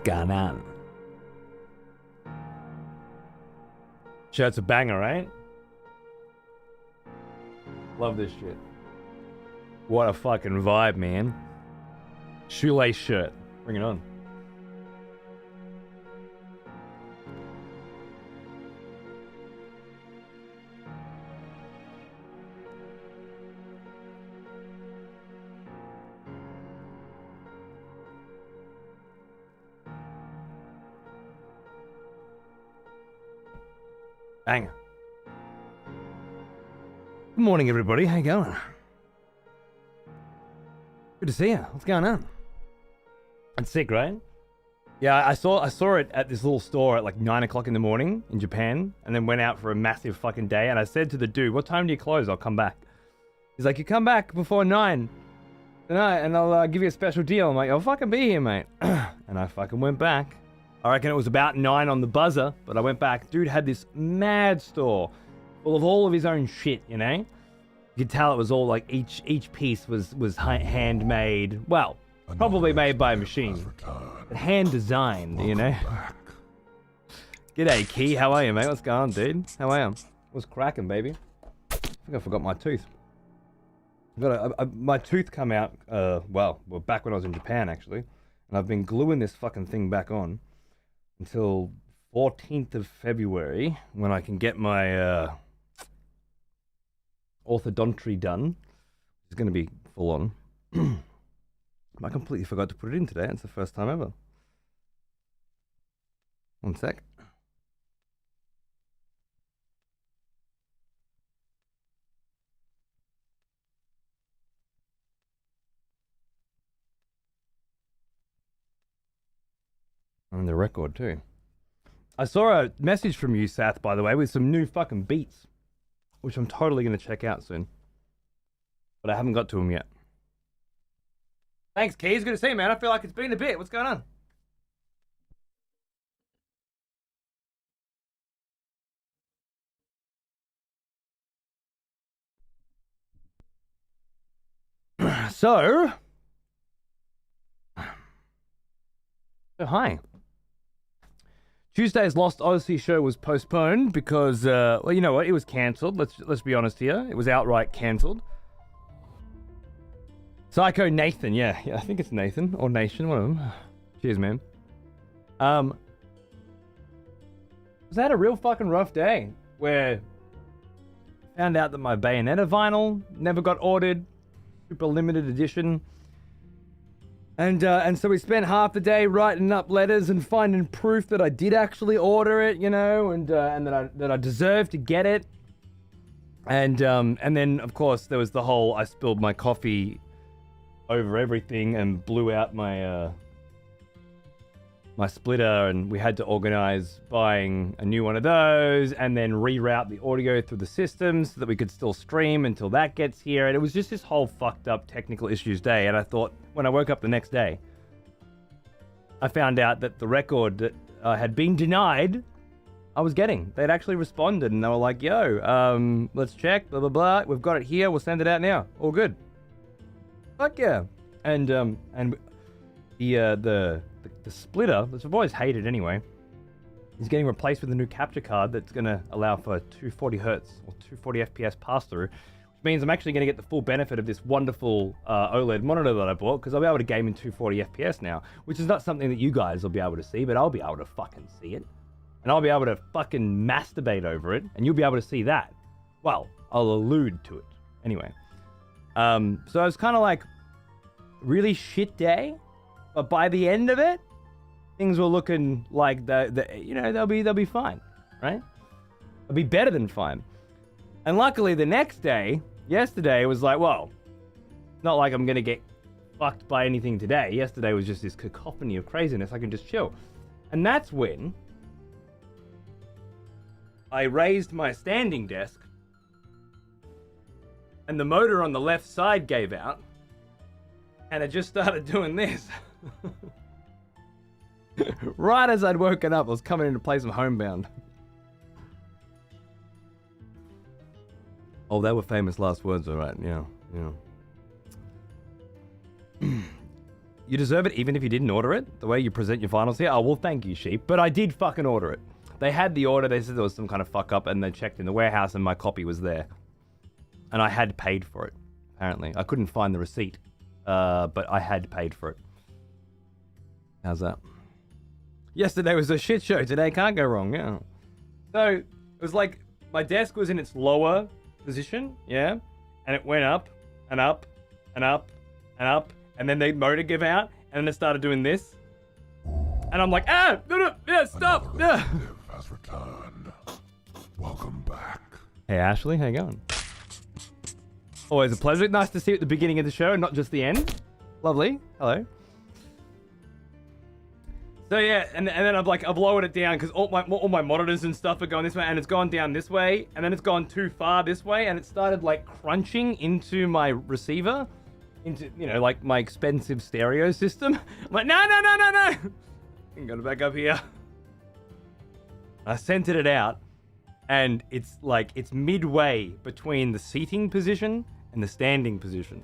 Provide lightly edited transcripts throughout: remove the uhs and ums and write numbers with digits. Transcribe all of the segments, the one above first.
going on? Shirt's a banger, right? Love this shit. What a fucking vibe, man. Shoelace shirt. Bring it on. Bang. Good morning, everybody. How you going? Good to see you. What's going on? That's sick, right? Yeah, I saw it at this little store at like 9 o'clock in the morning in Japan, and then went out for a massive fucking day. And I said to the dude, "What time do you close? I'll come back." He's like, "You come back before 9 tonight, and I'll give you a special deal." I'm like, "I'll fucking be here, mate." And I fucking went back. I reckon it was about 9 on the buzzer, but I went back. Dude had this mad store full of all of his own shit, you know? You could tell it was all like each piece was handmade. Well, probably made by a machine, but hand designed, you know? G'day, Key. How are you, mate? What's going on, dude? How are you? What's cracking, baby? I think I forgot my tooth. My tooth come out, well, back when I was in Japan, actually. And I've been gluing this fucking thing back on until 14th of February, when I can get my orthodontry done. It's going to be full on. I completely forgot to put it in today. It's the first time ever. One sec. On the record too. I saw a message from you, Sath, by the way, with some new fucking beats, which I'm totally going to check out soon. But I haven't got to them yet. Thanks, Keys. Good to see you, man. I feel like it's been a bit. What's going on? So hi. Tuesday's Lost Odyssey show was postponed because, well, you know what? It was cancelled. Let's be honest here. It was outright cancelled. Psycho Nathan, yeah, I think it's Nathan or Nation, one of them. Cheers, man. Was that a real fucking rough day where I found out that my Bayonetta vinyl never got ordered, super limited edition. And so we spent half the day writing up letters and finding proof that I did actually order it, you know, and that I deserved to get it. And then of course there was the whole I spilled my coffee over everything and blew out my my splitter, and we had to organize buying a new one of those and then reroute the audio through the system so that we could still stream until that gets here. And it was just this whole fucked up technical issues day. And I thought, when I woke up the next day, I found out that the record that had been denied, I was getting. They'd actually responded and they were like, "Yo, let's check, blah, blah, blah. We've got it here. We'll send it out now. All good." Fuck yeah. And the splitter, which I've always hated anyway, is getting replaced with a new capture card that's going to allow for 240 hertz or 240 FPS pass-through, which means I'm actually going to get the full benefit of this wonderful OLED monitor that I bought, because I'll be able to game in 240 FPS now, which is not something that you guys will be able to see, but I'll be able to fucking see it. And I'll be able to fucking masturbate over it, and you'll be able to see that. Well, I'll allude to it. Anyway. So it was kind of like really shit day, but by the end of it, things were looking like you know, they'll be fine, right? They'll be better than fine. And luckily the next day, yesterday, it was like, well, not like I'm gonna get fucked by anything today. Yesterday was just this cacophony of craziness. I can just chill. And that's when I raised my standing desk and the motor on the left side gave out and it just started doing this. Right as I'd woken up, I was coming in to play some Homebound. Oh, they were famous last words, all right. Yeah. you deserve it even if you didn't order it. The way you present your finals here. Oh, well, thank you, sheep. But I did fucking order it. They had the order. They said there was some kind of fuck up, and they checked in the warehouse, and my copy was there. And I had paid for it, apparently. I couldn't find the receipt, but I had paid for it. How's that? Yesterday was a shit show. Today can't go wrong, yeah. So, it was like, my desk was in its lower position, yeah? And it went up, and up, and up, and up, and then the motor gave out, and then it started doing this. And I'm like, no, stop! Another has returned. Welcome back. Hey, Ashley, how you going? Always a pleasure. Nice to see you at the beginning of the show and not just the end. Lovely. Hello. So yeah, and then I've lowered it down because all my monitors and stuff are going this way, and it's gone down this way, and then it's gone too far this way, and it started like crunching into my receiver, into, you know, like my expensive stereo system. I'm like, no. I'm gonna back up here. I centered it out, and it's midway between the seating position and the standing position.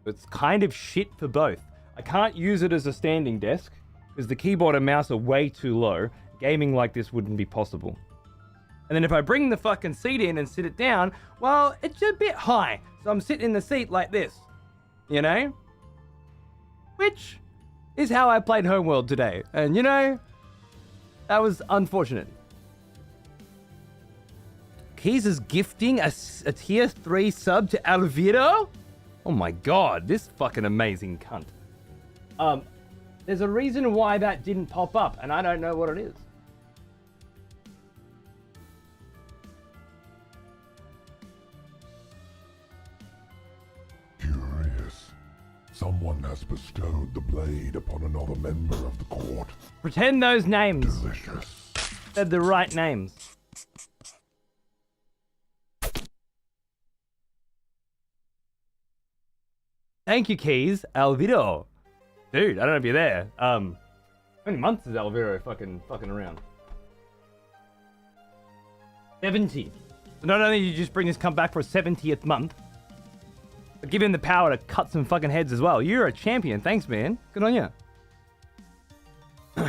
It's kind of shit for both. I can't use it as a standing desk because the keyboard and mouse are way too low. Gaming like this wouldn't be possible. And then if I bring the fucking seat in and sit it down, well, it's a bit high. So I'm sitting in the seat like this, you know? Which is how I played Homeworld today. And you know, that was unfortunate. Keys is gifting a tier 3 sub to Alviro? Oh my god, this fucking amazing cunt. There's a reason why that didn't pop up, and I don't know what it is. Curious. Someone has bestowed the blade upon another member of the court. Pretend those names. Delicious. They're the right names. Thank you, Keys. Alviro. Dude, I don't know if you're there. How many months is Alviro fucking around? 70. So not only did you just bring this come back for a 70th month, but give him the power to cut some fucking heads as well. You're a champion. Thanks, man. Good on you.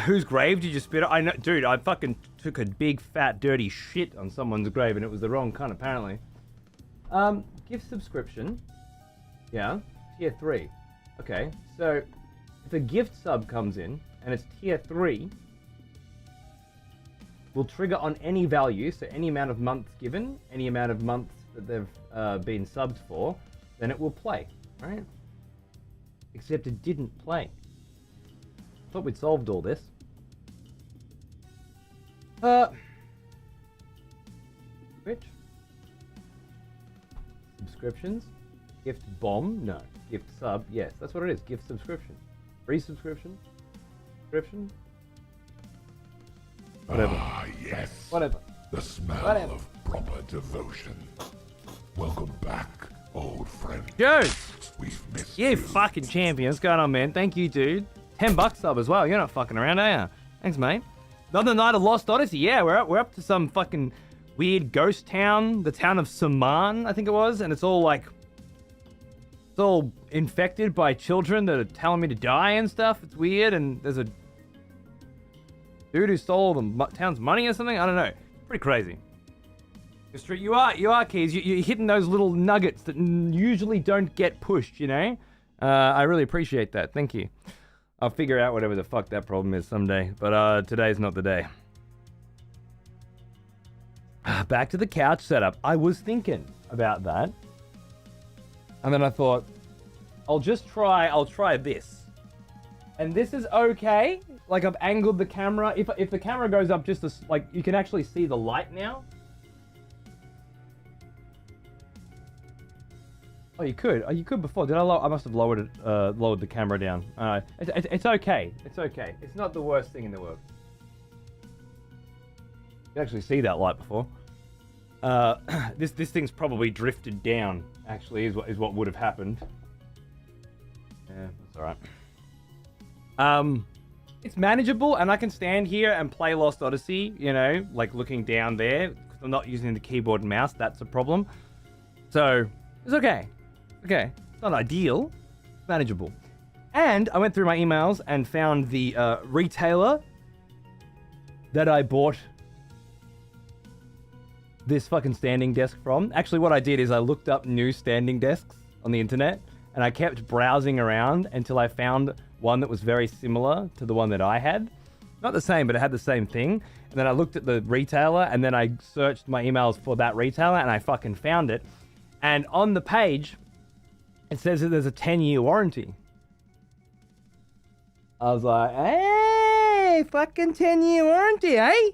Whose grave did you spit on? I know, dude, I fucking took a big, fat, dirty shit on someone's grave, and it was the wrong kind, apparently. Gift subscription. Yeah. Tier 3. Okay, so if a gift sub comes in and it's tier 3, will trigger on any value, so any amount of months given, any amount of months that they've been subbed for, then it will play, right? Except it didn't play. I thought we'd solved all this. Which? Subscriptions? Gift bomb? No. Gift sub? Yes, that's what it is. Gift subscription. Free subscription? Subscription? Whatever. Ah, yes. Whatever. The smell Whatever. of proper devotion. Welcome back, old friend. Joes! We've missed You you. fucking champion. What's going on, man? Thank you, dude. $10 sub as well. You're not fucking around, are you? Thanks, mate. Another night of Lost Odyssey. Yeah, we're up to some fucking weird ghost town. The town of Saman, I think it was. And it's all like... It's all infected by children that are telling me to die and stuff. It's weird, and there's a dude who stole the town's money or something. I don't know. Pretty crazy. You are, Keys. You're hitting those little nuggets that usually don't get pushed, you know? I really appreciate that. Thank you. I'll figure out whatever the fuck that problem is someday, but today's not the day. Back to the couch setup. I was thinking about that. And then I thought, I'll try this. And this is okay. Like, I've angled the camera. If the camera goes up just as, like, you can actually see the light now. Oh, you could. Oh, you could before. Did I? I must have lowered the camera down. It's okay. It's okay. It's not the worst thing in the world. You can actually see that light before. This thing's probably drifted down. Actually, is what would have happened. Yeah, that's all right. It's manageable, and I can stand here and play Lost Odyssey. You know, like looking down there. Because I'm not using the keyboard and mouse. That's a problem. So it's okay. Okay, it's not ideal. It's manageable. And I went through my emails and found the retailer that I bought this fucking standing desk from. Actually, what I did is I looked up new standing desks on the internet and I kept browsing around until I found one that was very similar to the one that I had. Not the same, but it had the same thing. And then I looked at the retailer and then I searched my emails for that retailer and I fucking found it. And on the page, it says that there's a 10-year warranty. I was like, hey, fucking 10-year warranty, eh?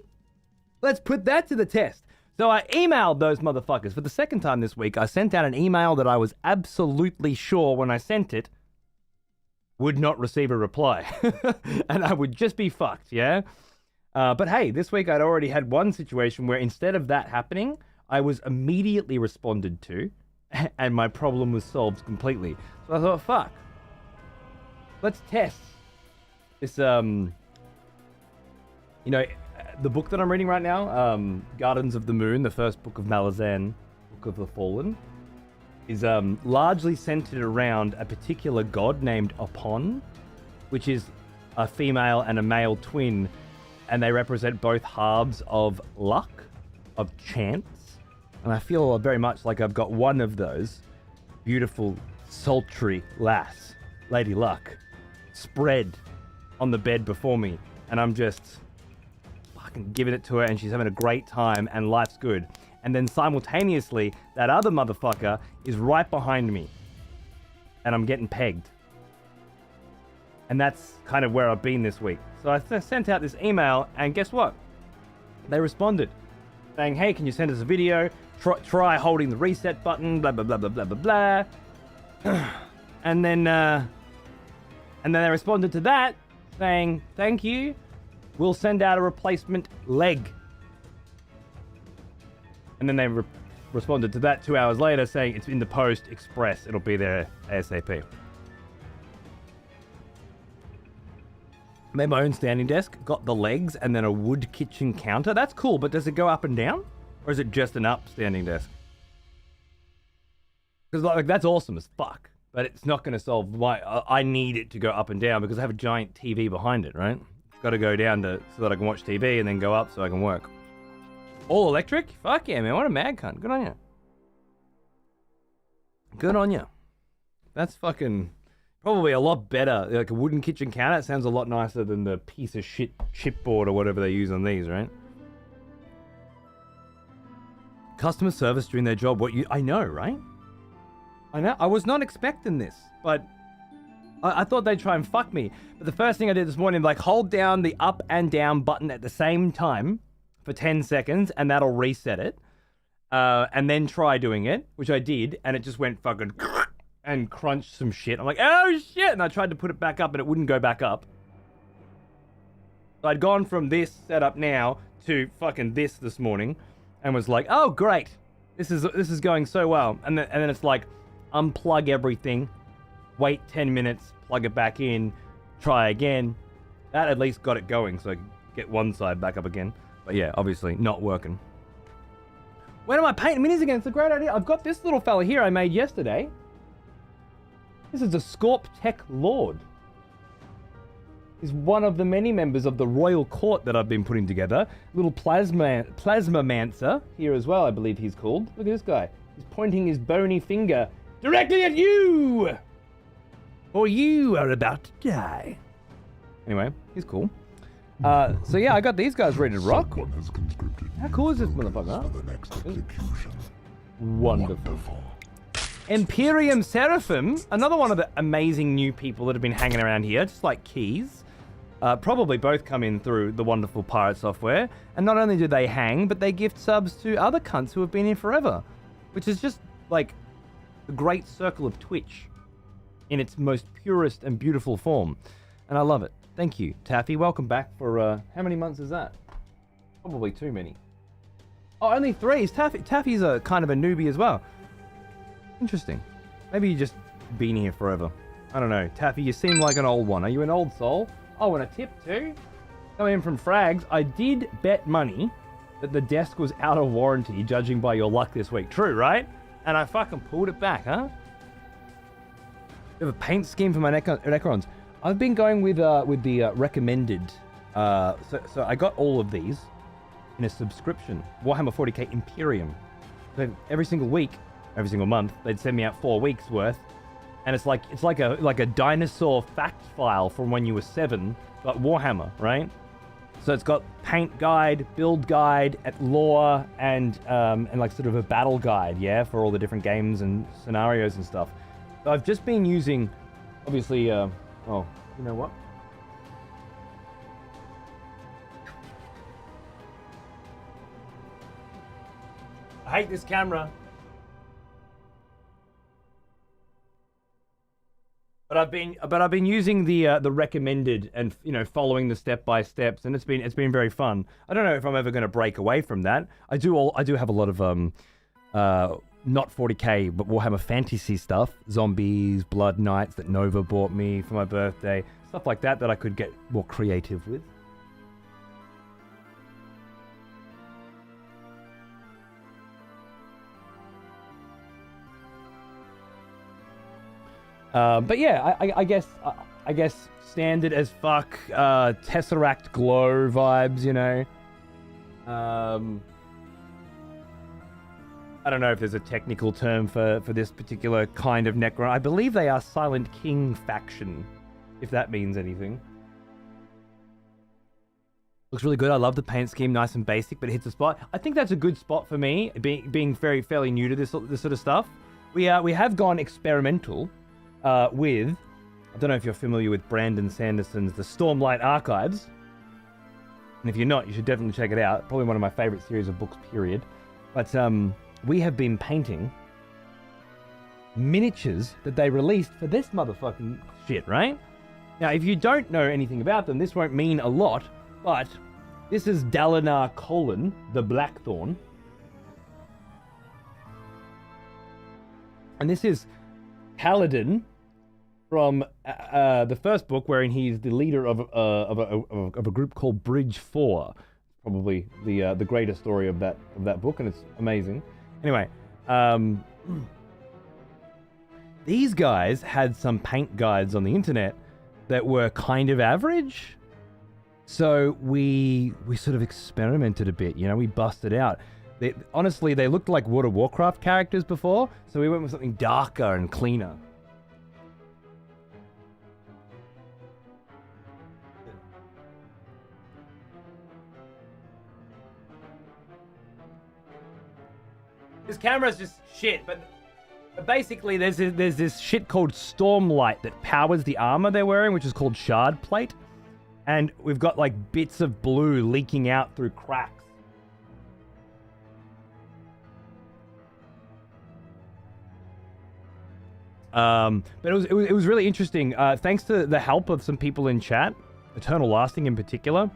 Let's put that to the test. So I emailed those motherfuckers. For the second time this week, I sent out an email that I was absolutely sure when I sent it would not receive a reply. And I would just be fucked, yeah? But hey, this week I'd already had one situation where instead of that happening, I was immediately responded to and my problem was solved completely. So I thought, fuck. Let's test this, the book that I'm reading right now, Gardens of the Moon, the first book of Malazan, Book of the Fallen, is largely centered around a particular god named Apon, which is a female and a male twin, and they represent both halves of luck, of chance. And I feel very much like I've got one of those beautiful, sultry lass, Lady Luck, spread on the bed before me, and I'm just fucking giving it to her and she's having a great time and life's good. And then simultaneously, that other motherfucker is right behind me and I'm getting pegged. And that's kind of where I've been this week. So I sent out this email and guess what? They responded saying, hey, can you send us a video? Try holding the reset button, blah, blah, blah, blah, blah, blah, blah. And then they responded to that saying, thank you. We'll send out a replacement leg. And then they responded to that 2 hours later saying it's in the post express. It'll be there ASAP. Made my own standing desk, got the legs and then a wood kitchen counter. That's cool, but does it go up and down? Or is it just an up standing desk? Because like that's awesome as fuck. But it's not going to solve my... I need it to go up and down because I have a giant TV behind it, right? Got to go down so that I can watch TV and then go up so I can work. All electric? Fuck yeah, man. What a mad cunt. Good on you. Good on you. That's fucking... Probably a lot better. Like a wooden kitchen counter, it sounds a lot nicer than the piece of shit chipboard or whatever they use on these, right? Customer service doing their job. I know, right? I know. I was not expecting this, but I thought they'd try and fuck me. But the first thing I did this morning, like hold down the up and down button at the same time for 10 seconds and that'll reset it. And then try doing it, which I did, and it just went fucking and crunched some shit. I'm like, oh shit! And I tried to put it back up and it wouldn't go back up. So I'd gone from this setup now to fucking this morning and was like, oh great. This is going so well. And then it's like, unplug everything, wait 10 minutes, plug it back in, try again. That at least got it going so I could get one side back up again. But yeah, obviously not working. When am I painting minis again? It's a great idea. I've got this little fella here I made yesterday. This is a Scorp Tech Lord. He's one of the many members of the royal court that I've been putting together. Little Plasmamancer here as well, I believe he's called. Look at this guy. He's pointing his bony finger directly at you! Or you are about to die. Anyway, he's cool. So yeah, I got these guys ready to rock. How cool is this motherfucker? Wonderful. Imperium Seraphim, another one of the amazing new people that have been hanging around here, just like Keys. Probably both come in through the wonderful Pirate software. And not only do they hang, but they gift subs to other cunts who have been here forever. Which is just, like, the great circle of Twitch in its most purest and beautiful form. And I love it. Thank you, Taffy. Welcome back for, how many months is that? Probably too many. Oh, only 3. Taffy's a kind of a newbie as well. Interesting. Maybe you just been here forever. I don't know. Taffy, you seem like an old one. Are you an old soul? Oh, and a tip too? Coming in from Frags, I did bet money that the desk was out of warranty, judging by your luck this week. True, right? And I fucking pulled it back, huh? have a paint scheme for my Necrons. I've been going with the recommended. So I got all of these in a subscription. Warhammer 40k Imperium. So every single week, every single month, they'd send me out 4 weeks worth, and it's like a dinosaur fact file from when you were 7, but Warhammer, right? So it's got paint guide, build guide, lore, and like sort of a battle guide, yeah, for all the different games and scenarios and stuff. So I've just been using, obviously, oh, you know what? I hate this camera. But I've been using the recommended and following the step by steps, and it's been very fun. I don't know if I'm ever going to break away from that. I do have a lot of not 40k but Warhammer Fantasy stuff, zombies, blood knights that Nova bought me for my birthday, stuff like that I could get more creative with. But yeah, I guess standard as fuck, Tesseract glow vibes, you know. I don't know if there's a technical term for this particular kind of Necron. I believe they are Silent King faction, if that means anything. Looks really good. I love the paint scheme, nice and basic, but it hits a spot. I think that's a good spot for me, being fairly new to this sort of stuff. We have gone experimental. With, I don't know if you're familiar with Brandon Sanderson's The Stormlight Archives. And if you're not, you should definitely check it out. Probably one of my favorite series of books, period. But we have been painting miniatures that they released for this motherfucking shit, right? Now, if you don't know anything about them, this won't mean a lot, but this is Dalinar Kholin, the Blackthorn. And this is Kaladin from the first book, wherein he's the leader of a group called Bridge 4. Probably the greatest story of that book, and it's amazing. Anyway, these guys had some paint guides on the internet that were kind of average. So we sort of experimented a bit, we busted out. Honestly, they looked like World of Warcraft characters before, so we went with something darker and cleaner. This camera's just shit, but basically there's this shit called Stormlight that powers the armor they're wearing, which is called Shard Plate. And we've got like bits of blue leaking out through cracks. But it was really interesting. Thanks to the help of some people in chat, Eternal Lasting in particular,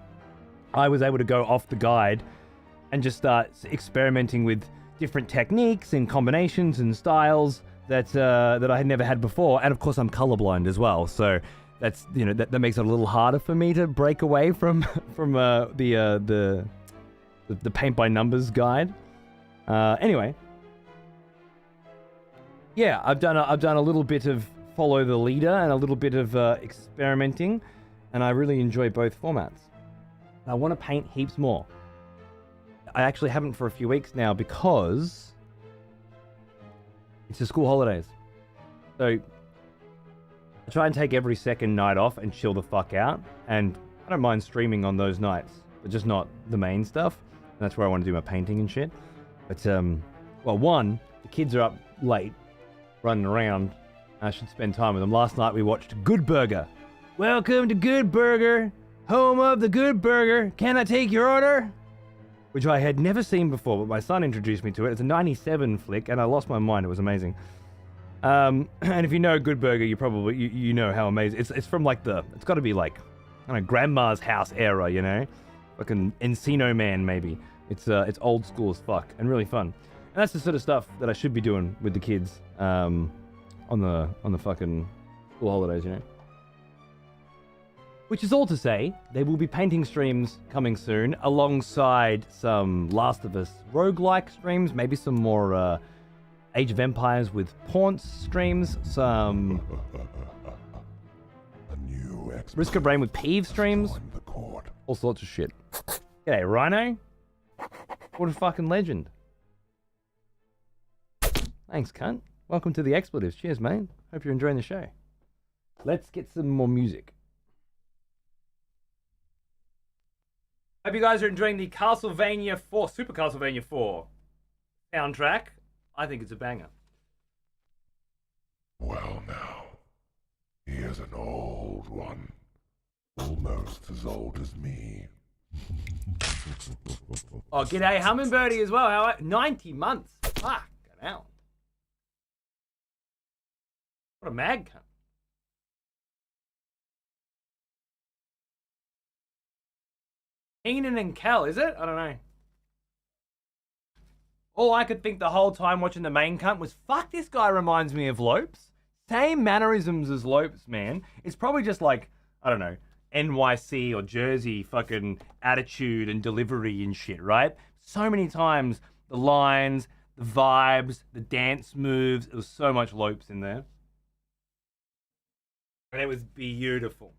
I was able to go off the guide and just start experimenting with different techniques and combinations and styles that I had never had before. And of course, I'm colorblind as well, so that's that makes it a little harder for me to break away from the paint by numbers guide. Anyway. Yeah, I've done a little bit of follow the leader and a little bit of experimenting, and I really enjoy both formats. I want to paint heaps more. I actually haven't for a few weeks now because it's the school holidays. So I try and take every second night off and chill the fuck out, and I don't mind streaming on those nights, but just not the main stuff. And that's where I want to do my painting and shit. But well, one, the kids are up late, running around. I should spend time with them. Last night we watched Good Burger. Welcome to Good Burger, home of the Good Burger. Can I take your order? Which I had never seen before, but my son introduced me to it. It's a 97 flick, and I lost my mind. It was amazing. And if you know Good Burger, you probably you know how amazing it's from. Like it's got to be like, I don't know, Grandma's house era, like an Encino Man maybe. It's old school as fuck and really fun. And that's the sort of stuff that I should be doing with the kids on the fucking school holidays, Which is all to say, there will be painting streams coming soon, alongside some Last of Us roguelike streams, maybe some more Age of Empires with Paunce streams, some A new expert Risk of Brain with Peeve streams, joined the court. all sorts of shit. G'day, Rhino. What a fucking legend. Thanks, cunt. Welcome to the Expletives. Cheers, mate. Hope you're enjoying the show. Let's get some more music. Hope you guys are enjoying the Castlevania 4, Super Castlevania 4 soundtrack. I think it's a banger. Well now, here's an old one. Almost as old as me. Oh, g'day, Hummingbirdie as well. How are 90 months. Fuck, hell. What a mag cunt. Keenan and Kel, is it? I don't know. All I could think the whole time watching the main cunt was, fuck, this guy reminds me of Lopes. Same mannerisms as Lopes, man. It's probably just like, I don't know, NYC or Jersey fucking attitude and delivery and shit, right? So many times, the lines, the vibes, the dance moves, there was so much Lopes in there. And it was beautiful.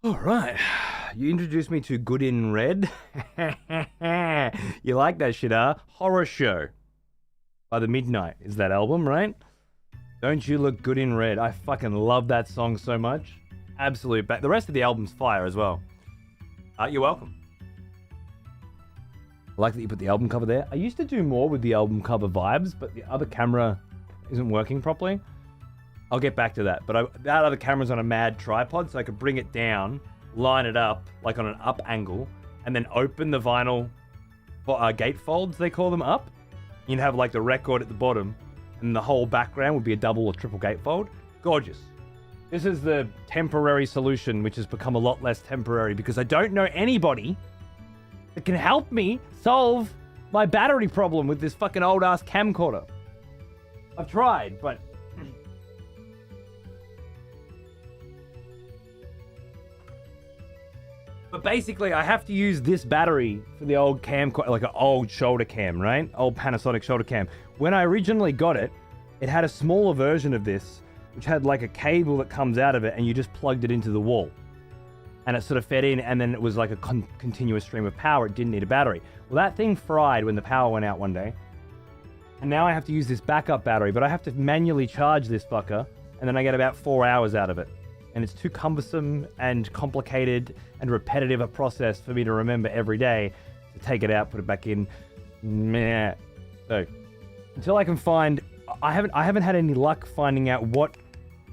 All right, you introduced me to Good in Red. You like that shit, huh? Horror Show by The Midnight is that album, right? Don't You Look Good in Red. I fucking love that song so much. Absolute the rest of the album's fire as well. You're welcome. I like that you put the album cover there. I used to do more with the album cover vibes, but the other camera isn't working properly. I'll get back to that. But that other camera's on a mad tripod, so I could bring it down, line it up, like on an up angle, and then open the vinyl gatefolds, they call them, up. You'd have like the record at the bottom, and the whole background would be a double or triple gatefold. Gorgeous. This is the temporary solution, which has become a lot less temporary because I don't know anybody that can help me solve my battery problem with this fucking old-ass camcorder. I've tried, but... But basically, I have to use this battery for the old cam, like an old shoulder cam, right? Old Panasonic shoulder cam. When I originally got it, it had a smaller version of this, which had like a cable that comes out of it, and you just plugged it into the wall. And it sort of fed in, and then it was like a continuous stream of power. It didn't need a battery. Well, that thing fried when the power went out one day. And now I have to use this backup battery, but I have to manually charge this fucker, and then I get about 4 hours out of it. And it's too cumbersome and complicated and repetitive a process for me to remember every day to take it out, put it back in. Meh. So until I can find, I haven't had any luck finding out what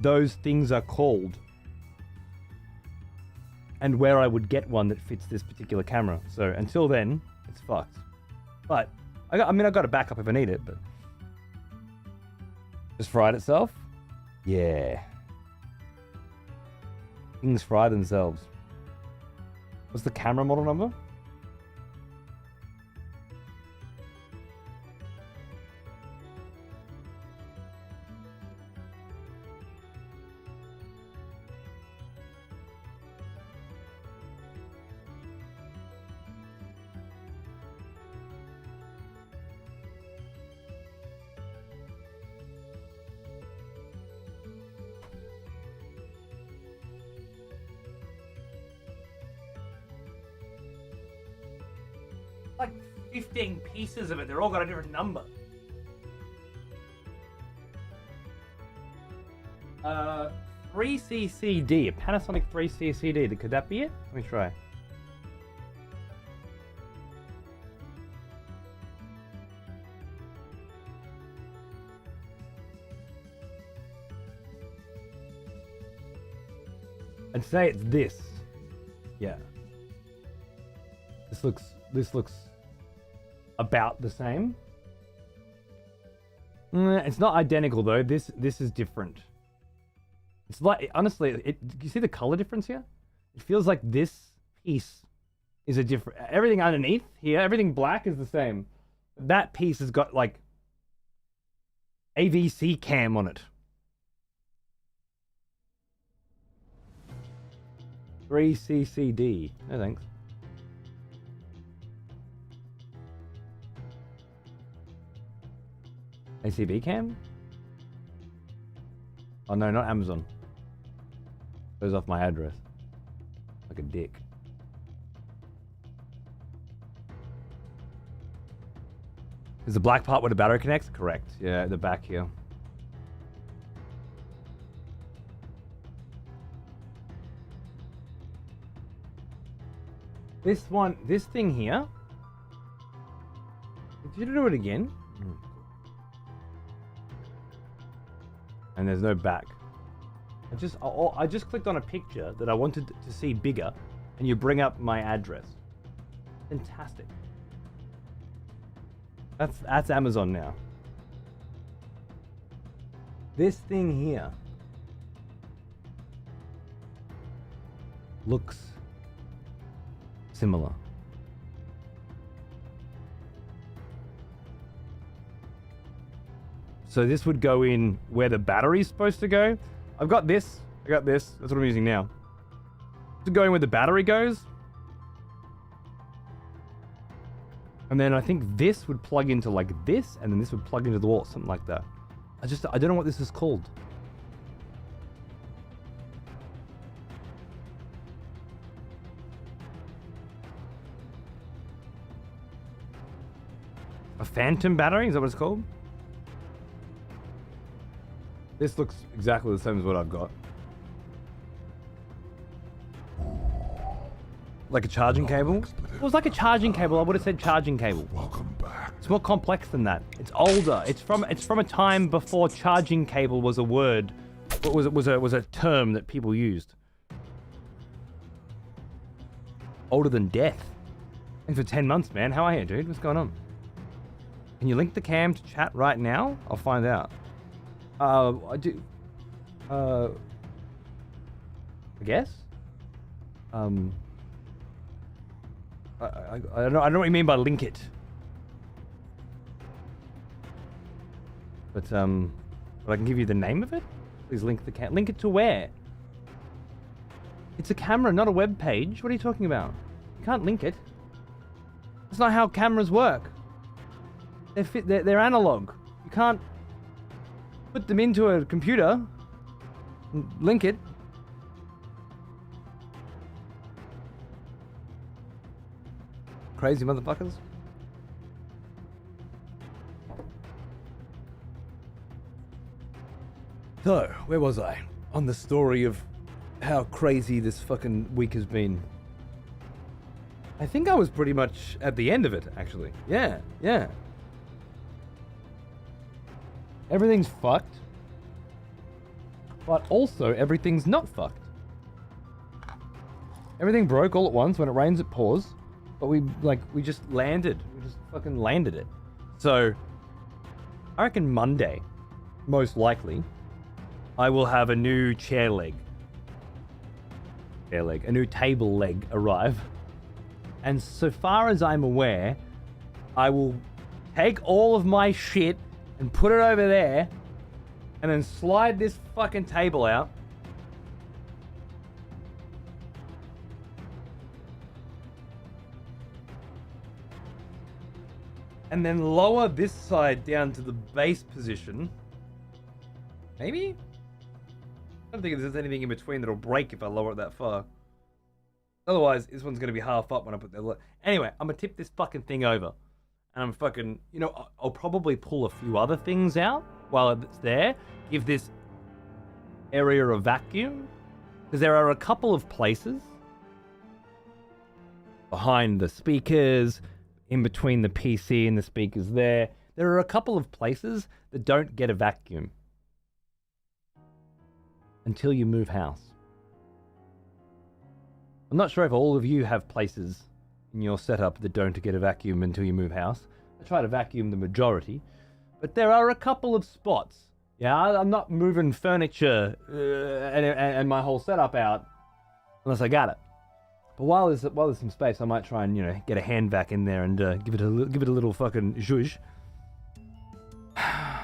those things are called and where I would get one that fits this particular camera. So until then, it's fucked. But I got a backup if I need it. But just fried itself. Yeah. Things fry themselves. What's the camera model number? Like 15 pieces of it. They're all got a different number. 3CCD, a Panasonic 3CCD. Could that be it? Let me try. I'd say it's this. Yeah. This looks about the same. It's not identical though. This is different. It's like, honestly, you see the color difference here? It feels like this piece is a different. Everything underneath here, everything black is the same. That piece has got like AVC cam on it. 3CCD. No thanks. ACB cam? Oh no, not Amazon. Goes off my address. Like a dick. Is the black part where the battery connects? Correct. Yeah, at the back here. This thing here. Did you do it again? And there's no back. I just clicked on a picture that I wanted to see bigger, and you bring up my address. Fantastic. That's Amazon now. This thing here looks similar. So this would go in where the battery's supposed to go. I've got this. I got this. That's what I'm using now. To go in where the battery goes. And then I think this would plug into like this, and then this would plug into the wall, something like that. I don't know what this is called. A phantom battery? Is that what it's called? This looks exactly the same as what I've got. Like a charging cable? If it was like a charging cable, I would have said charging cable. Welcome back. It's more complex than that. It's older. It's from a time before charging cable was a word. Was a term that people used. Older than death. Thanks for 10 months, man. How are you, dude? What's going on? Can you link the cam to chat right now? I'll find out. I do. I guess. I don't know what you mean by link it. But I can give you the name of it. Please link the cam. Link it to where? It's a camera, not a web page. What are you talking about? You can't link it. That's not how cameras work. They're analog. You can't put them into a computer and link it. Crazy motherfuckers. So, where was I? On the story of how crazy this fucking week has been. I think I was pretty much at the end of it, actually. Yeah. Everything's fucked. But also, everything's not fucked. Everything broke all at once. When it rains, it pours. But we just landed. We just fucking landed it. So, I reckon Monday, most likely, I will have a new chair leg. A new table leg arrive. And so far as I'm aware, I will take all of my shit and put it over there, and then slide this fucking table out. And then lower this side down to the base position. Maybe? I don't think there's anything in between that'll break if I lower it that far. Otherwise, this one's going to be half up when I put the... Anyway, I'm going to tip this fucking thing over. And I'm fucking... You know, I'll probably pull a few other things out while it's there. Give this area a vacuum. Because there are a couple of places behind the speakers, in between the PC and the speakers there. There are a couple of places that don't get a vacuum until you move house. I'm not sure if all of you have places in your setup that don't get a vacuum until you move house. I try to vacuum the majority, but there are a couple of spots. Yeah, I'm not moving furniture and my whole setup out unless I got it. But while there's some space, I might try and get a hand vac in there and give it a little fucking zhuzh.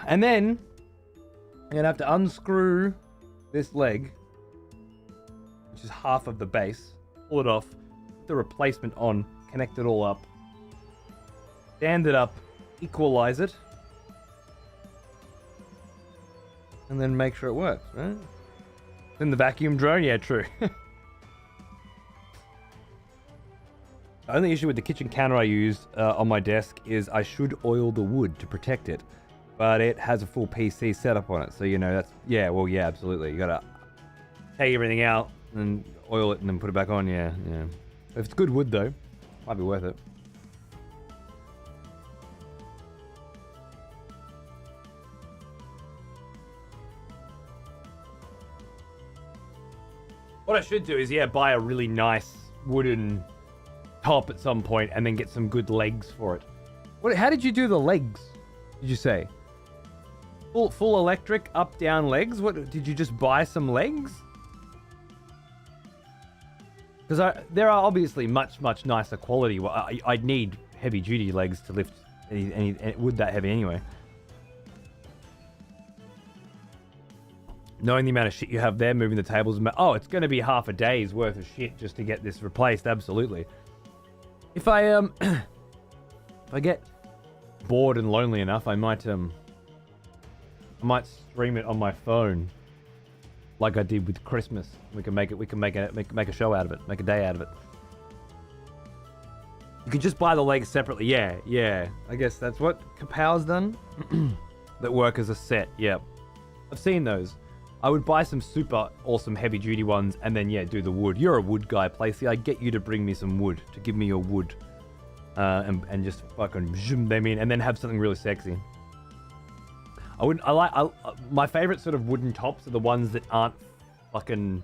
And then I'm gonna have to unscrew this leg, which is half of the base. Pull it off, put the replacement on, connect it all up, stand it up, equalize it, and then make sure it works, right? Then the vacuum drone, yeah, true. The only issue with the kitchen counter I use on my desk is I should oil the wood to protect it, but it has a full PC setup on it, so you know that's yeah, absolutely. You gotta take everything out and oil it and then put it back on. Yeah. If it's good wood though, might be worth it. What I should do is buy a really nice wooden top at some point and then get some good legs for it. How did you do the legs? Did you say full electric up down legs? What did you just buy some legs? Because there are obviously much nicer quality. I'd need heavy duty legs to lift any wood that heavy anyway. Knowing the amount of shit you have there, moving the tables, it's going to be half a day's worth of shit just to get this replaced. Absolutely. If I get bored and lonely enough, I might stream it on my phone, like I did with Christmas. We can make a show out of it, make a day out of it. You could just buy the legs separately. Yeah. I guess that's what Kapow's done. That work as a set. Yeah, I've seen those. I would buy some super awesome heavy duty ones and then do the wood. You're a wood guy, Placey. I get you to bring me some wood, to give me your wood, and just fucking zoom them in, and then have something really sexy. My favorite sort of wooden tops are the ones that aren't fucking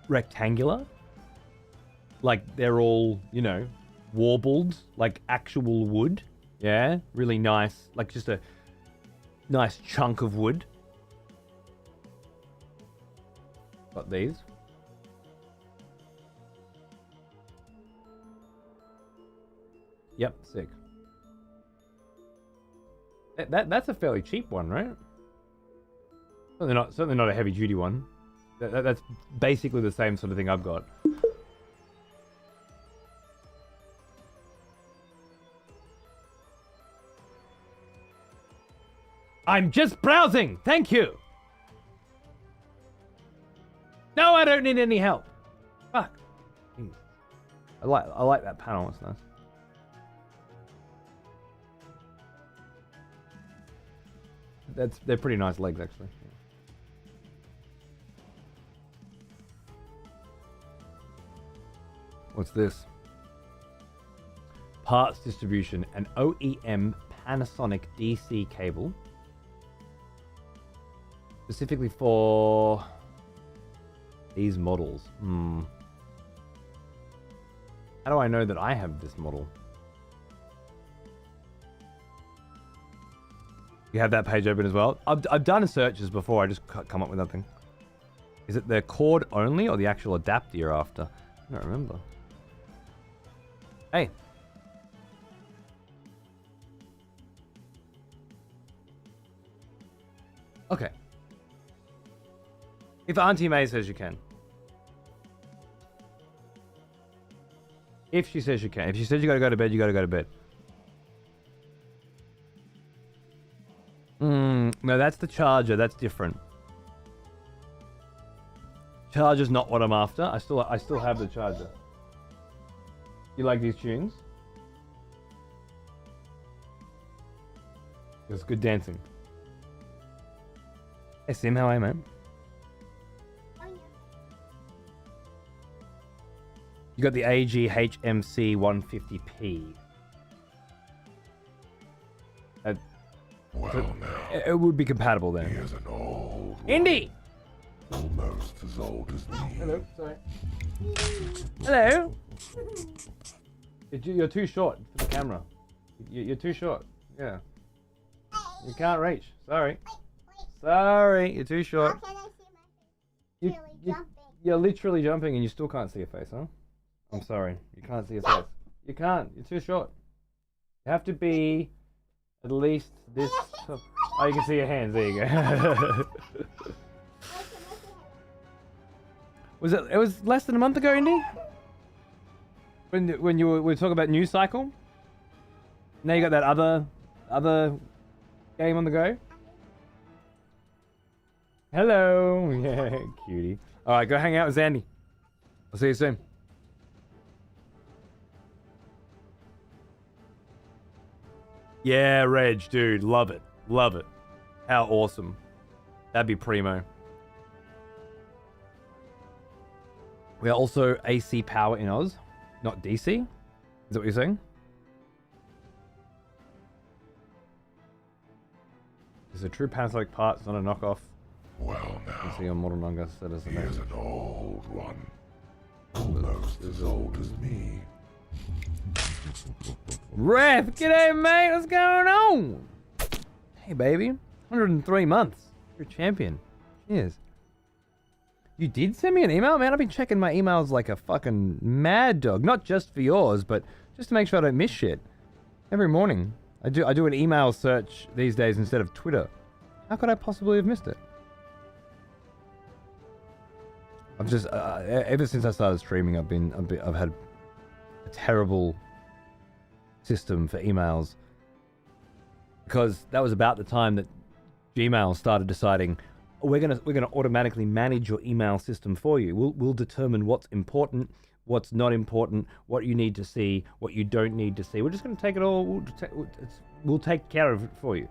rectangular. Like they're all, warbled, like actual wood. Yeah, really nice. Like just a nice chunk of wood. Got these. Yep, sick. That's a fairly cheap one, right? Certainly not a heavy duty one. That's basically the same sort of thing I've got. I'm just browsing. Thank you. No, I don't need any help. Fuck. Jeez. I like that panel. It's nice. They're pretty nice legs actually. What's this? Parts distribution, an OEM Panasonic DC cable. Specifically for these models. How do I know that I have this model? You have that page open as well? I've done searches before, I just can't come up with nothing. Is it the cord only or the actual adapter you're after? I don't remember. Hey. Okay. If Auntie May says you can. If she says you can. If she says you gotta go to bed, you gotta go to bed. No, that's the charger. That's different. Charger's not what I'm after. I still have the charger. You like these tunes? It's good dancing. Hey Sim, how are you, man? You got the AGHMC 150p. Well, now, it would be compatible then. he is an old Indy! almost as old as me. Hello, sorry. Hello? You're too short for the camera. You're too short. Yeah. You can't reach. Sorry. Sorry, you're too short. You're literally jumping and you still can't see your face, huh? I'm sorry. You can't see your face. You can't. You're too short. You have to be at least this... Oh, you can see your hands. There you go. It was less than a month ago, Indy? When you were talking about news cycle? Now you got that other game on the go? Hello. Yeah, cutie. Alright, go hang out with Zandy. I'll see you soon. Yeah, Reg, dude. Love it. Love it. How awesome. That'd be primo. We are also AC power in Oz, not DC. Is that what you're saying? It's a true Panasonic part, it's not a knockoff. Well now, see on Modern Manga said as he is an old one. Almost as old as me. Ref, g'day mate, what's going on? Hey baby, 103 months. You're a champion. Cheers. You did send me an email? Man, I've been checking my emails like a fucking mad dog. Not just for yours, but just to make sure I don't miss shit. Every morning. I do an email search these days instead of Twitter. How could I possibly have missed it? I've just ever since I started streaming, I've had a terrible system for emails, because that was about the time that Gmail started deciding we're gonna automatically manage your email system for you. We'll determine what's important, what's not important, what you need to see, what you don't need to see. We're just gonna take it all. We'll take care of it for you.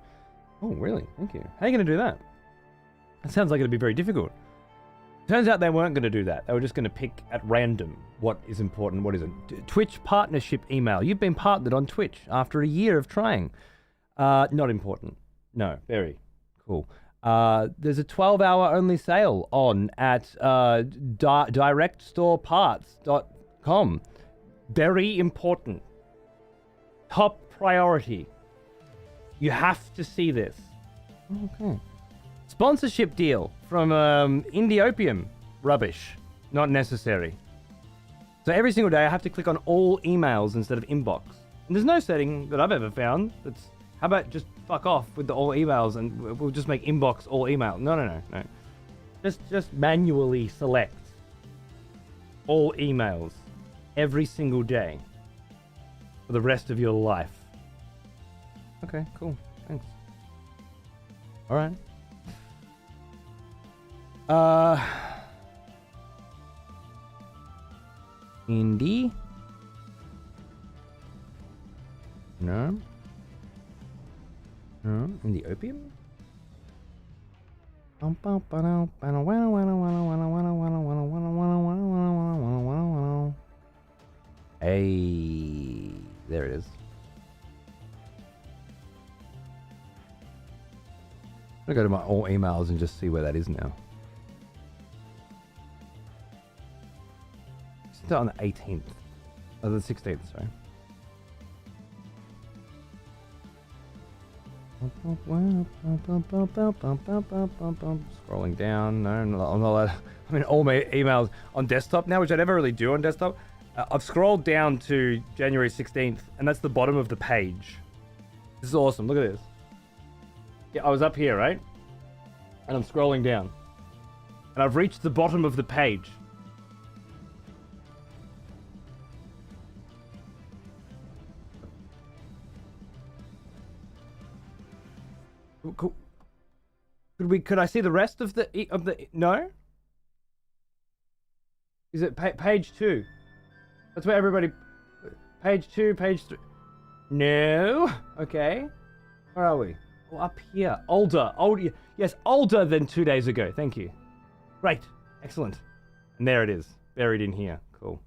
Oh, really? Thank you. How are you gonna do that? It sounds like it'd be very difficult. Turns out they weren't going to do that. They were just going to pick at random what is important, what isn't. Twitch partnership email. You've been partnered on Twitch after a year of trying. Not important. No, very cool. There's a 12-hour only sale on at directstoreparts.com. Very important. Top priority. You have to see this. Okay. Sponsorship deal from Indiopium. Rubbish. Not necessary. So every single day I have to click on all emails instead of inbox. And there's no setting that I've ever found that's, how about just fuck off with the all emails and we'll just make inbox all email. No. Just manually select all emails every single day for the rest of your life. Okay, cool. Thanks. All right. Indie? No. In the opium? Hey, there it is. I'm gonna go to my all emails and just see where that is now. On the 18th. Oh, the 16th, sorry. Scrolling down. No, I'm not allowed. I'm in all my emails on desktop now, which I never really do on desktop. I've scrolled down to January 16th, and that's the bottom of the page. This is awesome. Look at this. Yeah, I was up here, right? And I'm scrolling down. And I've reached the bottom of the page. Cool. Could I see the rest of the no? Is it page 2? That's where everybody. Page 2, page 3. No. Okay. Where are we? Oh, up here. Older. Yes, older than 2 days ago. Thank you. Great. Excellent. And there it is, buried in here. Cool.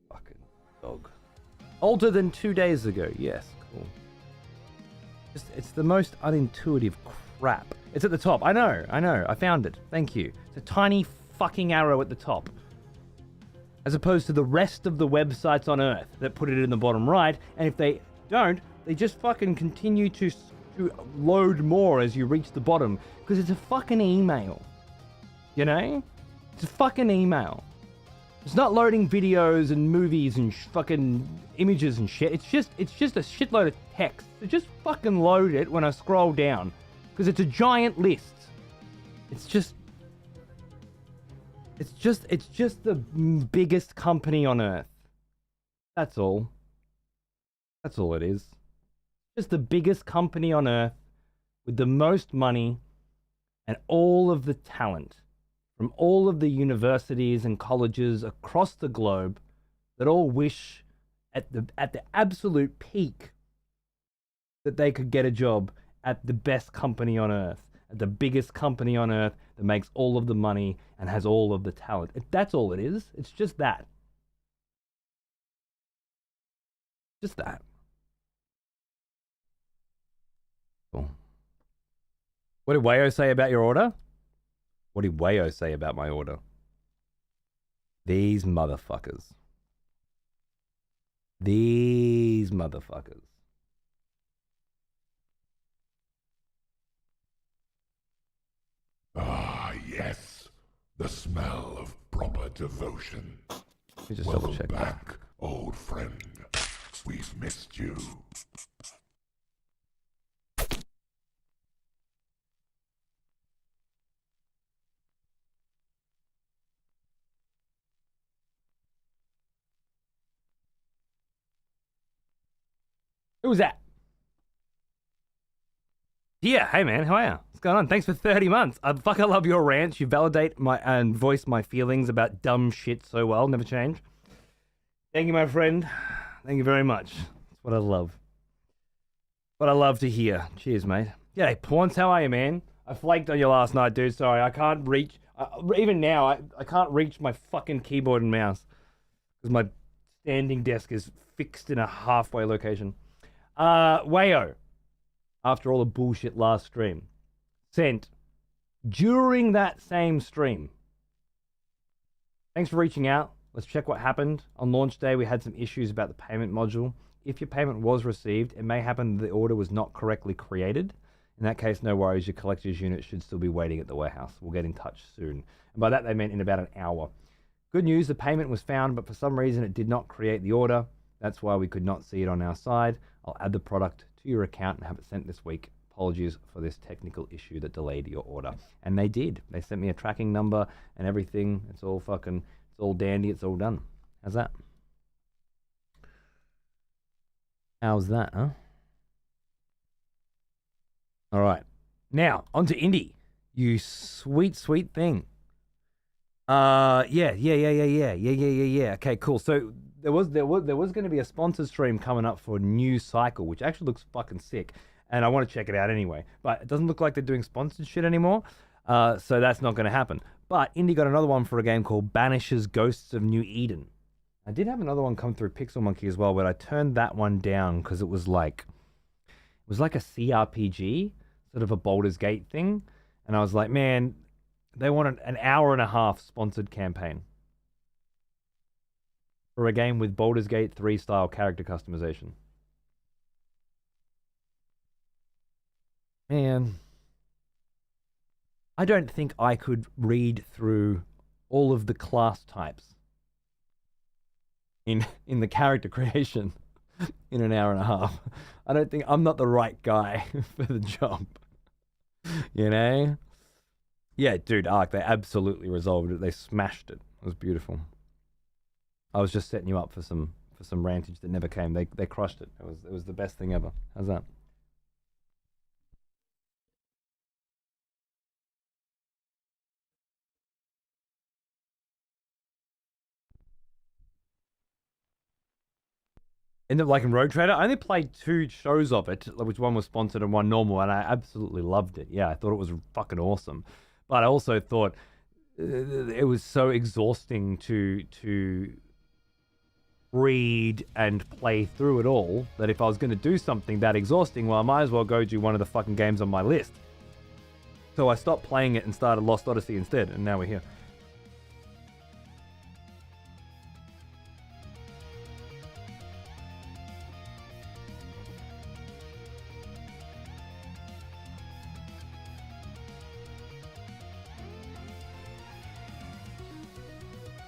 Fucking dog. Older than 2 days ago. Yes, cool. It's the most unintuitive crap. It's at the top. I know. I found it. Thank you. It's a tiny fucking arrow at the top. As opposed to the rest of the websites on Earth that put it in the bottom right. And if they don't, they just fucking continue to load more as you reach the bottom. Because it's a fucking email. You know? It's a fucking email. It's not loading videos and movies and fucking images and shit. It's just a shitload of text. So just fucking load it when I scroll down. Because it's a giant list. It's just the biggest company on earth. That's all. That's all it is. Just the biggest company on earth with the most money and all of the talent from all of the universities and colleges across the globe that all wish at the absolute peak that they could get a job at the best company on earth, at the biggest company on earth that makes all of the money and has all of the talent. That's all it is. It's just that. Just that. Cool. What did Wayo say about your order? What did Wayo say about my order? These motherfuckers. These motherfuckers. Ah, yes. The smell of proper devotion. Let me just Welcome double check back, that. old friend. We've missed you. Who was that? Yeah, hey man, how are you? What's going on? Thanks for 30 months. I love your rants. You validate my and voice my feelings about dumb shit so well. Never change. Thank you, my friend. Thank you very much. That's what I love. What I love to hear. Cheers, mate. Yeah, Pawns, how are you, man? I flaked on you last night, dude. Sorry, I can't reach. Even now, I can't reach my fucking keyboard and mouse because my standing desk is fixed in a halfway location. Wayo, after all the bullshit last stream, sent during that same stream. Thanks for reaching out. Let's check what happened. On launch day, we had some issues about the payment module. If your payment was received, it may happen that the order was not correctly created. In that case, no worries. Your collector's unit should still be waiting at the warehouse. We'll get in touch soon. And by that, they meant in about an hour. Good news, the payment was found, but for some reason, it did not create the order. That's why we could not see it on our side. I'll add the product to your account and have it sent this week. Apologies for this technical issue that delayed your order. And they did. They sent me a tracking number and everything. It's all dandy. It's all done. How's that? How's that, huh? All right. Now, on to Indy. You sweet, sweet thing. Yeah. Okay, cool. So there was going to be a sponsor stream coming up for a new cycle, which actually looks fucking sick, and I want to check it out anyway. But it doesn't look like they're doing sponsored shit anymore, so that's not going to happen. But Indy got another one for a game called Banishes Ghosts of New Eden. I did have another one come through Pixel Monkey as well, but I turned that one down because it was like a CRPG, sort of a Baldur's Gate thing, and I was like, man, they wanted an hour and a half sponsored campaign for a game with Baldur's Gate 3 style character customization. Man, I don't think I could read through all of the class types in the character creation in an hour and a half. I don't think I'm not the right guy for the job. You know? Yeah, dude, Ark, they absolutely resolved it. They smashed it. It was beautiful. I was just setting you up for some rantage that never came. They crushed it. It was the best thing ever. How's that? And like in Road Trader, I only played 2 shows of it, which one was sponsored and one normal, and I absolutely loved it. Yeah, I thought it was fucking awesome. But I also thought it was so exhausting to read and play through it all that if I was going to do something that exhausting, well, I might as well go do one of the fucking games on my list. So I stopped playing it and started Lost Odyssey instead, and now we're here.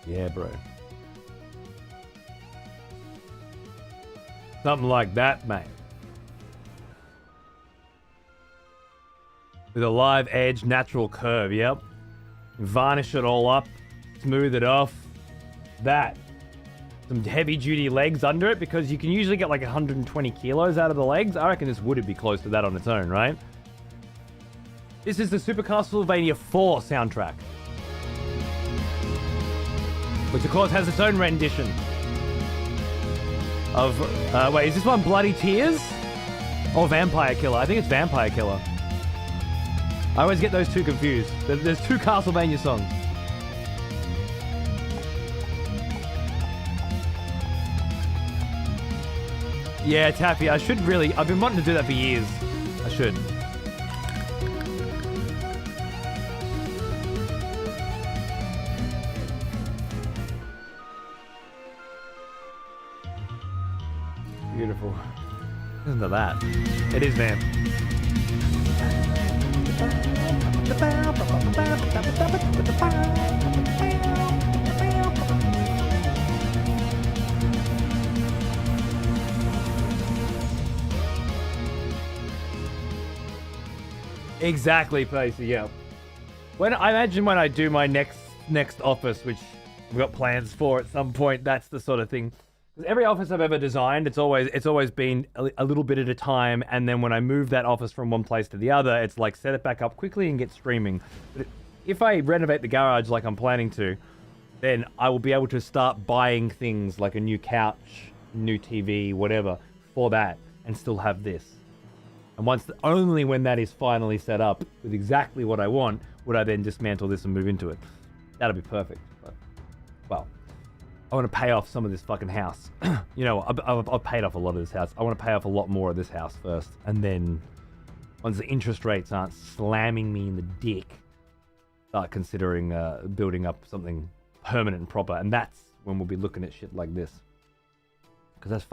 Yeah, bro. Something like that, mate. With a live edge, natural curve, yep. Varnish it all up, smooth it off. That. Some heavy duty legs under it because you can usually get like 120 kilos out of the legs. I reckon this would be close to that on its own, right? This is the Super Castlevania 4 soundtrack. Which of course has its own rendition of, wait, is this one Bloody Tears? Or Vampire Killer? I think it's Vampire Killer. I always get those two confused. There's two Castlevania songs. Yeah, Taffy, I should really... I've been wanting to do that for years. I should. Beautiful. Listen to that. It is Vamp. Exactly, Pacey, yeah. I imagine when I do my next office, which I've got plans for at some point, that's the sort of thing. Every office I've ever designed, it's always been a little bit at a time, and then when I move that office from one place to the other, it's like set it back up quickly and get streaming. But if I renovate the garage like I'm planning to, then I will be able to start buying things like a new couch, new TV, whatever, for that, and still have this. And only when that is finally set up with exactly what I want, would I then dismantle this and move into it. That'll be perfect. But, well, I want to pay off some of this fucking house. You know, I've paid off a lot of this house. I want to pay off a lot more of this house first. And then, once the interest rates aren't slamming me in the dick, start considering building up something permanent and proper. And that's when we'll be looking at shit like this. Because that's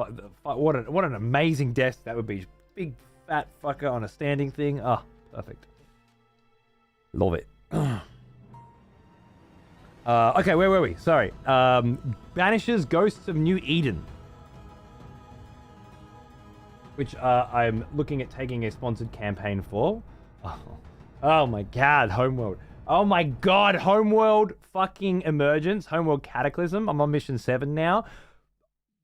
what an amazing desk that would be. Big fat fucker on a standing thing. Ah, perfect. Love it. Okay, where were we? Sorry. Banishes Ghosts of New Eden. Which I'm looking at taking a sponsored campaign for. Oh my god, Homeworld. Oh my god, Homeworld fucking Emergence. Homeworld Cataclysm. I'm on mission 7 now.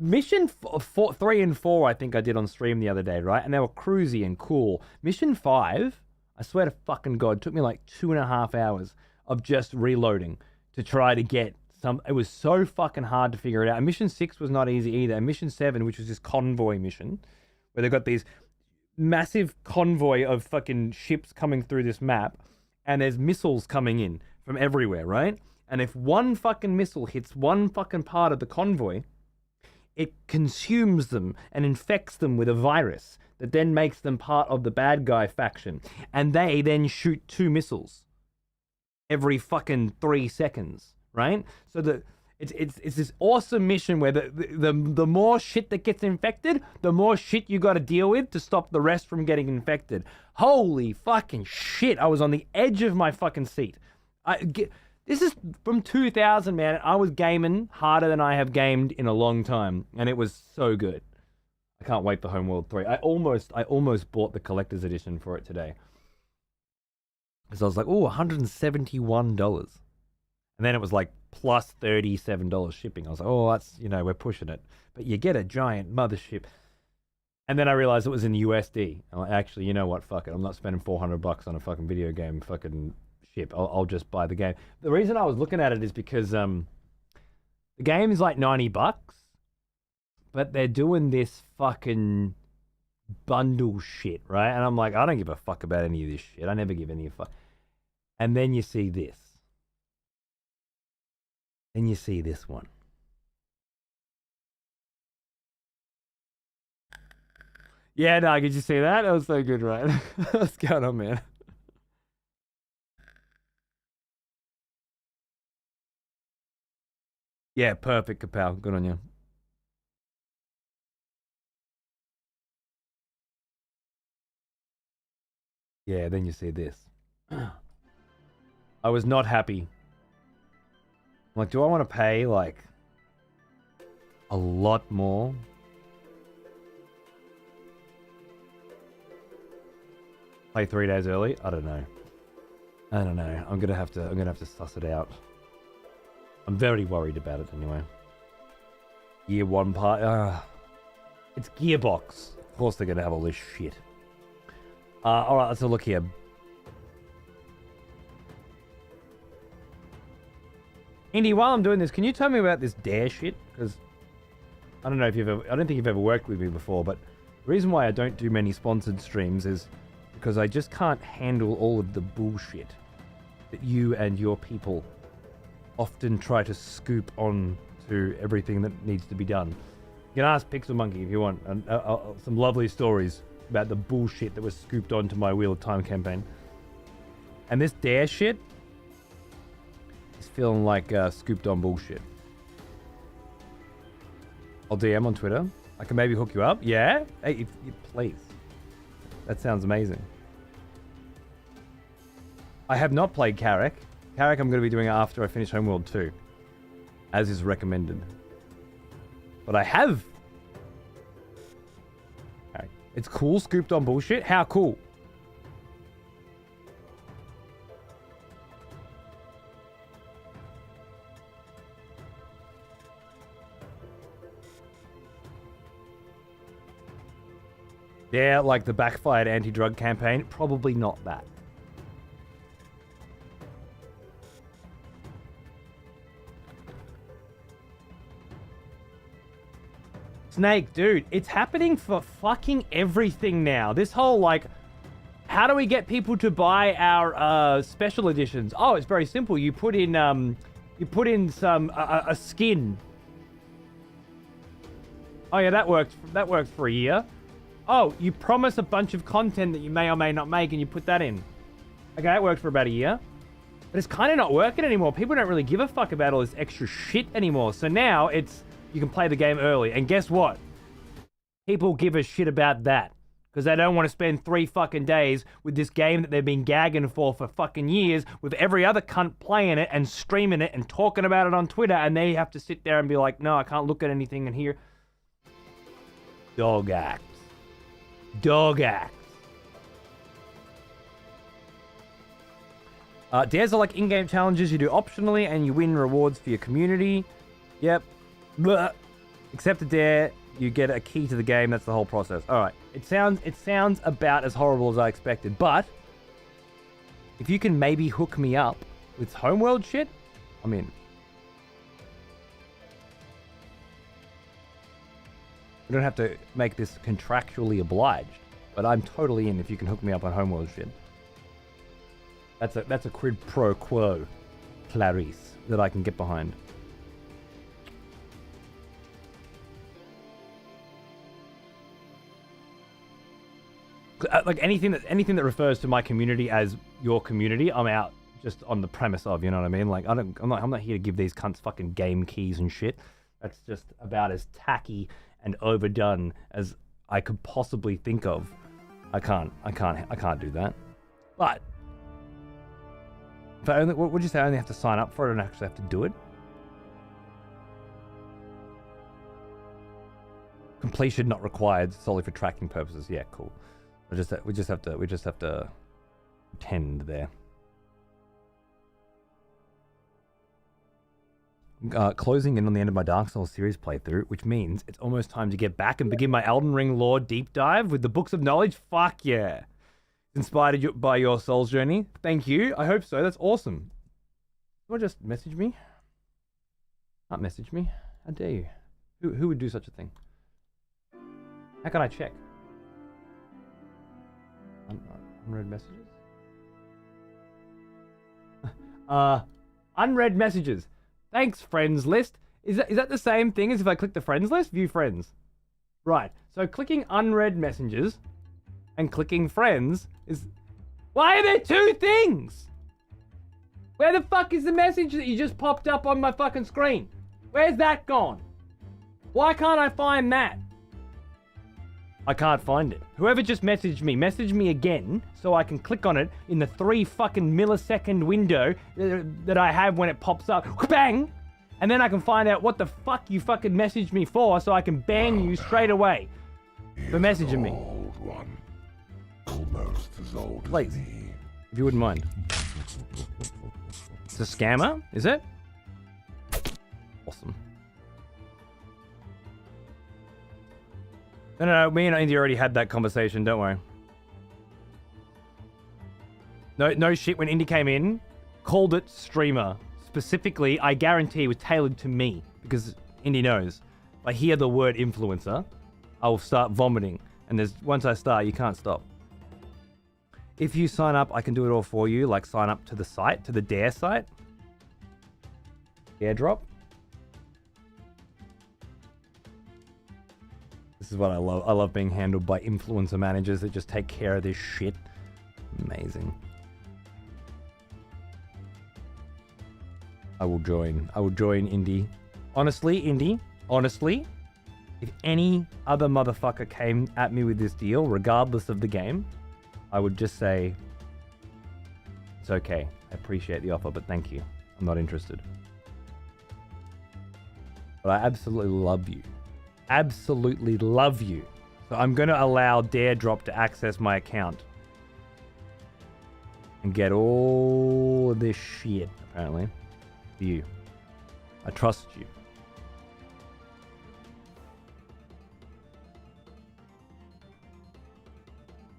Mission 3 and 4, I think I did on stream the other day, right? And they were cruisy and cool. Mission 5, I swear to fucking God, took me like 2.5 hours of just reloading to try to get some. It was so fucking hard to figure it out. And Mission 6 was not easy either. And Mission 7, which was this convoy mission, where they've got these massive convoy of fucking ships coming through this map, and there's missiles coming in from everywhere, right? And if one fucking missile hits one fucking part of the convoy, it consumes them and infects them with a virus that then makes them part of the bad guy faction. And they then shoot 2 missiles every fucking 3 seconds, right? So it's this awesome mission where the more shit that gets infected, the more shit you got to deal with to stop the rest from getting infected. Holy fucking shit! I was on the edge of my fucking seat. This is from 2000, man. I was gaming harder than I have gamed in a long time, and it was so good. I can't wait for Homeworld 3. I almost bought the collector's edition for it today. Because I was like, oh, $171. And then it was like plus $37 shipping. I was like, oh, that's, we're pushing it. But you get a giant mothership. And then I realized it was in USD. I'm like, actually, you know what? Fuck it. I'm not spending $400 on a fucking video game fucking ship. I'll just buy the game. The reason I was looking at it is because the game is like $90, but they're doing this fucking bundle shit, right? And I'm like, I don't give a fuck about any of this shit. I never give any fuck. And then you see this. Then you see this one. Yeah, no, did you see that? That was so good, right? What's going on, man? Yeah, perfect, Kapow. Good on you. Yeah, then you see this. I was not happy. I'm like, do I want to pay, like, a lot more? Play 3 days early? I don't know. I'm gonna have to suss it out. I'm very worried about it anyway. Year 1 part. It's Gearbox. Of course they're gonna have all this shit. Alright, let's have a look here. Indy, while I'm doing this, can you tell me about this Dare shit? Because I don't know if I don't think you've ever worked with me before, but the reason why I don't do many sponsored streams is because I just can't handle all of the bullshit that you and your people often try to scoop on to everything that needs to be done. You can ask Pixel Monkey if you want some lovely stories about the bullshit that was scooped onto my Wheel of Time campaign. And this Dare shit is feeling like scooped on bullshit. I'll DM on Twitter. I can maybe hook you up. Yeah? Hey, please. That sounds amazing. I have not played Carrick. Carrick I'm going to be doing after I finish Homeworld 2. As is recommended. But I have... Carrick. It's cool, scooped on bullshit. How cool? Yeah, like the backfired anti-drug campaign. Probably not that. Snake, dude, it's happening for fucking everything now. This whole, like, how do we get people to buy our special editions? Oh, it's very simple. You put in some a skin. Oh yeah, that worked for a year. Oh, you promise a bunch of content that you may or may not make and you put that in. Okay, that worked for about a year. But it's kind of not working anymore. People don't really give a fuck about all this extra shit anymore. So now you can play the game early. And guess what? People give a shit about that. Because they don't want to spend 3 fucking days with this game that they've been gagging for fucking years with every other cunt playing it and streaming it and talking about it on Twitter, and they have to sit there and be like, no, I can't look at anything in here. Dog act. Dog act. Dares are like in-game challenges you do optionally and you win rewards for your community. Yep. Blah. Accept a dare, you get a key to the game. That's the whole process. Alright. It sounds about as horrible as I expected, but if you can maybe hook me up with Homeworld shit, I'm in. We don't have to make this contractually obliged, but I'm totally in if you can hook me up on Homeworld shit. That's a quid pro quo, Clarice, that I can get behind. Like anything that refers to my community as your community, I'm out just on the premise of, you know what I mean? Like I'm not here to give these cunts fucking game keys and shit. That's just about as tacky and overdone as I could possibly think of. I can't do that. But if what would you say? I only have to sign up for it and actually have to do it? Completion not required, solely for tracking purposes. Yeah, cool. We just have to pretend there. Closing in on the end of my Dark Souls series playthrough, which means it's almost time to get back and begin my Elden Ring lore deep dive with the Books of Knowledge. Fuck yeah. Inspired by your Souls journey. Thank you. I hope so. That's awesome. Or just message me. Not message me. How dare you? Who would do such a thing? How can I check? Unread messages? Unread messages. Thanks, friends list. Is that the same thing as if I click the friends list? View friends. Right. So clicking unread messages and clicking friends is... Why are there 2 things? Where the fuck is the message that you just popped up on my fucking screen? Where's that gone? Why can't I find that? I can't find it. Whoever just message me again so I can click on it in the 3 fucking millisecond window that I have when it pops up. Bang! And then I can find out what the fuck you fucking messaged me for so I can ban you straight away for messaging me. Old one. almost as old Please. as me. If you wouldn't mind. It's a scammer, is it? Awesome. No, me and Indy already had that conversation, don't worry. No shit, when Indy came in, called it streamer. Specifically, I guarantee it was tailored to me, because Indy knows. If I hear the word influencer, I will start vomiting. And once I start, you can't stop. If you sign up, I can do it all for you, like sign up to the site, to the Dare site. Airdrop. This is what I love. I love being handled by influencer managers that just take care of this shit. Amazing. I will join. I will join Indy. Honestly, Indy, honestly, if any other motherfucker came at me with this deal, regardless of the game, I would just say, it's okay. I appreciate the offer, but thank you. I'm not interested. But I absolutely love you. Absolutely love you. So I'm going to allow Daredrop to access my account. And get all of this shit, apparently, for you. I trust you.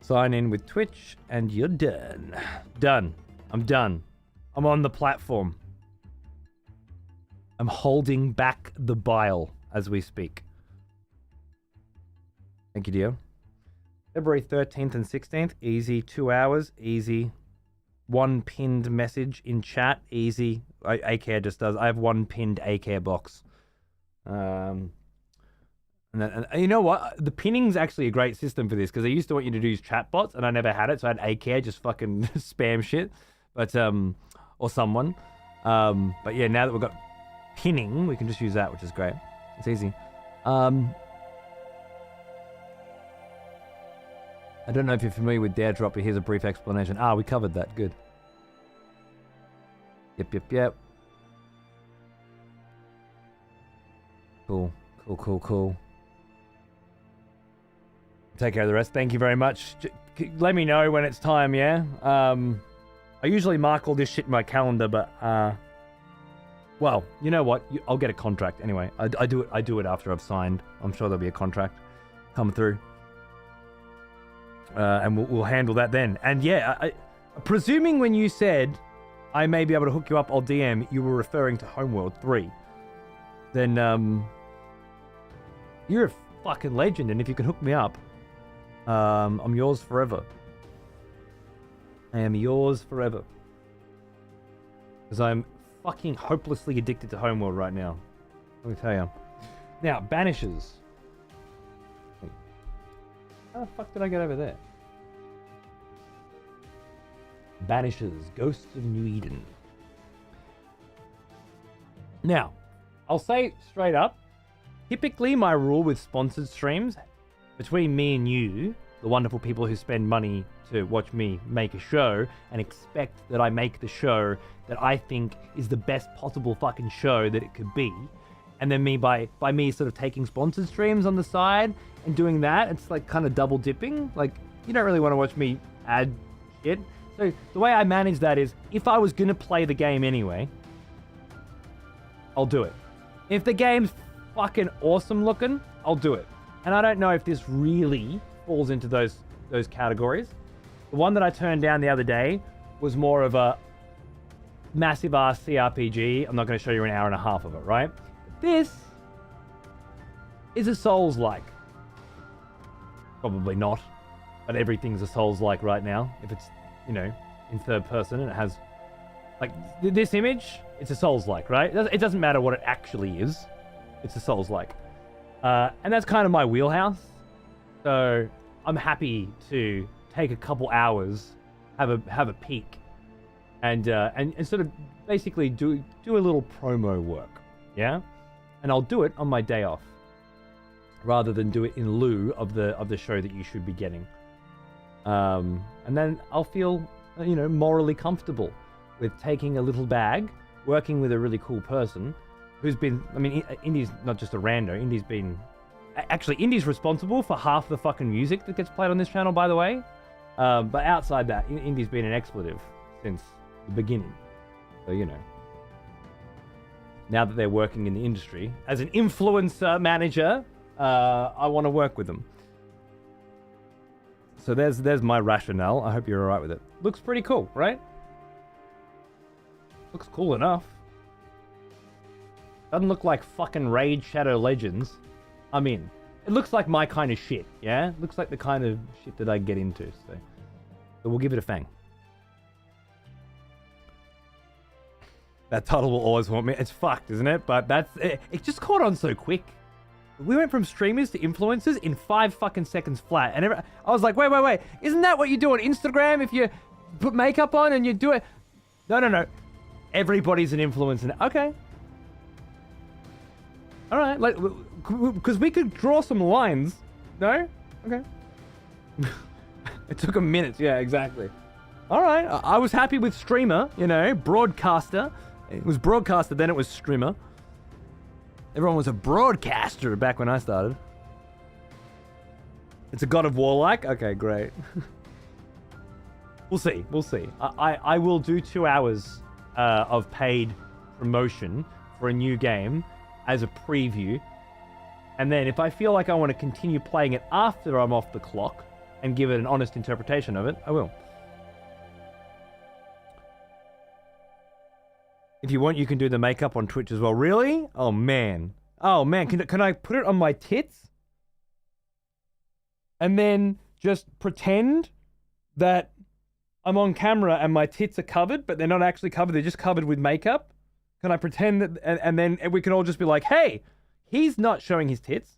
Sign in with Twitch and you're done. Done. I'm done. I'm on the platform. I'm holding back the bile as we speak. Thank you, dear. February 13th and 16th, easy. 2 hours, easy. One pinned message in chat, easy. A-Care just does. I have one pinned A-Care box. And you know what? The pinning's actually a great system for this because they used to want you to use chatbots and I never had it, so I had A-Care just fucking spam shit. But, or someone. But yeah, now that we've got pinning, we can just use that, which is great. It's easy. I don't know if you're familiar with Daredrop, but here's a brief explanation. We covered that. Good. Yep. Cool. Take care of the rest. Thank you very much. Let me know when it's time, yeah? I usually mark all this shit in my calendar, but, well, you know what? I'll get a contract anyway. I do it after I've signed. I'm sure there'll be a contract come through. And we'll handle that then. And yeah, presuming when you said I may be able to hook you up, I'll DM, you were referring to Homeworld 3. Then, you're a fucking legend, and if you can hook me up, I'm yours forever. I am yours forever. Because I'm fucking hopelessly addicted to Homeworld right now. Let me tell you. Now, Banishers. How the fuck did I get over there? Banishers, Ghosts of New Eden. Now, I'll say straight up, typically my rule with sponsored streams, between me and you, the wonderful people who spend money to watch me make a show and expect that I make the show that I think is the best possible fucking show that it could be, and then me by me sort of taking sponsored streams on the side and doing that, it's like kind of double dipping. Like, you don't really want to watch me add shit. So the way I manage that is, if I was going to play the game anyway, I'll do it. If the game's fucking awesome looking, I'll do it. And I don't know if this really falls into those categories. The one that I turned down the other day was more of a massive ass CRPG. I'm not going to show you an hour and a half of it, right? This is a Souls-like. Probably not, but everything's a Souls-like right now. If it's, you know, in third person and it has, like, this image, it's a Souls-like, right? It doesn't matter what it actually is. It's a Souls-like. And that's kind of my wheelhouse. So I'm happy to take a couple hours, have a peek, and sort of basically do a little promo work, yeah? And I'll do it on my day off, rather than do it in lieu of the show that you should be getting. And then I'll feel, you know, morally comfortable with taking a little bag, working with a really cool person who's been, I mean, Indy's not just a rando. Indy's responsible for half the fucking music that gets played on this channel, by the way. But outside that, indie's been an expletive since the beginning. So, you know. Now that they're working in the industry, as an influencer manager, I want to work with them. So there's my rationale. I hope you're alright with it. Looks pretty cool, right? Looks cool enough. Doesn't look like fucking Raid Shadow Legends. I'm in. It looks like my kind of shit, yeah? Looks like the kind of shit that I get into, so we'll give it a fang. That title will always haunt me. It's fucked, isn't it? But that's it. It just caught on so quick. We went from streamers to influencers in 5 fucking seconds flat. And I was like, wait. Isn't that what you do on Instagram if you put makeup on and you do it? No. Everybody's an influencer. Okay. All right. Like, because we could draw some lines. No? Okay. It took a minute. Yeah, exactly. All right. I was happy with streamer, you know, broadcaster. It was broadcaster, then it was streamer. Everyone was a broadcaster back when I started. It's a God of War like? Okay, great. We'll see. I will do 2 hours of paid promotion for a new game as a preview. And then if I feel like I want to continue playing it after I'm off the clock and give it an honest interpretation of it, I will. If you want, you can do the makeup on Twitch as well. Really? Oh, man. Can I put it on my tits? And then just pretend that I'm on camera and my tits are covered, but they're not actually covered. They're just covered with makeup. Can I pretend that... And then we can all just be like, hey, he's not showing his tits.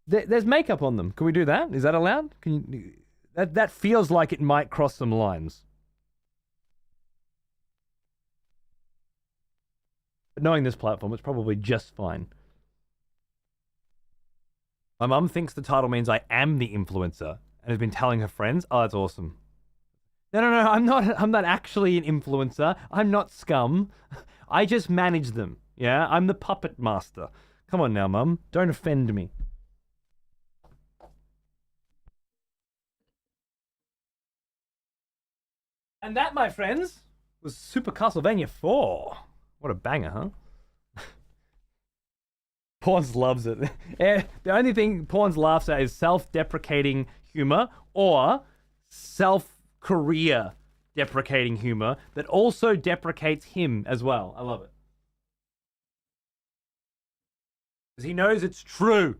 There's makeup on them. Can we do that? Is that allowed? Can you... That feels like it might cross some lines. Knowing this platform, it's probably just fine. My mum thinks the title means I am the influencer and has been telling her friends. Oh, that's awesome. No, I'm not actually an influencer. I'm not scum. I just manage them. Yeah, I'm the puppet master. Come on now, mum. Don't offend me. And that, my friends, was Super Castlevania 4. What a banger, huh? Pawns loves it. The only thing Pawns laughs at is self-deprecating humor or self-career deprecating humor that also deprecates him as well. I love it. Because he knows it's true.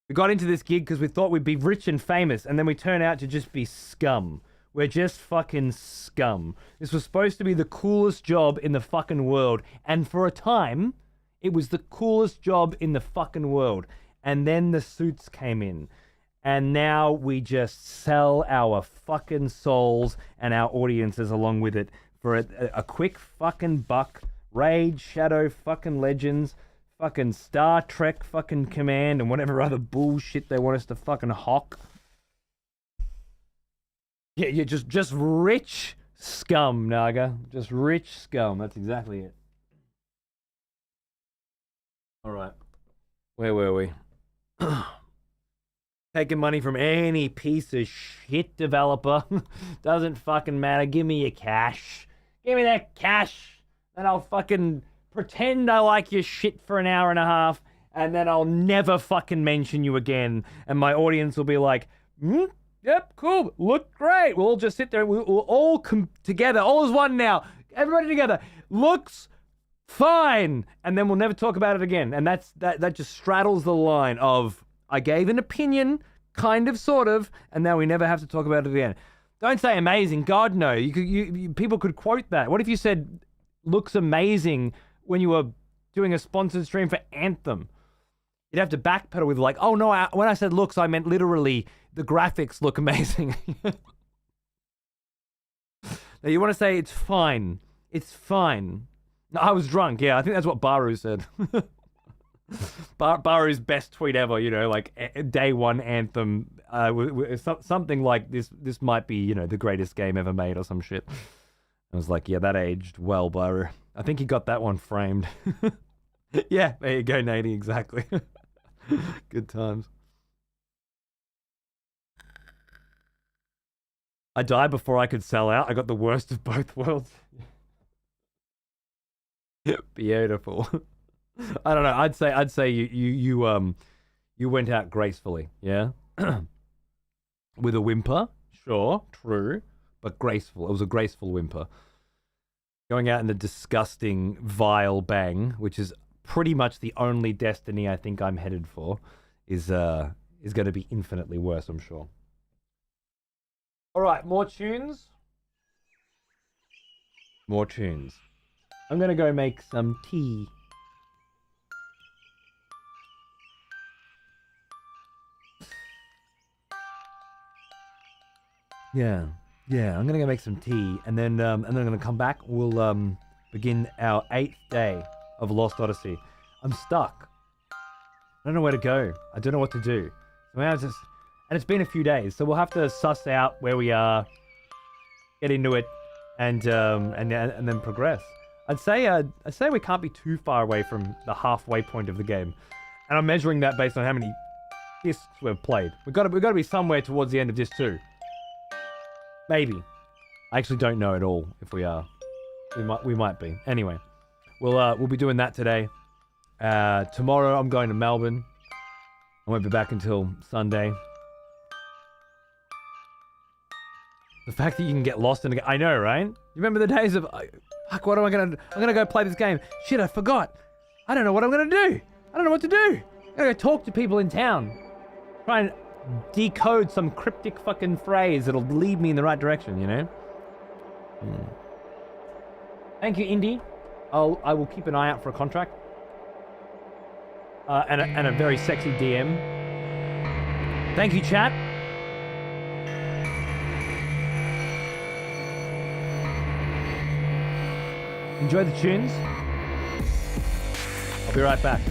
We got into this gig because we thought we'd be rich and famous, and then we turn out to just be scum. We're just fucking scum. This was supposed to be the coolest job in the fucking world. And for a time, it was the coolest job in the fucking world. And then the suits came in. And now we just sell our fucking souls and our audiences along with it for a quick fucking buck. Raid, Shadow, fucking Legends, fucking Star Trek, fucking Command, and whatever other bullshit they want us to fucking hawk. Yeah, you're just rich scum, Naga. Just rich scum. That's exactly it. All right. Where were we? Taking money from any piece of shit developer. Doesn't fucking matter. Give me your cash. Give me that cash. Then I'll fucking pretend I like your shit for an hour and a half, and then I'll never fucking mention you again. And my audience will be like, yep, cool. Look great. We'll all just sit there. We'll all come together. All as one now. Everybody together. Looks fine. And then we'll never talk about it again. And that just straddles the line of I gave an opinion, kind of, sort of, and now we never have to talk about it again. Don't say amazing. God, no. People could quote that. What if you said looks amazing when you were doing a sponsored stream for Anthem? You'd have to backpedal with like, oh no, when I said looks, I meant literally the graphics look amazing. Now you want to say it's fine. It's fine. No, I was drunk. Yeah, I think that's what Baru said. Baru's best tweet ever, you know, like day one Anthem, something like this might be, you know, the greatest game ever made or some shit. I was like, yeah, that aged well, Baru. I think he got that one framed. Yeah, there you go, Nady, exactly. Good times. I died before I could sell out. I got the worst of both worlds. Beautiful. I don't know. I'd say you went out gracefully. Yeah. With a whimper, sure, true, but graceful. It was a graceful whimper. Going out in the disgusting, vile bang, which is pretty much the only destiny I think I'm headed for, is going to be infinitely worse, I'm sure. All right, more tunes. More tunes. I'm going to go make some tea. Yeah, I'm gonna go make some tea, and then I'm gonna come back. We'll begin our 8th day of Lost Odyssey. I'm stuck. I don't know where to go. I don't know what to do. So now and it's been a few days, so we'll have to suss out where we are, get into it, and then progress. I'd say we can't be too far away from the halfway point of the game, and I'm measuring that based on how many discs we've played. We've got to be somewhere towards the end of disc 2. Maybe. I actually don't know at all if we are. We might be. Anyway, we'll be doing that today. Tomorrow I'm going to Melbourne. I won't be back until Sunday. The fact that you can get lost in a game, I know, right? You remember the days of, fuck, what am I gonna? I'm gonna go play this game. Shit, I forgot. I don't know what I'm gonna do. I don't know what to do. I'm gonna go talk to people in town. Try and decode some cryptic fucking phrase that'll lead me in the right direction, you know? Thank you, Indy. I will keep an eye out for a contract. And a very sexy DM. Thank you, chat. Enjoy the tunes. I'll be right back.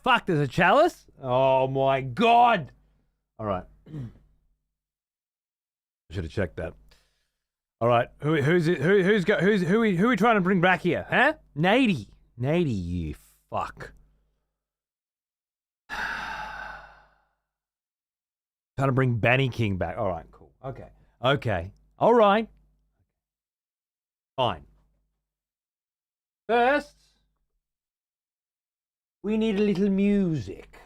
fuck, there's a chalice? Oh my god! Alright. I should have checked that. Alright, who are we trying to bring back here? Huh? Nady, you fuck. Trying to bring Banny King back. Alright, cool. Okay. Alright. Fine. First, we need a little music.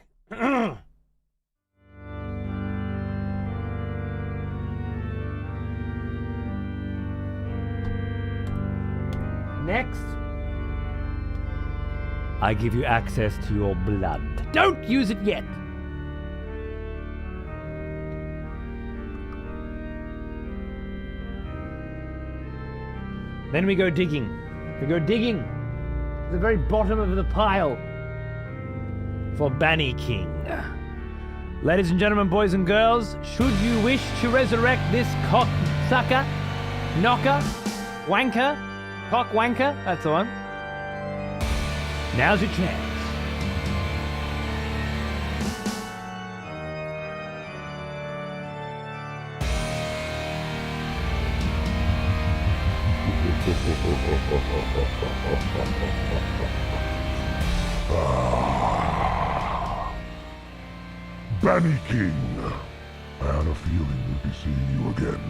Next, I give you access to your blood. Don't use it yet! Then we go digging. To the very bottom of the pile for Banny King. Ladies and gentlemen, boys and girls, should you wish to resurrect this cocksucker, knocker, wanker, cock wanker, that's the one. Now's your chance. Banny King, I had a feeling we'd be seeing you again.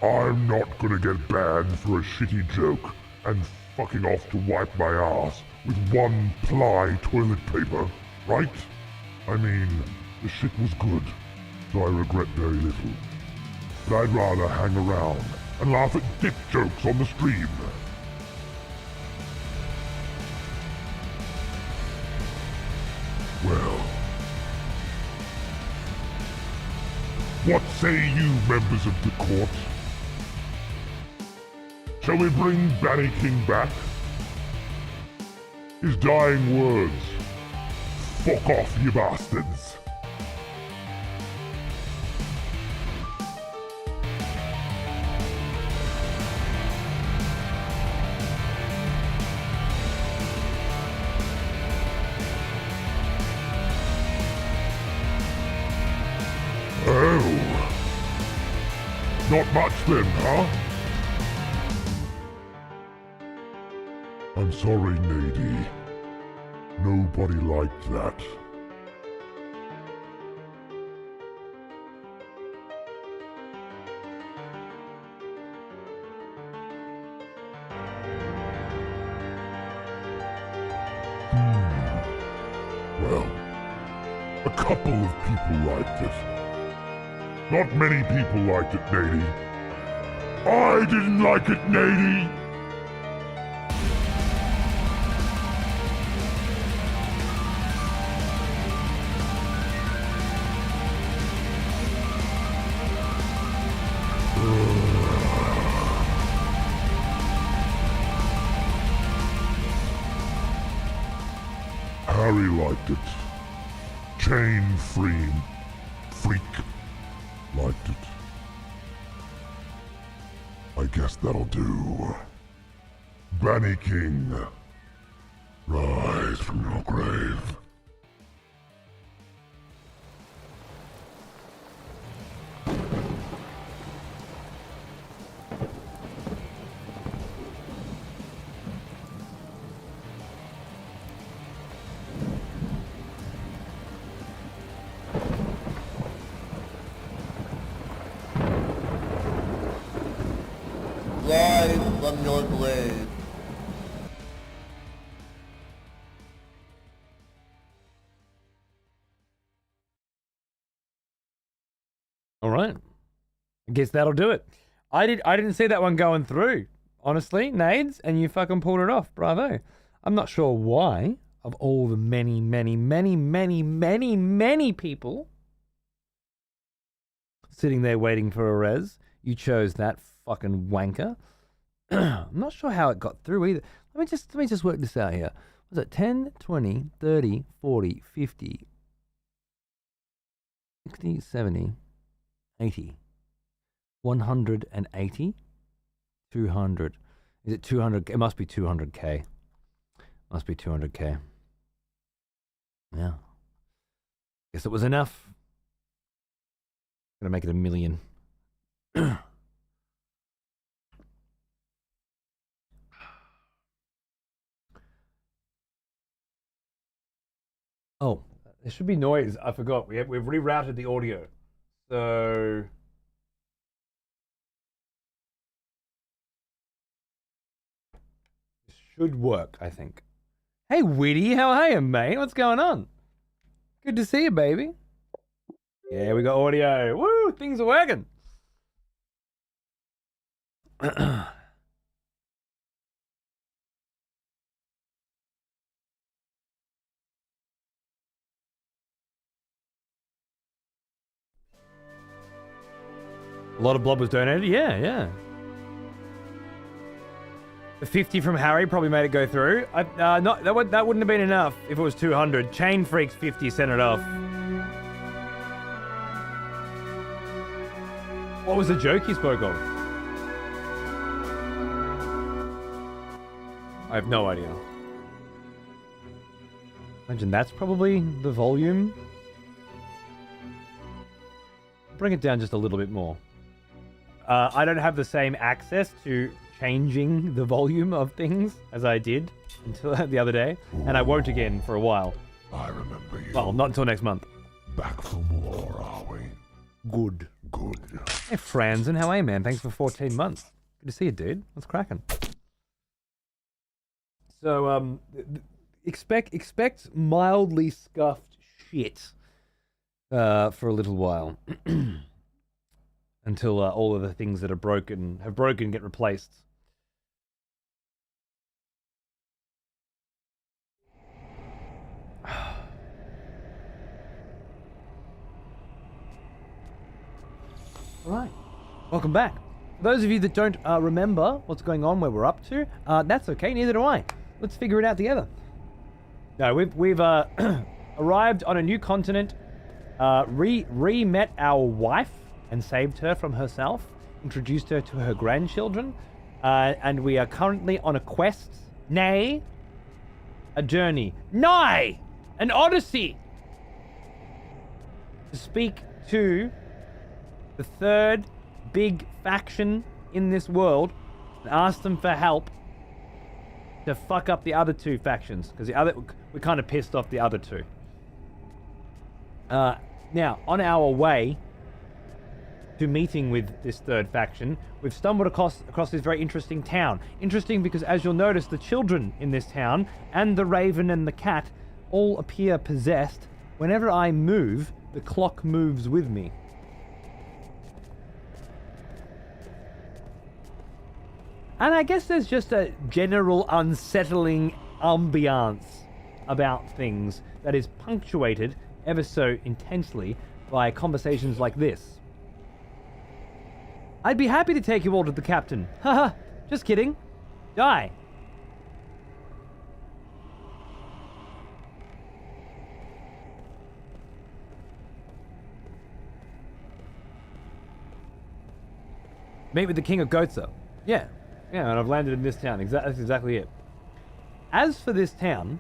I'm not gonna get banned for a shitty joke and fucking off to wipe my ass with 1-ply toilet paper, right? I mean, the shit was good, so I regret very little. But I'd rather hang around and laugh at dick jokes on the stream. Well, what say you, members of the court? Shall we bring Banny King back? His dying words. Fuck off, you bastards. Oh. Not much then, huh? I'm sorry, Nady. Nobody liked that. Well, a couple of people liked it. Not many people liked it, Nady. I didn't like it, Nady! Harry liked it. Chain Freak liked it. I guess that'll do. Banny King, rise from your grave. Rise from your grave. All right. I guess that'll do it. I didn't see that one going through, honestly, Nades, and you fucking pulled it off. Bravo. I'm not sure why, of all the many people sitting there waiting for a res, you chose that fucking wanker. I'm not sure how it got through either. Let me just work this out here. Was it 10, 20, 30, 40, 50, 60, 70, 80, 180, 200. Is it 200? It must be 200k. Must be 200k. Yeah. Guess it was enough. Gonna make it 1 million. Oh, there should be noise. I forgot. We've rerouted the audio. So this should work, I think. Hey, Witty, how are you, mate? What's going on? Good to see you, baby. Yeah, we got audio. Woo, things are working. A lot of blood was donated. Yeah, yeah. The 50 from Harry probably made it go through. That wouldn't have been enough if it was 200. Chain Freaks 50 sent it off. What was the joke he spoke of? I have no idea. Imagine that's probably the volume. Bring it down just a little bit more. I don't have the same access to changing the volume of things as I did until the other day, and I won't again for a while. I remember you. Well, not until next month. Back from war, are we? Good. Good. Hey, Franzen, how are you, man? Thanks for 14 months. Good to see you, dude. What's cracking? So, expect mildly scuffed shit for a little while. Until all of the things that have broken get replaced. All right, welcome back. For those of you that don't remember what's going on, where we're up to, that's okay. Neither do I. Let's figure it out together. No, we've arrived on a new continent. Re-met our wife and saved her from herself. Introduced her to her grandchildren, and we are currently on a quest, nay, a journey, nigh, an Odyssey, to speak to the third big faction in this world and ask them for help to fuck up the other two factions, because we kind of pissed off the other two. Now, on our way to meeting with this third faction, we've stumbled across this very interesting town. Interesting because, as you'll notice, the children in this town and the raven and the cat all appear possessed. Whenever I move, the clock moves with me. And I guess there's just a general unsettling ambiance about things that is punctuated ever so intensely by conversations like this. I'd be happy to take you all to the captain. Haha, just kidding. Die. Meet with the king of Goatsa. Yeah, and I've landed in this town. That's exactly it. As for this town,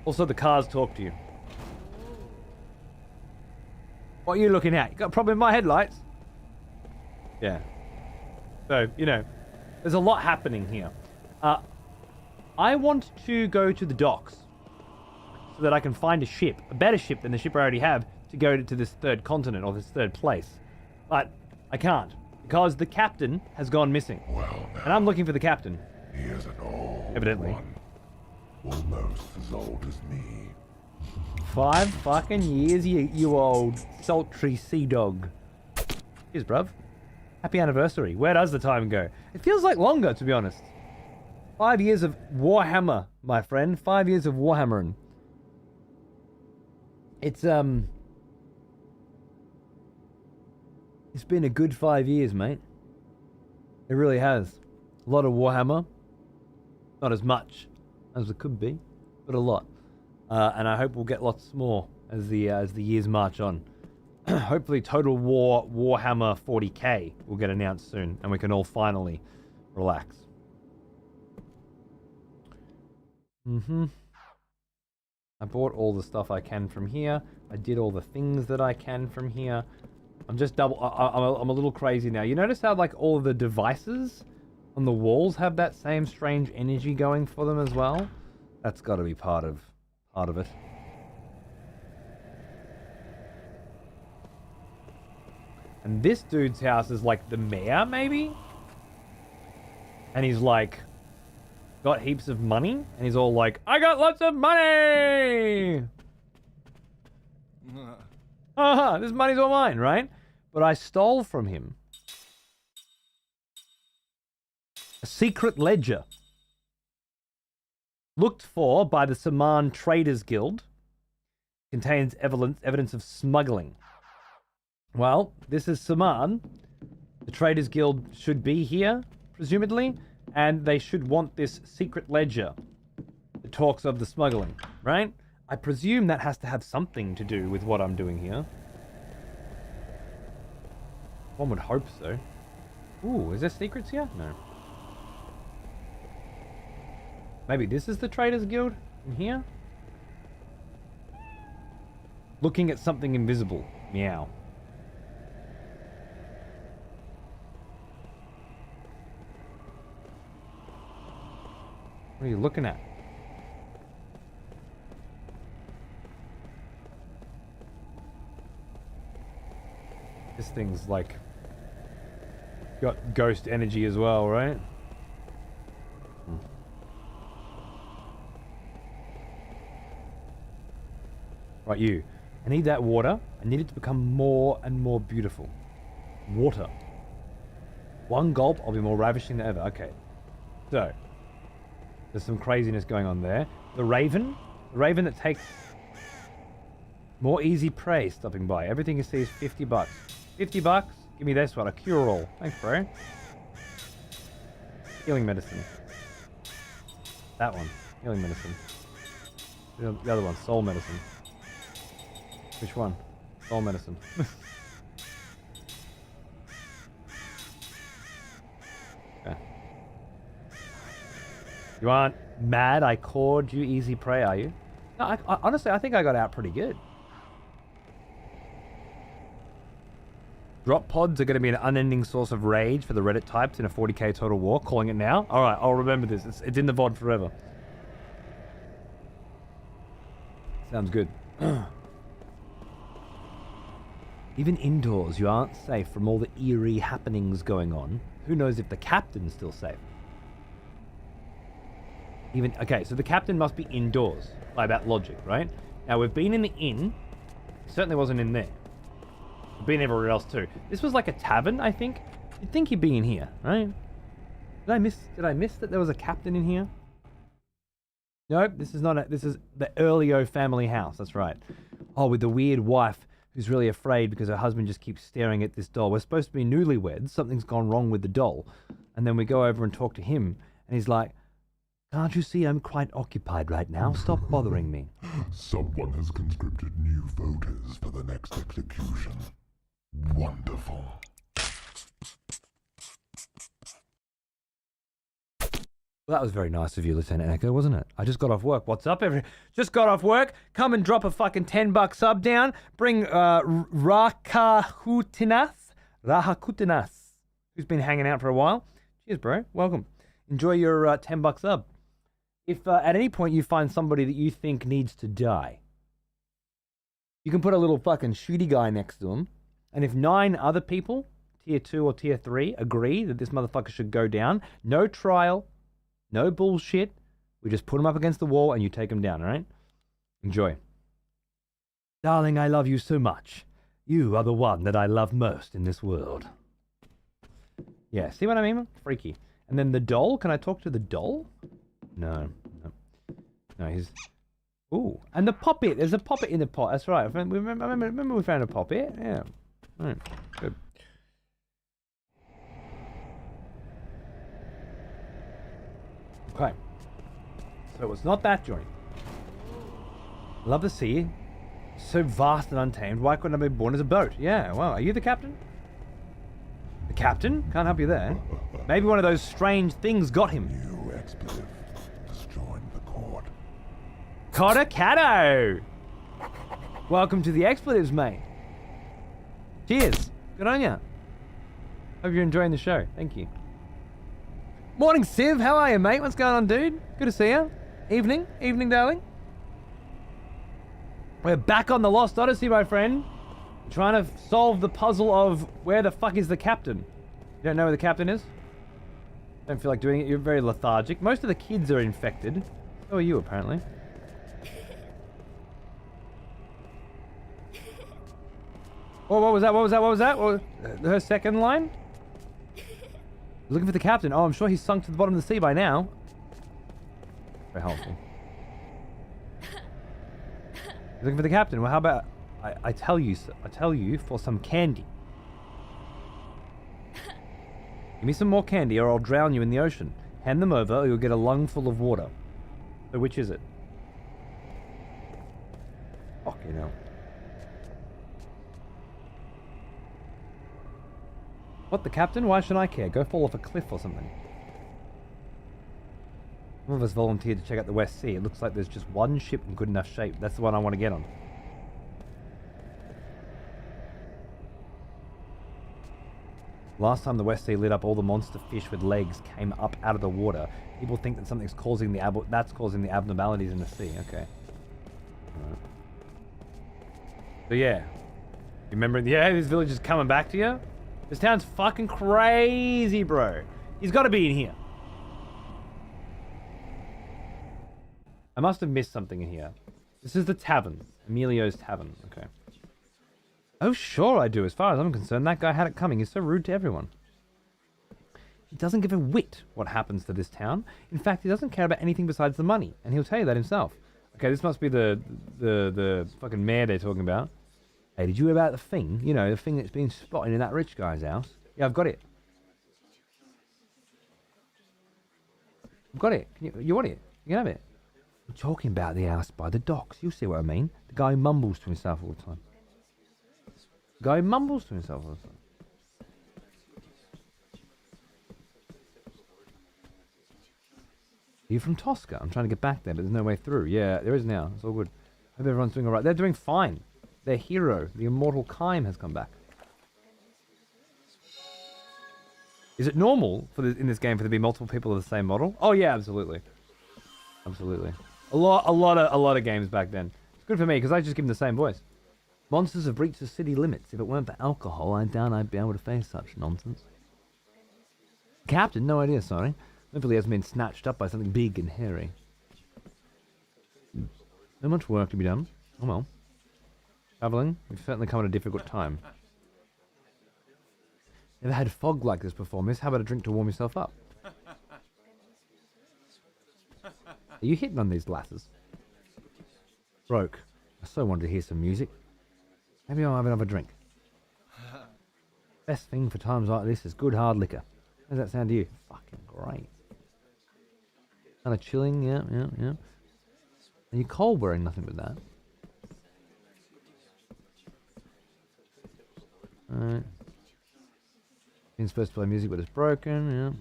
also the cars talk to you. What are you looking at? You got a problem with my headlights? Yeah. So, there's a lot happening here. I want to go to the docks so that I can find a ship, a better ship than the ship I already have, to go to this third continent or this third place. But I can't, because the captain has gone missing. Well, now, and I'm looking for the captain. he is an old Evidently. one. Almost as old as me. 5 fucking years, you old sultry sea dog. Cheers, bruv. Happy anniversary. Where does the time go? It feels like longer, to be honest. 5 years of Warhammer, my friend. 5 years of Warhammering. It's been a good 5 years, mate. It really has. A lot of Warhammer. Not as much as it could be, but a lot. And I hope we'll get lots more as the years march on. Hopefully Total War Warhammer 40k will get announced soon, and we can all finally relax. I bought all the stuff I can from here. I did all the things that I can from here. I'm just I'm a little crazy now. You notice how like all the devices on the walls have that same strange energy going for them as well? That's got to be part of it. And this dude's house is like the mayor, maybe? And he's like, got heaps of money, and he's all like, I got lots of money! Haha, this money's all mine, right? But I stole from him a secret ledger looked for by the Saman Traders Guild. Contains evidence of smuggling. Well, this is Saman. The Traders Guild should be here, presumably, and they should want this secret ledger that talks of the smuggling, right? I presume that has to have something to do with what I'm doing here. One would hope so. Ooh, is there secrets here? No. Maybe this is the Traders Guild in here? Looking at something invisible. Meow. What are you looking at? This thing's like got ghost energy as well, right? Right, you. I need that water. I need it to become more and more beautiful. Water. One gulp, I'll be more ravishing than ever. Okay. So, there's some craziness going on there. The raven that takes more easy prey stopping by. Everything you see is $50. $50? Give me this one, a cure-all. Thanks, bro. Healing medicine. That one, healing medicine. The other one, soul medicine. Which one? Soul medicine. Okay. You aren't mad I called you easy prey, are you? No, I honestly, I think I got out pretty good. Drop pods are going to be an unending source of rage for the Reddit types in a 40k total war. Calling it now. All right, I'll remember this. It's in the VOD forever. Sounds good. Even indoors, you aren't safe from all the eerie happenings going on. Who knows if the captain's still safe? Okay, so the captain must be indoors, by that logic, right? Now, we've been in the inn. Certainly wasn't in there. We've been everywhere else, too. This was like a tavern, I think. You'd think he'd be in here, right? Did I miss that there was a captain in here? Nope, this is not this is the Earlio family house, that's right. Oh, with the weird wife who's really afraid because her husband just keeps staring at this doll. We're supposed to be newlyweds. Something's gone wrong with the doll. And then we go over and talk to him, and he's like, can't you see I'm quite occupied right now? Stop bothering me. Someone has conscripted new voters for the next execution. Wonderful. Well, that was very nice of you, Lieutenant Echo, wasn't it? I just got off work. What's up, Just got off work. Come and drop a fucking $10 sub down. Bring Rahakutinas, who's been hanging out for a while. Cheers, bro. Welcome. Enjoy your $10 sub. If at any point you find somebody that you think needs to die, you can put a little fucking shooty guy next to him. And if 9 other people, tier 2 or tier 3, agree that this motherfucker should go down, no trial, no bullshit. We just put him up against the wall and you take him down, all right? Enjoy. Darling, I love you so much. You are the one that I love most in this world. Yeah, see what I mean? Freaky. And then the doll, can I talk to the doll? No, he's... Ooh, and the poppet. There's a poppet in the pot. That's right. Remember we found a poppet? Yeah. All right, good. Okay. So it's not that joint. Love the sea. So vast and untamed. Why couldn't I be born as a boat? Yeah, well, are you the captain? The captain? Can't help you there. Maybe one of those strange things got him. New expletive. Destroying the court. Cotta Cato! Welcome to the expletives, mate. Cheers. Good on ya. Hope you're enjoying the show. Thank you. Morning, Civ. How are you, mate? What's going on, dude? Good to see you. Evening. Evening, darling. We're back on the Lost Odyssey, my friend. Trying to solve the puzzle of where the fuck is the captain. You don't know where the captain is? Don't feel like doing it. You're very lethargic. Most of the kids are infected. So are you, apparently. Oh, what was that? What was that? What was that? What was her second line? Looking for the captain. Oh, I'm sure he's sunk to the bottom of the sea by now. Very helpful. Looking for the captain. Well, how about I tell you for some candy. Give me some more candy or I'll drown you in the ocean. Hand them over or you'll get a lung full of water. So which is it? Fucking hell. What, the captain? Why should I care? Go fall off a cliff or something. Some of us volunteered to check out the West Sea. It looks like there's just one ship in good enough shape. That's the one I want to get on. Last time the West Sea lit up, all the monster fish with legs came up out of the water. People think that something's causing the abnormalities in the sea. Okay. Right. So yeah. You remember? Yeah, this village is coming back to you? This town's fucking crazy, bro. He's got to be in here. I must have missed something in here. This is the tavern. Emilio's Tavern. Okay. Oh, sure I do. As far as I'm concerned, that guy had it coming. He's so rude to everyone. He doesn't give a whit what happens to this town. In fact, he doesn't care about anything besides the money. And he'll tell you that himself. Okay, this must be the fucking mayor they're talking about. Hey, did you hear about the thing? You know, the thing that's been spotted in that rich guy's house? Yeah, I've got it. I've got it. You want it? You can have it. I'm talking about the house by the docks. You'll see what I mean. The guy who mumbles to himself all the time. The guy who mumbles to himself all the time. Are you from Tosca? I'm trying to get back there, but there's no way through. Yeah, there is now. It's all good. Hope everyone's doing alright. They're doing fine. Their hero, the immortal Kime, has come back. Is it normal in this game for there to be multiple people of the same model? Oh yeah, absolutely. Absolutely. A lot of games back then. It's good for me because I just give them the same voice. Monsters have reached the city limits. If it weren't for alcohol, I doubt I'd be able to face such nonsense. Captain, no idea, sorry. Hopefully he hasn't been snatched up by something big and hairy. So much work to be done. Oh well. Traveling? We've certainly come at a difficult time. Never had fog like this before, miss. How about a drink to warm yourself up? Are you hitting on these lasses? Broke. I so wanted to hear some music. Maybe I'll have another drink. Best thing for times like this is good hard liquor. How does that sound to you? Fucking great. Kind of chilling, yeah. Are you cold wearing nothing but that? Alright. Been supposed to play music but it's broken, yeah.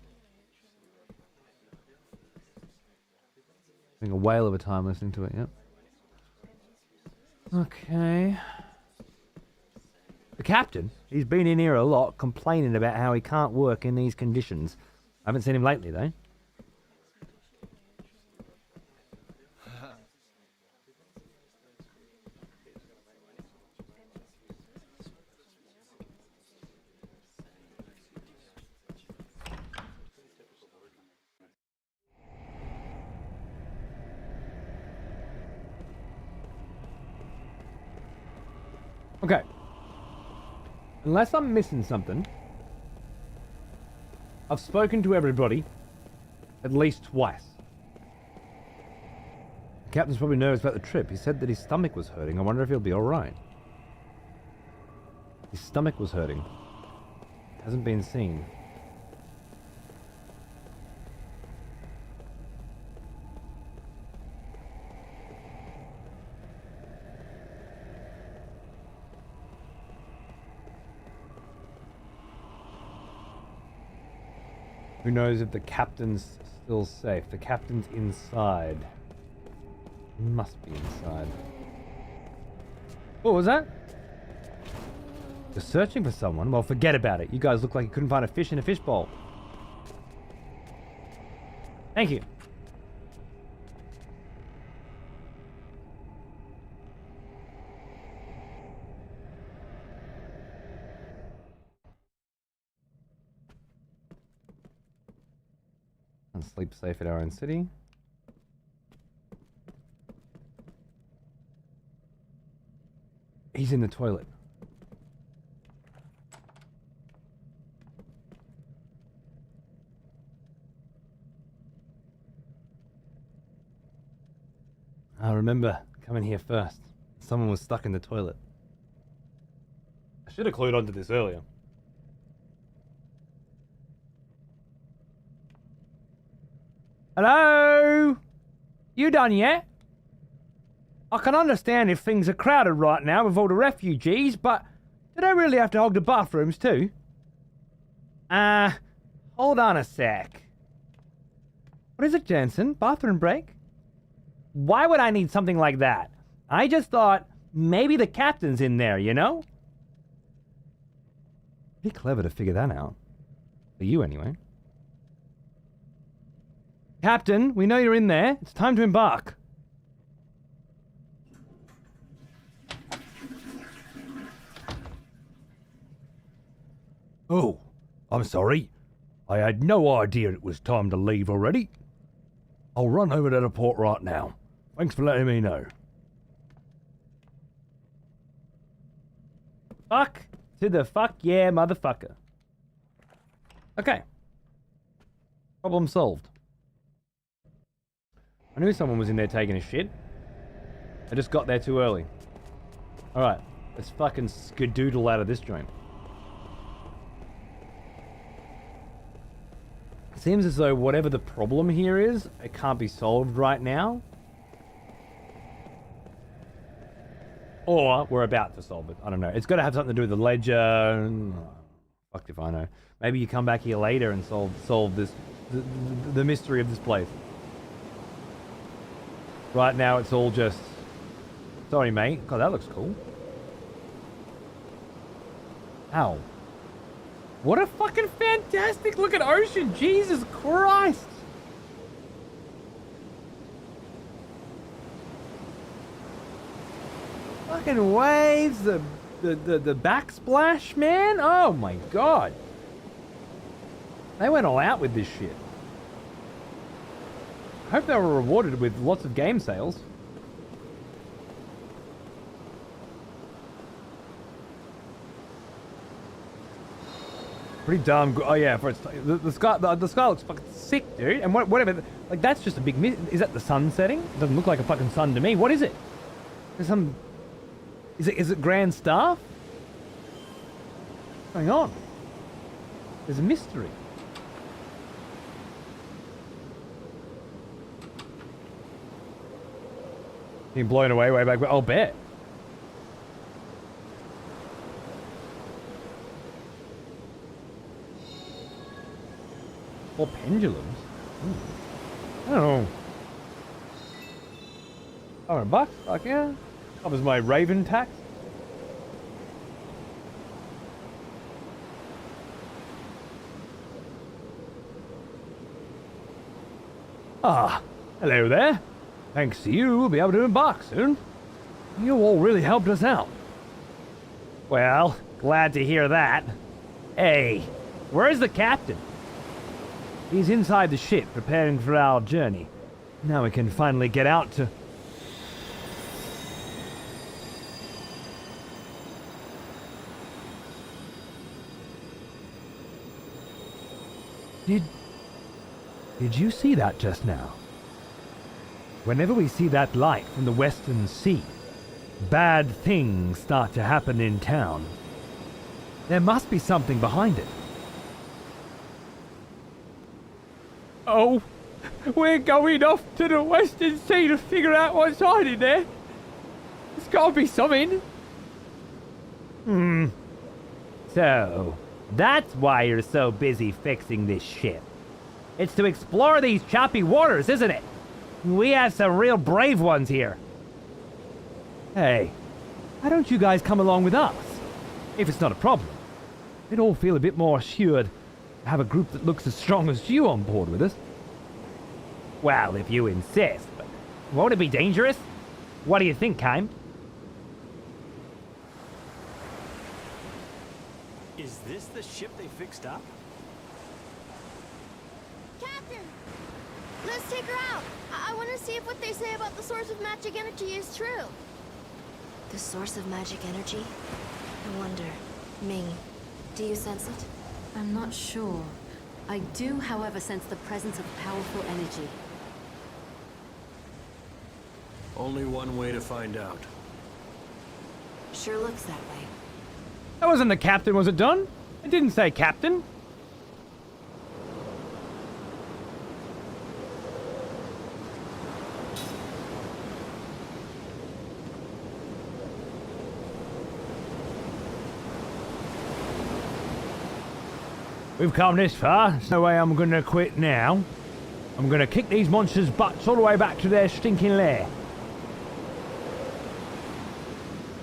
Having a whale of a time listening to it, yep. Okay. The captain, he's been in here a lot complaining about how he can't work in these conditions. I haven't seen him lately though. Okay. Unless I'm missing something, I've spoken to everybody at least twice. The captain's probably nervous about the trip. He said that his stomach was hurting. I wonder if he'll be alright. His stomach was hurting. Hasn't been seen. Who knows if the captain's still safe? The captain's inside. Must be inside. What was that? You're searching for someone? Well, forget about it. You guys look like you couldn't find a fish in a fishbowl. Thank you. And sleep safe at our own city. He's in the toilet. I remember coming here first. Someone was stuck in the toilet. I should have clued onto this earlier. Hello? You done yet? I can understand if things are crowded right now with all the refugees, but do they really have to hog the bathrooms too? Hold on a sec. What is it, Jensen? Bathroom break? Why would I need something like that? I just thought maybe the captain's in there, you know? Pretty clever to figure that out. For you, anyway. Captain, we know you're in there. It's time to embark. Oh, I'm sorry. I had no idea it was time to leave already. I'll run over to the port right now. Thanks for letting me know. Fuck to the fuck yeah, motherfucker. Okay. Problem solved. I knew someone was in there taking a shit. I just got there too early. Alright, let's fucking skadoodle out of this joint. Seems as though whatever the problem here is, it can't be solved right now. Or we're about to solve it. I don't know. It's got to have something to do with the ledger. Fuck if I know. Maybe you come back here later and solve this the mystery of this place. Right now it's all just... Sorry, mate. God, that looks cool. Ow. What a fucking fantastic looking ocean! Jesus Christ! Fucking waves, the backsplash, man! Oh my god! They went all out with this shit. I hope they were rewarded with lots of game sales. Pretty damn good. Oh yeah, for its the sky looks fucking sick, dude. And whatever, like that's just a big. Is that the sun setting? It doesn't look like a fucking sun to me. What is it? There's some. Is it Grand Staff? What's going on? There's a mystery. Being blown away way back. I'll bet. Or pendulums. Ooh. I don't know. $100, fuck yeah. Covers my Raven tax. Ah, hello there. Thanks to you, we'll be able to embark soon. You all really helped us out. Well, glad to hear that. Hey, where's the captain? He's inside the ship, preparing for our journey. Now we can finally get out to... Did you see that just now? Whenever we see that light from the western sea, bad things start to happen in town. There must be something behind it. Oh, we're going off to the western sea to figure out what's hiding there. There's gotta be something. So, that's why you're so busy fixing this ship. It's to explore these choppy waters, isn't it? We have some real brave ones here. Hey, why don't you guys come along with us? If it's not a problem. We'd all feel a bit more assured to have a group that looks as strong as you on board with us. Well, if you insist, but won't it be dangerous? What do you think, Kaim? Is this the ship they fixed up? Captain! Let's take her out. I want to see if what they say about the source of magic energy is true. The source of magic energy? I wonder. Ming, do you sense it? I'm not sure. I do, however, sense the presence of powerful energy. Only one way to find out. Sure looks that way. That wasn't the captain, was it, Don? It didn't say captain. We've come this far. There's no way I'm gonna quit now. I'm gonna kick these monsters' butts all the way back to their stinking lair.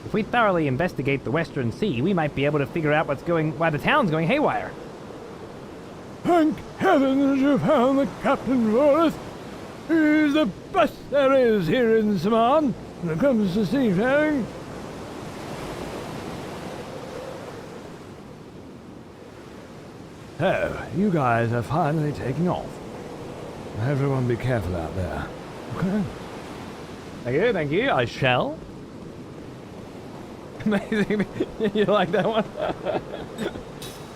If we thoroughly investigate the Western Sea, we might be able to figure out why the town's going haywire. Thank heavens you found the captain for us. He's the best there is here in Saman when it comes to seafaring. Oh, you guys are finally taking off. Everyone be careful out there. Okay? Thank you, I shall. Amazing. You like that one?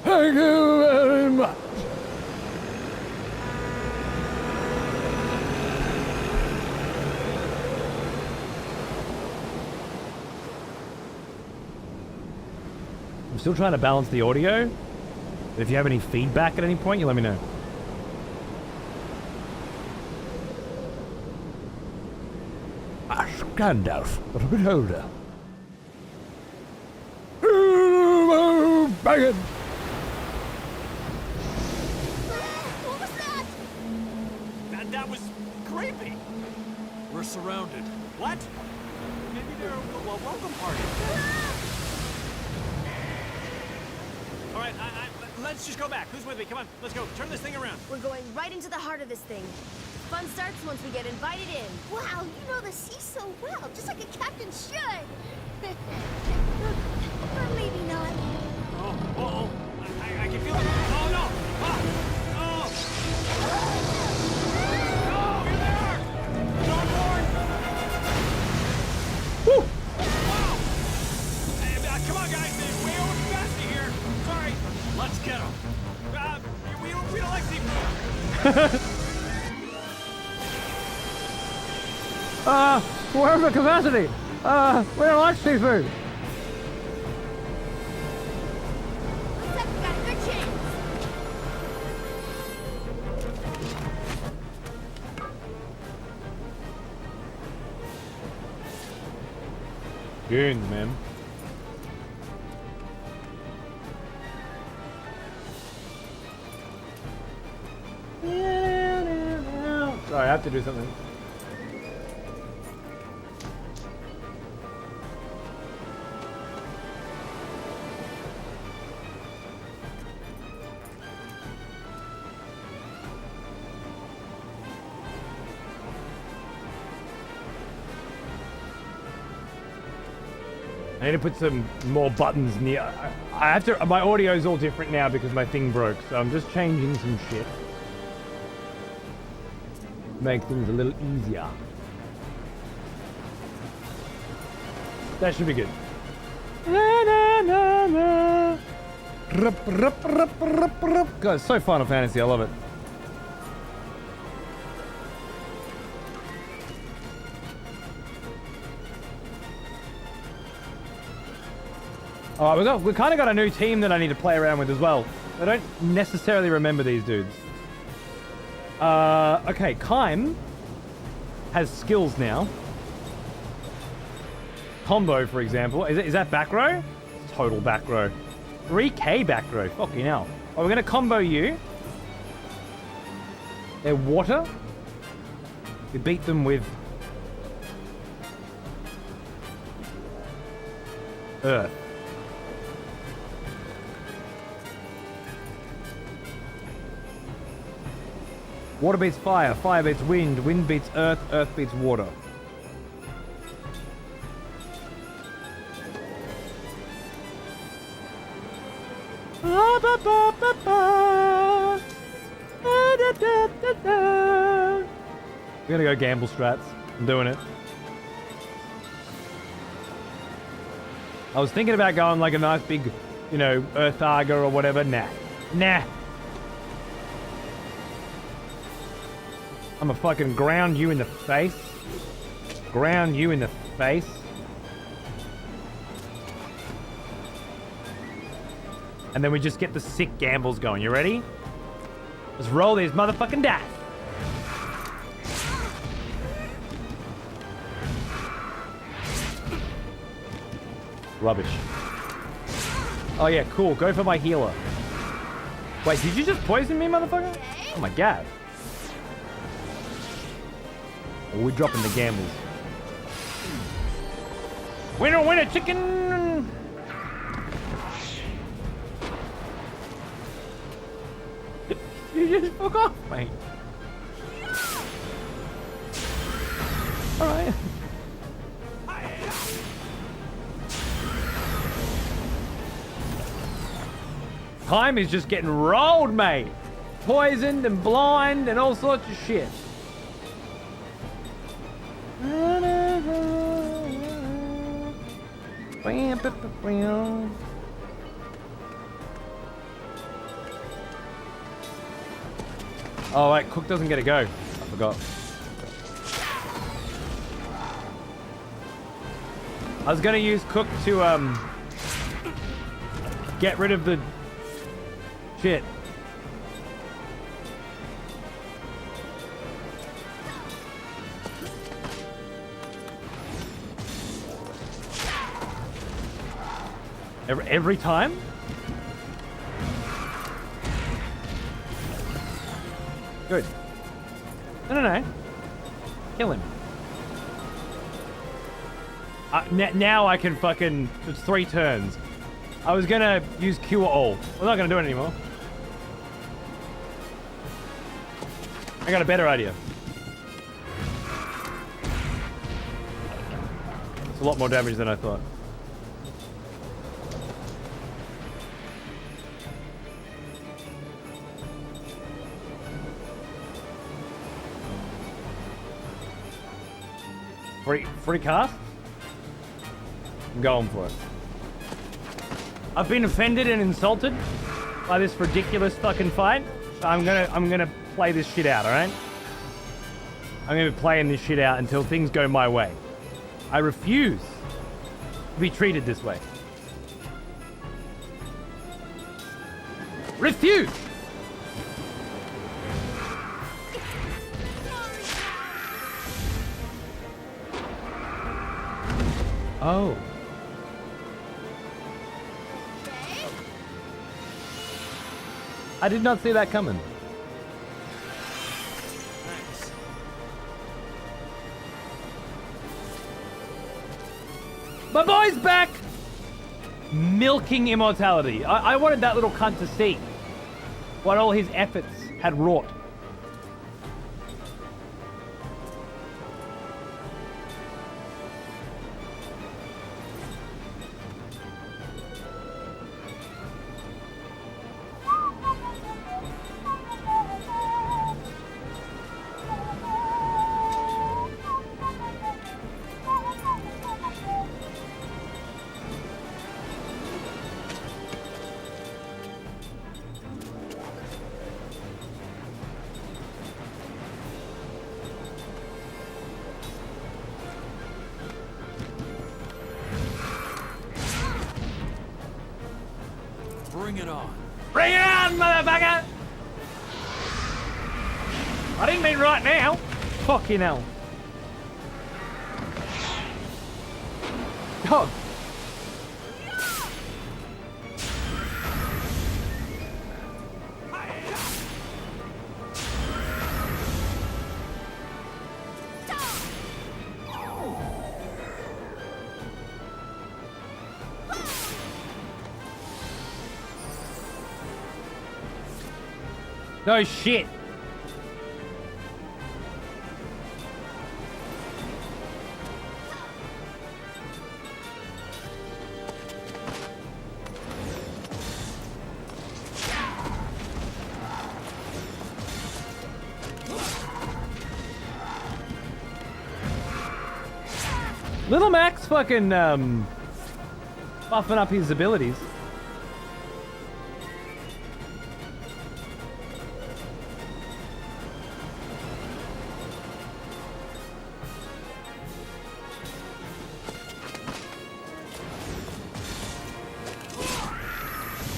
Thank you very much. I'm still trying to balance the audio. If you have any feedback at any point, you let me know. Gandalf, but a bit older. Bang it! What was that? That was creepy. We're surrounded. What? Maybe they're a welcome party. All right, let's just go back. Who's with me? Come on, let's go. Turn this thing around. We're going right into the heart of this thing. Fun starts once we get invited in. Wow, you know the sea so well, just like a captain should. Or maybe not. Oh. I can feel it. Oh, no. Ah. Oh. Oh, here they are. It's on board. Woo! Wow. Hey, come on, guys. They're way over capacity here. Sorry. Let's get them. We don't like seafood. We're over capacity. We don't like seafood. Looks like we got a good chance. Goons, man. Sorry, I have to do something. I need to put some more buttons near. I have to. My audio's all different now because my thing broke, so I'm just changing some shit. Make things a little easier. That should be good. God, it's so Final Fantasy. I love it. Alright, we kind of got a new team that I need to play around with as well. I don't necessarily remember these dudes. Okay, Kaim has skills now. Combo, for example. Is that back row? Total back row. 3k back row. Fucking hell. Oh, we're going to combo you. They're water. We beat them with Earth. Water beats fire, fire beats wind, wind beats earth, earth beats water. We're gonna go gamble strats. I'm doing it. I was thinking about going like a nice big, you know, Earth Arga or whatever. Nah. Nah. I'm gonna fucking ground you in the face. Ground you in the face. And then we just get the sick gambles going. You ready? Let's roll these motherfucking dice. Rubbish. Oh yeah, cool. Go for my healer. Wait, did you just poison me, motherfucker? Oh my god. Oh, we're dropping the gambles. Winner, winner, chicken! You just fuck off, mate. Alright. Time is just getting rolled, mate. Poisoned and blind and all sorts of shit. Oh wait, Cook doesn't get a go. I forgot. I was gonna use Cook to get rid of the shit. Every time? Good. No. Kill him. Now I can fucking... It's 3 turns. I was gonna use Cure All. We're not gonna do it anymore. I got a better idea. It's a lot more damage than I thought. Free cast? I'm going for it. I've been offended and insulted by this ridiculous fucking fight. So I'm gonna play this shit out, alright? I'm gonna be playing this shit out until things go my way. I refuse to be treated this way. Refuse! Oh. I did not see that coming. Thanks. My boy's back! Milking immortality. I wanted that little cunt to see what all his efforts had wrought. Bring it on. Bring it on, motherfucker! I didn't mean right now. Fucking hell. God. No shit. Little Max fucking buffing up his abilities.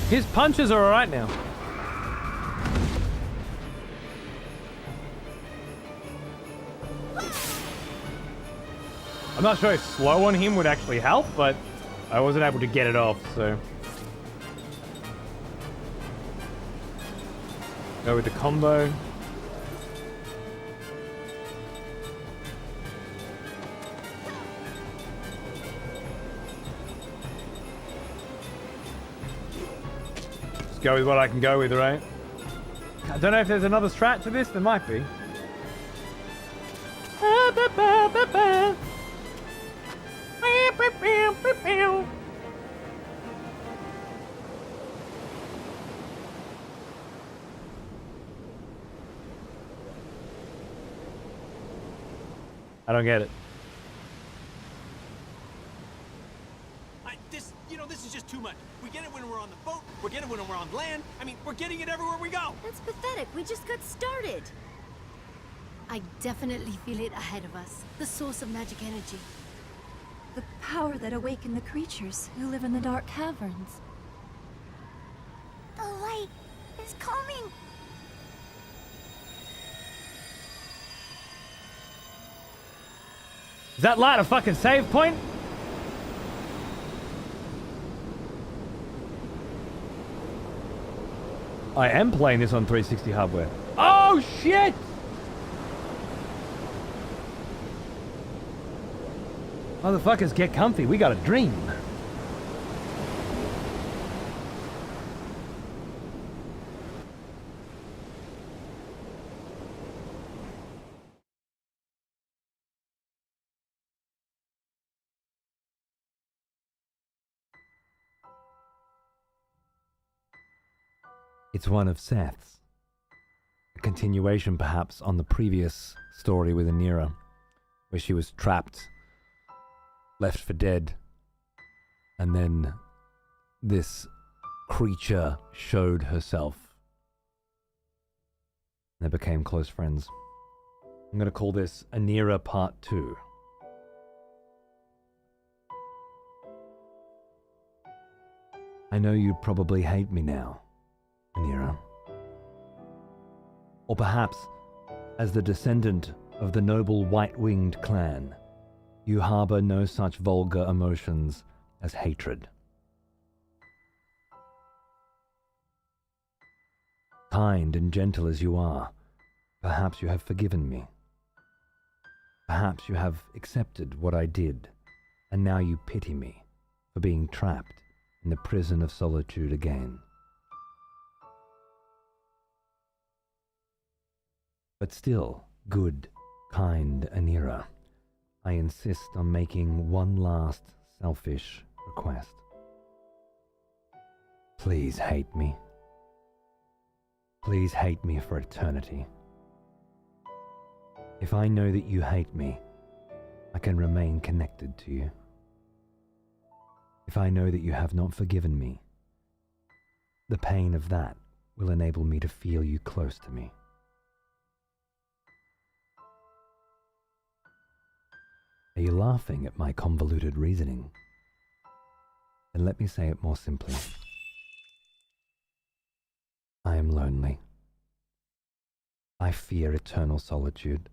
His punches are alright now. I'm not sure if slow on him would actually help, but I wasn't able to get it off, so. Go with the combo. Just go with what I can go with, right? I don't know if there's another strat to this. There might be. I don't get it. This is just too much. We get it when we're on the boat. We get it when we're on land. I mean, we're getting it everywhere we go. That's pathetic. We just got started. I definitely feel it ahead of us. The source of magic energy. The power that awakened the creatures who live in the dark caverns. The light is coming. Is that light a fucking save point? I am playing this on 360 hardware. Oh shit! Motherfuckers, get comfy. We got a dream. It's one of Seth's. A continuation, perhaps, on the previous story with Anira, where she was trapped, left for dead, and then this creature showed herself. They became close friends. I'm going to call this Anira Part 2. I know you probably hate me now, Anira. Or perhaps, as the descendant of the noble white-winged clan, you harbor no such vulgar emotions as hatred. Kind and gentle as you are, perhaps you have forgiven me. Perhaps you have accepted what I did, and now you pity me for being trapped in the prison of solitude again. But still, good, kind Anira, I insist on making one last selfish request. Please hate me. Please hate me for eternity. If I know that you hate me, I can remain connected to you. If I know that you have not forgiven me, the pain of that will enable me to feel you close to me. Are you laughing at my convoluted reasoning? Then let me say it more simply. I am lonely. I fear eternal solitude.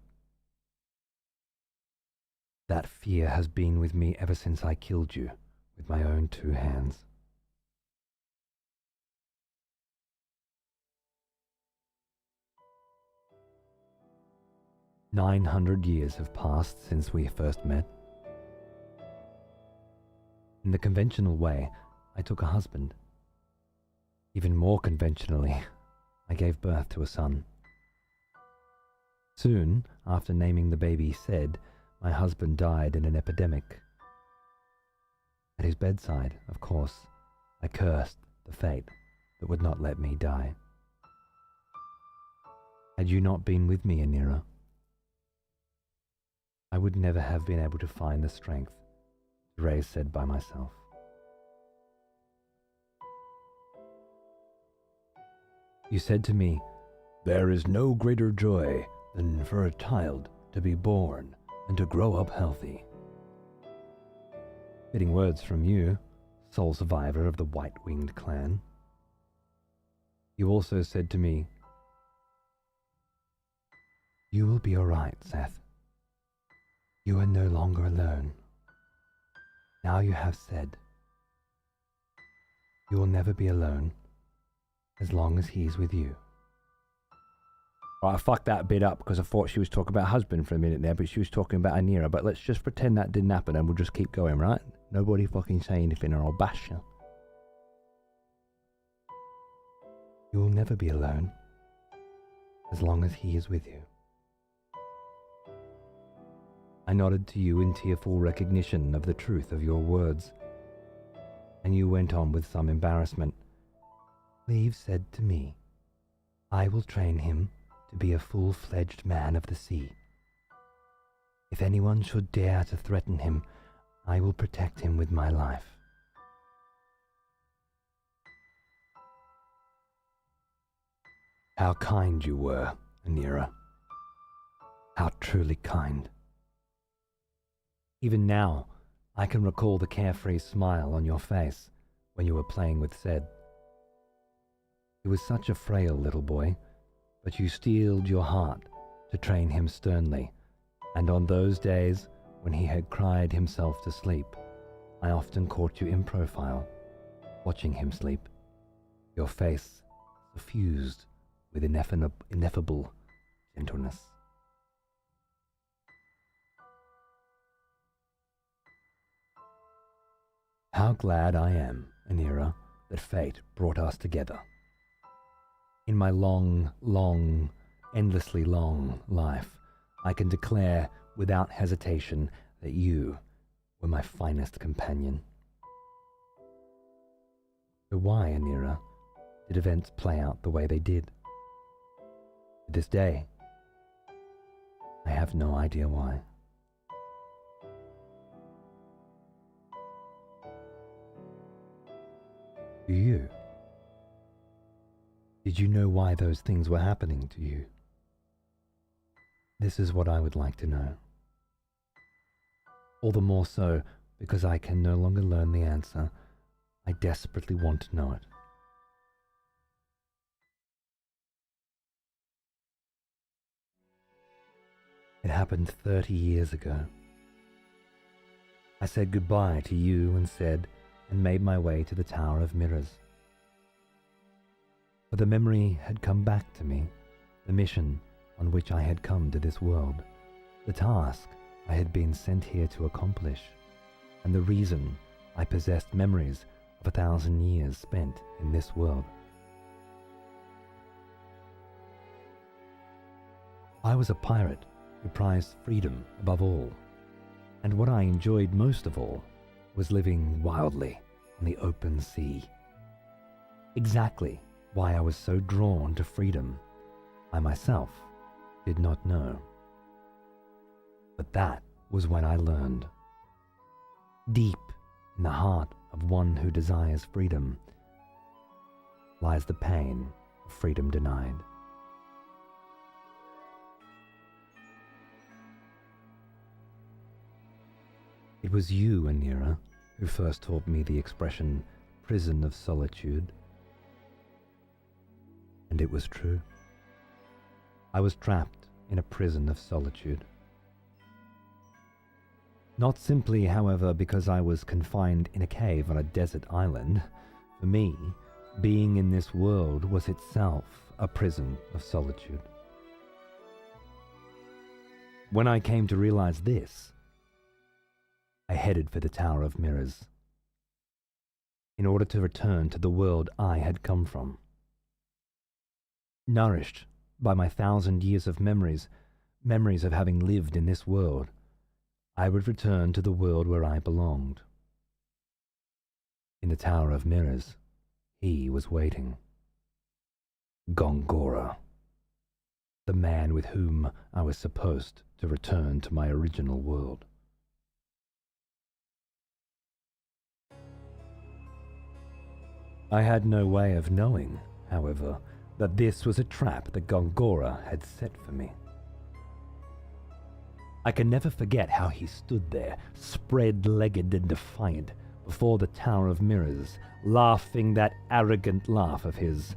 That fear has been with me ever since I killed you with my own 2 hands. "900 years have passed since we first met. In the conventional way, I took a husband. Even more conventionally, I gave birth to a son. Soon after naming the baby Sed, my husband died in an epidemic. At his bedside, of course, I cursed the fate that would not let me die. Had you not been with me, Anira, I would never have been able to find the strength to raise Sed by myself. You said to me, "There is no greater joy than for a child to be born and to grow up healthy." Fitting words from you, sole survivor of the White-Winged clan. You also said to me, "You will be alright, Seth. You are no longer alone. Now you have said, you will never be alone as long as he's with you." Right, I fucked that bit up because I thought she was talking about husband for a minute there, but she was talking about Anira. But let's just pretend that didn't happen and we'll just keep going, right? Nobody fucking say anything or I'll bash you. You will never be alone as long as he is with you. I nodded to you in tearful recognition of the truth of your words, and you went on with some embarrassment. Cleve said to me, "I will train him to be a full-fledged man of the sea. If anyone should dare to threaten him, I will protect him with my life." How kind you were, Anira. How truly kind. Even now, I can recall the carefree smile on your face when you were playing with Sed. He was such a frail little boy, but you steeled your heart to train him sternly, and on those days when he had cried himself to sleep, I often caught you in profile, watching him sleep, your face suffused with ineffable gentleness. How glad I am, Anira, that fate brought us together. In my long, endlessly long life, I can declare without hesitation that you were my finest companion. So why, Anira, did events play out the way they did? To this day, I have no idea why. Do you? Did you know why those things were happening to you? This is what I would like to know. All the more so because I can no longer learn the answer. I desperately want to know it. It happened 30 years ago. I said goodbye to you and Sed, and made my way to the Tower of Mirrors. For the memory had come back to me, the mission on which I had come to this world, the task I had been sent here to accomplish, and the reason I possessed memories of 1,000 years spent in this world. I was a pirate who prized freedom above all, and what I enjoyed most of all was living wildly on the open sea. Exactly why I was so drawn to freedom, I myself did not know. But that was when I learned. Deep in the heart of one who desires freedom lies the pain of freedom denied. It was you, Anira, who first taught me the expression prison of solitude. And it was true. I was trapped in a prison of solitude. Not simply, however, because I was confined in a cave on a desert island. For me, being in this world was itself a prison of solitude. When I came to realize this, I headed for the Tower of Mirrors, in order to return to the world I had come from. Nourished by my 1,000 years of memories of having lived in this world, I would return to the world where I belonged. In the Tower of Mirrors, he was waiting. Gongora, the man with whom I was supposed to return to my original world. I had no way of knowing, however, that this was a trap that Gongora had set for me. I can never forget how he stood there, spread-legged and defiant, before the Tower of Mirrors, laughing that arrogant laugh of his.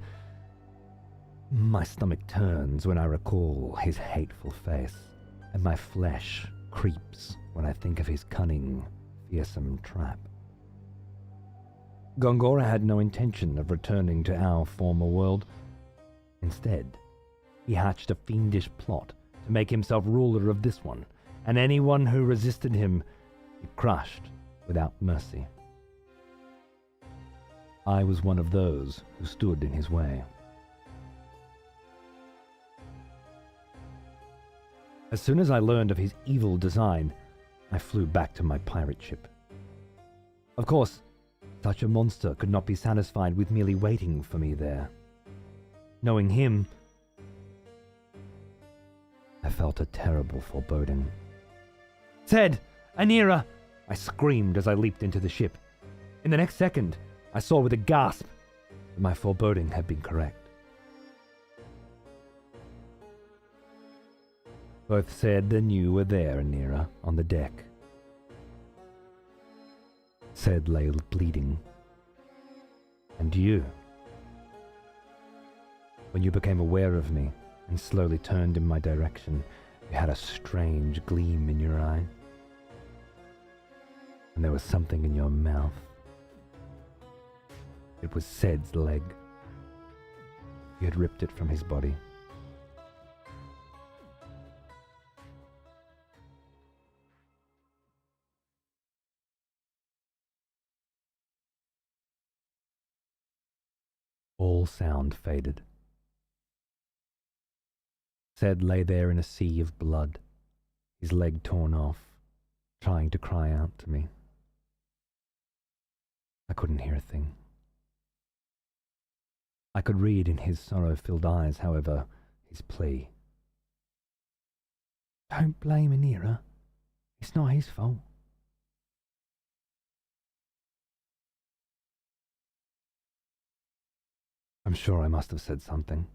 My stomach turns when I recall his hateful face, and my flesh creeps when I think of his cunning, fearsome trap. Gongora had no intention of returning to our former world. Instead, he hatched a fiendish plot to make himself ruler of this one, and anyone who resisted him he crushed without mercy. I was one of those who stood in his way. As soon as I learned of his evil design, I flew back to my pirate ship. Of course, such a monster could not be satisfied with merely waiting for me there. Knowing him, I felt a terrible foreboding. "Zed! Anira!" I screamed as I leaped into the ship. In the next second, I saw with a gasp that my foreboding had been correct. Both Zed and you were there, Anira, on the deck. Zed lay bleeding. And you. When you became aware of me and slowly turned in my direction, you had a strange gleam in your eye. And there was something in your mouth. It was Zed's leg. You had ripped it from his body. All sound faded. Zed lay there in a sea of blood, his leg torn off, trying to cry out to me. I couldn't hear a thing. I could read in his sorrow-filled eyes, however, his plea. Don't blame Anira. It's not his fault. I'm sure I must have said something.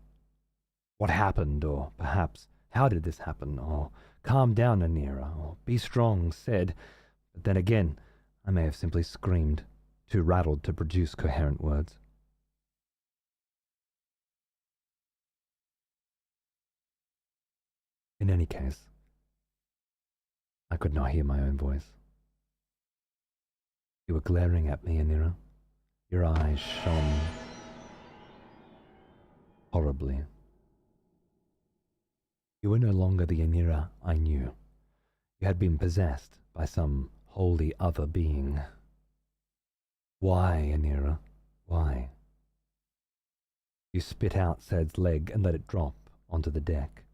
What happened, or perhaps, how did this happen, or calm down, Anira, or be strong, said, but then again, I may have simply screamed, too rattled to produce coherent words. In any case, I could not hear my own voice. You were glaring at me, Anira. Your eyes shone horribly. You were no longer the Anira I knew. You had been possessed by some wholly other being. Why, Anira? Why? You spit out Zed's leg and let it drop onto the deck.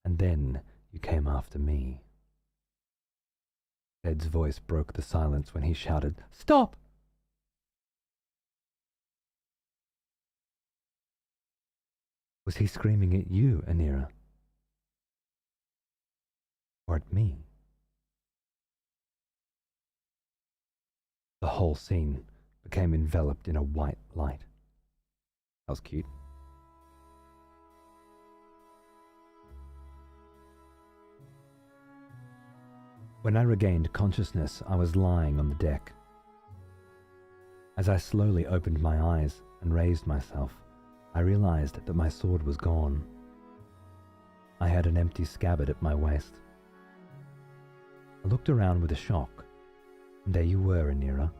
And then you came after me. Zed's voice broke the silence when he shouted, "Stop!" Was he screaming at you, Anira? Or at me? The whole scene became enveloped in a white light. That was cute. When I regained consciousness, I was lying on the deck. As I slowly opened my eyes and raised myself, I realized that my sword was gone. I had an empty scabbard at my waist. I looked around with a shock, and there you were, Anira,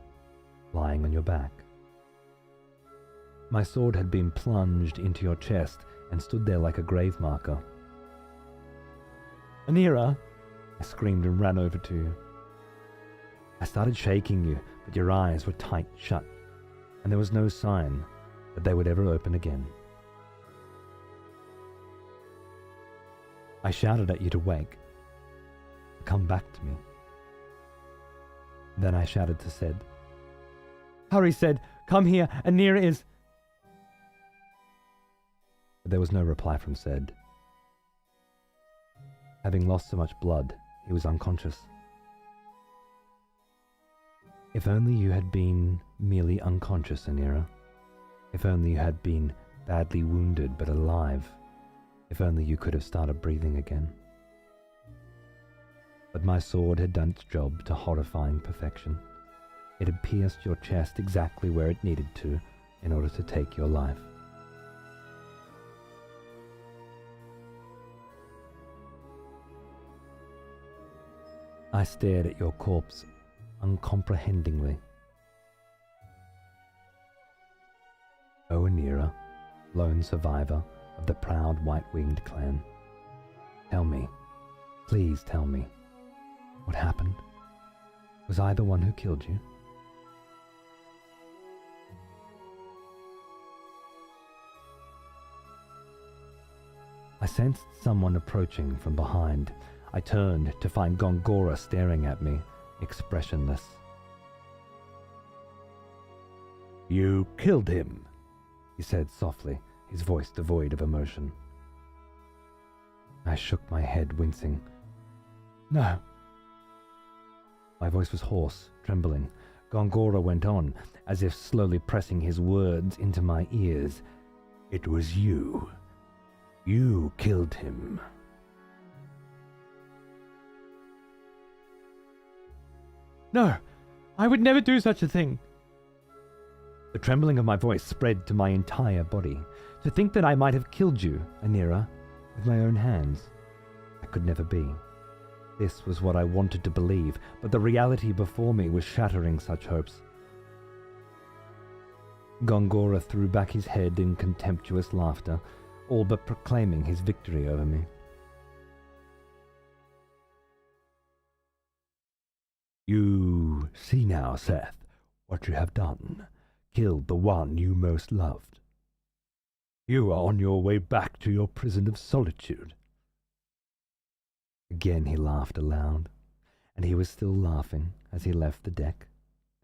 lying on your back. My sword had been plunged into your chest and stood there like a grave marker. "Anira!" I screamed and ran over to you. I started shaking you, but your eyes were tight shut, and there was no sign that they would ever open again. I shouted at you to wake. Come back to me. Then I shouted to Ced. Hurry, Ced! Come here! Anira is... But there was no reply from Ced. Having lost so much blood, he was unconscious. If only you had been merely unconscious, Anira. If only you had been badly wounded but alive. If only you could have started breathing again. But my sword had done its job to horrifying perfection. It had pierced your chest exactly where it needed to in order to take your life. I stared at your corpse uncomprehendingly. O Anira, lone survivor of the proud white-winged clan. Tell me, please tell me, what happened? Was I the one who killed you? I sensed someone approaching from behind. I turned to find Gongora staring at me, expressionless. You killed him, he said softly, his voice devoid of emotion. I shook my head, wincing. No. My voice was hoarse, trembling. Gongora went on, as if slowly pressing his words into my ears. It was you. You killed him. No, I would never do such a thing. The trembling of my voice spread to my entire body. To think that I might have killed you, Anira, with my own hands. That could never be. This was what I wanted to believe, but the reality before me was shattering such hopes. Gongora threw back his head in contemptuous laughter, all but proclaiming his victory over me. You see now, Seth, what you have done. Killed the one you most loved. You are on your way back to your prison of solitude. Again he laughed aloud, and he was still laughing as he left the deck.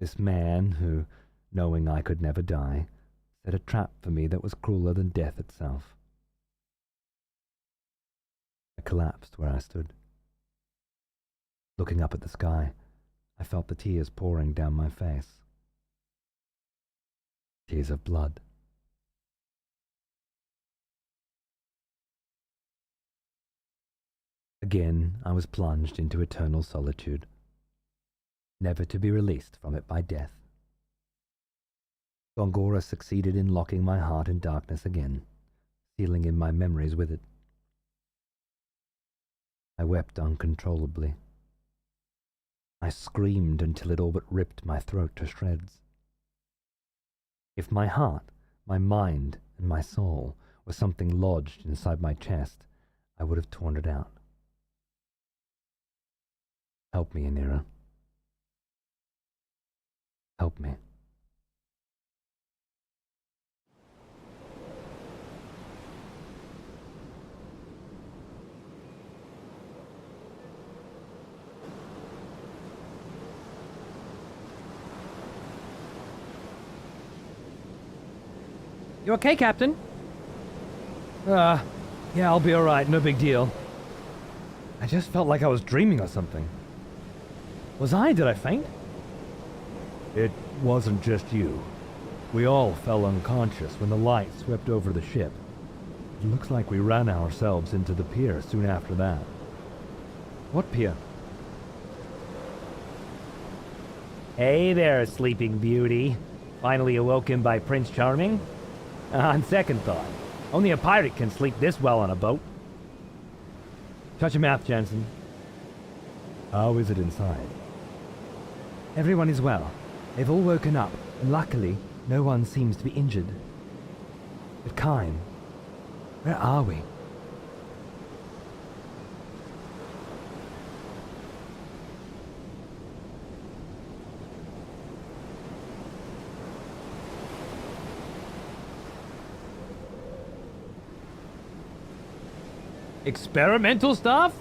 This man who, knowing I could never die, set a trap for me that was crueler than death itself. I collapsed where I stood. Looking up at the sky, I felt the tears pouring down my face. Tears of blood. Again, I was plunged into eternal solitude, never to be released from it by death. Gongora succeeded in locking my heart in darkness again, sealing in my memories with it. I wept uncontrollably. I screamed until it all but ripped my throat to shreds. If my heart, my mind, and my soul were something lodged inside my chest, I would have torn it out. Help me, Anira. Help me. You okay, Captain? Yeah, I'll be alright, no big deal. I just felt like I was dreaming or something. Was I? Did I faint? It wasn't just you. We all fell unconscious when the light swept over the ship. It looks like we ran ourselves into the pier soon after that. What pier? Hey there, Sleeping Beauty. Finally awoken by Prince Charming? On second thought, only a pirate can sleep this well on a boat. Shut your mouth, Jensen. How is it inside? Everyone is well. They've all woken up, and luckily, no one seems to be injured. But Kine, where are we? Experimental stuff?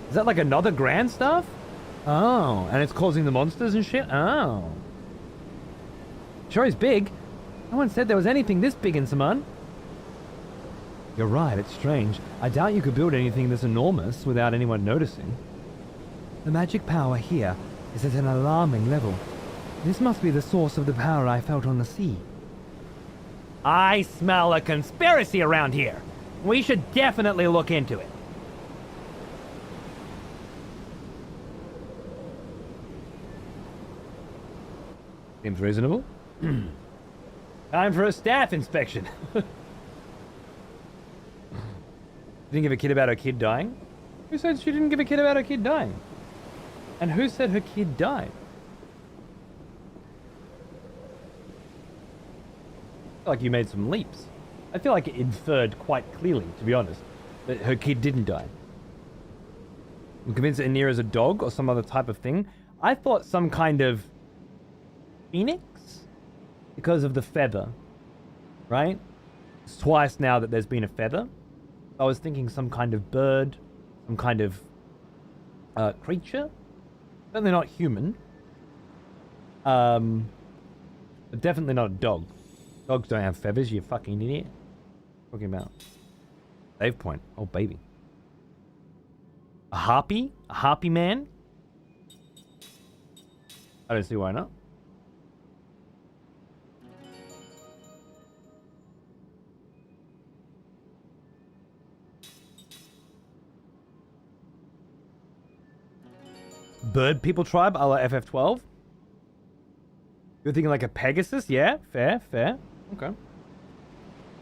Is that like another grand stuff? Oh, and it's causing the monsters and shit? Oh. Sure is big. No one said there was anything this big in Saman. You're right, it's strange. I doubt you could build anything this enormous without anyone noticing. The magic power here is at an alarming level. This must be the source of the power I felt on the sea. I smell a conspiracy around here. We should definitely look into it. Seems reasonable. Time for a staff inspection. Didn't give a kid about her kid dying? Who said she didn't give a kid about her kid dying? And who said her kid died? I feel like you made some leaps. I feel like it inferred quite clearly, to be honest, that her kid didn't die. I'm convinced that Anira's a dog or some other type of thing. I thought some kind of phoenix? Because of the feather, right? It's twice now that there's been a feather. I was thinking some kind of bird, some kind of creature. Certainly not human. But definitely not a dog. Dogs don't have feathers, you fucking idiot. What are you talking about? Save point. Oh, baby. A harpy? A harpy man? I don't see why not. Bird people tribe a la FF12? You're thinking like a Pegasus? Yeah, fair, fair. Okay.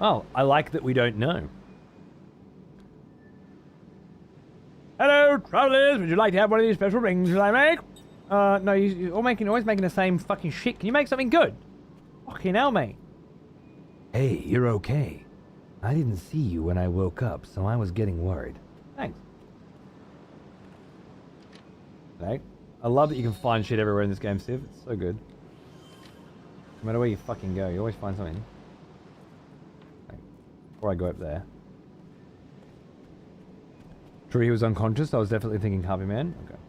Oh, I like that we don't know. Hello, travelers. Would you like to have one of these special rings that I make? No, you're always making the same fucking shit. Can you make something good? Fucking hell, mate. Hey, you're okay. I didn't see you when I woke up, so I was getting worried. Thanks. Okay. I love that you can find shit everywhere in this game, Civ. It's so good. No matter where you fucking go, you always find something. Okay. Before I go up there. True, he was unconscious. I was definitely thinking Harvey Man. Okay.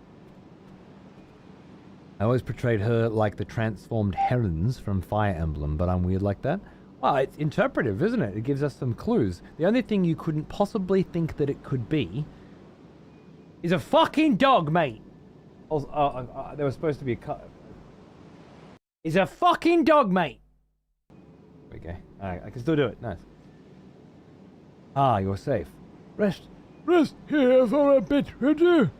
I always portrayed her like the transformed herons from Fire Emblem, but I'm weird like that. Well, it's interpretive, isn't it? It gives us some clues. The only thing you couldn't possibly think that it could be is a fucking dog, mate. There was supposed to be a cut. Is a fucking dog, mate. Okay. Alright, I can still do it. Nice. Ah, you're safe. Rest here for a bit, would you?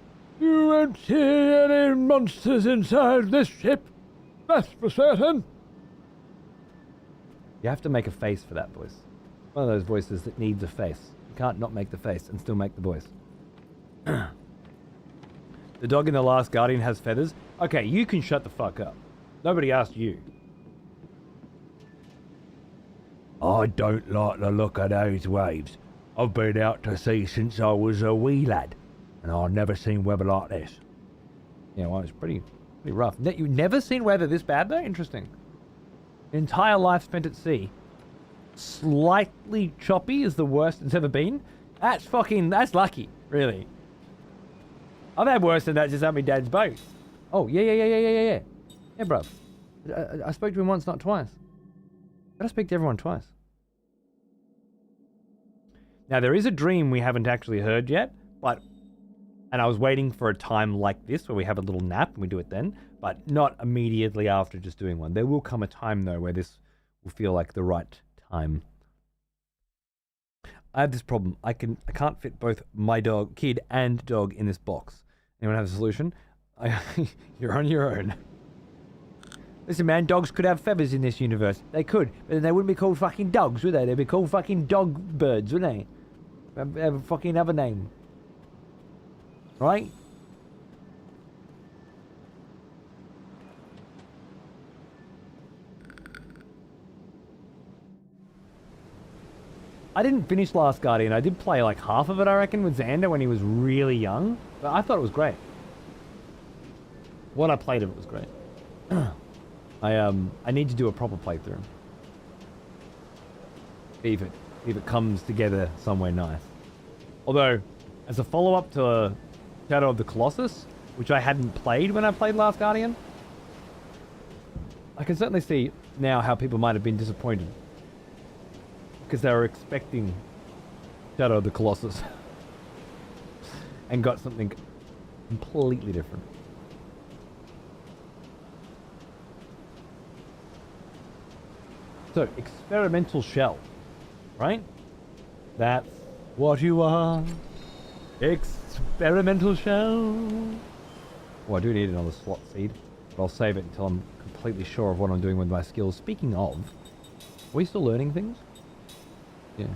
You won't see any monsters inside this ship. That's for certain. You have to make a face for that voice. One of those voices that needs a face. You can't not make the face and still make the voice. The dog in The Last Guardian has feathers. Okay, you can shut the fuck up. Nobody asked you. I don't like the look of those waves. I've been out to sea since I was a wee lad, and I've never seen weather like this. Yeah, well, it's pretty rough. You've never seen weather this bad, though? Interesting. Entire life spent at sea. Slightly choppy is the worst it's ever been. That's lucky, really. I've had worse than that just on my dad's boat. Oh, yeah. Yeah, bruv. I spoke to him once, not twice. I gotta speak to everyone twice. Now, there is a dream we haven't actually heard yet, and I was waiting for a time like this where we have a little nap and we do it then, but not immediately after just doing one. There will come a time, though, where this will feel like the right time. I have this problem. I can't fit both my kid and dog in this box. Anyone have a solution? You're on your own. Listen, man, dogs could have feathers in this universe. They could, but then they wouldn't be called fucking dogs, would they? They'd be called fucking dog birds, wouldn't they? They have a fucking other name. Right? I didn't finish Last Guardian. I did play like half of it, I reckon, with Xander when he was really young. But I thought it was great. What I played of it was great. I need to do a proper playthrough. See if it comes together somewhere nice. Although, as a follow-up to Shadow of the Colossus, which I hadn't played when I played Last Guardian, I can certainly see now how people might have been disappointed. Because they were expecting Shadow of the Colossus. And got something completely different. So, experimental shell. Right? That's what you are. Experimental shell. Oh, I do need another slot seed. But I'll save it until I'm completely sure of what I'm doing with my skills. Speaking of, are we still learning things? Yeah.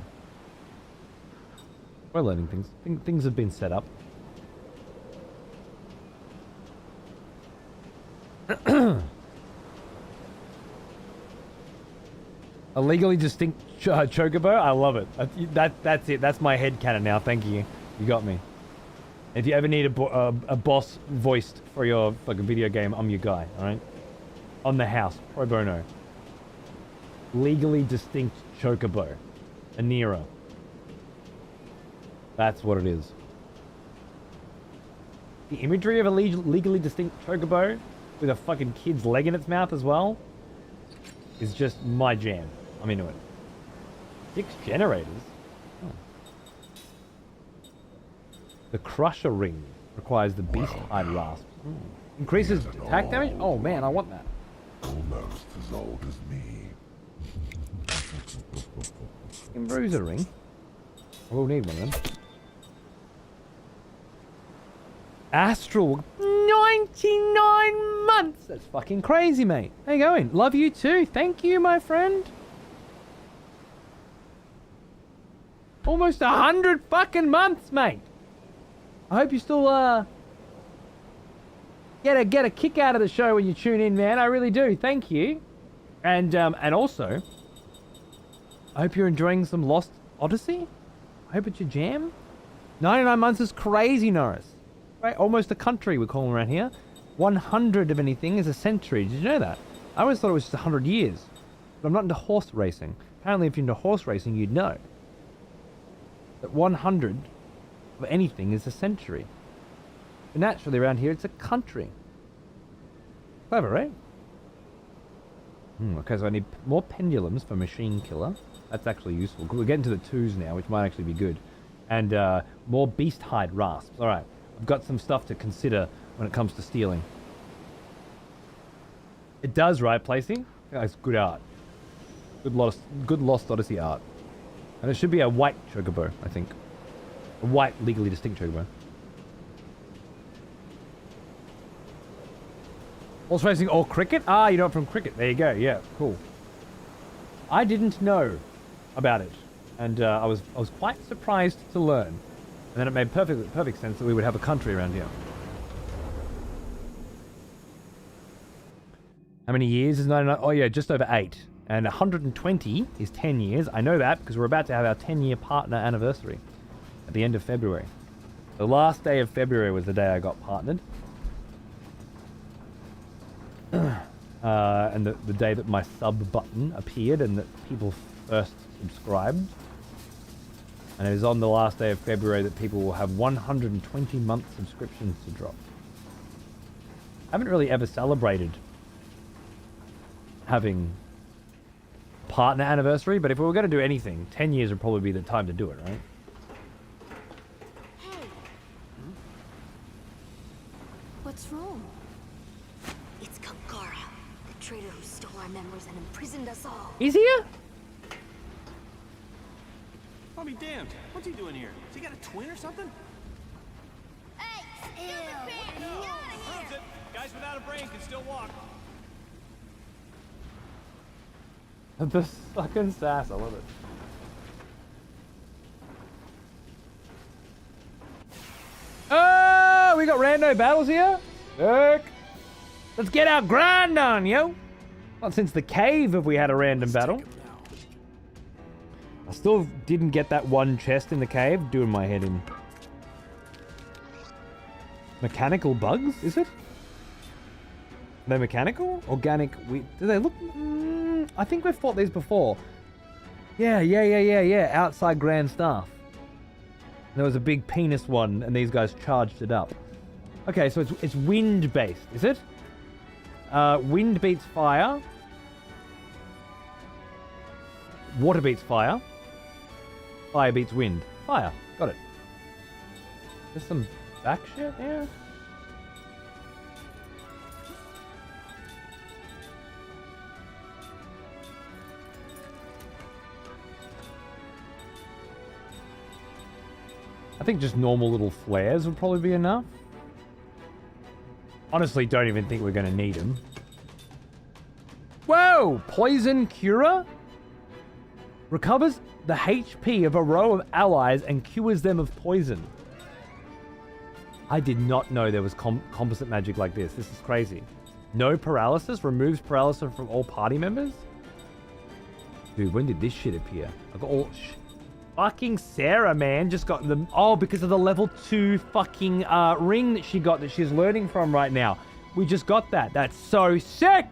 We're learning things. Things have been set up. A legally distinct chocobo? I love it. That's it. That's my headcanon now. Thank you. You got me. If you ever need a boss voiced for your fucking video game, I'm your guy, alright? On the house. Pro bono. Legally distinct chocobo. A Nero. That's what it is. The imagery of a legally distinct chocobo with a fucking kid's leg in its mouth as well is just my jam. I'm into it. 6 generators? Oh. The Crusher Ring requires the Beast Hide Rasp. Increases attack damage? Oh man, I want that. Almost as old as me. Bruiser Ring? We'll need one of them. Astral 99 months! That's fucking crazy, mate. How you going? Love you too. Thank you, my friend. Almost 100 fucking months, mate. I hope you still get a kick out of the show when you tune in, man. I really do. Thank you. And also, I hope you're enjoying some Lost Odyssey. I hope it's your jam. 99 months is crazy, Norris. Right? Almost a country we call them around here. 100 of anything is a century. Did you know that? I always thought it was just 100 years. But I'm not into horse racing. Apparently, if you're into horse racing, you'd know that 100 of anything is a century. But naturally, around here, it's a country. Clever, right? Okay, so I need more pendulums for Machine Killer. That's actually useful. We're getting to the 2s now, which might actually be good. And more Beast Hide Rasps. Alright, I've got some stuff to consider when it comes to stealing. It does, right, Placey? It's good art. Good Lost Odyssey art. And it should be a white chocobo, I think. A white, legally distinct chocobo. Horse racing or cricket? Ah, you know it from cricket. There you go. Yeah, cool. I didn't know about it, and I was quite surprised to learn. And then it made perfect sense that we would have a country around here. How many years is 99? Oh yeah, just over 8. And 120 is 10 years. I know that because we're about to have our 10-year partner anniversary at the end of February. The last day of February was the day I got partnered. And the day that my sub button appeared and that people first subscribed. And it is on the last day of February that people will have 120 month subscriptions to drop. I haven't really ever celebrated having partner anniversary, but if we were going to do anything, 10 years would probably be the time to do it, right? Hey. What's wrong? It's Kankara, the traitor who stole our memories and imprisoned us all. He's here? I'll be damned. What's he doing here? Has he got a twin or something? Hey, stupid pants! Get out of Proves here! it. Guys without a brain can still walk. The fucking sass, I love it. Oh, we got rando battles here? Sick. Let's get our grind on, yo. Not since the cave have we had a random battle. I still didn't get that one chest in the cave. Doing my head in. Mechanical bugs, is it? They're mechanical? Organic? Do they look... I think we've fought these before. Yeah. Outside grand staff. There was a big penis one, and these guys charged it up. Okay, so it's wind-based, is it? Wind beats fire. Water beats fire. Fire beats wind. Fire. Got it. There's some back shit here. I think just normal little flares would probably be enough. Honestly, don't even think we're going to need them. Whoa! Poison Cura? Recovers the HP of a row of allies and cures them of poison. I did not know there was composite magic like this. This is crazy. No paralysis? Removes paralysis from all party members? Dude, when did this shit appear? I got all... Fucking Sarah, man, just got the... Oh, because of the level 2 fucking ring that she got that she's learning from right now. We just got that. That's so sick!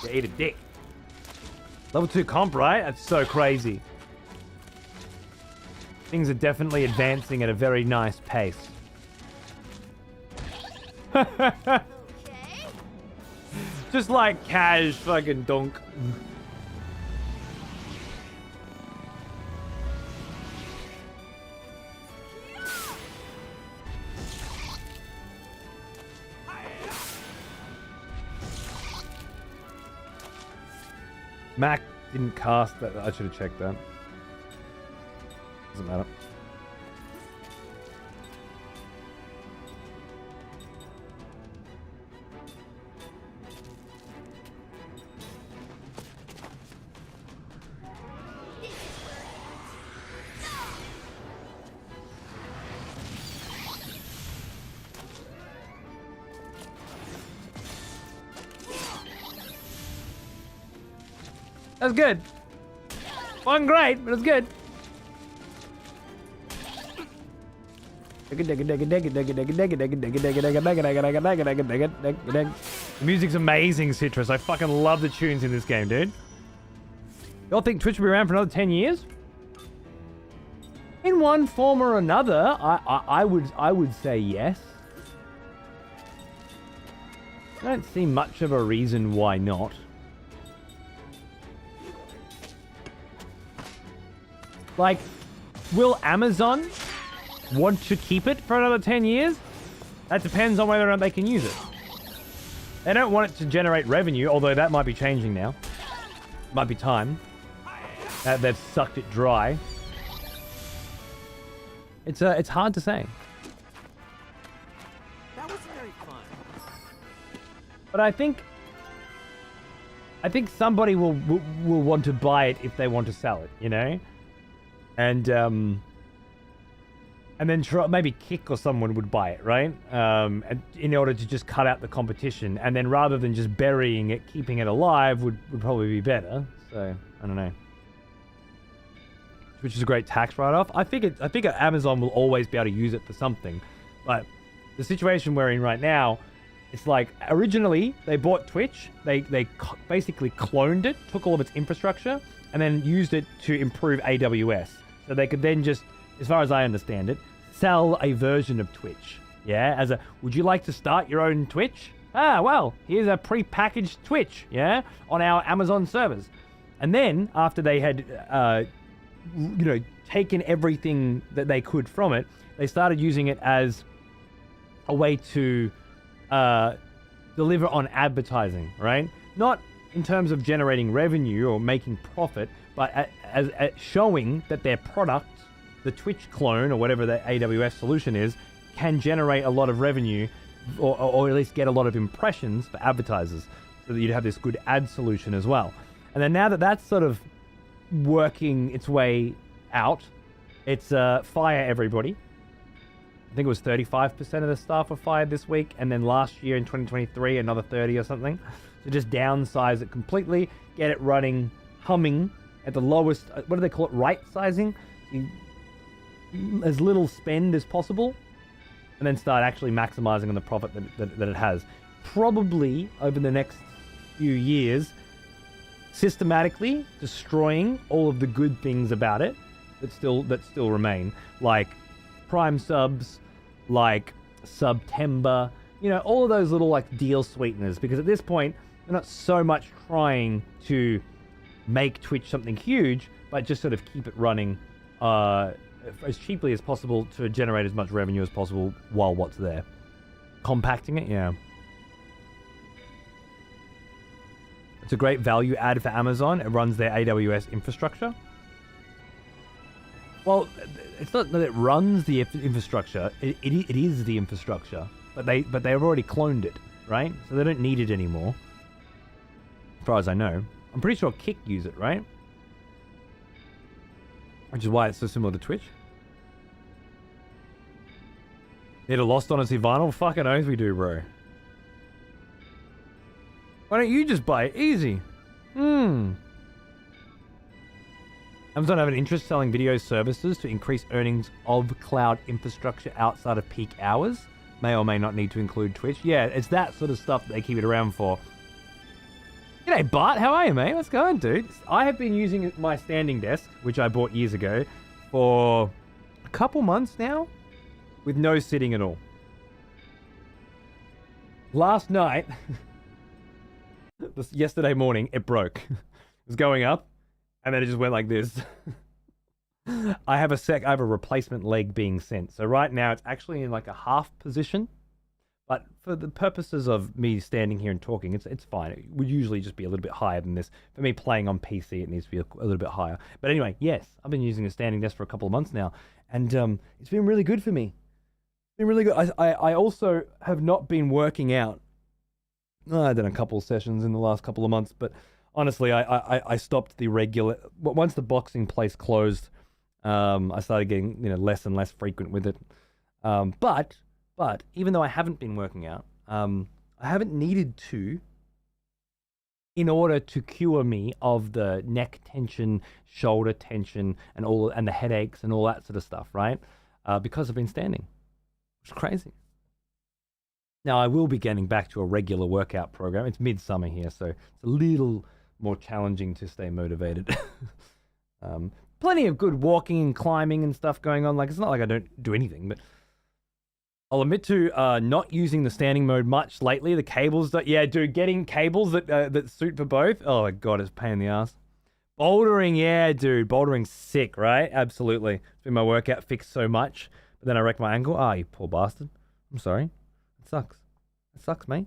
You ate a dick. Level 2 comp, right? That's so crazy. Things are definitely advancing at a very nice pace. Okay. Just like cash fucking dunk. Mac didn't cast that. I should have checked that. Doesn't matter. That's good. Wasn't great, but it's good. The music's amazing, Citrus. I fucking love the tunes in this game, dude. Y'all think Twitch will be around for another 10 years? In one form or another, I would say yes. I don't see much of a reason why not. Like, will Amazon want to keep it for another 10 years? That depends on whether or not they can use it. They don't want it to generate revenue, although that might be changing now. Might be time. They've sucked it dry. It's hard to say. That wasn't very fun. But I think somebody will want to buy it if they want to sell it, you know? And then maybe Kick or someone would buy it, right? And in order to just cut out the competition. And then rather than just burying it, keeping it alive would probably be better. So, I don't know. Which is a great tax write-off. I think Amazon will always be able to use it for something. But the situation we're in right now, it's like, originally, they bought Twitch. They basically cloned it, took all of its infrastructure, and then used it to improve AWS. So they could then just, as far as I understand it, sell a version of Twitch. Yeah, would you like to start your own Twitch? Ah, well, here's a pre-packaged Twitch, yeah, on our Amazon servers. And then, after they had, taken everything that they could from it, they started using it as a way to deliver on advertising, right? Not in terms of generating revenue or making profit, but as showing that their product, the Twitch clone or whatever the AWS solution is, can generate a lot of revenue or at least get a lot of impressions for advertisers, so that you'd have this good ad solution as well. And then now that that's sort of working its way out, it's fire everybody. I think it was 35% of the staff were fired this week, and then last year in 2023 another 30 or something. So just downsize it completely, get it running, humming at the lowest, what do they call it, right sizing? As little spend as possible. And and then start actually maximizing on the profit that it has. Probably over the next few years, systematically destroying all of the good things about it that still remain, like Prime subs, like September, you know, all of those little like deal sweeteners, because at this point they're not so much trying to make Twitch something huge, but just sort of keep it running as cheaply as possible to generate as much revenue as possible while what's there. Compacting it, yeah. It's a great value add for Amazon. It runs their AWS infrastructure. Well, it's not that it runs the infrastructure. It is the infrastructure, but they've already cloned it, right? So they don't need it anymore, as far as I know. I'm pretty sure Kick use it, right? Which is why it's so similar to Twitch. Need a Lost Odyssey vinyl? Fucking oath we do, bro. Why don't you just buy it? Easy. Amazon have an interest selling video services to increase earnings of cloud infrastructure outside of peak hours. May or may not need to include Twitch. Yeah, it's that sort of stuff that they keep it around for. G'day, Bart. How are you, mate? What's going, dude? I have been using my standing desk, which I bought years ago, for a couple months now, with no sitting at all. Last night, yesterday morning, it broke. It was going up, and then it just went like this. I have a replacement leg being sent. So right now, it's actually in like a half position. But for the purposes of me standing here and talking, it's fine. It would usually just be a little bit higher than this. For me playing on PC, it needs to be a little bit higher. But anyway, yes, I've been using a standing desk for a couple of months now, and it's been really good for me. It's been really good. I also have not been working out. I've done a couple of sessions in the last couple of months, but honestly, I stopped the regular. Once the boxing place closed, I started getting less and less frequent with it. But even though I haven't been working out, I haven't needed to in order to cure me of the neck tension, shoulder tension, and the headaches and all that sort of stuff, right? Because I've been standing. It's crazy. Now, I will be getting back to a regular workout program. It's midsummer here, so it's a little more challenging to stay motivated. Plenty of good walking and climbing and stuff going on. Like, it's not like I don't do anything, but I'll admit to not using the standing mode much lately. The cables, getting cables that suit for both. Oh my god, it's a pain in the ass. Bouldering, yeah, dude. Bouldering's sick, right? Absolutely. It's been my workout fixed so much. But then I wrecked my ankle. Ah, you poor bastard. I'm sorry. It sucks. It sucks, mate.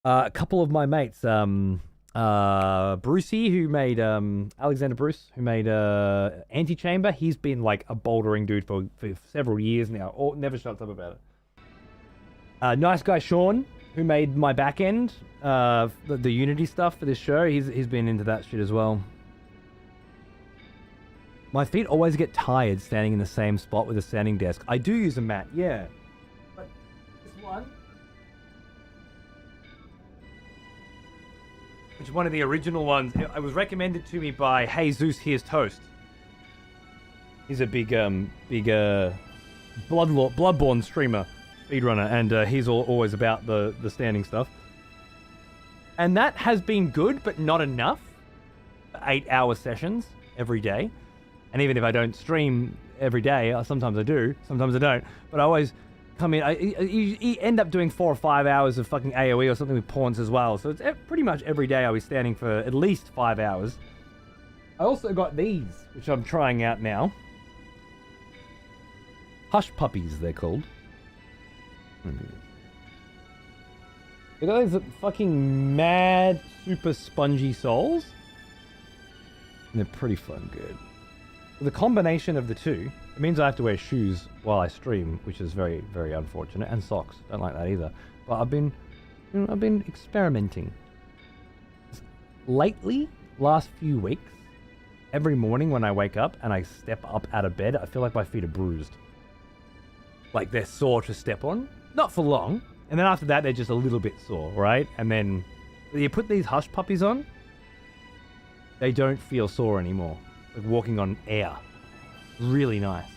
A couple of my mates, Brucey, who made, Alexander Bruce, who made Antichamber, he's been like a bouldering dude for several years now. Never shuts up about it. Nice guy Sean, who made my back end, the Unity stuff for this show, he's been into that shit as well. My feet always get tired standing in the same spot with a standing desk. I do use a mat, yeah. But this one, which is one of the original ones, it was recommended to me by Hey Zeus Here's Toast. He's a big Bloodborne streamer, speedrunner, and he's always about the standing stuff. And that has been good, but not enough. 8-hour sessions every day. And even if I don't stream every day, sometimes I do, sometimes I don't. But I always come in. You end up doing 4 or 5 hours of fucking AoE or something with pawns as well. So it's pretty much every day I'll be standing for at least 5 hours. I also got these, which I'm trying out now. Hush Puppies, they're called. Look at those fucking mad, super spongy soles. And they're pretty fun good. The combination of the two, it means I have to wear shoes while I stream, which is very, very unfortunate, and socks. Don't like that either. But I've been experimenting. Lately, last few weeks, every morning when I wake up and I step up out of bed, I feel like my feet are bruised. Like they're sore to step on. Not for long. And then after that, they're just a little bit sore, right? And then you put these Hush Puppies on, they don't feel sore anymore. Like walking on air. Really nice.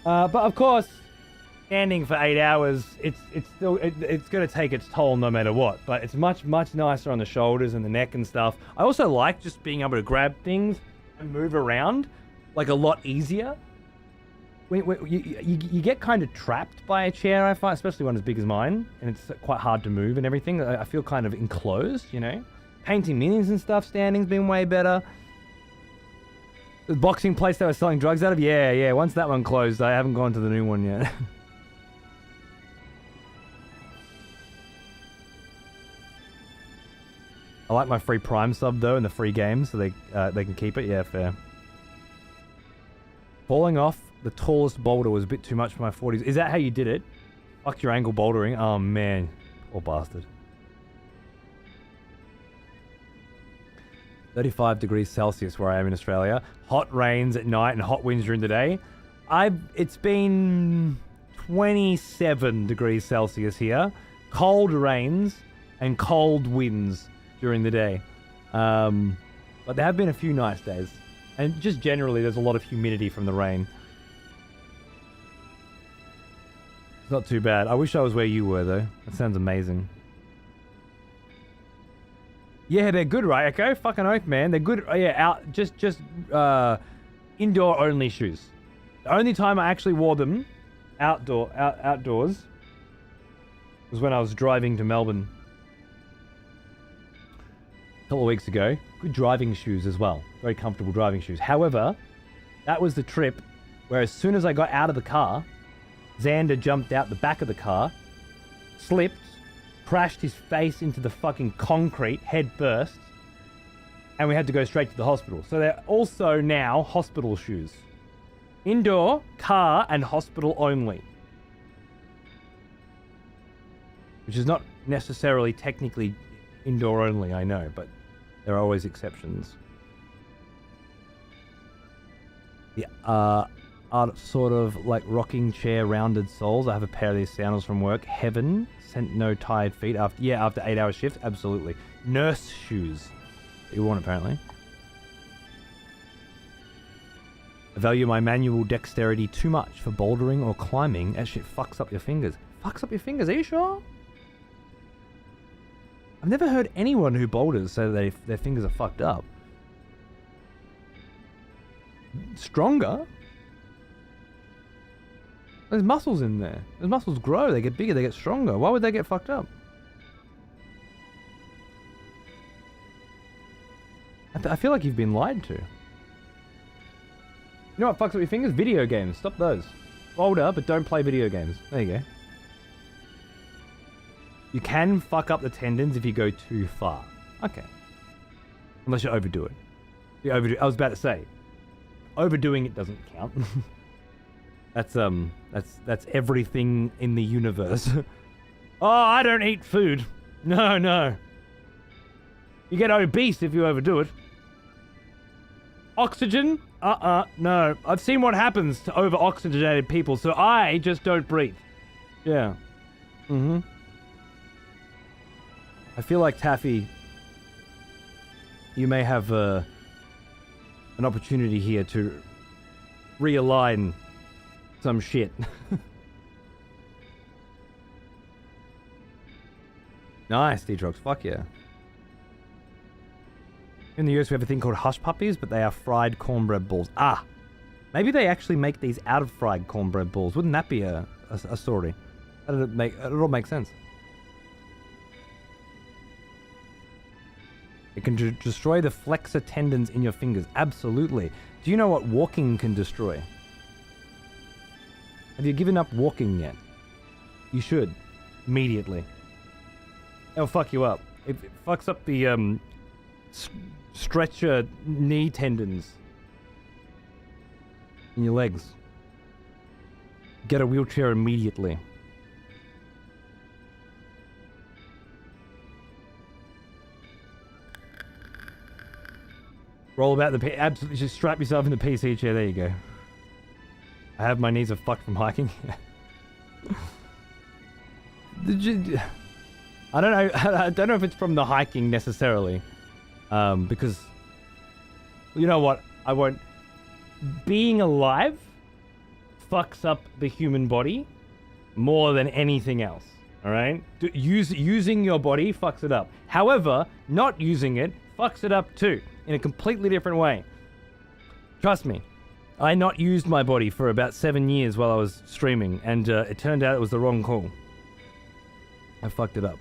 But of course, standing for 8 hours, it's going to take its toll no matter what. But it's much nicer on the shoulders and the neck and stuff. I also like just being able to grab things and move around like a lot easier. You get kind of trapped by a chair, I find, especially one as big as mine, and it's quite hard to move and everything. I feel kind of enclosed, you know. Painting minis and stuff, standing's been way better. The boxing place they were selling drugs out of, yeah. Once that one closed, I haven't gone to the new one yet. I like my free Prime sub though, and the free games, so they can keep it. Yeah, fair. Falling off the tallest boulder was a bit too much for my 40s. Is that how you did it? Fuck your angle bouldering. Oh man, poor bastard. 35 degrees Celsius where I am in Australia. Hot rains at night and hot winds during the day. It's been 27 degrees Celsius here. Cold rains and cold winds during the day. But there have been a few nice days. And just generally, there's a lot of humidity from the rain. It's not too bad. I wish I was where you were, though. That sounds amazing. Yeah, they're good, right, Echo? Fucking oath, man. They're good. Yeah, just indoor only shoes. The only time I actually wore them outdoors was when I was driving to Melbourne a couple of weeks ago. Good driving shoes as well. Very comfortable driving shoes. However, that was the trip where as soon as I got out of the car, Xander jumped out the back of the car, slipped, crashed his face into the fucking concrete, head first, and we had to go straight to the hospital. So they're also now hospital shoes. Indoor, car, and hospital only. Which is not necessarily technically indoor only, I know, but there are always exceptions. The art sort of like rocking chair rounded soles. I have a pair of these sandals from work. Heaven sent no tired feet after 8-hour shifts. Absolutely. Nurse shoes. You want apparently. I value my manual dexterity too much for bouldering or climbing. That shit fucks up your fingers. Fucks up your fingers, are you sure? I've never heard anyone who boulders say that their fingers are fucked up. Stronger? There's muscles in there. Those muscles grow, they get bigger, they get stronger. Why would they get fucked up? I feel like you've been lied to. You know what fucks up your fingers? Video games. Stop those. Boulder, but don't play video games. There you go. You can fuck up the tendons if you go too far. Okay. Unless you overdo it. You overdo. I was about to say, overdoing it doesn't count. That's everything in the universe. Oh, I don't eat food. No. You get obese if you overdo it. Oxygen? No. I've seen what happens to over-oxygenated people, so I just don't breathe. Yeah. I feel like, Taffy, you may have an opportunity here to realign some shit. Nice, D-Trox. Fuck yeah. In the US, we have a thing called hush puppies, but they are fried cornbread balls. Ah! Maybe they actually make these out of fried cornbread balls. Wouldn't that be a story? It all makes sense. It can destroy the flexor tendons in your fingers. Absolutely. Do you know what walking can destroy? Have you given up walking yet? You should. Immediately. It'll fuck you up. It fucks up the stretcher knee tendons in your legs. Get a wheelchair immediately. Roll about the absolutely just strap yourself in the PC chair. There you go. I have my knees are fucked from hiking. I don't know. I don't know if it's from the hiking necessarily, because you know what? I won't. Being alive fucks up the human body more than anything else. All right? Using your body fucks it up. However, not using it fucks it up too, in a completely different way. Trust me. I not used my body for about 7 years while I was streaming, and it turned out it was the wrong call. I fucked it up.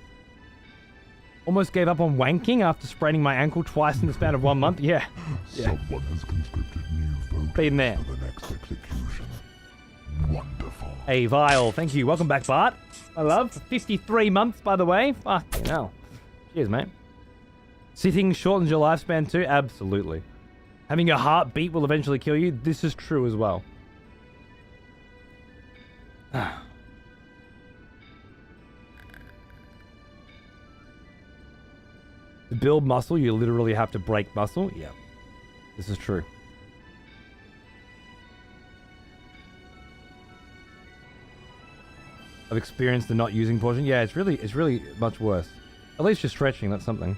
Almost gave up on wanking after spraining my ankle twice in the span of 1 month. Yeah. Someone has conscripted new voters Been there. for the next execution. Wonderful. Hey, Vile, thank you. Welcome back, Bart. I love. 53 months, by the way. Fucking hell. Cheers, mate. Sitting shortens your lifespan too? Absolutely. Having your heart beat will eventually kill you? This is true as well. To build muscle, you literally have to break muscle? Yeah. This is true. I've experienced the not using portion. Yeah, it's really much worse. At least you're stretching, that's something.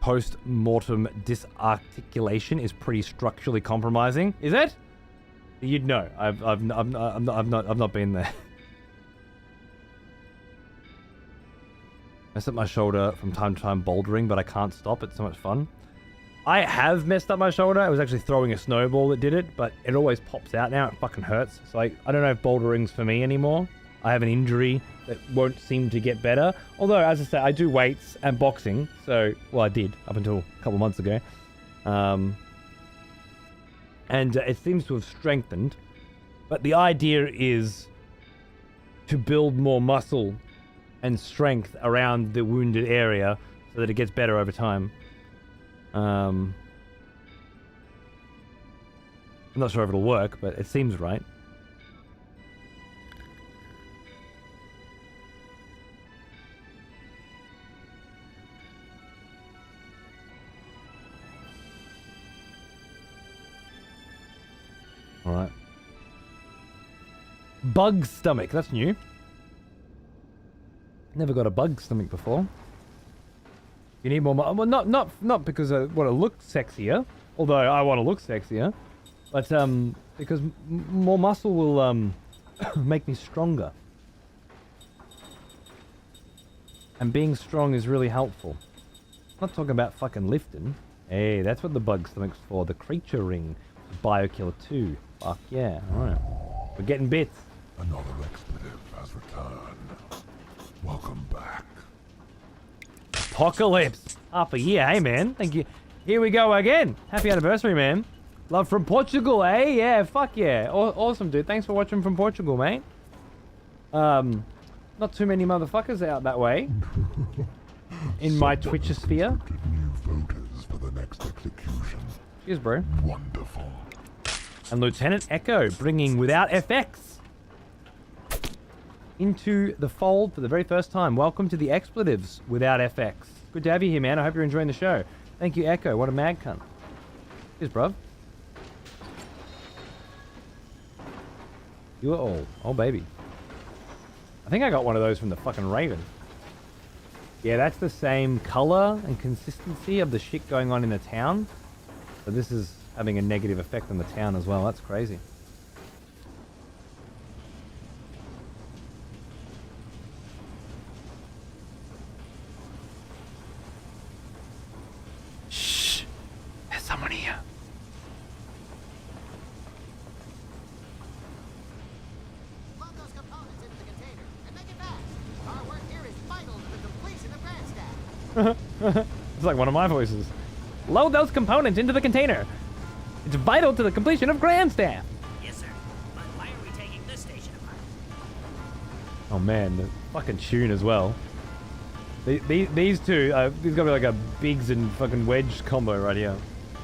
Post-mortem disarticulation is pretty structurally compromising. Is it? You'd know. I've not been there. Messed up my shoulder from time to time bouldering, but I can't stop. It's so much fun. I have messed up my shoulder. I was actually throwing a snowball that did it, but it always pops out now. It fucking hurts. So I don't know if bouldering's for me anymore. I have an injury that won't seem to get better. Although, as I say, I do weights and boxing. So, well, I did up until a couple months ago. And it seems to have strengthened. But the idea is to build more muscle and strength around the wounded area so that it gets better over time. I'm not sure if it'll work, but it seems right. Alright. Bug stomach, that's new. Never got a bug stomach before. You need more well, not because I want to look sexier, although I want to look sexier, but because more muscle will make me stronger. And being strong is really helpful. I'm not talking about fucking lifting. Hey, that's what the bug stomach's for. The creature ring. Biokiller 2. Fuck yeah. Alright. We're getting bits. Another expletive has returned. Welcome back. Apocalypse. Half a year, hey man. Thank you. Here we go again. Happy anniversary, man. Love from Portugal, eh? Yeah, fuck yeah. Awesome, dude. Thanks for watching from Portugal, mate. Not too many motherfuckers out that way. In my Twitchosphere. New voters for the next execution. Cheers, bro. Wonderful. And Lieutenant Echo bringing Without FX into the fold for the very first time. Welcome to the expletives Without FX. Good to have you here, man. I hope you're enjoying the show. Thank you, Echo. What a mad cunt. Cheers, bruv. You are old. Oh, baby. I think I got one of those from the fucking Raven. Yeah, that's the same color and consistency of the shit going on in the town. So this is having a negative effect on the town as well. That's crazy. Shh. There's someone here. Load those components into the container and make it fast. Our work here is vital to the completion of Grand Staff. It's like one of my voices. Load those components into the container. It's vital to the completion of Grand Staff. Yes, sir. But why are we taking this station apart? Oh man, the fucking tune as well. These two, these got to be like a Biggs and fucking Wedge combo right here.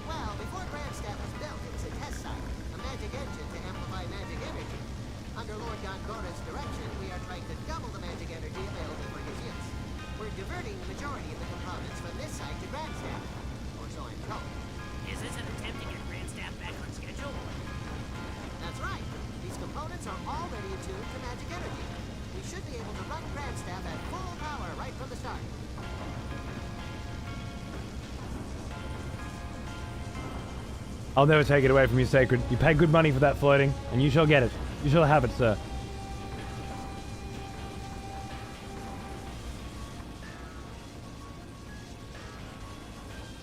Well, before Grand Staff was built, it was a test site, a magic engine to amplify magic energy. Under Lord Gongora's direction, we are trying to double the magic energy available for his use. We're diverting the majority of the components from this site to Grand Staff. Or so I'm told. Is this an attempt to get Grand Staff back on schedule? That's right. These components are already attuned to magic energy. We should be able to run Grand Staff at full power right from the start. I'll never take it away from you, Sacred. You pay good money for that flirting, and you shall get it. You shall have it, sir.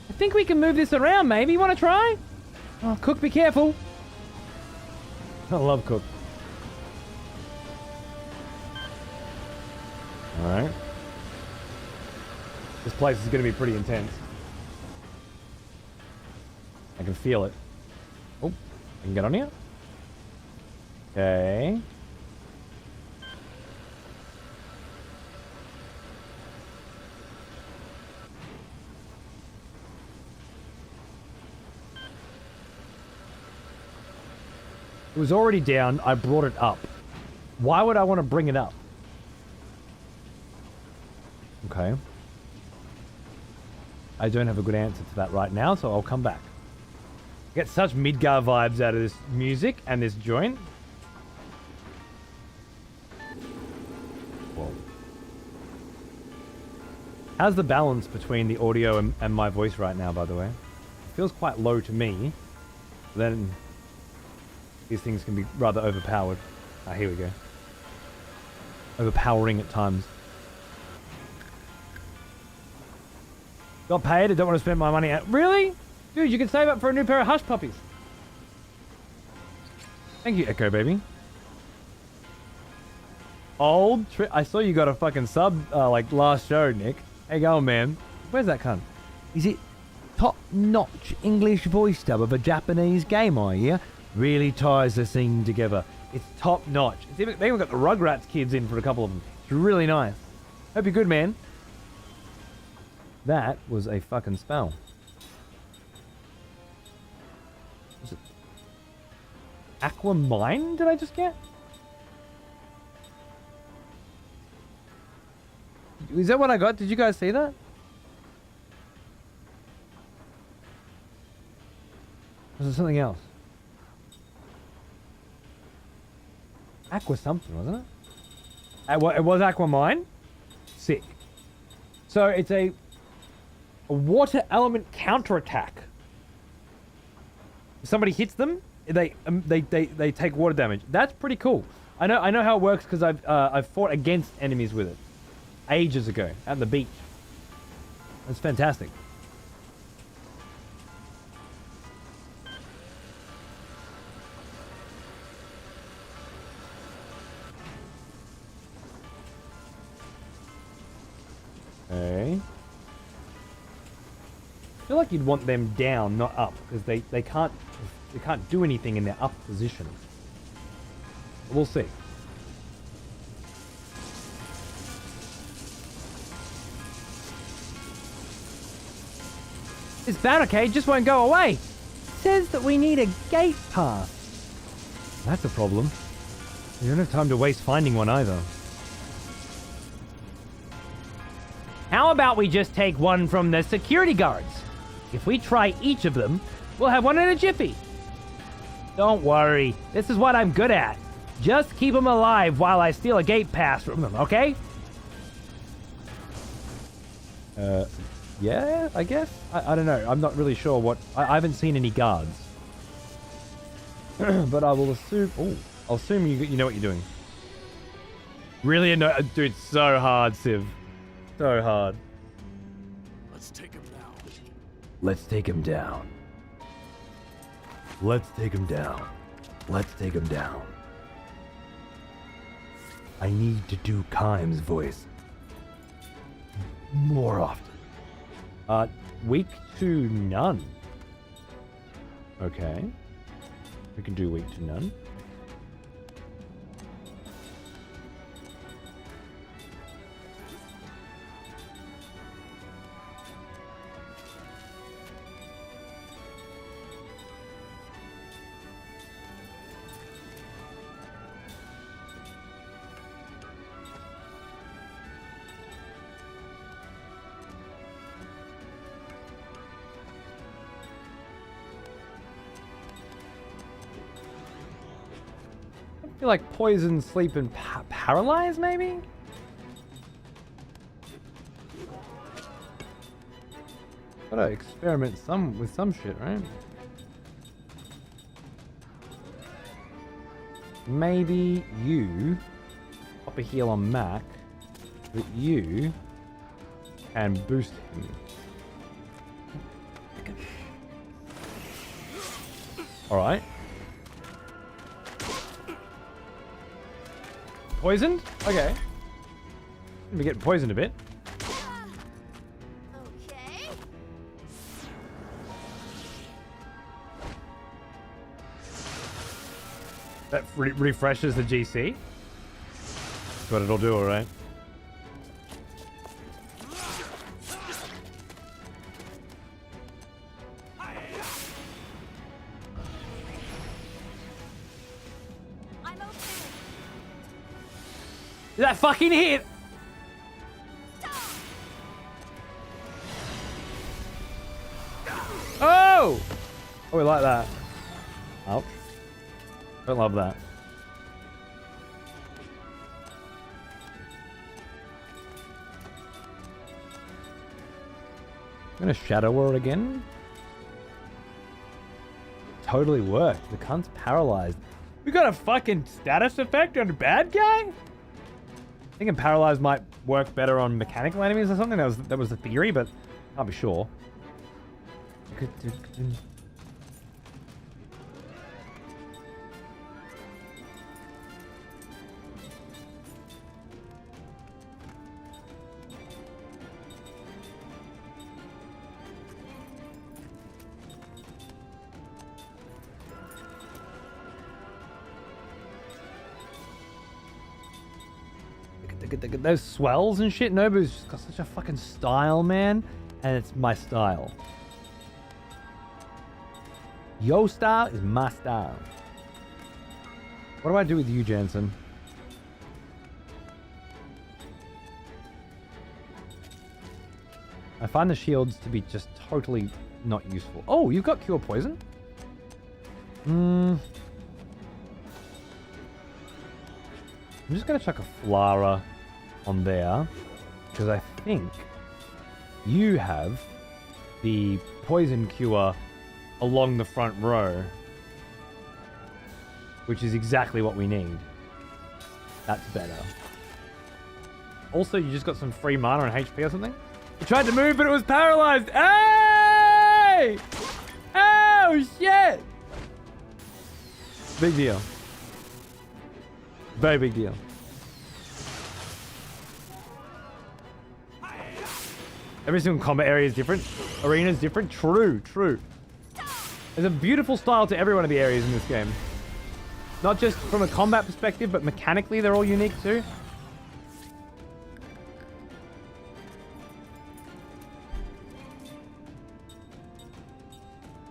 I think we can move this around, maybe. You want to try? Oh, Cook, be careful. I love Cook. Alright. This place is going to be pretty intense. I can feel it. Oh, I can get on here. Okay. It was already down. I brought it up. Why would I want to bring it up? Okay. I don't have a good answer to that right now, so I'll come back. I get such Midgar vibes out of this music and this joint. Whoa. How's the balance between the audio and my voice right now, by the way? It feels quite low to me. Then these things can be rather overpowered. Ah, here we go. Overpowering at times. Got paid, I don't want to spend my money out. Really? Dude, you can save up for a new pair of hush puppies. Thank you, Echo Baby. I saw you got a fucking sub, like, last show, Nick. How you going, man? Where's that cunt? Is it top-notch English voice dub of a Japanese game, I hear? Really ties the thing together. It's top-notch. They even got the Rugrats kids in for a couple of them. It's really nice. Hope you're good, man. That was a fucking spell. Was it Aquamine did I just get? Is that what I got? Did you guys see that? Was it something else? Aqua something, wasn't it? It was Aquamine? Sick. So it's a water element counterattack. If somebody hits them, they take water damage. That's pretty cool. I know how it works because I've fought against enemies with it ages ago at the beach. That's fantastic. Okay. I feel like you'd want them down, not up, because they can't do anything in their up position. We'll see. This barricade just won't go away. It says that we need a gate pass. That's a problem. We don't have time to waste finding one either. How about we just take one from the security guards? If we try each of them, we'll have one in a jiffy. Don't worry, this is what I'm good at. Just keep them alive while I steal a gate pass from them, okay? Yeah, I guess? I don't know. I'm not really sure what... I haven't seen any guards. But I will assume... Oh, I'll assume you know what you're doing. Really annoying. Dude, so hard, Civ. So hard. Let's take him down. Let's take him down. Let's take him down. Let's take him down. I need to do Kime's voice more often. Weak to none. Okay. We can do weak to none. I feel like poison, sleep, and paralyze, maybe? Gotta experiment with some shit, right? maybe you pop a heal on Mac, but you can boost him. Alright. Poisoned? Okay. We get poisoned a bit. Okay. That refreshes the GC. That's what it'll do, alright. I'm okay. That fucking hit! Oh! Oh, we like that. Ouch. Don't love that. I'm gonna shadow her again. Totally worked. The cunt's paralyzed. We got a fucking status effect on a bad guy? Thinking paralyzed might work better on mechanical enemies or something. That was the theory, but can't be sure. Those swells and shit. Nobu's just got such a fucking style, man. And it's my style. Your style is my style. What do I do with you, Jansen? I find the shields to be just totally not useful. Oh, you've got cure poison? I'm just going to chuck a Flara on there, because I think you have the poison cure along the front row, which is exactly what we need. That's better. Also, you just got some free mana and HP or something? You tried to move, but it was paralyzed. Hey! Oh, shit! Big deal. Very big deal. Every single combat area is different. Arena is different. True, true. There's a beautiful style to every one of the areas in this game. Not just from a combat perspective, but mechanically they're all unique too.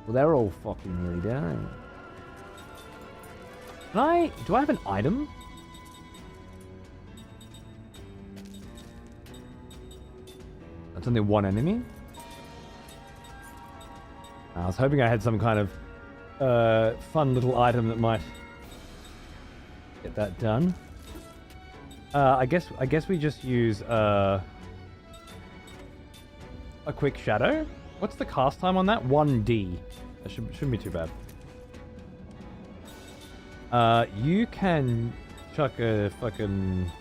Well, they're all fucking nearly down. Do I have an item? That's only one enemy? I was hoping I had some kind of fun little item that might get that done. I guess we just use a quick shadow. What's the cast time on that? 1D. That shouldn't be too bad. You can chuck a fucking...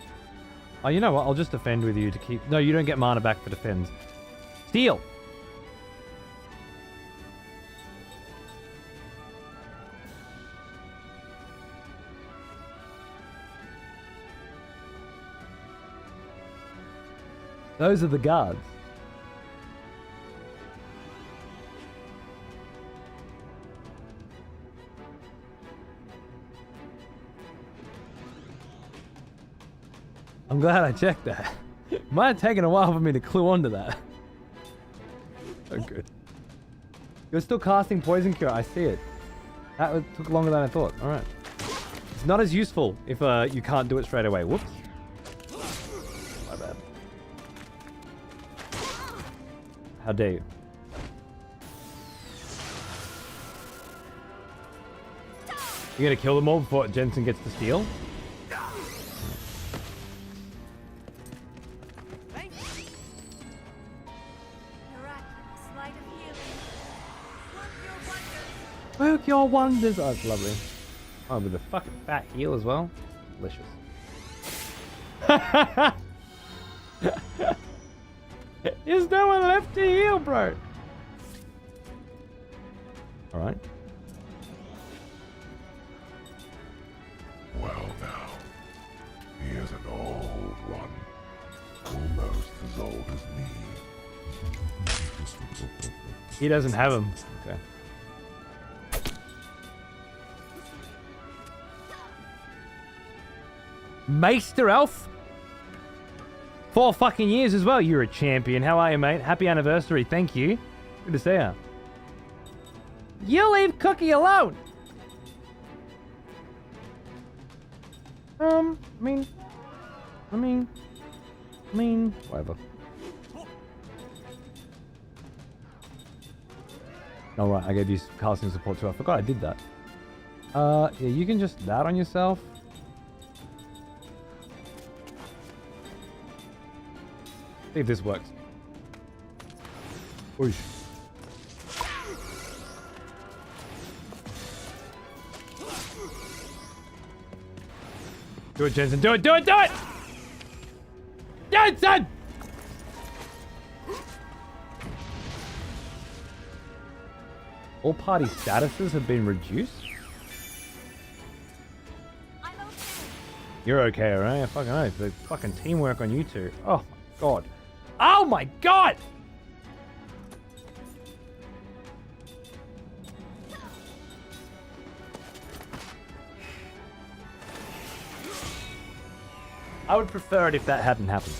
Oh, you know what? I'll just defend with you to keep... No, you don't get mana back for defends. Steal! Those are the guards. I'm glad I checked that. It might have taken a while for me to clue onto that. Oh, good. You're still casting Poison Cure. I see it. That took longer than I thought. All right. It's not as useful if you can't do it straight away. Whoops. My bad. How dare you? You're gonna kill them all before Jensen gets to steal? Work your wonders. Oh, that's lovely. Oh, with a fucking fat heel as well. Delicious. There's no one left to heal, bro. All right. Well now, he is an old one. Almost as old as me. He doesn't have him. Okay. Meister Elf? 4 fucking years as well. You're a champion. How are you, mate? Happy anniversary. Thank you. Good to see you. You leave Cookie alone. I mean, whatever. All right, I gave you casting support too. I forgot I did that. Yeah, you can just that on yourself. See if this works. Whoosh. Do it, Jensen. Do it, do it, do it! Jensen! All party statuses have been reduced? I'm okay. You're okay, right? I fucking know. The fucking teamwork on you two. Oh my god. Oh my god! I would prefer it if that hadn't happened.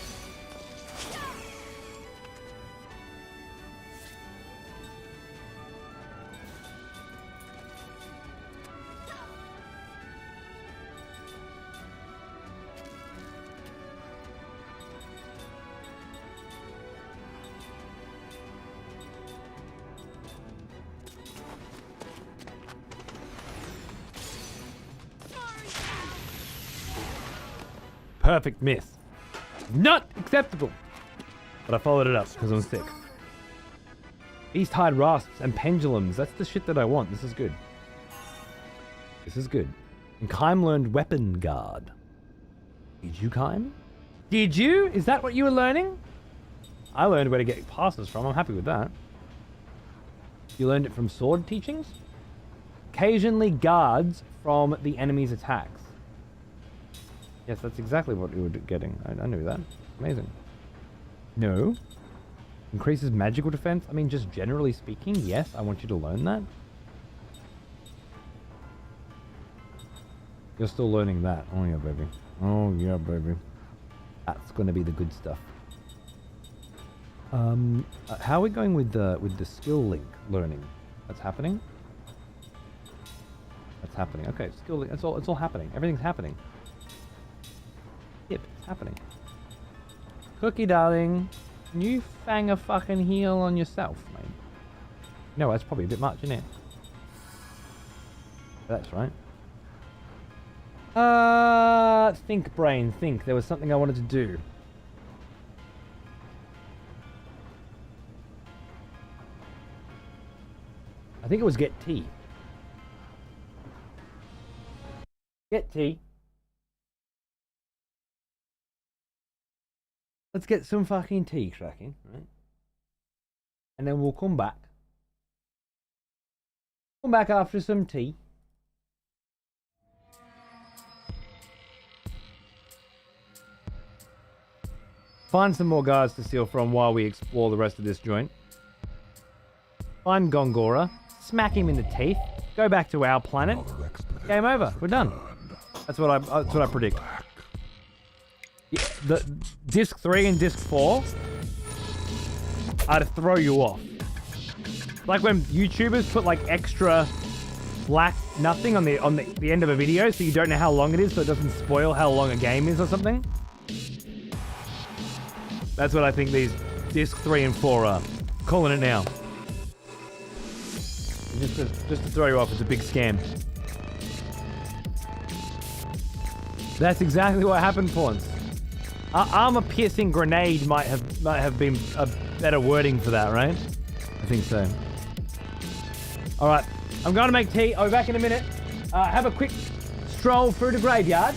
Perfect miss. Not acceptable. But I followed it up because I'm sick. East-Tide rasps and pendulums. That's the shit that I want. This is good. This is good. And Kime learned weapon guard. Did you, Kime? Did you? Is that what you were learning? I learned where to get passes from. I'm happy with that. You learned it from sword teachings? Occasionally guards from the enemy's attacks. Yes, that's exactly what you were getting. I knew that. Amazing. No. Increases magical defense? I mean, just generally speaking, yes, I want you to learn that. You're still learning that. Oh yeah, baby. Oh yeah, baby. That's gonna be the good stuff. How are we going with the skill link learning? That's happening? That's happening. Okay, skill link. It's all happening. Everything's happening. Yep, it's happening. Cookie, darling, can you fang a fucking heel on yourself, mate? No, that's probably a bit much, isn't it? That's right. Think, brain, think. There was something I wanted to do. I think it was get tea. Get tea. Let's get some fucking tea cracking, right? And then we'll come back. Come back after some tea. Find some more guards to steal from while we explore the rest of this joint. Find Gongora. Smack him in the teeth. Go back to our planet. Game over. We're done. That's what I predict. Yeah, the disc 3 and disc 4 are to throw you off. Like when YouTubers put like extra black nothing on the end of a video so you don't know how long it is, so it doesn't spoil how long a game is or something. That's what I think these disc 3 and 4 are. Calling it now. Just to throw you off. It's a big scam. That's exactly what happened, Pawns. Armor-piercing grenade might have been a better wording for that, right? I think so. All right, I'm going to make tea. I'll be back in a minute. Have a quick stroll through the graveyard.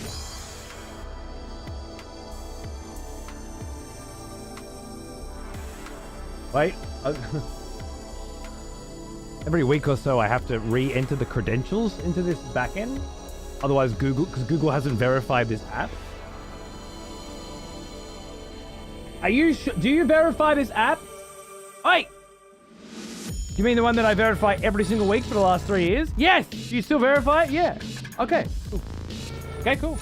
Wait. Every week or so I have to re-enter the credentials into this backend. Otherwise because Google hasn't verified this app. Are you do you verify this app? Wait! You mean the one that I verify every single week for the last 3 years? Yes! Do you still verify it? Yeah. Okay, cool. Okay, cool.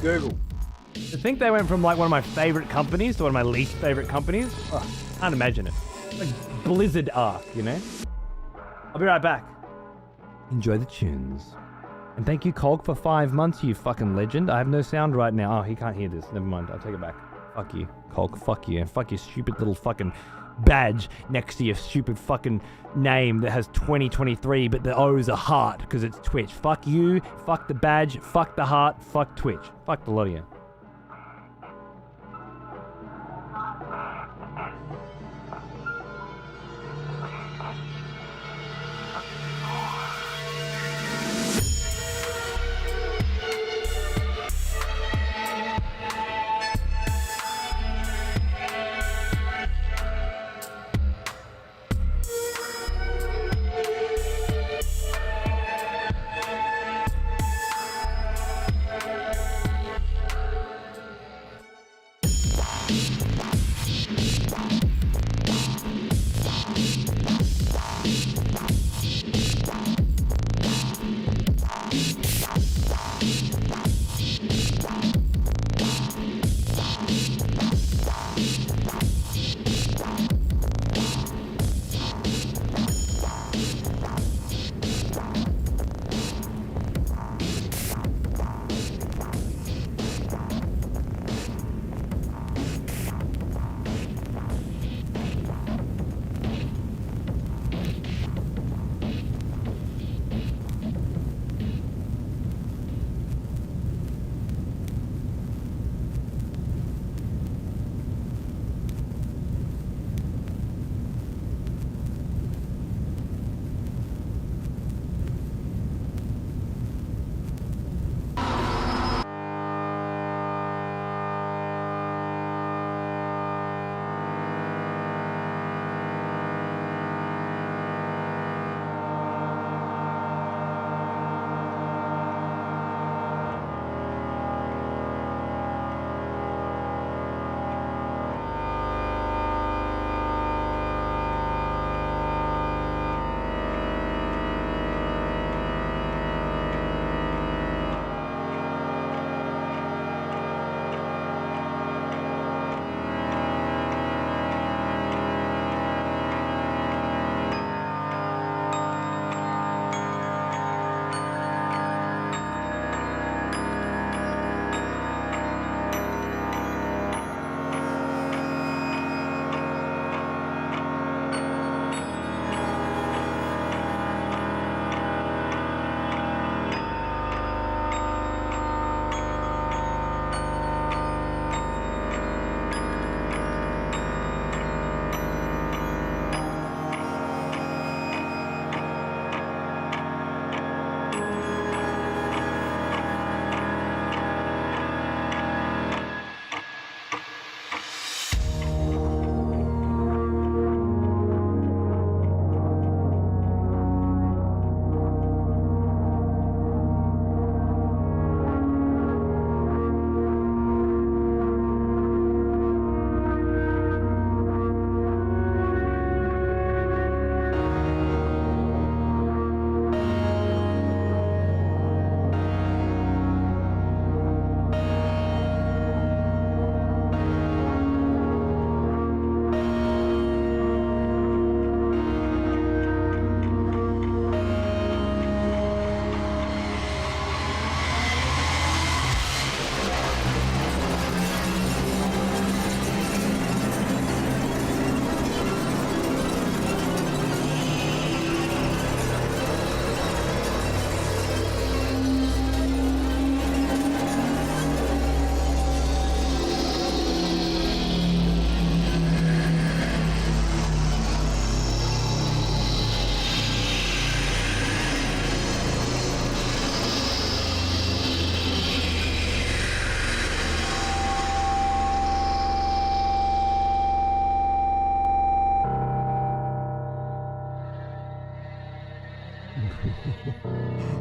Google. To think they went from like one of my favorite companies to one of my least favorite companies? Oh, can't imagine it. Like Blizzard arc, you know? I'll be right back. Enjoy the tunes. And thank you, Cog, for 5 months, you fucking legend. I have no sound right now. Oh, he can't hear this. Never mind. I'll take it back. Fuck you, Cog. Fuck you. And fuck your stupid little fucking badge next to your stupid fucking name that has 2023, but the O's are heart because it's Twitch. Fuck you. Fuck the badge. Fuck the heart. Fuck Twitch. Fuck the lot of you.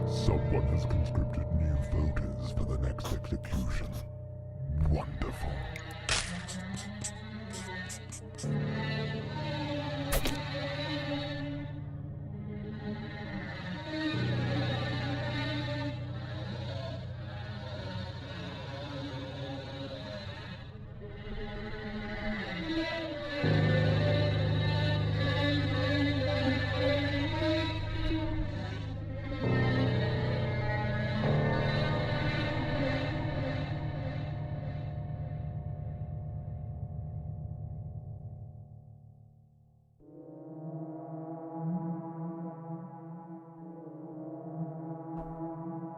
Someone has conscripted new voters for the next execution. Wonderful.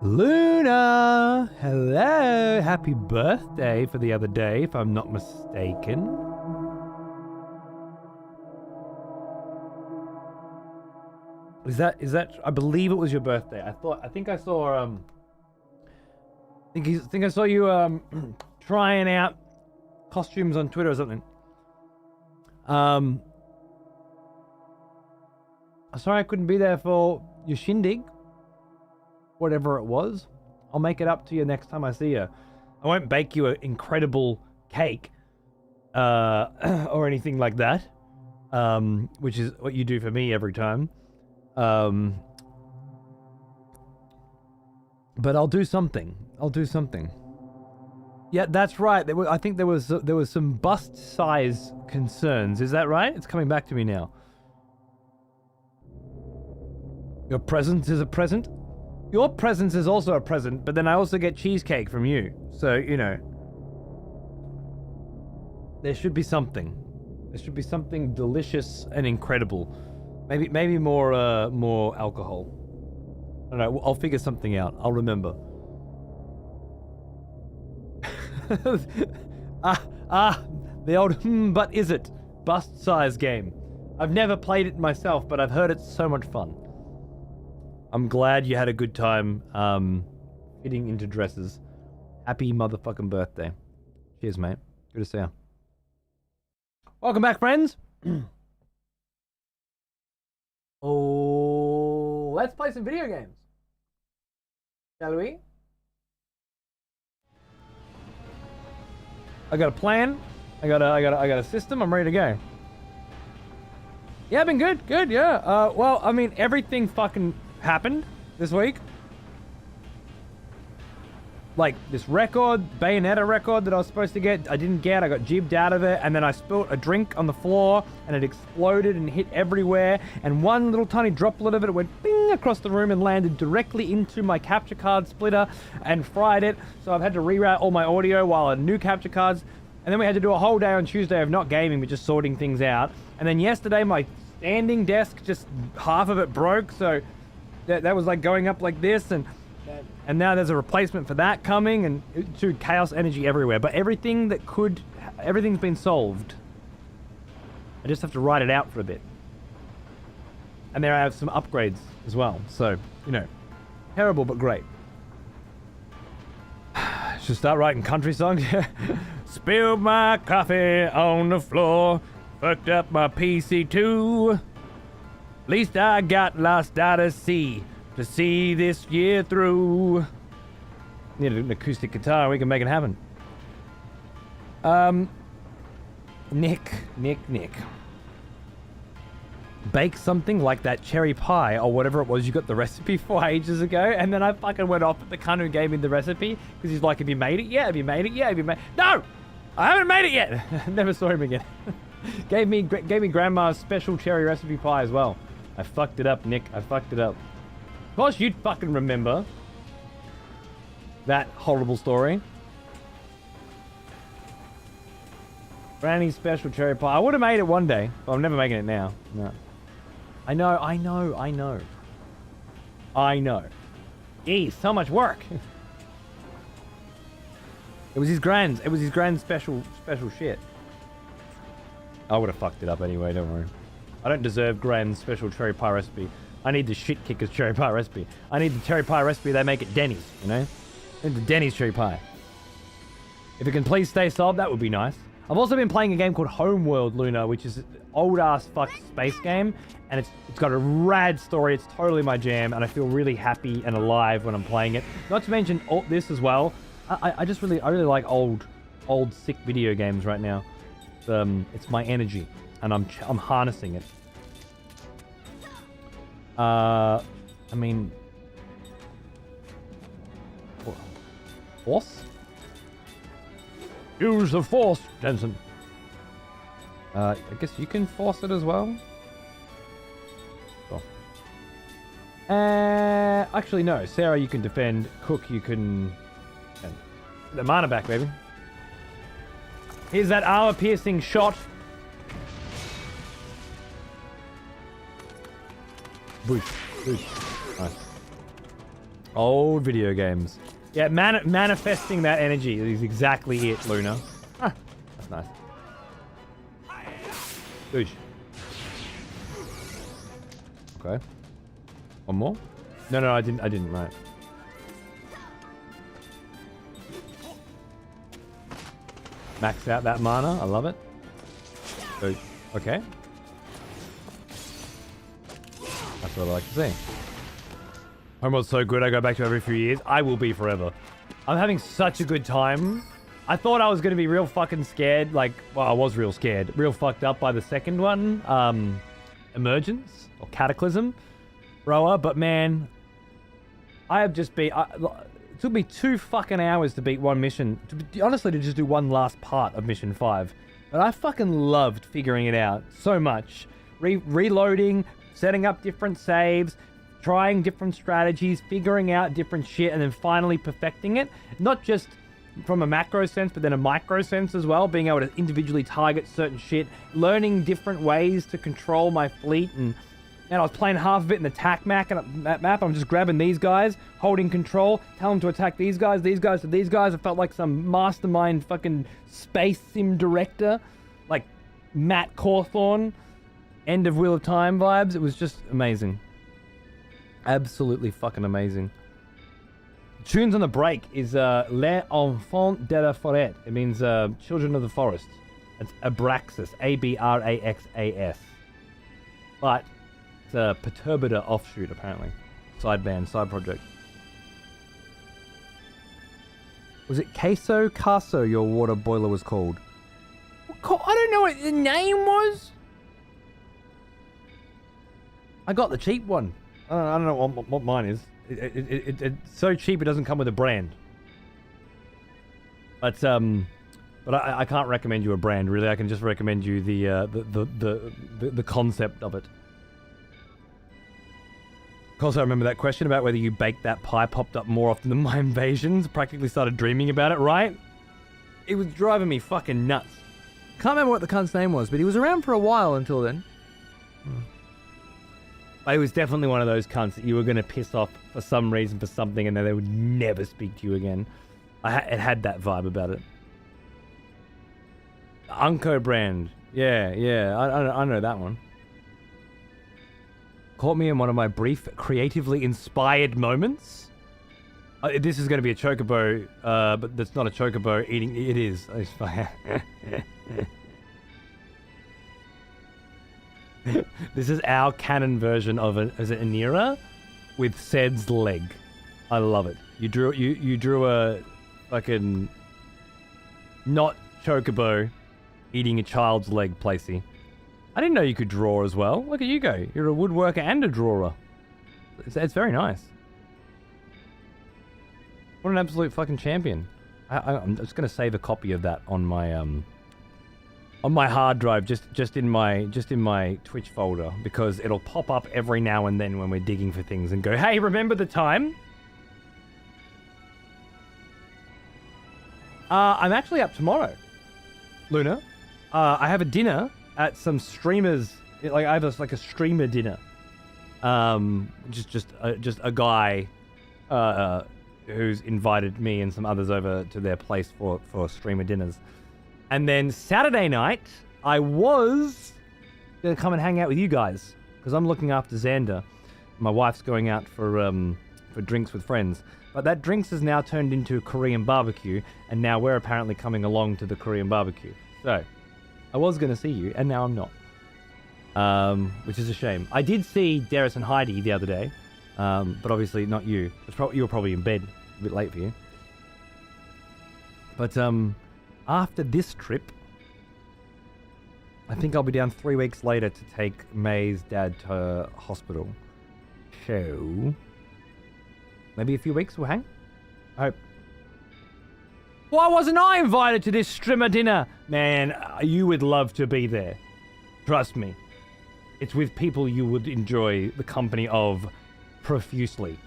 Luna! Hello! Happy birthday for the other day, if I'm not mistaken. Is that I believe it was your birthday. I think I saw think I saw you trying out costumes on Twitter or something. Sorry I couldn't be there for your shindig. Whatever it was. I'll make it up to you next time I see you. I won't bake you an incredible cake or anything like that, which is what you do for me every time. But I'll do something. Yeah, that's right. I think there was some bust size concerns. Is that right? It's coming back to me now. Your presence is a present? Your presence is also a present, but then I also get cheesecake from you. So, you know. There should be something. There should be something delicious and incredible. Maybe more alcohol. I don't know, I'll figure something out. I'll remember. The old but is it? Bust size game. I've never played it myself, but I've heard it's so much fun. I'm glad you had a good time fitting into dresses. Happy motherfucking birthday. Cheers, mate. Good to see you. Welcome back, friends. Oh, let's play some video games. Shall we? I got a plan. I got a system. I'm ready to go. Yeah, I've been good. Good, yeah. Well, I mean, everything fucking happened this week. Like this record, Bayonetta record that I was supposed to get, I didn't get. I got jibbed out of it, and then I spilt a drink on the floor, and it exploded and hit everywhere. And one little tiny droplet of it went bing across the room and landed directly into my capture card splitter and fried it. So I've had to reroute all my audio while a new capture cards. And then we had to do a whole day on Tuesday of not gaming, but just sorting things out. And then yesterday, my standing desk, just half of it broke. So that was like going up like this, and now there's a replacement for that coming, and to chaos energy everywhere. But everything's been solved. I just have to write it out for a bit. And there I have some upgrades as well. So, you know, terrible but great. Should start writing country songs. Spilled my coffee on the floor, fucked up my PC too. Least I got lost out at sea to see this year through. Need an acoustic guitar, we can make it happen. Nick. Bake something like that cherry pie or whatever it was you got the recipe for ages ago, and then I fucking went off at the cunt who gave me the recipe because he's like, have you made it yet? Have you made it yet? Have you made? No! I haven't made it yet! Never saw him again. gave me grandma's special cherry recipe pie as well. I fucked it up, Nick. I fucked it up. Of course you'd fucking remember that horrible story. Granny's special cherry pie. I would have made it one day, but I'm never making it now. No. I know. Geez, so much work. It was his grand's special shit. I would have fucked it up anyway, don't worry. I don't deserve Grand's special cherry pie recipe. I need the shit kicker's cherry pie recipe. I need the cherry pie recipe they make at Denny's, you know? I need the Denny's cherry pie. If it can please stay solved, that would be nice. I've also been playing a game called Homeworld, Luna, which is an old-ass fuck space game, and it's got a rad story. It's totally my jam, and I feel really happy and alive when I'm playing it. Not to mention this as well. I really like old sick video games right now. It's my energy, and I'm harnessing it. I mean, Force? Use the Force, Jensen. I guess you can force it as well. Sure. Actually, no. Sarah, you can defend. Cook, you can... The mana back, baby. Here's that armor-piercing shot. Boosh. Boosh. Nice. Old video games. Yeah, manifesting that energy is exactly it, Luna. Ah, that's nice. Boosh. Okay. One more? No, I didn't, right. Max out that mana, I love it. Boosh. Okay. That's what I like to see. Homeworld's so good, I go back to it every few years. I will be forever. I'm having such a good time. I thought I was going to be real fucking scared. Like, well, I was real scared. Real fucked up by the second one. Emergence or Cataclysm. Roa, but man, I have just been... it took me 2 fucking hours to beat one mission. Honestly, to just do one last part of Mission 5. But I fucking loved figuring it out so much. Reloading, setting up different saves, trying different strategies, figuring out different shit, and then finally perfecting it. Not just from a macro sense, but then a micro sense as well. Being able to individually target certain shit. Learning different ways to control my fleet. And I was playing half of it in the TAC map. I'm just grabbing these guys, holding control, tell them to attack these guys to these guys. I felt like some mastermind fucking space sim director. Like Matt Cawthorne. End of Wheel of Time vibes. It was just amazing. Absolutely fucking amazing. Tunes on the break is Les Enfants de la Forêt. It means Children of the Forest. It's Abraxas. Abraxas. But it's a Perturbator offshoot, apparently. Side project. Was it Caso your water boiler was called? I don't know what the name was. I got the cheap one. I don't know what mine is. It's so cheap it doesn't come with a brand. But I can't recommend you a brand really. I can just recommend you the concept of it. Of course, I remember that question about whether you baked that pie popped up more often than my invasions. Practically started dreaming about it, right? It was driving me fucking nuts. Can't remember what the cunt's name was, but he was around for a while until then. But it was definitely one of those cunts that you were going to piss off for some reason, for something, and then they would never speak to you again. It had that vibe about it. Unco brand. Yeah, I know that one. Caught me in one of my brief, creatively inspired moments. This is going to be a chocobo, but that's not a chocobo eating... It is. It's fine. This is our canon version of is it Anira with Ced's leg. I love it. You drew a fucking not chocobo eating a child's leg, Placey. I didn't know you could draw as well. Look at you go. You're a woodworker and a drawer. It's very nice. What an absolute fucking champion. I'm just gonna save a copy of that on my hard drive, just in my Twitch folder, because it'll pop up every now and then when we're digging for things and go, hey, remember the time? I'm actually up tomorrow, Luna. I have a dinner at some streamers. Like I have a streamer dinner. Just a guy who's invited me and some others over to their place for streamer dinners. And then Saturday night, I was going to come and hang out with you guys, because I'm looking after Xander. My wife's going out for drinks with friends. But that drinks has now turned into a Korean barbecue, and now we're apparently coming along to the Korean barbecue. So, I was going to see you, and now I'm not. Which is a shame. I did see Darius and Heidi the other day, but obviously not you. You were probably in bed, a bit late for you. But after this trip, I think I'll be down 3 weeks later to take May's dad to hospital. So, maybe a few weeks we'll hang? I hope. Why wasn't I invited to this strimmer dinner? Man, you would love to be there. Trust me. It's with people you would enjoy the company of profusely.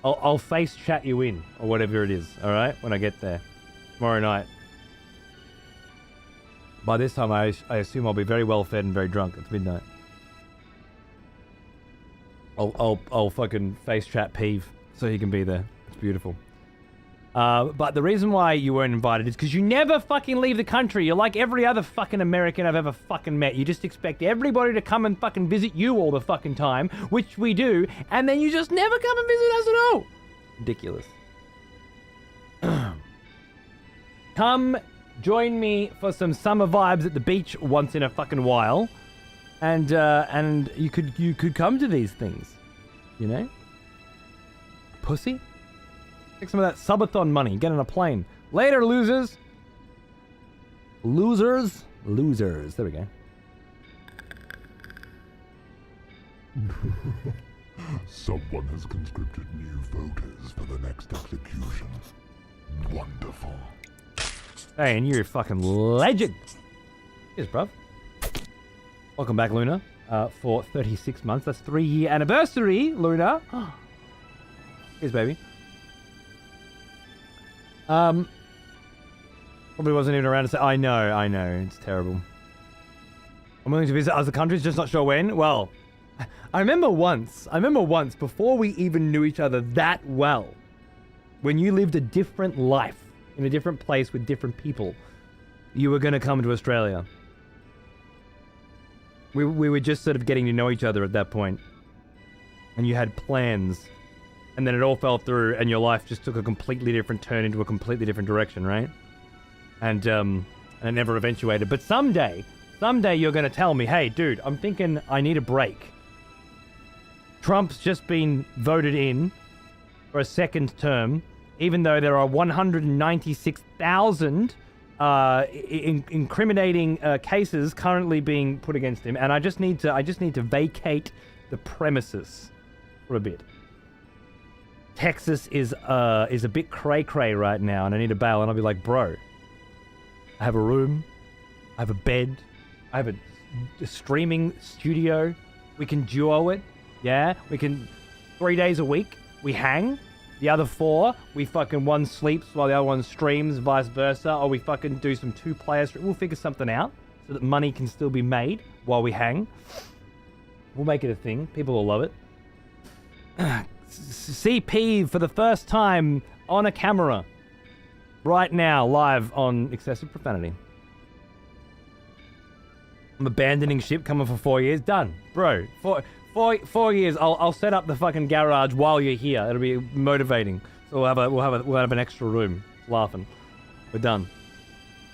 I'll face chat you in, or whatever it is, alright? When I get there. Tomorrow night. By this time, I assume I'll be very well fed and very drunk. It's midnight. I'll fucking face chat Peeve so he can be there. It's beautiful. But the reason why you weren't invited is because you never fucking leave the country. You're like every other fucking American I've ever fucking met. You just expect everybody to come and fucking visit you all the fucking time, which we do, and then you just never come and visit us at all. Ridiculous. Come join me for some summer vibes at the beach once in a fucking while, and you could come to these things, you know? Pussy. Take some of that subathon money. Get on a plane. Later, losers. Losers. Losers. There we go. Someone has conscripted new voters for the next execution. Wonderful. Hey, and you're a fucking legend. Cheers, bruv. Welcome back, Luna. For 36 months. That's 3-year anniversary, Luna. Cheers, baby. Probably wasn't even around to say, I know, it's terrible. I'm willing to visit other countries, just not sure when. Well, I remember once, before we even knew each other that well, when you lived a different life, in a different place with different people, you were going to come to Australia. We were just sort of getting to know each other at that point. And you had plans. And then it all fell through, and your life just took a completely different turn into a completely different direction, right? And it never eventuated. But someday you're going to tell me, hey, dude, I'm thinking I need a break. Trump's just been voted in for a second term, even though there are 196,000 incriminating cases currently being put against him, and I just need to vacate the premises for a bit. Texas is a bit cray-cray right now, and I need to bail. And I'll be like, bro, I have a room, I have a bed, I have a streaming studio. We can duo it, yeah? We can 3 days a week. We hang. The other 4, we fucking one sleeps while the other one streams, vice versa. Or we fucking do some 2-player stream. We'll figure something out so that money can still be made while we hang. We'll make it a thing. People will love it. See Peeve for the first time on a camera right now, live on Excessive Profanity. I'm abandoning ship, coming for 4 years. Done, bro. 4 years. I'll set up the fucking garage while you're here. It'll be motivating. So we'll have an extra room. Laughing. We're done.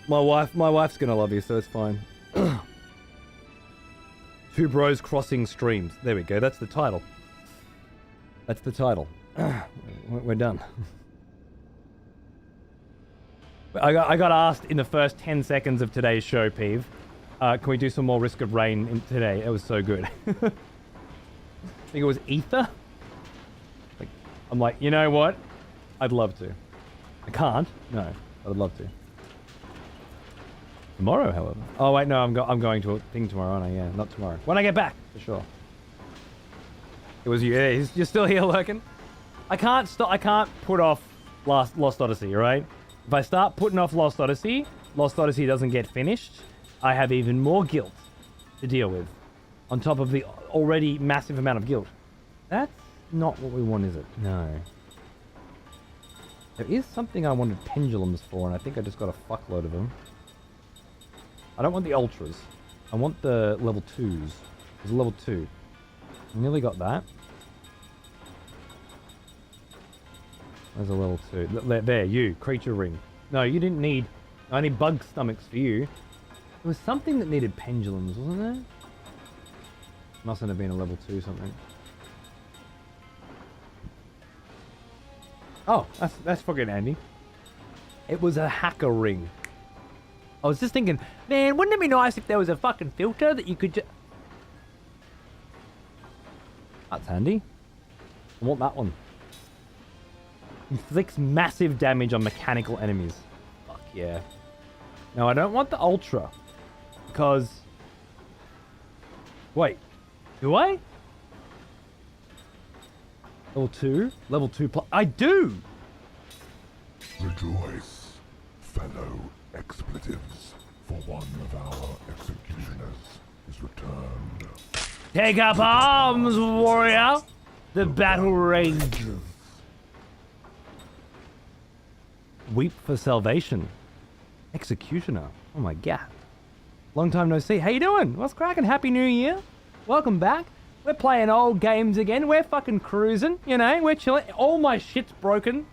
My wife's gonna love you, so it's fine. 2 bros crossing streams. There we go. That's the title. That's the title. We're done. I got asked in the first 10 seconds of today's show, Peeve, can we do some more Risk of Rain today? It was so good. I think it was Ether. I'm like, you know what? I'd love to. I can't. No, but I'd love to. Tomorrow, however. Oh wait, no, I'm going to a thing tomorrow, aren't I? Yeah, not tomorrow. When I get back, for sure. It was you. Yeah, you're still here lurking. I can't put off Lost Odyssey, right? If I start putting off Lost Odyssey doesn't get finished. I have even more guilt to deal with, on top of the already massive amount of guilt. That's not what we want, is it? No. There is something I wanted pendulums for, and I think I just got a fuckload of them. I don't want the ultras. I want the level 2s. There's a level 2. I nearly got that. There's a level 2. There, you. Creature ring. No, you didn't need... I need bug stomachs for you. There was something that needed pendulums, wasn't there? Mustn't have been a level 2 something. Oh, that's fucking handy. It was a hacker ring. I was just thinking, man, wouldn't it be nice if there was a fucking filter that you could just... That's handy. I want that one. Inflicts massive damage on mechanical enemies. Fuck yeah. No, I don't want the Ultra. Because... Wait. Do I? Level 2? Level 2 plus... I do! Rejoice, fellow expletives, for one of our executioners is returned. Take up arms, warrior! The battle rages. Weep for salvation. Executioner. Oh my god. Long time no see. How you doing? What's cracking? Happy New Year. Welcome back. We're playing old games again. We're fucking cruising, you know. We're chilling. All my shit's broken.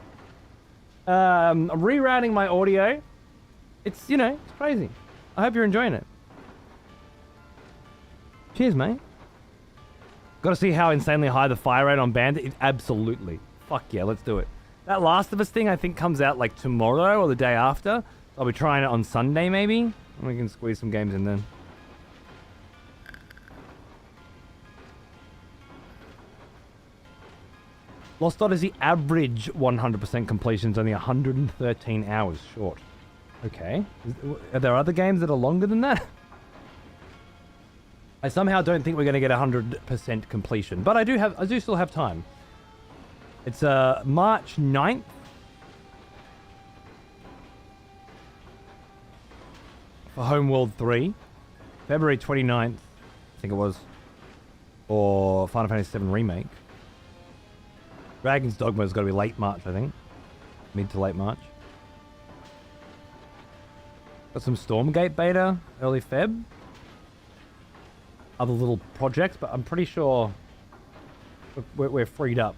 I'm rerouting my audio. It's, you know, it's crazy. I hope you're enjoying it. Cheers, mate. Got to see how insanely high the fire rate on Bandit is. Absolutely. Fuck yeah, let's do it. That Last of Us thing, I think, comes out like tomorrow or the day after. I'll be trying it on Sunday, maybe. And we can squeeze some games in then. Lost Odyssey average 100% completion is only 113 hours short. Okay. Are there other games that are longer than that? I somehow don't think we're going to get 100% completion, but I do still have time. It's March 9th. For Homeworld 3. February 29th, I think it was. For Final Fantasy VII Remake. Dragon's Dogma's got to be late March, I think. Mid to late March. Got some Stormgate beta, early Feb. Other little projects, but I'm pretty sure we're freed up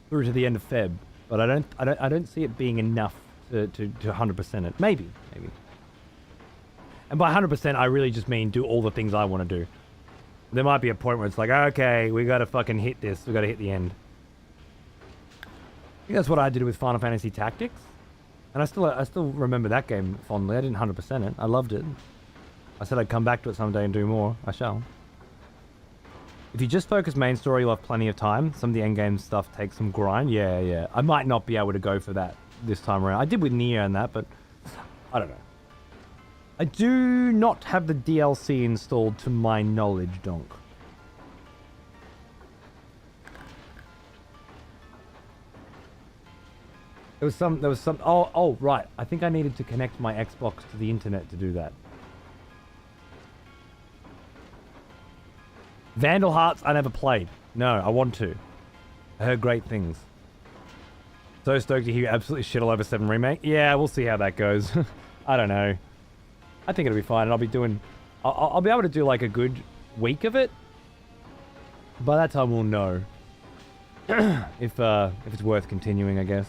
through to the end of Feb. But I don't see it being enough to 100% it. Maybe. And by 100%, I really just mean do all the things I want to do. There might be a point where it's like, okay, we got to fucking hit this. We got to hit the end. I think that's what I did with Final Fantasy Tactics. And I still remember that game fondly. I didn't 100% it. I loved it. I said I'd come back to it someday and do more. I shall. If you just focus main story, you'll have plenty of time. Some of the endgame stuff takes some grind. Yeah. I might not be able to go for that this time around. I did with Nier and that, but I don't know. I do not have the DLC installed to my knowledge, Donk. There was some, oh, right. I think I needed to connect my Xbox to the internet to do that. Vandal Hearts, I never played. No, I want to. I heard great things. So stoked to hear you absolutely shit all over 7 Remake. Yeah, we'll see how that goes. I don't know. I think it'll be fine, and I'll be doing... I'll be able to do like a good week of it. By that time, we'll know if it's worth continuing, I guess.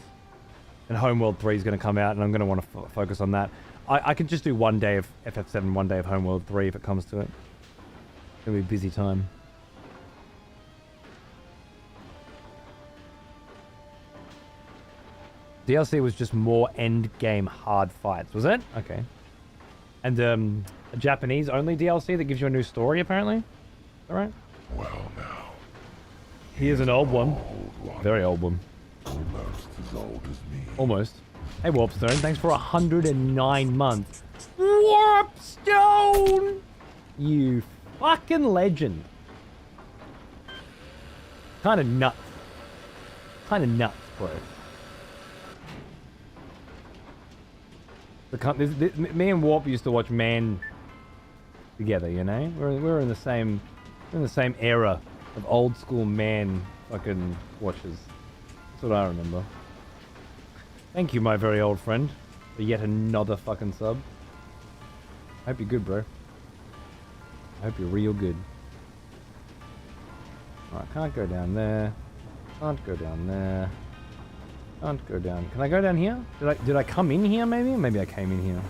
And Homeworld 3 is going to come out, and I'm going to want to focus on that. I could just do one day of FF7, one day of Homeworld 3 if it comes to it. It'll be a busy time. DLC was just more end game hard fights, was it? Okay. And a Japanese only DLC that gives you a new story, apparently? Alright. Well now. Here's an old one. Very old one. Almost as old as me. Almost. Hey Warpstone, thanks for 109 months. Warpstone! You fucking legend. Kinda nuts. Bro. Me and Warp used to watch Man together, you know? We're in the same era of old school Man fucking watches. That's what I remember. Thank you, my very old friend, for yet another fucking sub. I hope you're good, bro. I hope you're real good. Alright, can't go down there. Can't go down there. Can't go down. Can I go down here? Did I come in here maybe? Maybe I came in here.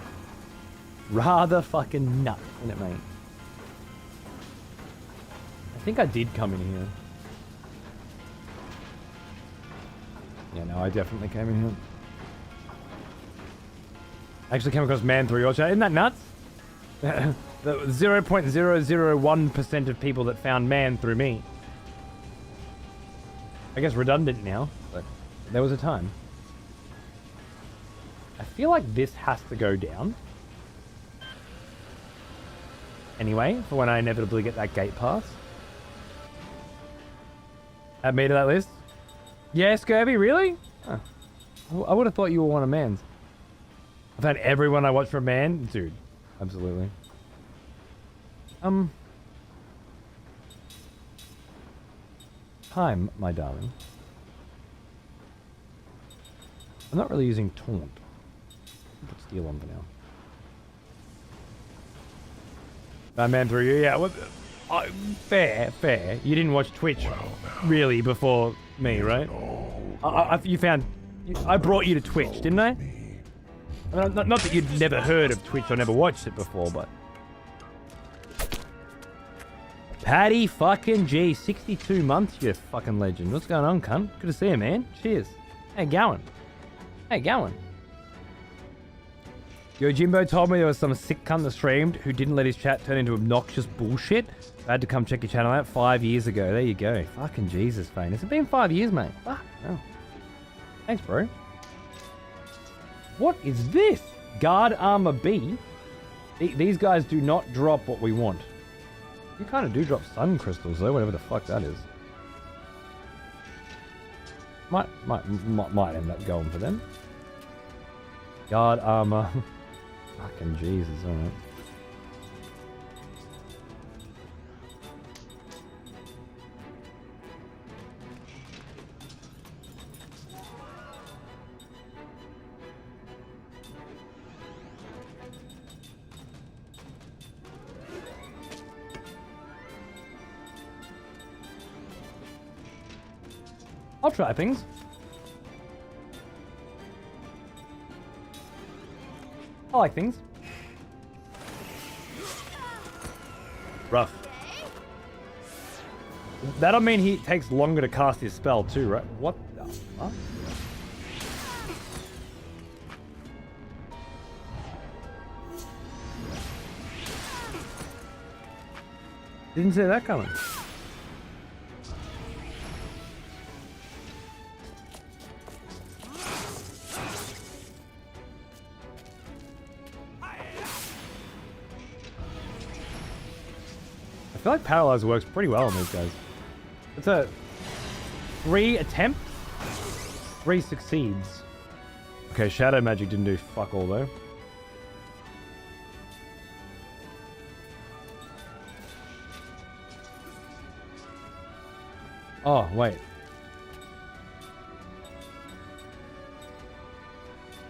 Rather fucking nuts, isn't it, mate? I think I did come in here. Yeah, no, I definitely came in here. I actually came across Man through your chat. Isn't that nuts? The 0.001% of people that found Man through me. I guess redundant now, but there was a time. I feel like this has to go down. Anyway, for when I inevitably get that gate pass. Add me to that list. Yeah, Scurvy, really? Huh. I would have thought you were one of Man's. I've had everyone I watch from Man. Dude, absolutely. Time, my darling. I'm not really using taunt. I'll put steal on for now. Man through you, yeah. Well, fair. You didn't watch Twitch really before me, right? I brought you to Twitch, didn't I? Not that you'd never heard of Twitch or never watched it before, but... Patty fucking G, 62 months, you fucking legend. What's going on, cunt? Good to see you, man. Cheers. How you going? Yo, Jimbo told me there was some sick cunt that streamed who didn't let his chat turn into obnoxious bullshit. I had to come check your channel out 5 years ago. There you go. Fucking Jesus, Fane. It's been 5 years, mate. Fuck. Oh. Thanks, bro. What is this? Guard Armor B? These guys do not drop what we want. You kind of do drop sun crystals, though, whatever the fuck that is. Might end up going for them. Guard Armor. Fucking Jesus, alright. I'll try things. I like things. Rough. That'll mean he takes longer to cast his spell too, right? What the fuck? Didn't see that coming. I feel like Paralyze works pretty well on these guys. It's a 3 attempts, 3 succeeds. Okay, Shadow Magic didn't do fuck all though. Oh, wait.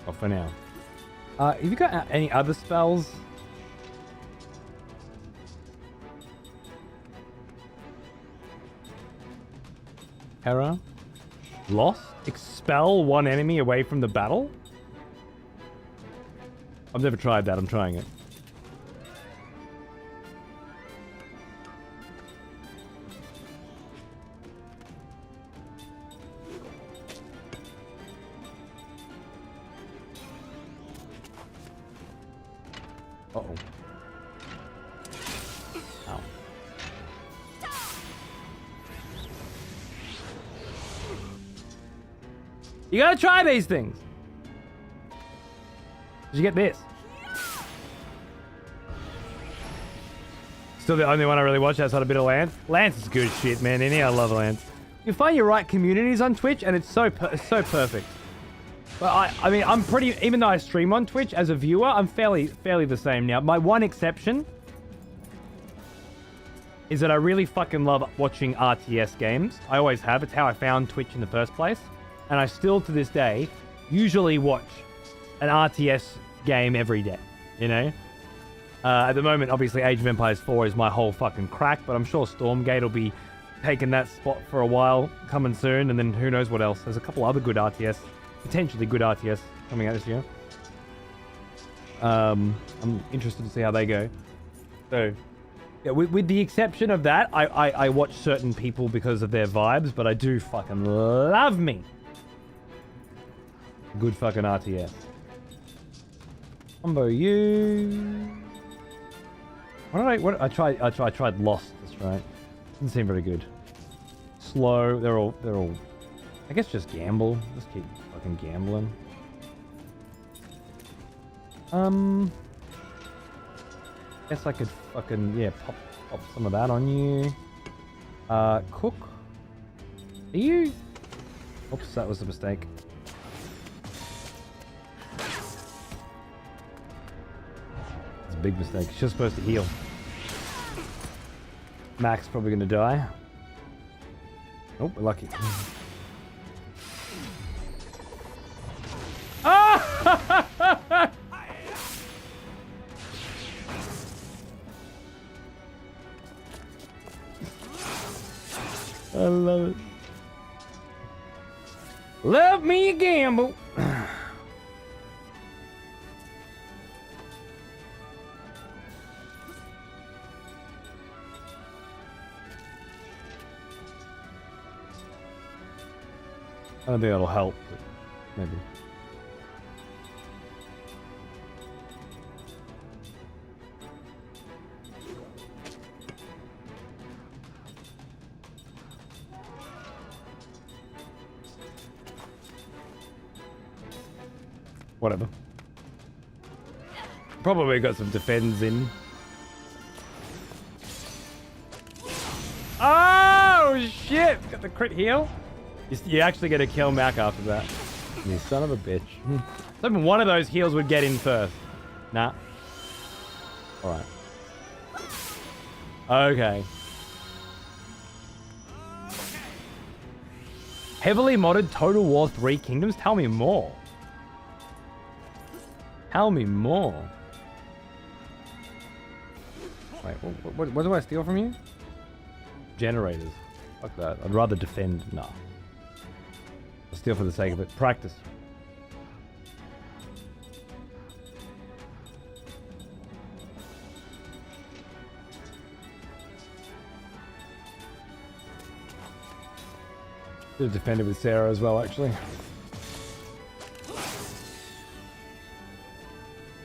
Well, for now. Have you got any other spells? Terror. Lost? Expel one enemy away from the battle? I've never tried that, I'm trying it. Uh-oh. Ow. You gotta try these things. Did you get this? Still the only one I really watch outside a bit of Lance. Lance is good shit, man. I love Lance. You find your right communities on Twitch, and it's so perfect. But I mean, I'm pretty. Even though I stream on Twitch as a viewer, I'm fairly the same now. My one exception is that I really fucking love watching RTS games. I always have. It's how I found Twitch in the first place. And I still, to this day, usually watch an RTS game every day, you know? At the moment, obviously, Age of Empires 4 is my whole fucking crack, but I'm sure Stormgate will be taking that spot for a while, coming soon, and then who knows what else. There's a couple other good RTS, potentially good RTS, coming out this year. I'm interested to see how they go. So, yeah, with the exception of that, I watch certain people because of their vibes, but I do fucking love me good fucking RTS. Combo you. I tried Lost. That's right. Didn't seem very good. Slow. They're all. I guess just gamble. Just keep fucking gambling. Guess I could fucking pop some of that on you. Cook. Are you? Oops, that was a mistake. It's a big mistake. She's supposed to heal. Mac's probably gonna die. Oh, we're lucky. Ah! I love it. Love me a gamble. I don't think that'll help, but maybe. Whatever. Probably got some defends in. Oh shit! Got the crit heal. You actually get a kill Mac after that. You son of a bitch. Hoping one of those heals would get in first. Nah. Alright. Okay. Heavily modded Total War 3 Kingdoms? Tell me more. Tell me more. Wait, what do I steal from you? Generators. Fuck that. I'd rather defend. Nah. I'll steal for the sake of it. Practice. Should have defended with Sarah as well, actually.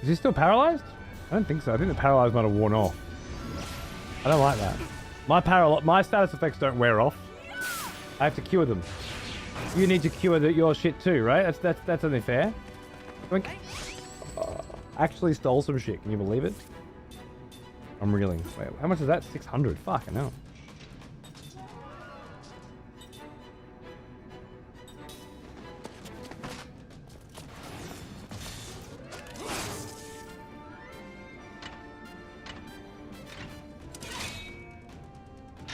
Is he still paralyzed? I don't think so. I think the paralyzed might have worn off. I don't like that. My status effects don't wear off. I have to cure them. You need to cure your shit too, right? That's only fair. Actually stole some shit. Can you believe it? I'm reeling. Wait, how much is that? 600. Fucking hell.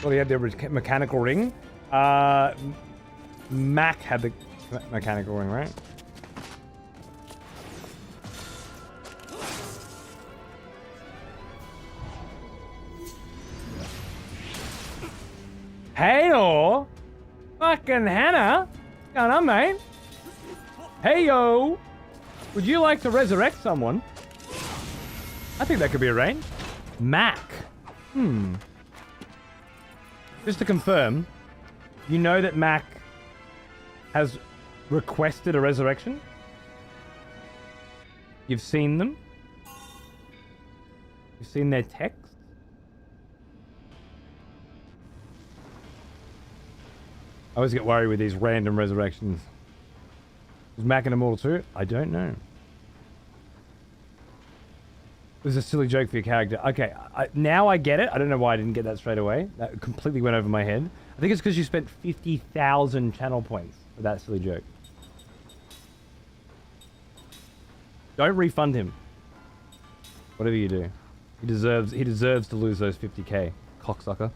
Well, he had the mechanical ring. Mac had the mechanical ring, right? Hey, no! Fucking Hannah! What's going on, mate? Hey, yo! Would you like to resurrect someone? I think that could be arranged. Mac. Just to confirm, you know that Mac has requested a resurrection? You've seen them? You've seen their text? I always get worried with these random resurrections. Is Mac an immortal too? I don't know. It was a silly joke for your character. Okay, now I get it. I don't know why I didn't get that straight away. That completely went over my head. I think it's because you spent 50,000 channel points for that silly joke. Don't refund him. Whatever you do. He deserves to lose those 50k. Cocksucker.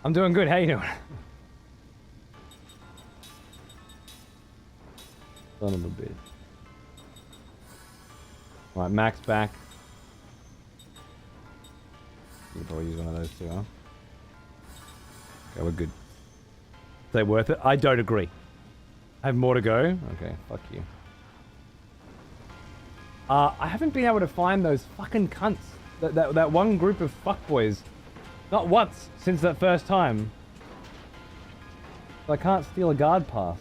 I'm doing good. How you doing? Son of a bitch. Alright, Mac's back. You'll probably use one of those too, huh? Okay, we're good. Is they worth it? I don't agree. I have more to go? Okay, fuck you. I haven't been able to find those fucking cunts. That one group of fuckboys. Not once since that first time. I can't steal a guard pass.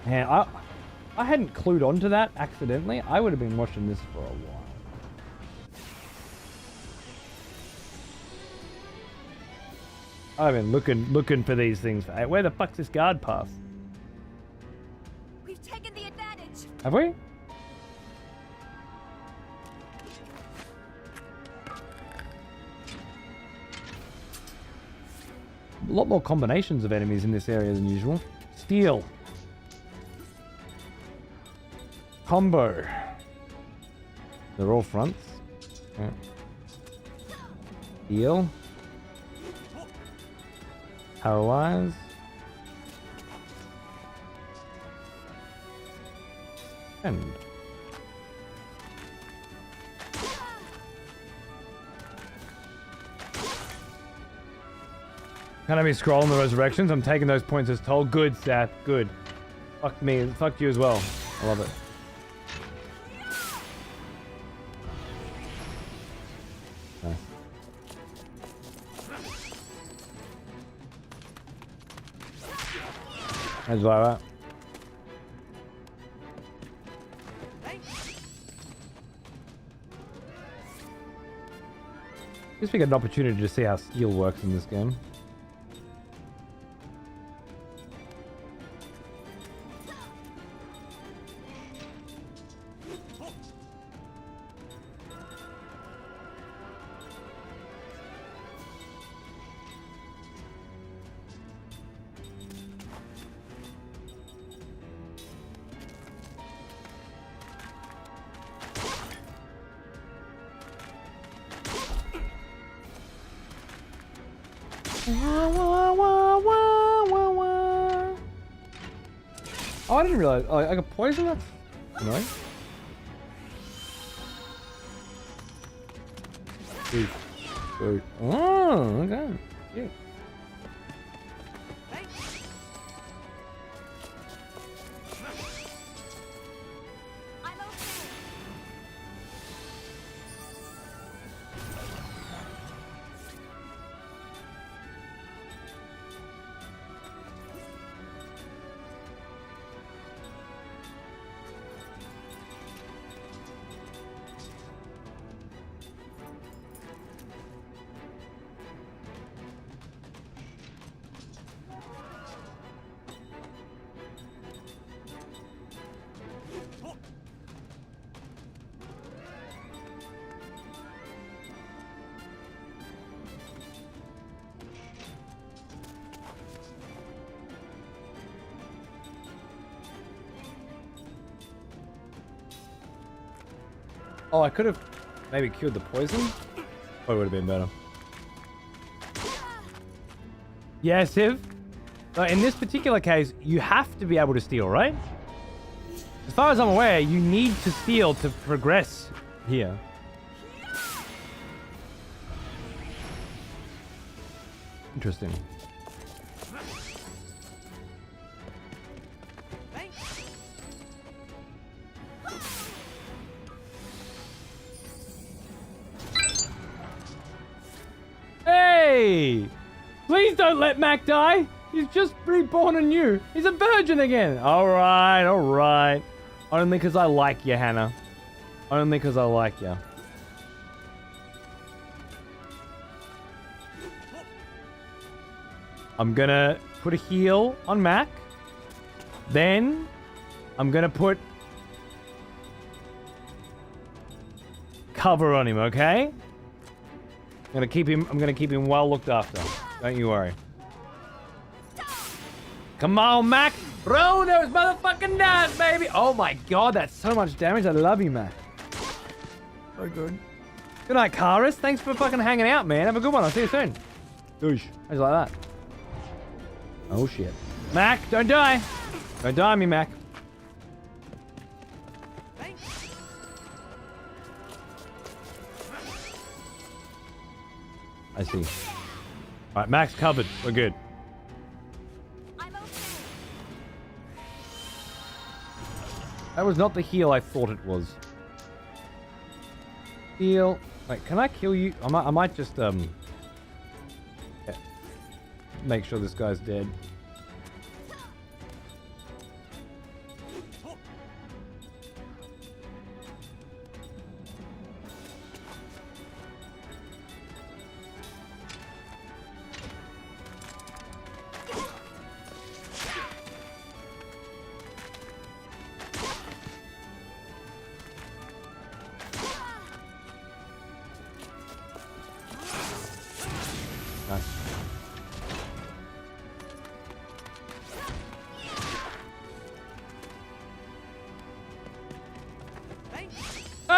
Man, I hadn't clued onto that accidentally. I would have been watching this for a while. I've been looking for these things. Hey, where the fuck's this guard pass? We've taken the advantage. Have we? A lot more combinations of enemies in this area than usual. Steal. Combo. They're all fronts. Yeah. Steal. Paralyze. End. Can I be scrolling the resurrections? I'm taking those points as told. Good, Seth. Good. Fuck me. Fuck you as well. I love it. Nice. How'd you like that? Guess we get an opportunity to see how steel works in this game. Oh, I didn't realize. Oh, I got poison? That's annoying. Oh, okay. Cute. Oh, I could have maybe cured the poison. Probably would have been better. Yeah, Civ. So in this particular case, you have to be able to steal, right? As far as I'm aware, you need to steal to progress here. Interesting. Hey! Please don't let Mac die! He's just reborn anew. He's a virgin again. Alright, alright. Only because I like you, Hannah. Only because I like you. I'm gonna put a heal on Mac. Then I'm gonna put cover on him, okay? I'm gonna keep him well looked after. Don't you worry. Come on, Mac! Bro, that was motherfucking nice, baby! Oh my god, that's so much damage. I love you, Mac. So good. Good night, Karis. Thanks for fucking hanging out, man. Have a good one. I'll see you soon. Douche. How's you like that? Oh shit. Mac, don't die! Don't die on me, Mac. I see. Alright, Mac's covered. We're good. That was not the heal I thought it was. Heal. Wait, can I kill you? I might just yeah, make sure this guy's dead. Hey!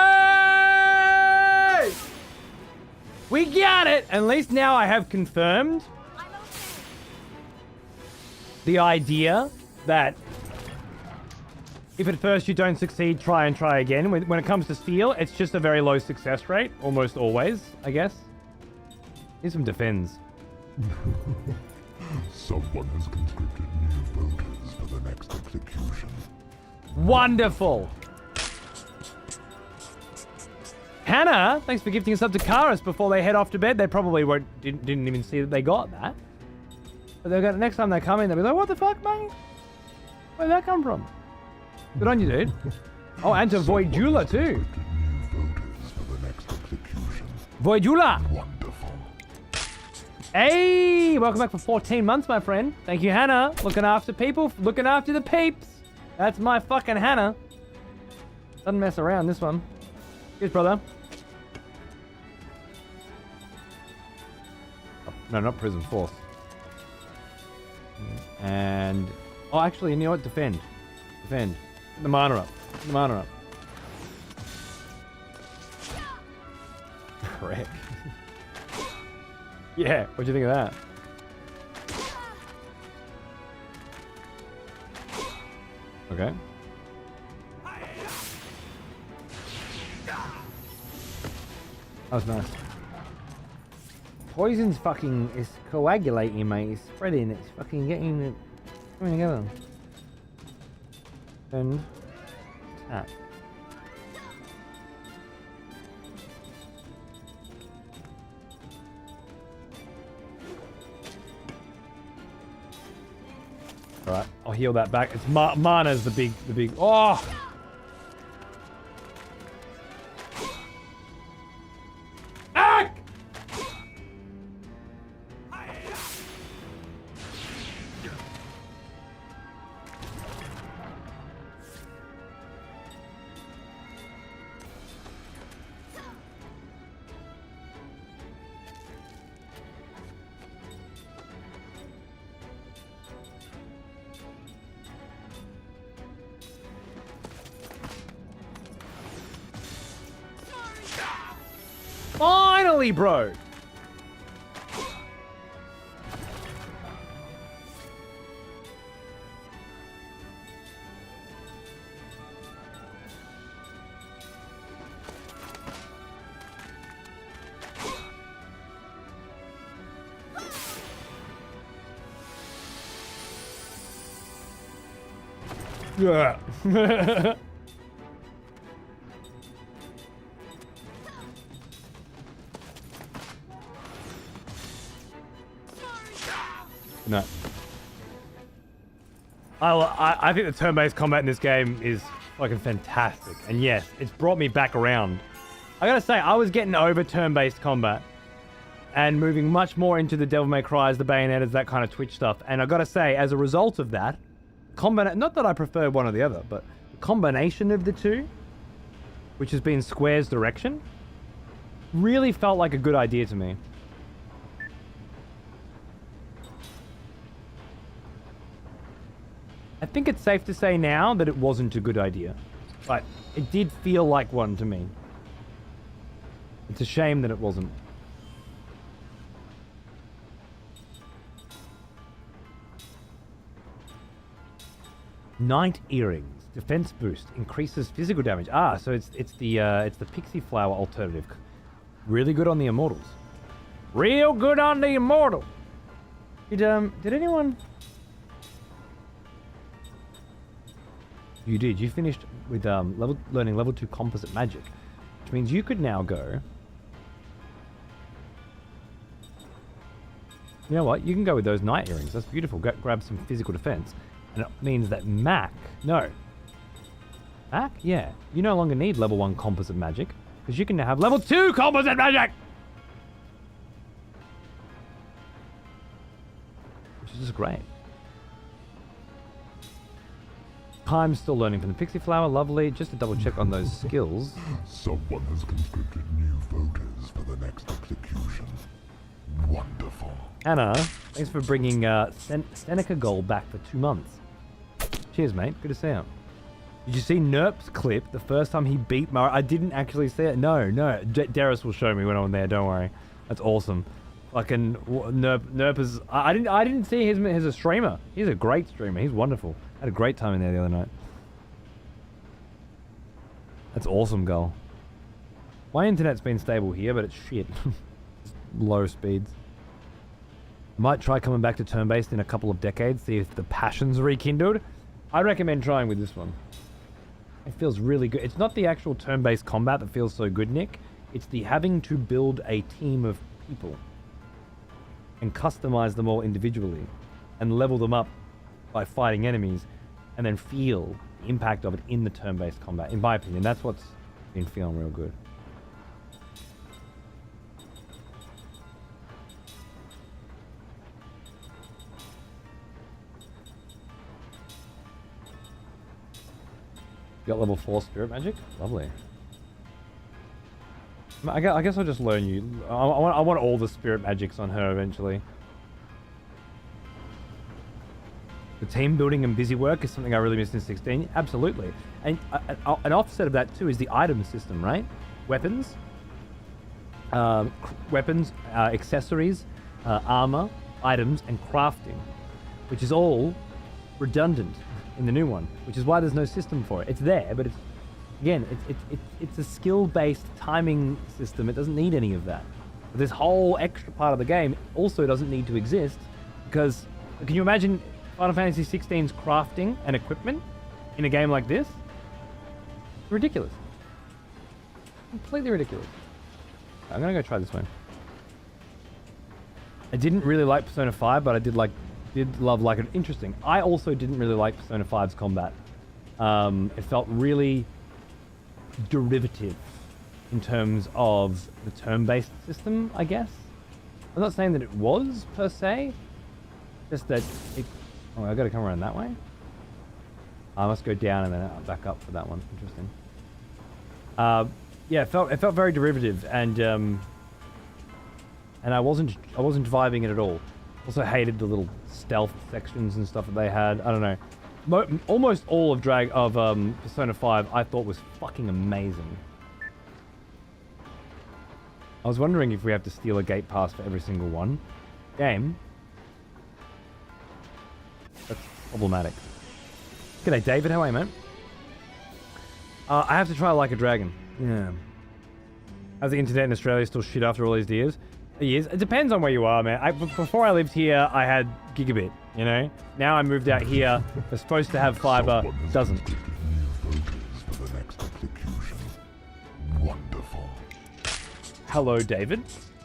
We got it! At least now I have confirmed the idea that if at first you don't succeed, try and try again. When it comes to steel, it's just a very low success rate, almost always, I guess. Here's some defends. Someone has conscripted new voters for the next execution. Wonderful! Hannah, thanks for gifting us up to Karis before they head off to bed. They probably didn't even see that they got that. But they're gonna, next time they come in, they'll be like, what the fuck, mate? Where'd that come from? Good on you, dude. Oh, and to Voidula, too. Voidula! Wonderful. Hey, welcome back for 14 months, my friend. Thank you, Hannah. Looking after people, looking after the peeps. That's my fucking Hannah. Doesn't mess around, this one. Cheers, brother. Oh, no, not prison force. And... oh, actually, you know what? Defend. Defend. Get the mana up. Get the mana up. Correct. Yeah, what'd you think of that? Okay. That was nice. Poison's fucking is coagulating, mate. It's spreading. It's fucking getting it coming together. And attack. Alright, I'll heal that back. It's mana's the big. Oh! Ah! Finally, bro! Yeah. No. I think the turn-based combat in this game is fucking fantastic. And yes, it's brought me back around. I gotta say, I was getting over turn-based combat and moving much more into the Devil May Cry's, the Bayonettas, that kind of Twitch stuff. And I gotta say, as a result of that, not that I prefer one or the other, but the combination of the two, which has been Square's direction, really felt like a good idea to me. I think it's safe to say now that it wasn't a good idea, but it did feel like one to me. It's a shame that it wasn't. Night Earrings, defense boost, increases physical damage. Ah, so it's the Pixie Flower alternative. Really good on the Immortals. Real good on the Immortal. Did anyone? You did. You finished with learning level 2 composite magic. Which means you could now go... You know what? You can go with those knight earrings. That's beautiful. Grab some physical defense. And it means that Mac... No. Mac? Yeah. You no longer need level 1 composite magic. Because you can now have level 2 composite magic! Which is just great. I'm still learning from the Pixie Flower. Lovely. Just to double check on those skills. Someone has conscripted new voters for the next execution. Wonderful. Anna, thanks for bringing Seneca Gold back for 2 months. Cheers, mate. Good to see you. Did you see Nerp's clip the first time he beat Mario? I didn't actually see it. No. Darius will show me when I'm there. Don't worry. That's awesome. Fucking Nerp is... I didn't see him as a streamer. He's a great streamer. He's wonderful. I had a great time in there the other night. That's awesome, Gull. My internet's been stable here, but it's shit. Low speeds. Might try coming back to turn-based in a couple of decades, see if the passion's rekindled. I recommend trying with this one. It feels really good. It's not the actual turn-based combat that feels so good, Nick. It's the having to build a team of people and customize them all individually and level them up by fighting enemies and then feel the impact of it in the turn-based combat. In my opinion, that's what's been feeling real good. You got level 4 spirit magic? Lovely. I guess I'll just learn you. I want all the spirit magics on her eventually. The team building and busy work is something I really missed in 16. Absolutely. And an offset of that too is the item system, right? Weapons. Accessories, armor, items, and crafting. Which is all redundant in the new one. Which is why there's no system for it. It's there, but it's... Again, it's a skill-based timing system. It doesn't need any of that. But this whole extra part of the game also doesn't need to exist because... Can you imagine... Final Fantasy 16's crafting and equipment in a game like this? Ridiculous. Completely ridiculous. I'm gonna go try this one. I didn't really like Persona 5, but I did love like it. Interesting. I also didn't really like Persona 5's combat. It felt really derivative in terms of the turn-based system, I guess. I'm not saying that it was per se, just that it... Oh, I gotta come around that way? I must go down and then back up for that one. Interesting. Yeah, it felt very derivative, and I wasn't vibing it at all. Also hated the little stealth sections and stuff that they had. I don't know. Almost all of Persona 5 I thought was fucking amazing. I was wondering if we have to steal a gate pass for every single one. Game. That's problematic. G'day, David. How are you, man? I have to try Like a Dragon. Yeah. How's the internet in Australia still shit after all these years? It depends on where you are, man. Before I lived here, I had gigabit, you know? Now I moved out here. We're supposed to have fiber. Doesn't. For the next execution. Wonderful. Hello, David.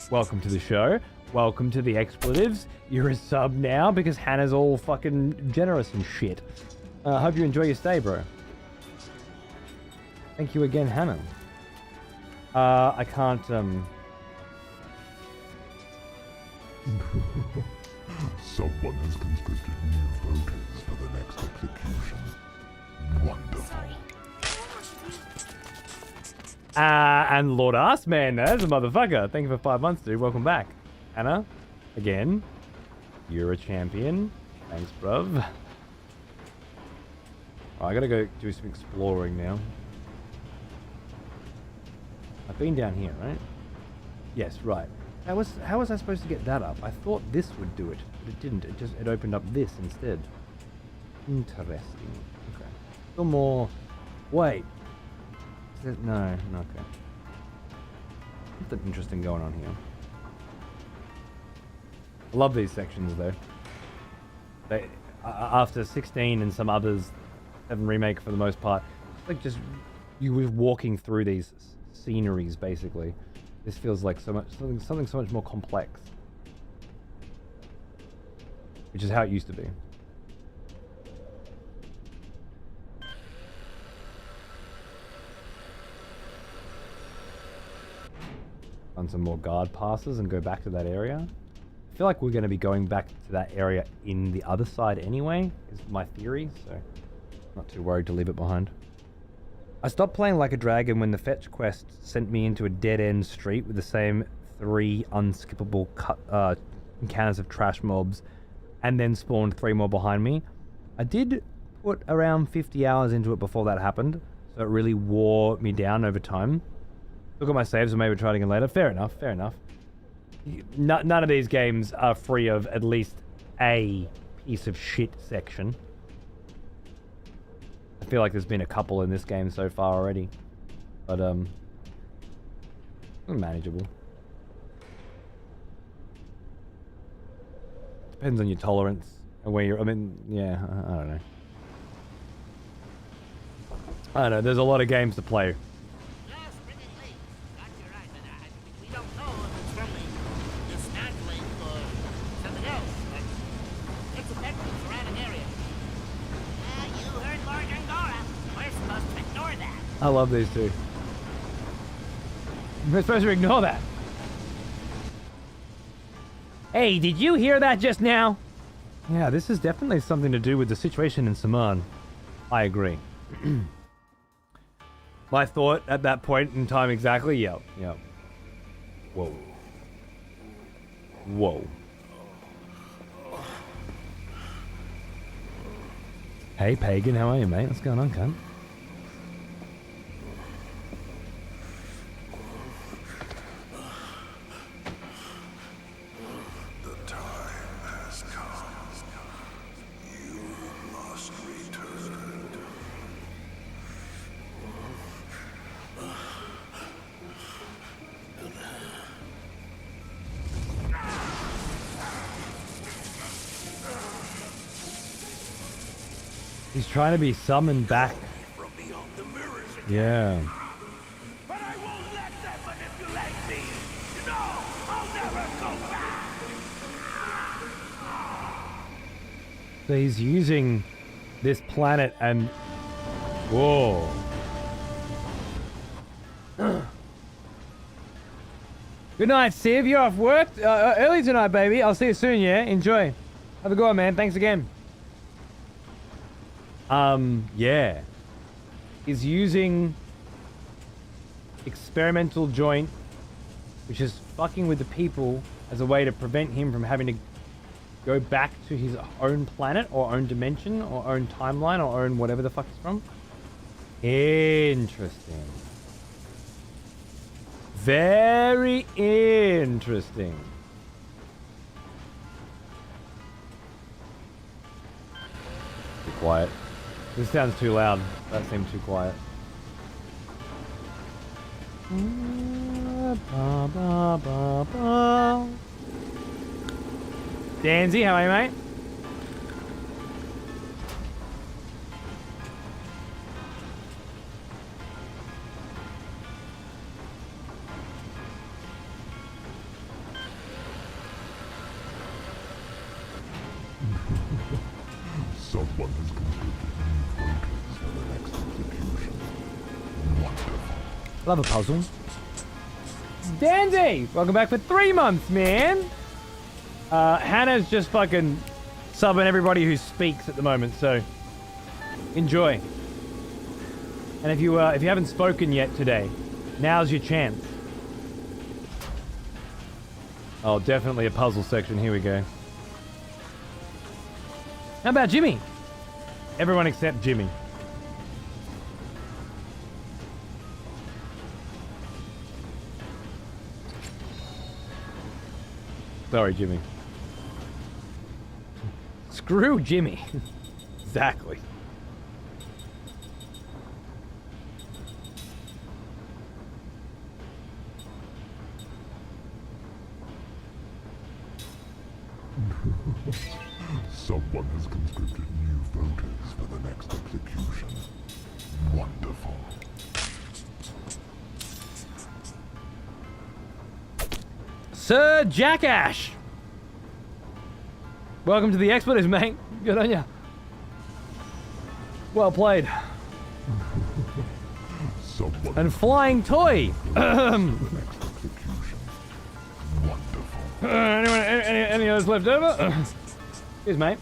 Welcome to the show. Welcome to the expletives. You're a sub now because Hannah's all fucking generous and shit. Hope you enjoy your stay, bro. Thank you again, Hannah. I can't, Someone has conscripted new voters for the next execution. Wonderful. And Lord Arsman, that's a motherfucker. Thank you for 5 months, dude. Welcome back. Anna, again, you're a champion. Thanks, bruv. Oh, I gotta go do some exploring now. I've been down here, right? Yes, right. How was I supposed to get that up? I thought this would do it, but it didn't. It opened up this instead. Interesting. Okay. Still more. Wait. No. Okay. Something interesting going on here. I love these sections though. They after 16 and some others, 7 remake for the most part, like just you were walking through these sceneries, basically. This feels like something so much more complex. Which is how it used to be. On some more guard passes and go back to that area. I feel like we're going to be going back to that area in the other side anyway, is my theory, so not too worried to leave it behind. I stopped playing Like a Dragon when the fetch quest sent me into a dead-end street with the same 3 unskippable encounters of trash mobs, and then spawned 3 more behind me. I did put around 50 hours into it before that happened, so it really wore me down over time. Look at my saves and maybe try it again later. Fair enough, fair enough. None of these games are free of at least a piece of shit section. I feel like there's been a couple in this game so far already. But, manageable. Depends on your tolerance and where you're, I mean, yeah, I don't know. I don't know, there's a lot of games to play. I love these two. We're supposed to ignore that. Hey, did you hear that just now? Yeah, this is definitely something to do with the situation in Saman. I agree. My thought at that point in time exactly, yep. Whoa. Whoa. Hey, Pagan, how are you, mate? What's going on, cunt? He's trying to be summoned back. Yeah. But I won't let them manipulate me. You know, I'll never go back. So he's using this planet and... Whoa. Good night, Siv. You're off work? Early tonight, baby. I'll see you soon, yeah? Enjoy. Have a good one, man. Thanks again. Yeah. Is using experimental joint, which is fucking with the people as a way to prevent him from having to go back to his own planet or own dimension or own timeline or own whatever the fuck it's from. Interesting. Very interesting. Be quiet. This sounds too loud. That seemed too quiet. Danzy, how are you, mate? Someone has completed new photos for the next execution. Wonderful. Love a puzzle. Dandy! Welcome back for 3 months, man! Hannah's just fucking subbing everybody who speaks at the moment, so enjoy. And if you haven't spoken yet today, now's your chance. Oh, definitely a puzzle section. Here we go. How about Jimmy? Everyone except Jimmy. Sorry, Jimmy. Screw Jimmy. Exactly. Someone has conscripted new voters for the next execution. Wonderful. Sir Jackash. Welcome to the expletives, mate. Good on ya. Well played. Someone And flying toy. wonderful. Anyone, any of those left over? Cheers, mate.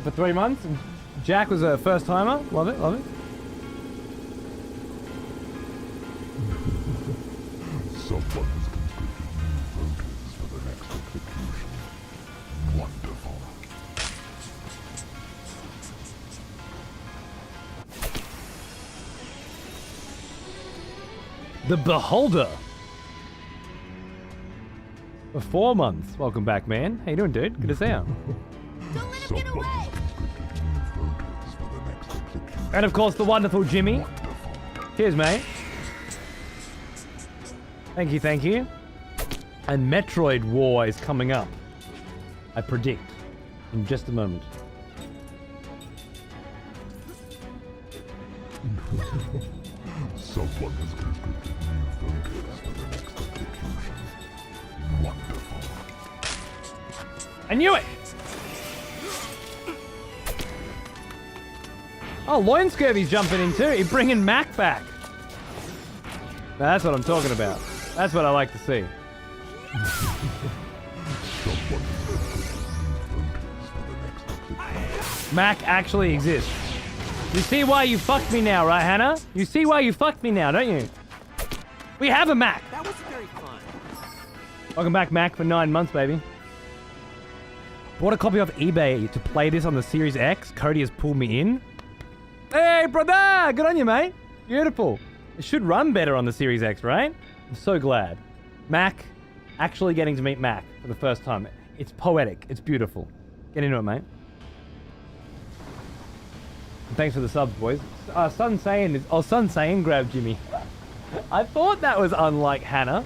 For 3 months. Jack was a first timer. Love it, love it. Someone has conscripted new voters for the next execution. Wonderful. The Beholder. For 4 months. Welcome back, man. How you doing, dude? Good to see you. Don't let him get Someone away! has conscripted new voters for the next execution. And of course, the wonderful Jimmy. Wonderful. Cheers, mate. Thank you, thank you. And Metroid War is coming up. I predict. In just a moment. Someone has conscripted new voters for the next execution. Wonderful. I knew it! Oh, Loin Scurvy's jumping in too. He's bringing Mac back. Now, that's what I'm talking about. That's what I like to see. Someone has conscripted new voters for the next execution. Mac actually exists. You see why you fucked me now, right, Hannah? You see why you fucked me now, don't you? We have a Mac. That was very fun. Welcome back, Mac, for 9 months, baby. Bought a copy off eBay to play this on the Series X. Cody has pulled me in. Hey, brother! Good on you, mate. Beautiful. It should run better on the Series X, right? I'm so glad. Mac, actually getting to meet Mac for the first time. It's poetic. It's beautiful. Get into it, mate. And thanks for the subs, boys. Sun Saiyan is... Oh, Sun Saiyan grabbed Jimmy. I thought that was unlike Hannah.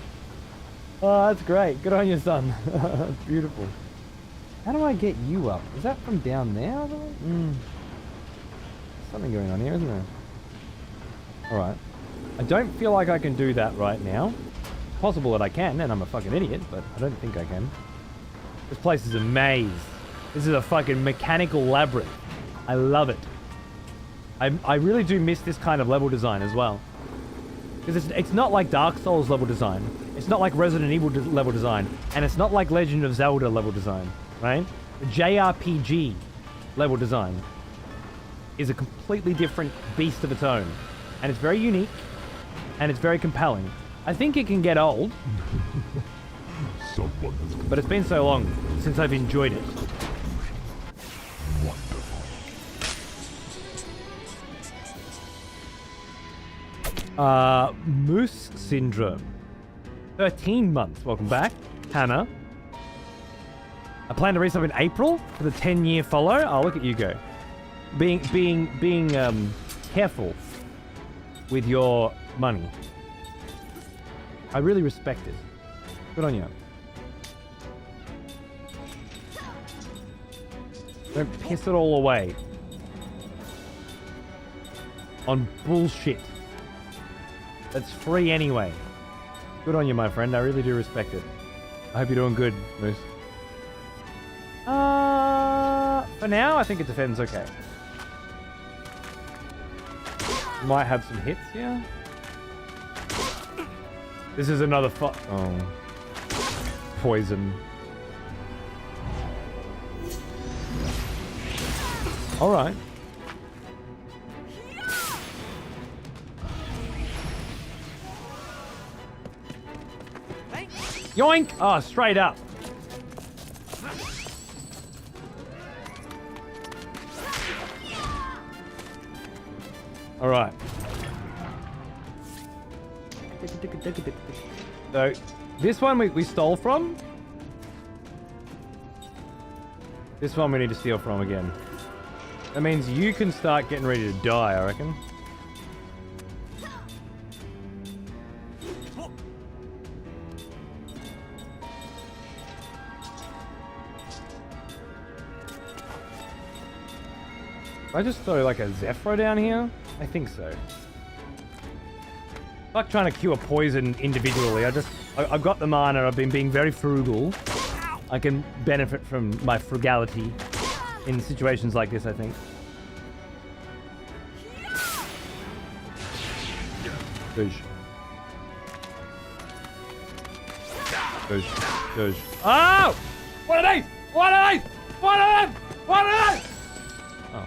Oh, that's great. Good on you, son. That's beautiful. How do I get you up? Is that from down there? Something going on here, isn't there? Alright. I don't feel like I can do that right now. It's possible that I can, and I'm a fucking idiot, but I don't think I can. This place is a maze. This is a fucking mechanical labyrinth. I love it. I really do miss this kind of level design as well. Because it's not like Dark Souls level design. It's not like Resident Evil level design. And it's not like Legend of Zelda level design, right? The JRPG level design is a completely different beast of its own. And it's very unique. And it's very compelling. I think it can get old. Someone has But it's been so long since I've enjoyed it. wonderful. Moose Syndrome. 13 months. Welcome back. Hannah. I plan to resub in April for the 10-year follow. Oh, look at you go. Being careful with your money. I really respect it. Good on you. Don't piss it all away on bullshit that's free anyway. Good on you, my friend. I really do respect it. I hope you're doing good, Moose. For now, I think it defends okay. Might have some hits here. This is another oh. Poison. Alright. Yoink! Oh, straight up. Alright. So, this one we stole from. This one we need to steal from again. That means you can start getting ready to die, I reckon. I just throw like a Zephyr down here? I think so. Fuck trying to cure poison individually. I've got the mana. I've been being very frugal. I can benefit from my frugality in situations like this, I think. Doosh. Doosh. Doosh. Oh! What are these? What are these? What are them? What are these? Oh.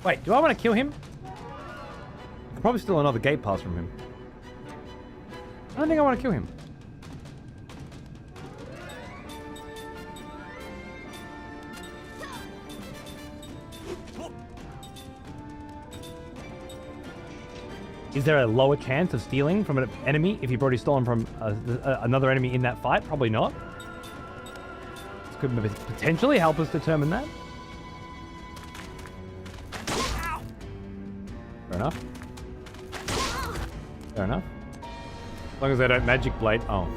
Wait, do I want to kill him? I can probably steal another gate pass from him. I don't think I want to kill him. Is there a lower chance of stealing from an enemy if you've already stolen from another enemy in that fight? Probably not. This could potentially help us determine that. Fair enough. Fair enough. As long as they don't magic blade. Oh.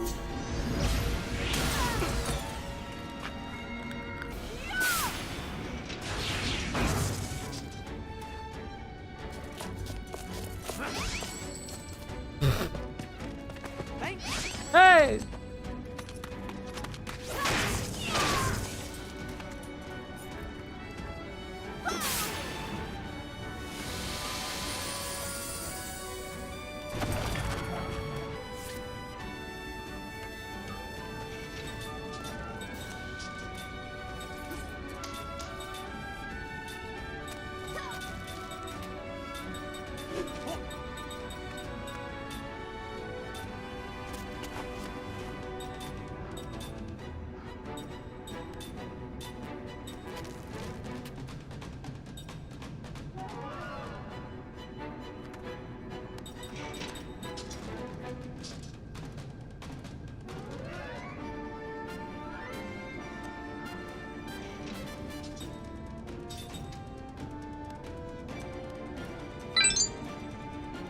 Hey!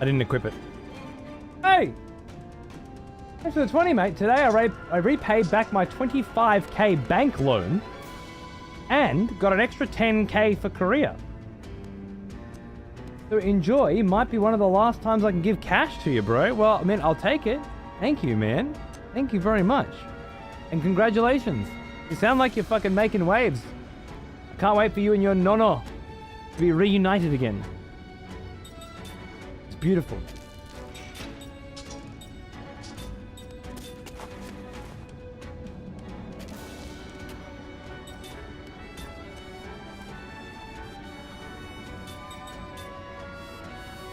I didn't equip it. Hey! Thanks for the 20, mate. Today I repaid back my 25k bank loan and got an extra 10k for Korea. So enjoy. Might be one of the last times I can give cash to you, bro. Well, I mean, I'll take it. Thank you, man. Thank you very much. And congratulations. You sound like you're fucking making waves. I can't wait for you and your nono to be reunited again. Beautiful.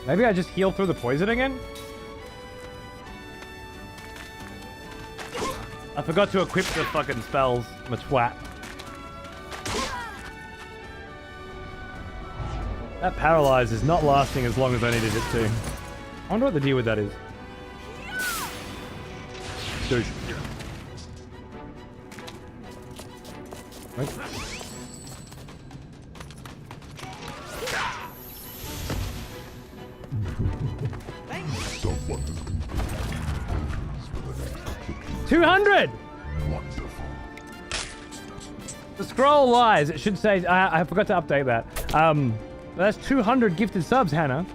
Maybe I just heal through the poison again? I forgot to equip the fucking spells. I'm a twat. That paralyze is not lasting as long as I needed it to. I wonder what the deal with that is. Douche. Right. Someone has completed 200! wonderful. The scroll lies. It should say... I forgot to update that. That's 200 gifted subs, Hannah.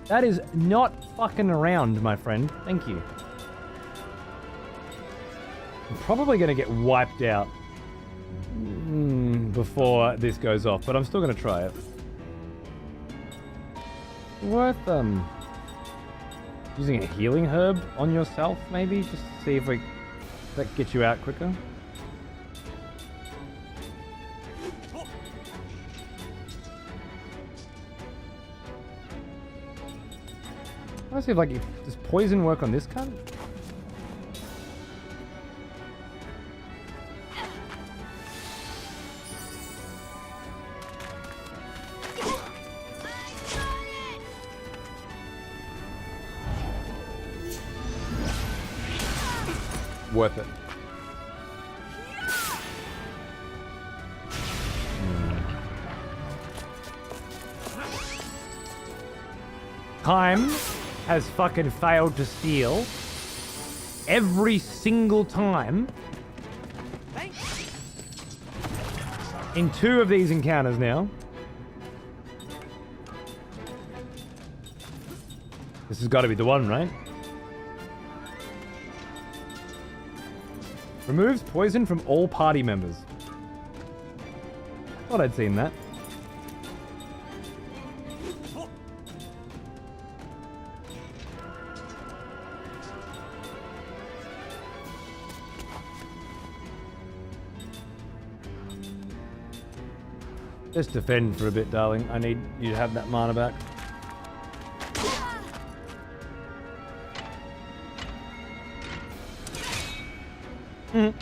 That is not fucking around, my friend. Thank you. I'm probably going to get wiped out before this goes off, but I'm still going to try it. Worth using a healing herb on yourself, maybe? Just to see if that gets you out quicker. Let's see if does poison work on this cunt? Worth it. Time has fucking failed to steal every single time in 2 of these encounters now. This has got to be the one, right? Removes poison from all party members. Thought I'd seen that. Just defend for a bit, darling. I need you to have that mana back. Mm.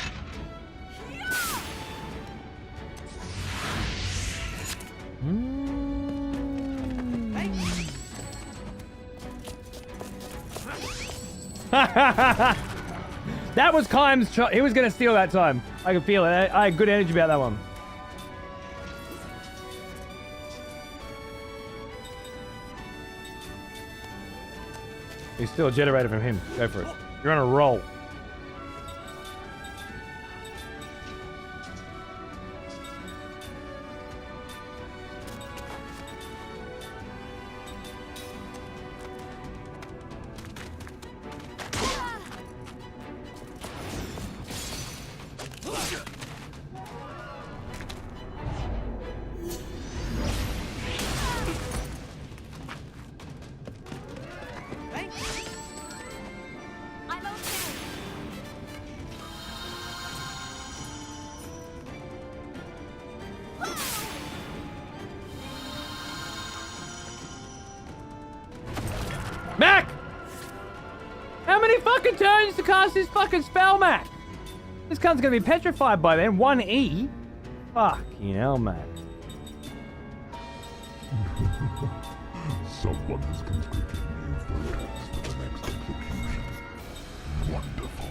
That was Kime's shot. He was going to steal that time. I could feel it. I had good energy about that one. He's still a generator from him. Go for it. You're on a roll. Mac! How many fucking turns to cast this fucking spell, Mac? This cunt's gonna be petrified by then. 1E? Fucking hell, Mac. Someone has completely moved the rest for the next execution. Wonderful.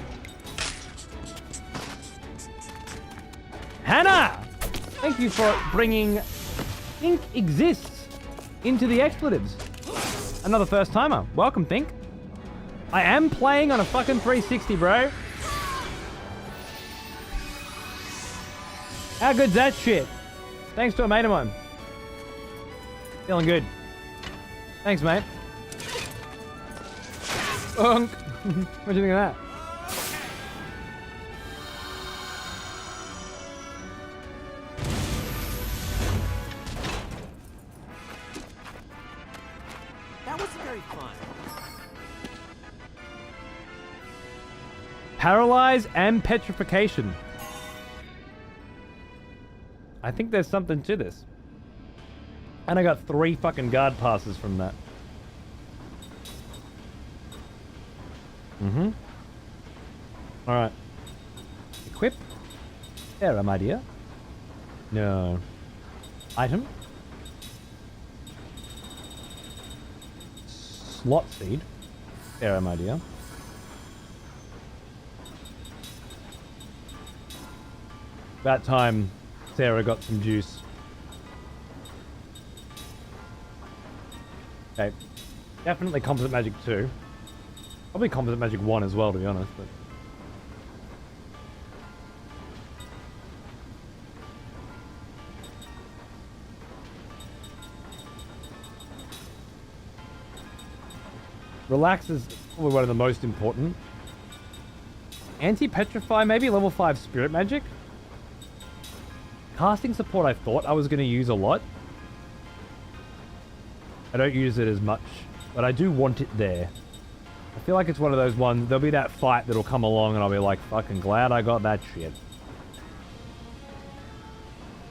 Hannah! Thank you for bringing Think Exists into the expletives. Another first timer. Welcome, Think. I am playing on a fucking 360, bro. How good's that shit? Thanks to a mate of mine. Feeling good. Thanks, mate. Unk. What do you think of that? That wasn't very fun. Paralyze and petrification. I think there's something to this. And I got 3 fucking guard passes from that. Mm-hmm. Alright. Equip. There, my dear. No. Item. Slot seed. There, my dear. About time Sarah got some juice. Okay. Definitely Composite Magic 2. Probably Composite Magic 1 as well, to be honest. But Relax is probably one of the most important. Anti-Petrify, maybe level 5 Spirit Magic. Casting Support I thought I was going to use a lot. I don't use it as much, but I do want it there. I feel like it's one of those ones, there'll be that fight that'll come along and I'll be like, fucking glad I got that shit.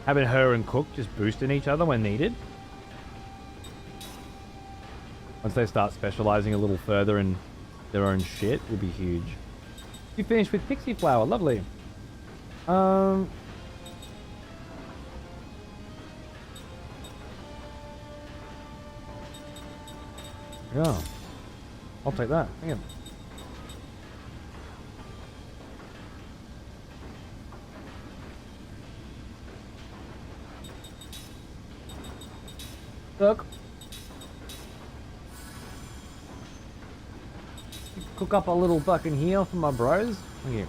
Having her and Cook just boosting each other when needed. Once they start specializing a little further in their own shit, will be huge. You finished with Pixie Flower, lovely. Yeah. I'll take that. Hang on. Look. cook up a little fucking heal for my bros. Thank you.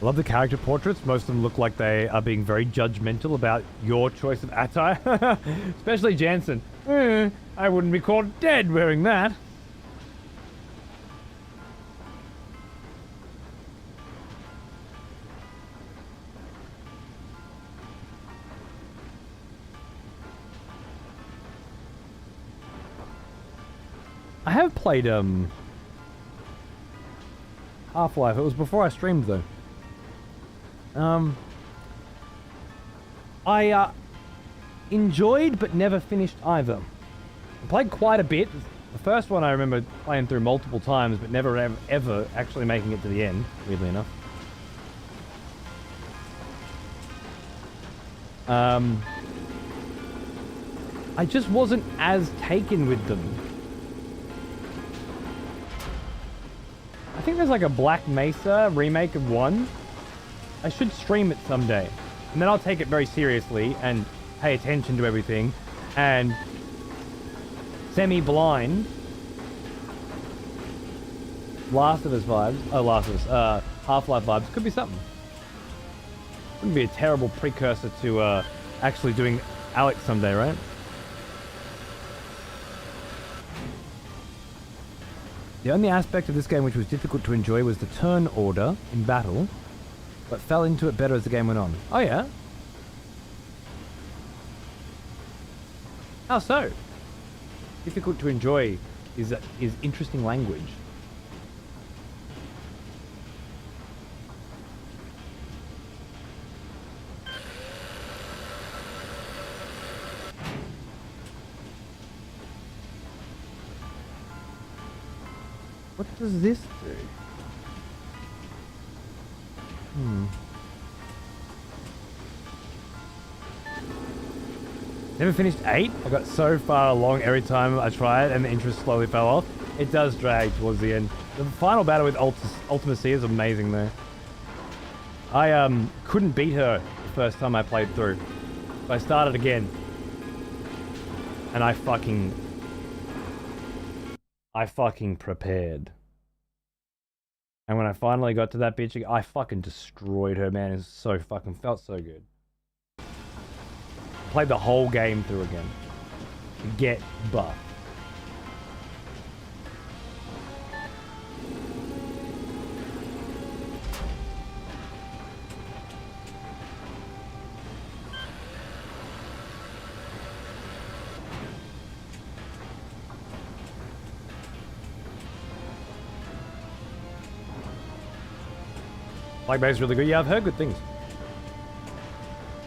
I love the character portraits. Most of them look like they are being very judgmental about your choice of attire. Especially Jansen. I wouldn't be caught dead wearing that. I have played Half-Life. It was before I streamed though. I enjoyed but never finished either. I played quite a bit. The first one I remember playing through multiple times but never ever actually making it to the end, weirdly enough. I just wasn't as taken with them. I think there's like a Black Mesa remake of 1. I should stream it someday. And then I'll take it very seriously and pay attention to everything. And semi-blind Last of Us vibes. Oh, Last of Us. Half-Life vibes. Could be something. Wouldn't be a terrible precursor to actually doing Alex someday, right? The only aspect of this game which was difficult to enjoy was the turn order in battle, but fell into it better as the game went on. Oh yeah? How so? Difficult to enjoy is interesting language. What does this do? Never finished 8. I got so far along every time I tried and the interest slowly fell off. It does drag towards the end. The final battle with Ultima C is amazing though. I couldn't beat her the first time I played through. So I started again. And I fucking prepared. And when I finally got to that bitch, I fucking destroyed her, man. It so fucking felt so good. Played the whole game through again. To get buff. Black Mesa is really good. Yeah, I've heard good things.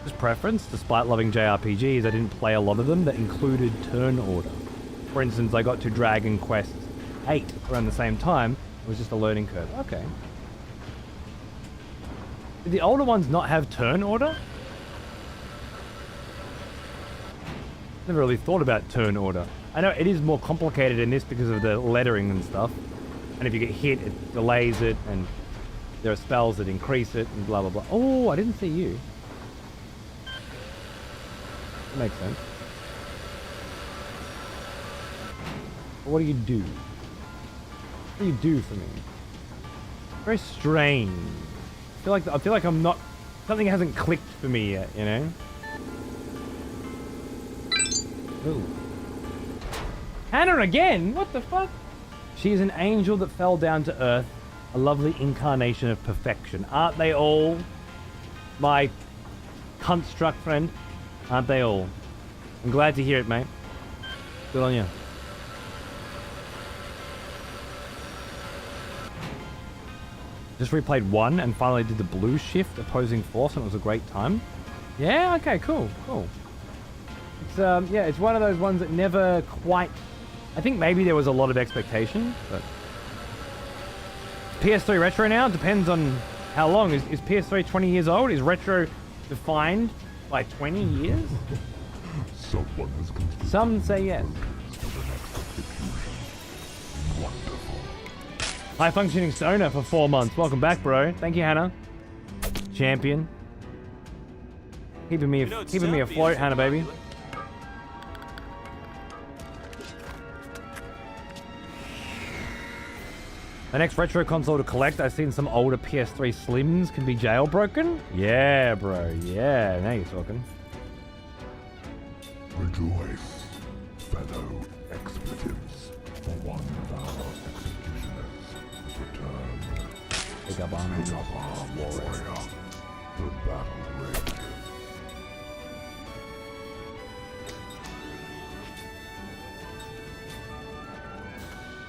Just preference, despite loving JRPGs, I didn't play a lot of them that included turn order. For instance, I got to Dragon Quest 8 around the same time. It was just a learning curve. Okay. Did the older ones not have turn order? Never really thought about turn order. I know it is more complicated in this because of the lettering and stuff. And if you get hit, it delays it, and there are spells that increase it, and blah blah blah. Oh, I didn't see you. That makes sense. But what do you do? What do you do for me? Very strange. I feel like I'm not. Something hasn't clicked for me yet, you know. Ooh. Hannah again? What the fuck? She is an angel that fell down to earth. A lovely incarnation of perfection. Aren't they all? My construct friend. Aren't they all? I'm glad to hear it, mate. Good on you. Just replayed 1 and finally did the blue shift opposing force, and it was a great time. Yeah, okay, cool. It's yeah, it's one of those ones that never quite. I think maybe there was a lot of expectation, but PS3 retro now? Depends on how long. Is PS3 20 years old? Is retro defined by 20 years? Someone has completed. Some say yes. Wonderful. High functioning stoner for 4 months. Welcome back, bro. Thank you, Hannah. Champion. Keeping me afloat, Hannah, baby. The next retro console to collect, I've seen some older PS3 Slims can be jailbroken. Yeah, bro. Yeah, now you're talking. Rejoice, fellow expletives, for one of our executioners has returned. Pick up armor. Pick up our warrior. The battle rages.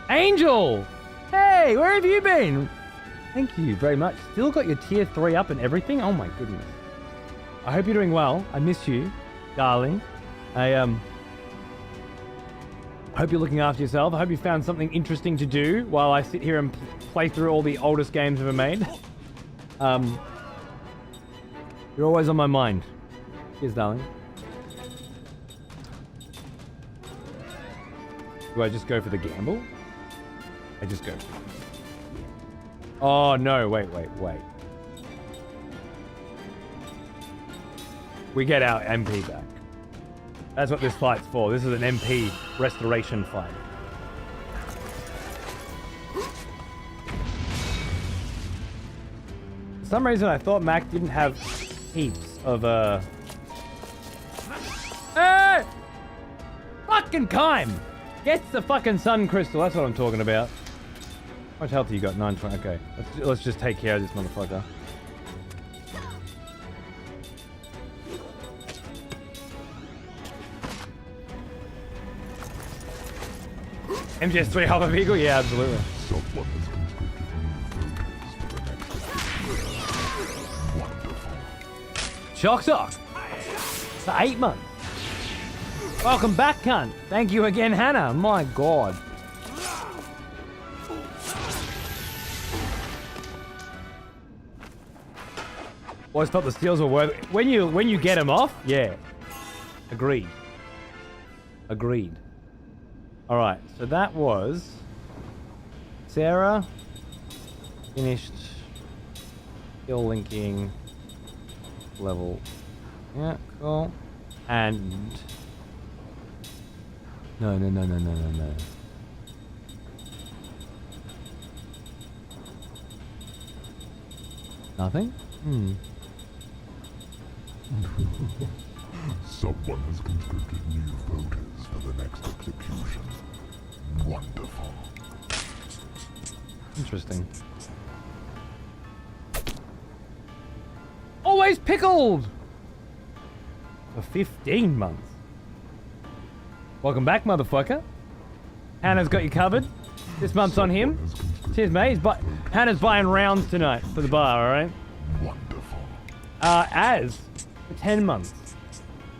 Angel! Hey, where have you been? Thank you very much. Still got your tier 3 up and everything? Oh my goodness. I hope you're doing well. I miss you, darling. I hope you're looking after yourself. I hope you found something interesting to do while I sit here and play through all the oldest games ever made. You're always on my mind. Cheers, darling. Do I just go for the gamble? I just go. Oh, no. Wait. We get our MP back. That's what this fight's for. This is an MP restoration fight. For some reason, I thought Mac didn't have heaps of, Hey! Fucking Kime! Gets the fucking sun crystal. That's what I'm talking about. How much health do you got? 920. Okay. Let's just take care of this motherfucker. MGS3 hover vehicle? Yeah, absolutely. Someone has conscripted new voters for the next Wonderful. Shock Sock! For 8 months. Welcome back, cunt. Thank you again, Hannah. My god. Always thought the steals were worth it. When you get them off, yeah. Agreed. Alright, so that was Sarah finished skill linking level. Yeah, cool. And no. Nothing? Someone has conscripted new voters for the next execution. Wonderful. Interesting. Always pickled! For 15 months. Welcome back, motherfucker. Hannah's got you covered. This month's on him. Cheers, mate. Hannah's buying rounds tonight for the bar, alright? Wonderful. For 10 months.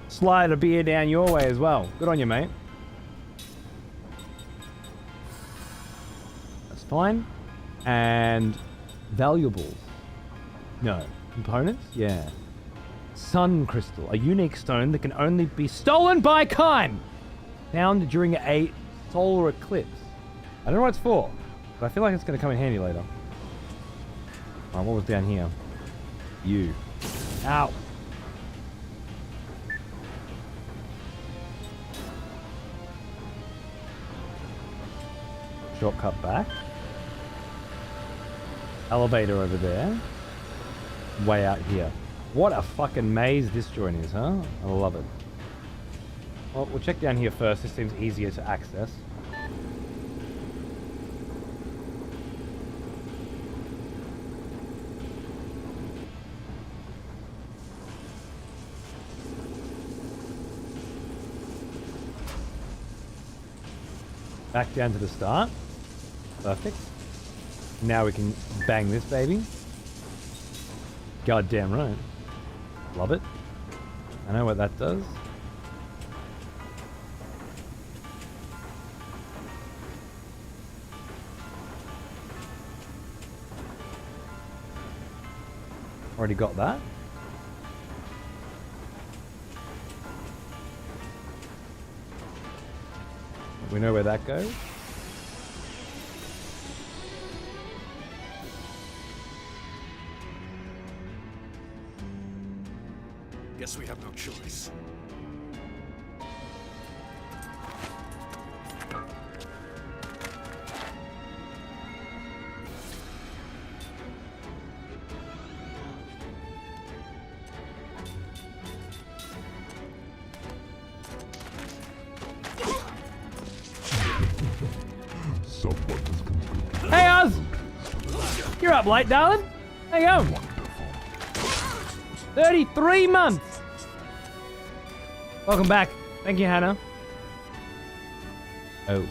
Slide a beer down your way as well. Good on you, mate. That's fine. And valuables. No. Components? Yeah. Sun crystal, a unique stone that can only be stolen by Kime. Found during a solar eclipse. I don't know what it's for, but I feel like it's going to come in handy later. Oh, what was down here? You. Ow. Shortcut back. Elevator over there. Way out here. What a fucking maze this joint is, huh? I love it. Well, we'll check down here first. This seems easier to access. Back down to the start. Perfect. Now we can bang this baby. Goddamn right. Love it. I know what that does. Already got that. We know where that goes. Guess we have no choice. Someone has conscripted. Hey, Oz! You're up late, darling. How you going? 33 months! Welcome back. Thank you, Hannah. Oh.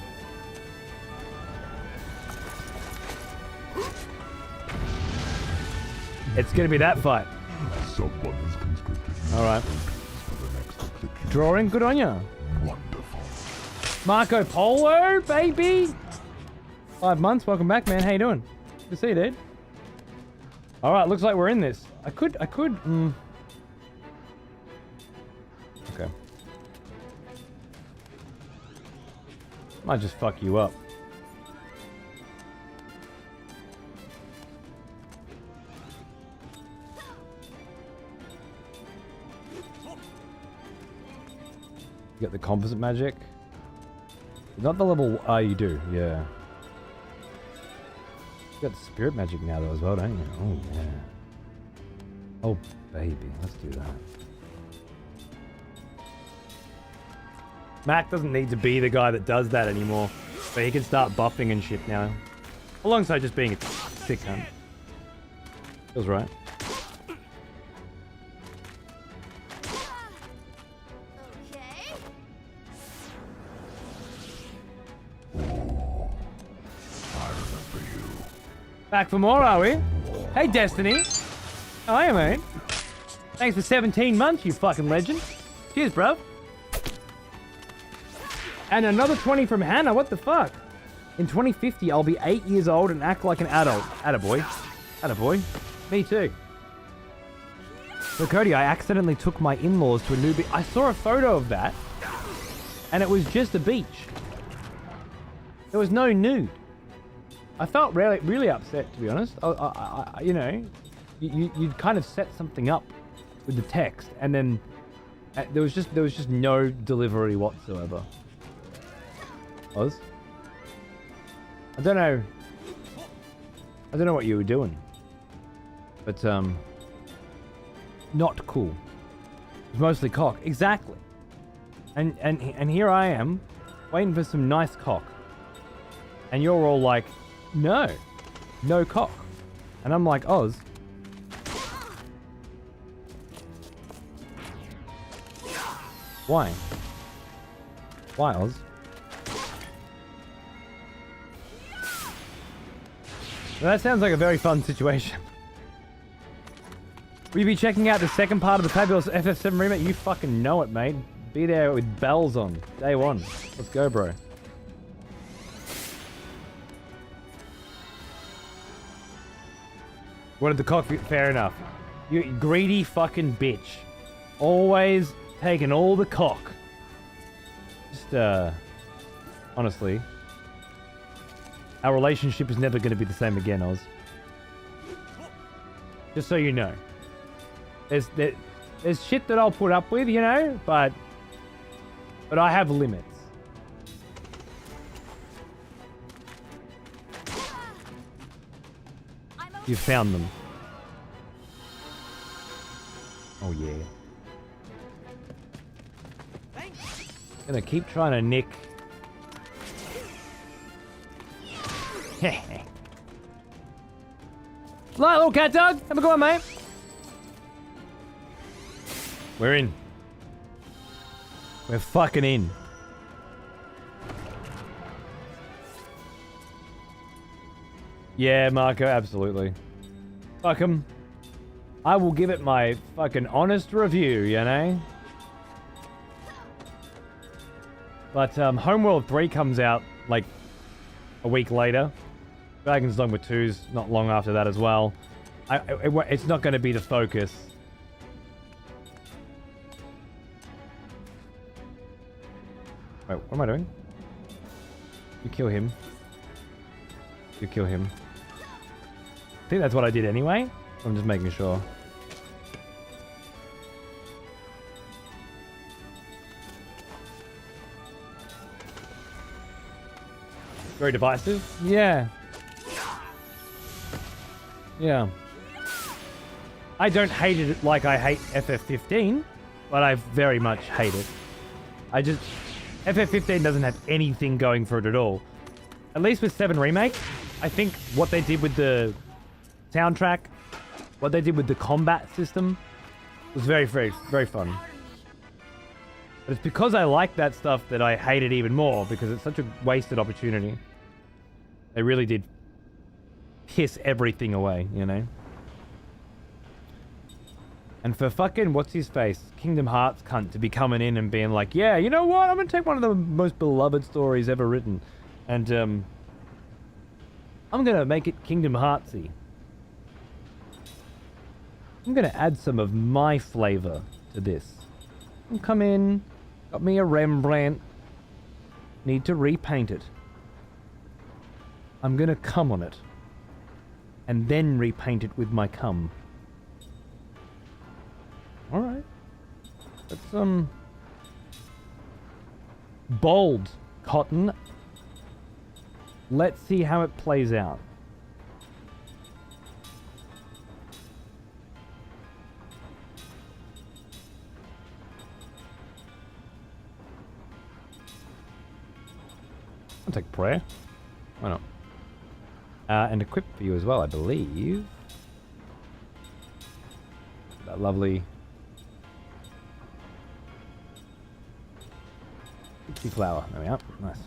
It's gonna be that fight. Someone has conscripted. Alright. For the next execution. Drawing, good on ya. Wonderful. Marco Polo, baby! 5 months, welcome back, man. How you doing? Good to see you, dude. Alright, looks like we're in this. I could, Okay. Might just fuck you up. You get the composite magic. Not the level... you do, yeah. You got the spirit magic now though as well, don't you? Oh, yeah. Oh, baby. Let's do that. Mac doesn't need to be the guy that does that anymore. But he can start buffing and shit now. Alongside just being a sick cunt. Feels right. Back for more, are we? Hey, Destiny. How are you, mate? Thanks for 17 months, you fucking legend. Cheers, bro. And another 20 from Hannah. What the fuck? In 2050, I'll be 8 years old and act like an adult. Attaboy. Attaboy. Me too. So, Cody, I accidentally took my in-laws to a new beach. I saw a photo of that, and it was just a beach. There was no nude. I felt really upset, to be honest. You know, you'd kind of set something up with the text, and then there was just no delivery whatsoever. Oz? I don't know what you were doing, but not cool. It was mostly cock, exactly. And here I am, waiting for some nice cock, and you're all like, no cock. And I'm like, Oz. Why? Why, Oz? Well, that sounds like a very fun situation. Will you be checking out the second part of the fabulous FF7 remake? You fucking know it, mate. Be there with bells on. Day one. Let's go, bro. Wanted the cock? Fair enough. You greedy fucking bitch. Always taking all the cock. Just, honestly. Our relationship is never going to be the same again, Oz. Just so you know. There's shit that I'll put up with, you know, but I have limits. You found them. Oh yeah. Gonna keep trying to nick. Right, little cat dog. Have a good one, mate. We're in. We're fucking in. Yeah, Marco, absolutely. Fuck 'em. I will give it my fucking honest review, you know? But Homeworld 3 comes out, like, a week later. Dragon's Dogma 2's not long after that as well. It's not going to be the focus. Wait, what am I doing? You kill him. You kill him. I think that's what I did anyway. I'm just making sure. Very divisive? Yeah. Yeah. I don't hate it like I hate FF15, but I very much hate it. FF15 doesn't have anything going for it at all. At least with 7 Remake, I think what they did with the soundtrack, what they did with the combat system was very, very, very fun. But it's because I like that stuff that I hate it even more, because it's such a wasted opportunity. They really did piss everything away, you know? And for fucking, what's his face, Kingdom Hearts cunt to be coming in and being like, yeah, you know what? I'm gonna take one of the most beloved stories ever written, and I'm gonna make it Kingdom Heartsy. I'm gonna add some of my flavor to this. And come in, got me a Rembrandt. Need to repaint it. I'm gonna cum on it. And then repaint it with my cum. Alright. That's, bold, Cotton. Let's see how it plays out. I'll take prayer. Why not? And equip for you as well, I believe. That lovely... Pixie flower. There we are. Nice.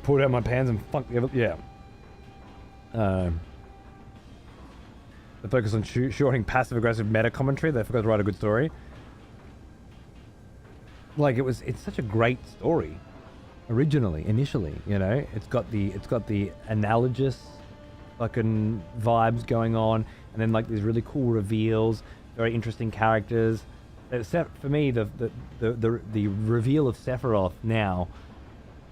Pulled out my pants and fucked the other... Yeah. They focus on shorting passive-aggressive meta-commentary. They forgot to write a good story. Like, it's such a great story. Initially, you know? It's got the analogous fucking vibes going on. And then, like, these really cool reveals. Very interesting characters. Except for me, the reveal of Sephiroth now...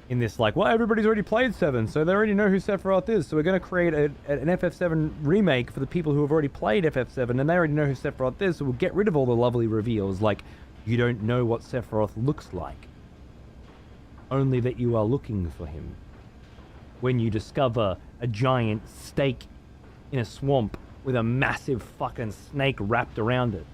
in this, like, well, everybody's already played 7, so they already know who Sephiroth is, so we're going to create an FF7 remake for the people who have already played FF7, and they already know who Sephiroth is, so we'll get rid of all the lovely reveals, like, you don't know what Sephiroth looks like. Only that you are looking for him. When you discover a giant steak in a swamp with a massive fucking snake wrapped around it.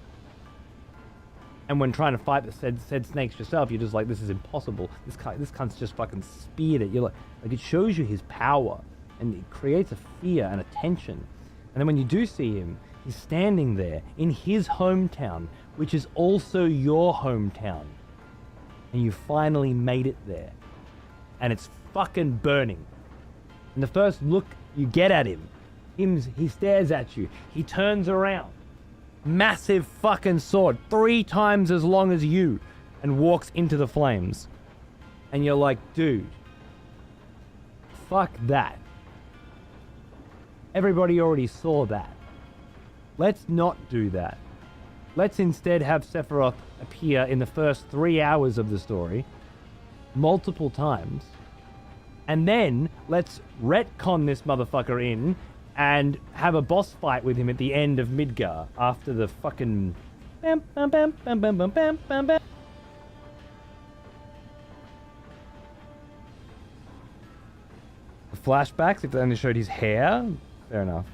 And when trying to fight the said snakes yourself, you're just like, this is impossible. This cunt's just fucking speared it. You're like it shows you his power, and it creates a fear and a tension. And then when you do see him, he's standing there in his hometown, which is also your hometown. And you finally made it there. And it's fucking burning. And the first look you get at him, he stares at you. He turns around. Massive fucking sword, 3 times as long as you, and walks into the flames. And you're like, dude, fuck that. Everybody already saw that. Let's not do that. Let's instead have Sephiroth appear in the first 3 hours of the story, multiple times, and then let's retcon this motherfucker in and have a boss fight with him at the end of Midgar after the fucking bam bam bam bam bam bam bam bam bam. The flashbacks, if they only showed his hair, fair enough.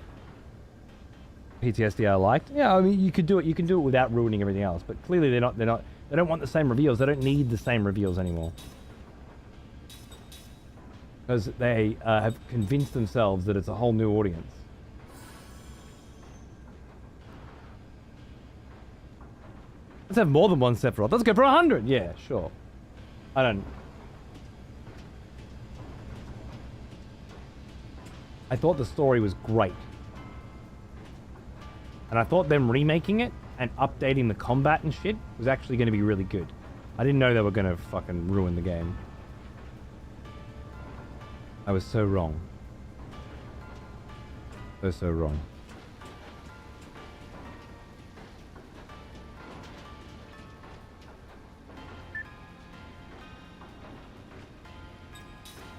PTSD I liked. Yeah, I mean you could do it. You can do it without ruining everything else. But clearly they don't want the same reveals. They don't need the same reveals anymore. Because they have convinced themselves that it's a whole new audience. Let's have more than one Sephiroth. Let's go for 100. Yeah, sure. I thought the story was great. And I thought them remaking it and updating the combat and shit was actually going to be really good. I didn't know they were going to fucking ruin the game. I was so wrong. So wrong.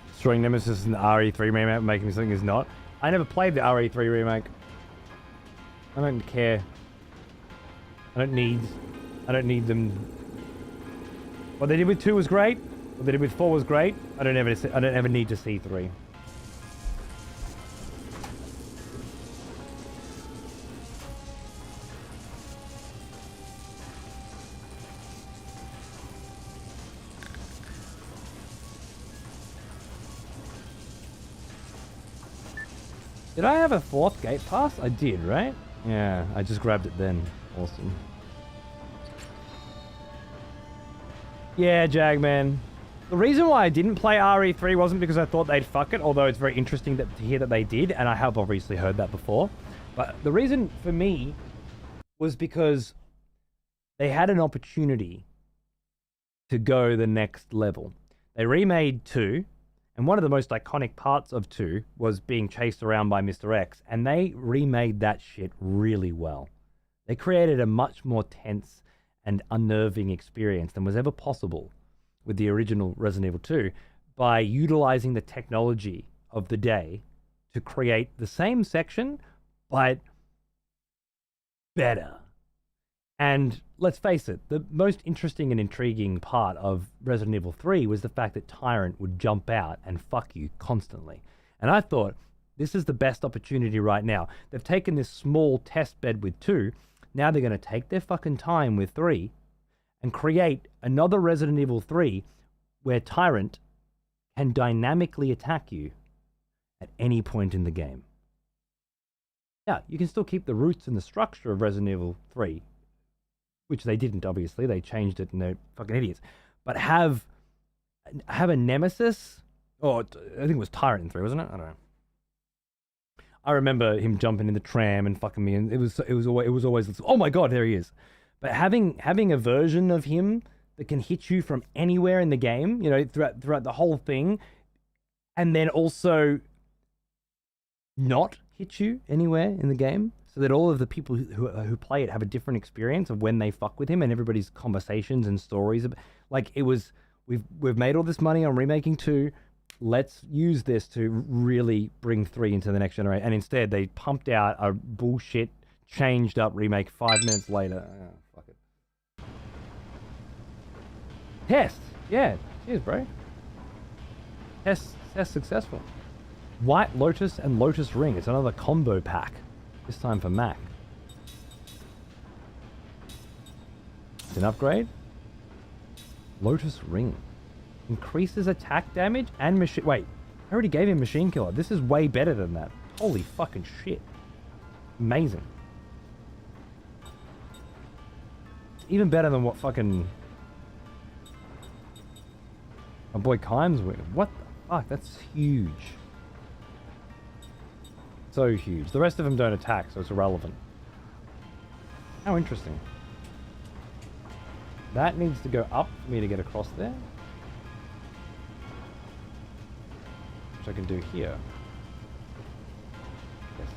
Destroying Nemesis in the RE3 remake, making something is not. I never played the RE3 remake. I don't care. I don't need them. What they did with 2 was great. What they did with 4 was great. I don't ever need to see 3. Did I have a 4th gate pass? I did, right? Yeah, I just grabbed it then. Awesome. Yeah, Jagman. The reason why I didn't play RE3 wasn't because I thought they'd fuck it, although it's very interesting to hear that they did, and I have obviously heard that before. But the reason for me was because they had an opportunity to go the next level. They remade 2, and one of the most iconic parts of 2 was being chased around by Mr. X, and they remade that shit really well. They created a much more tense and unnerving experience than was ever possible with the original Resident Evil 2 by utilizing the technology of the day to create the same section, but better. And let's face it, the most interesting and intriguing part of Resident Evil 3 was the fact that Tyrant would jump out and fuck you constantly. And I thought, this is the best opportunity right now. They've taken this small test bed with 2, now they're going to take their fucking time with 3 and create another Resident Evil 3 where Tyrant can dynamically attack you at any point in the game. Yeah, you can still keep the roots and the structure of Resident Evil 3, which they didn't, obviously. They changed it and they're fucking idiots. But have a nemesis, or I think it was Tyrant in 3, wasn't it? I don't know. I remember him jumping in the tram and fucking me, and it was always, oh my god, there he is. But having a version of him that can hit you from anywhere in the game, you know, throughout the whole thing, and then also not hit you anywhere in the game, so that all of the people who play it have a different experience of when they fuck with him, and everybody's conversations and stories. Like, it was, we've made all this money on remaking 2. Let's use this to really bring 3 into the next generation. And instead, they pumped out a bullshit, changed up remake 5 minutes later. Oh, fuck it. Test. Yeah. Cheers, bro. Test successful. White Lotus and Lotus Ring. It's another combo pack. This time for Mac. It's an upgrade. Lotus Ring. Increases attack damage and machine... Wait, I already gave him Machine Killer. This is way better than that. Holy fucking shit. Amazing. It's even better than what fucking... my boy Kimes with. What the fuck? That's huge. So huge. The rest of them don't attack, so it's irrelevant. How interesting. That needs to go up for me to get across there. Which I can do here. Yes.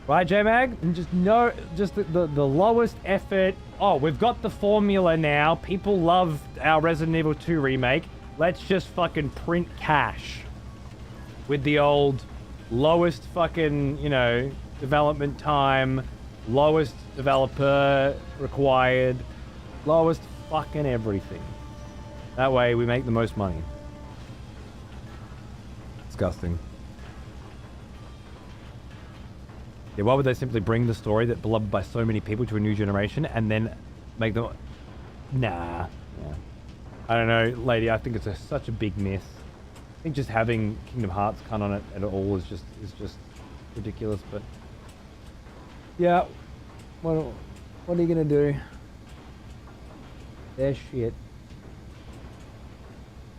Right, J-Mag? And just the lowest effort. Oh, we've got the formula now. People love our Resident Evil 2 remake. Let's just fucking print cash. With the old lowest fucking, you know, development time, lowest developer required, lowest fucking everything. That way we make the most money. Disgusting. Yeah, why would they simply bring the story that's beloved by so many people to a new generation and then make them... Nah. Yeah. I don't know, lady, I think it's such a big miss. I think just having Kingdom Hearts cut on it at all is just ridiculous, but... Yeah. What are you gonna do? They're shit.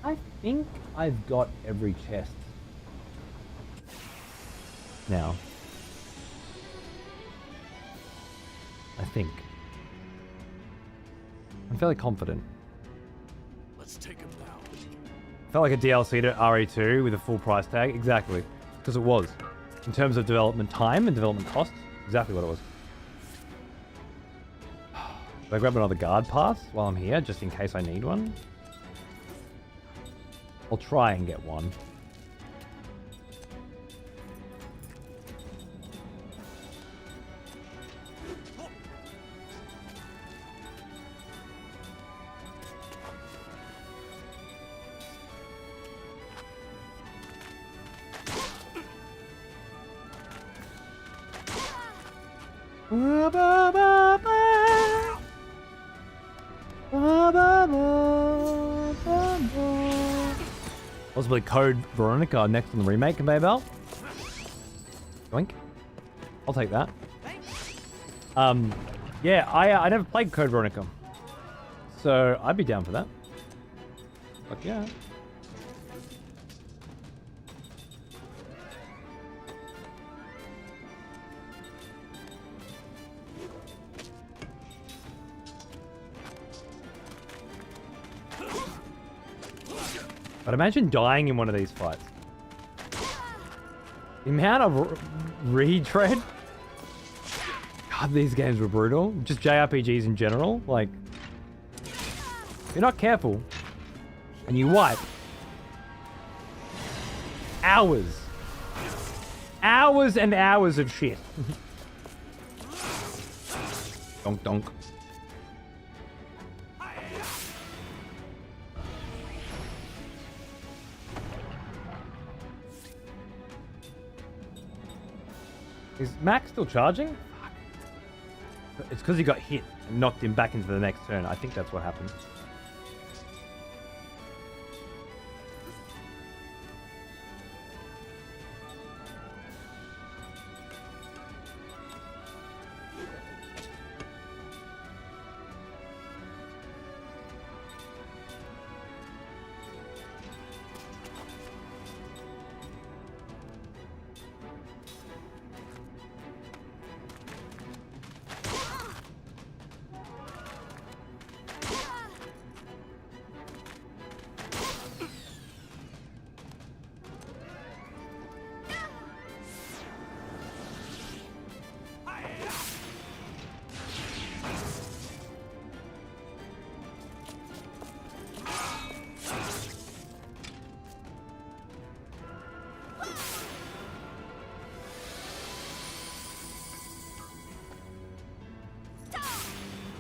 I think I've got every chest now. I think. I'm fairly confident. Let's take him down. Felt like a DLC to RE2 with a full price tag. Exactly. Because it was. In terms of development time and development costs, exactly what it was. Should I grab another guard pass while I'm here, just in case I need one? I'll try and get one. Possibly Code Veronica next on the remake, conveyor belt. Doink. I'll take that. Yeah, I never played Code Veronica. So I'd be down for that. Fuck yeah. But imagine dying in one of these fights. The amount of retread. God, these games were brutal. Just JRPGs in general. Like, if you're not careful and you wipe, hours and hours of shit. Donk donk. Is Max still charging? It's because he got hit and knocked him back into the next turn. I think that's what happened.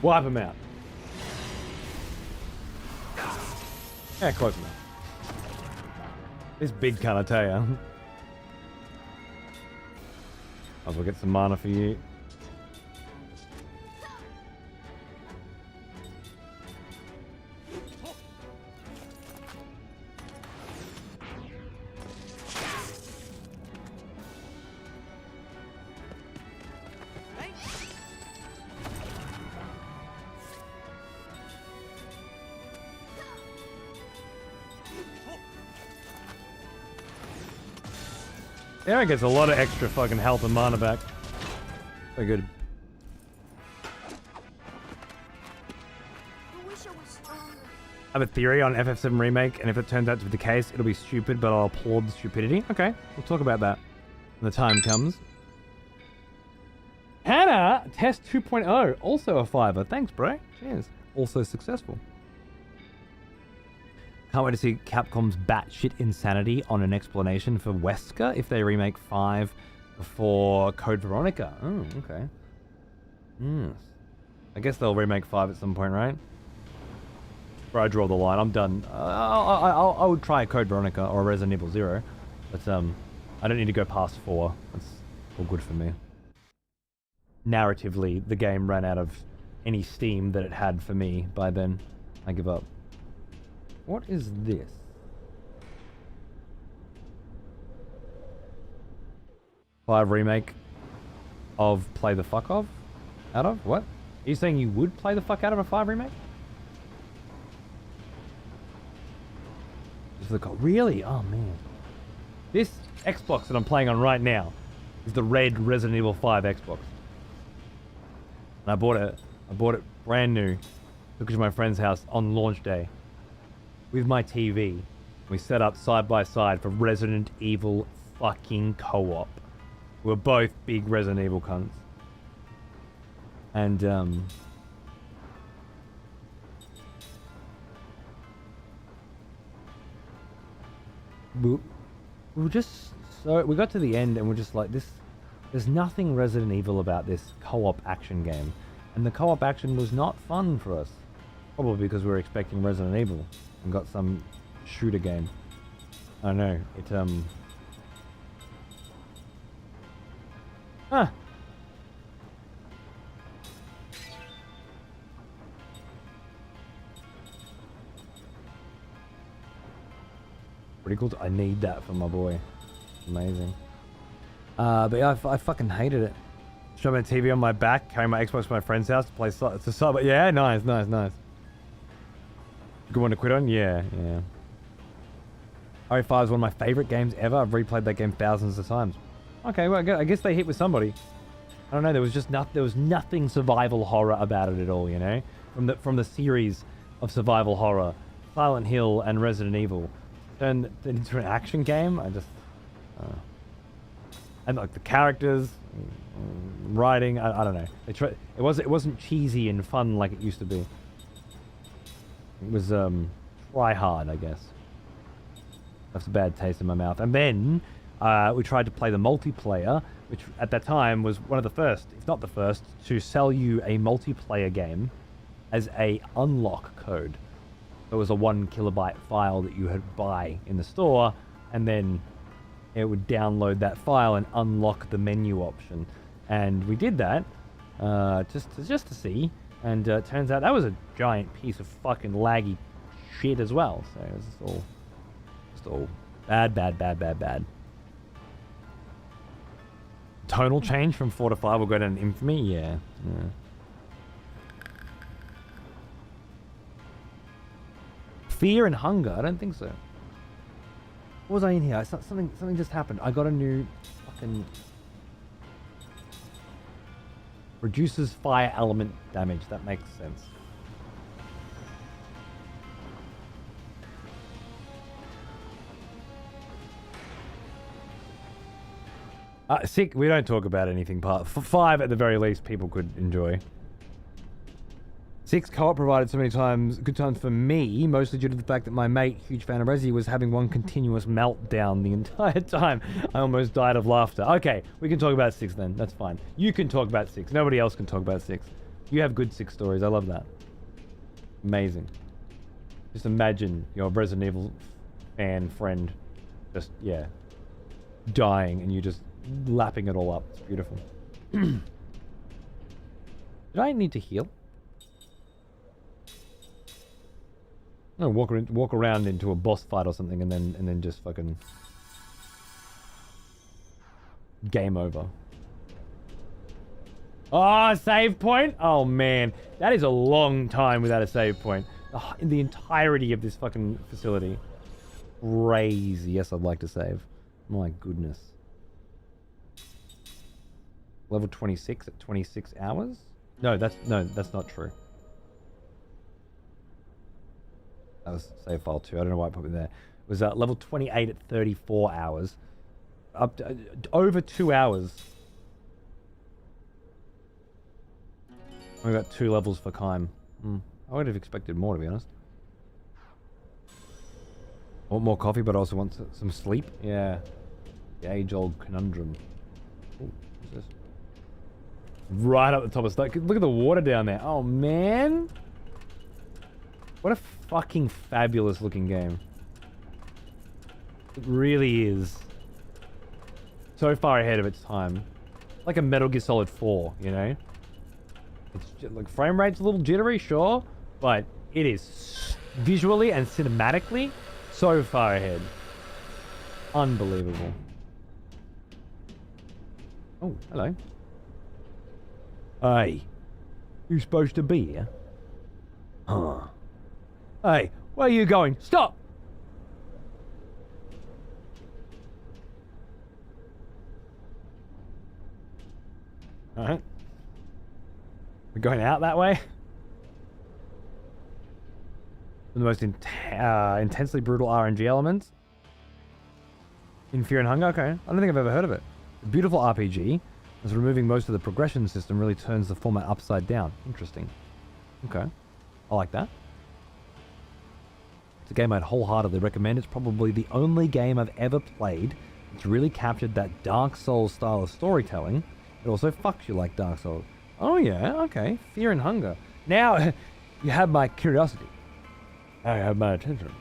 Wipe him out. Yeah, close enough. This big cunt, I tell ya. Might as well get some mana for you. Aaron gets a lot of extra fucking health and mana back. Very good. I have a theory on FF7 Remake, and if it turns out to be the case, it'll be stupid, but I'll applaud the stupidity. Okay, we'll talk about that when the time comes. Hannah, Test 2.0, also a fiver. Thanks, bro. Cheers. Also successful. Can't wait to see Capcom's batshit insanity on an explanation for Wesker if they remake 5 before Code Veronica. Oh, okay. Yes. I guess they'll remake 5 at some point, right? Where I draw the line. I'm done. I would try Code Veronica or Resident Evil 0, but I don't need to go past 4. That's all good for me. Narratively, the game ran out of any steam that it had for me by then. I give up. What is this? Five remake of Play the Fuck Of? Out of? What? Are you saying you would play the fuck out of a 5 remake? Just the really? Oh man. This Xbox that I'm playing on right now is the red Resident Evil 5 Xbox. And I bought it brand new. Took it to my friend's house on launch day. With my TV, we set up side by side for Resident Evil fucking co-op. We're both big Resident Evil cunts. And, we were just so... We got to the end and we're just like, there's nothing Resident Evil about this co-op action game. And the co-op action was not fun for us. Probably because we were expecting Resident Evil. And got some shooter game. I don't know. It pretty cool. I need that for my boy. Amazing. But yeah, I fucking hated it. Streaming a TV on my back, carrying my Xbox to my friend's house to play to sub. Yeah, nice. Good one to quit on? Yeah. RE5 is one of my favorite games ever. I've replayed that game thousands of times. Okay, well, I guess they hit with somebody. I don't know. There was just there was nothing survival horror about it at all. You know, from the series of survival horror, Silent Hill and Resident Evil, turned into an action game. I just, and like the characters, writing. I don't know. It wasn't cheesy and fun like it used to be. It was try hard, I guess. That's a bad taste in my mouth. And then we tried to play the multiplayer, which at that time was one of the first, if not the first, to sell you a multiplayer game as a unlock code. It was a 1 kilobyte file that you had buy in the store, and then it would download that file and unlock the menu option. And we did that just to see, and it turns out that was a giant piece of fucking laggy shit as well. So it was just all bad. Tonal change from 4 to 5 will go down in infamy. Yeah. Fear and hunger? I don't think so. What was I in here? Something just happened. I got a new fucking reduces fire element damage. That makes sense. Sick. We don't talk about anything. Part 5 at the very least, people could enjoy. 6 co-op provided so many times, good times for me, mostly due to the fact that my mate, huge fan of Resi, was having one continuous meltdown the entire time. I almost died of laughter. Okay, we can talk about 6 then. That's fine. You can talk about 6. Nobody else can talk about 6. You have good 6 stories. I love that. Amazing. Just imagine your Resident Evil fan friend just, yeah, dying and you just lapping it all up. It's beautiful. Did I need to heal? No, walk around into a boss fight or something, and then just fucking game over. Oh, save point? Oh man, that is a long time without a save point. In the entirety of this fucking facility. Crazy. Yes, I'd like to save. My goodness. Level 26 at 26 hours? No, that's not true. That was save file 2. I don't know why I put it there. It was level 28 at 34 hours. Up to, over 2 hours. We got 2 levels for Kime. I would have expected more, to be honest. I want more coffee, but I also want some sleep. Yeah. The age-old conundrum. Ooh, what's this? Right up the top of stuff. Look at the water down there. Oh, man. What a fucking fabulous looking game. It really is. So far ahead of its time. Like a Metal Gear Solid 4, you know? It's just, like, frame rate's a little jittery, sure, but it is visually and cinematically so far ahead. Unbelievable. Oh, hello. Hey, you supposed to be here? Huh. Hey, where are you going? Stop! Alright. We're going out that way? The most intensely brutal RNG elements? In Fear and Hunger? Okay. I don't think I've ever heard of it. A beautiful RPG, as removing most of the progression system really turns the format upside down. Interesting. Okay. I like that. It's a game I'd wholeheartedly recommend. It's probably the only game I've ever played that's really captured that Dark Souls style of storytelling. It also fucks you like Dark Souls. Oh yeah, okay. Fear and Hunger. Now, you have my curiosity. I have my attention.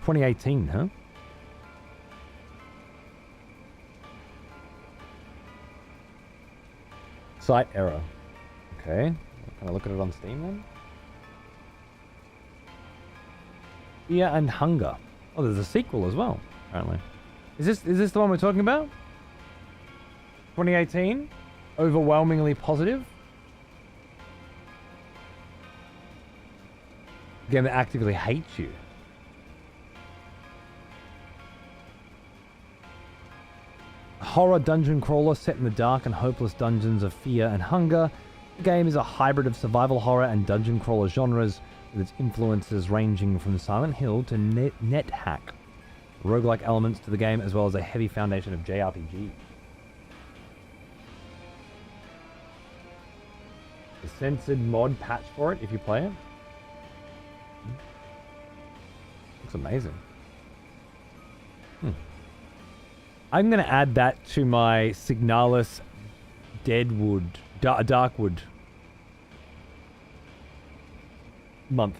$2018, huh? Site error. Okay. Can I look at it on Steam then? Fear and Hunger. Oh, there's a sequel as well, apparently. Is this the one we're talking about? 2018? Overwhelmingly positive? A game that actively hates you. A horror dungeon crawler set in the dark and hopeless dungeons of Fear and Hunger. The game is a hybrid of survival horror and dungeon crawler genres, with its influences ranging from Silent Hill to NetHack. Roguelike elements to the game, as well as a heavy foundation of JRPG. A censored mod patch for it if you play it. Looks amazing. I'm going to add that to my Signalis Darkwood month.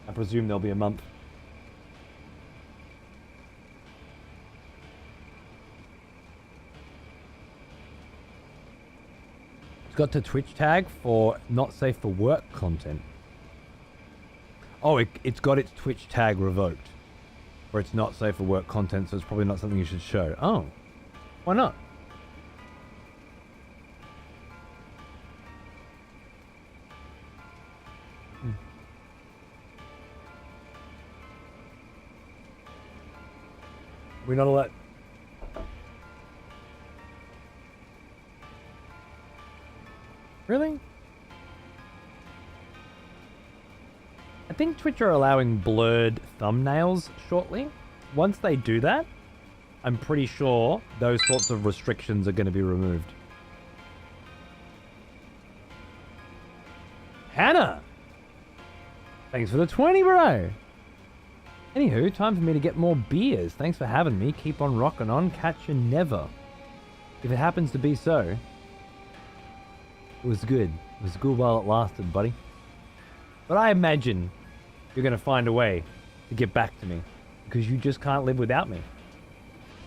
I presume there'll be a month. It's got the Twitch tag for not safe for work content. Oh, it's got its Twitch tag revoked. Where it's not safe for work content, so it's probably not something you should show. Oh, why not? We're not allowed. Really? I think Twitch are allowing blurred thumbnails shortly. Once they do that, I'm pretty sure those sorts of restrictions are going to be removed. Hannah! Thanks for the 20, bro! Anywho, time for me to get more beers. Thanks for having me. Keep on rocking on. Catch you never. If it happens to be so, it was good. It was good while it lasted, buddy. But I imagine you're going to find a way to get back to me, because you just can't live without me.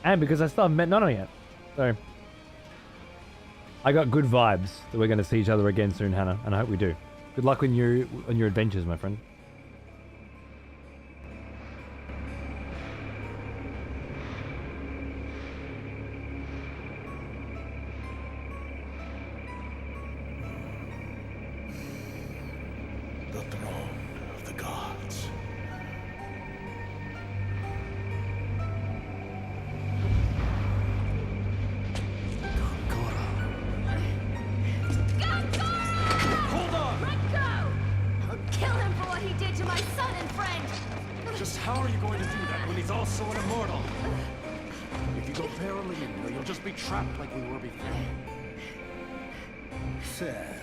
And because I still haven't met Nono yet. So, I got good vibes that we're going to see each other again soon, Hannah, and I hope we do. Good luck on your adventures, my friend. The throne of the gods. Hold on! Let go! Kill him for what he did to my son and friend! Just how are you going to do that when he's also an immortal? If you go barely in there, you'll just be trapped like we were before. Seth,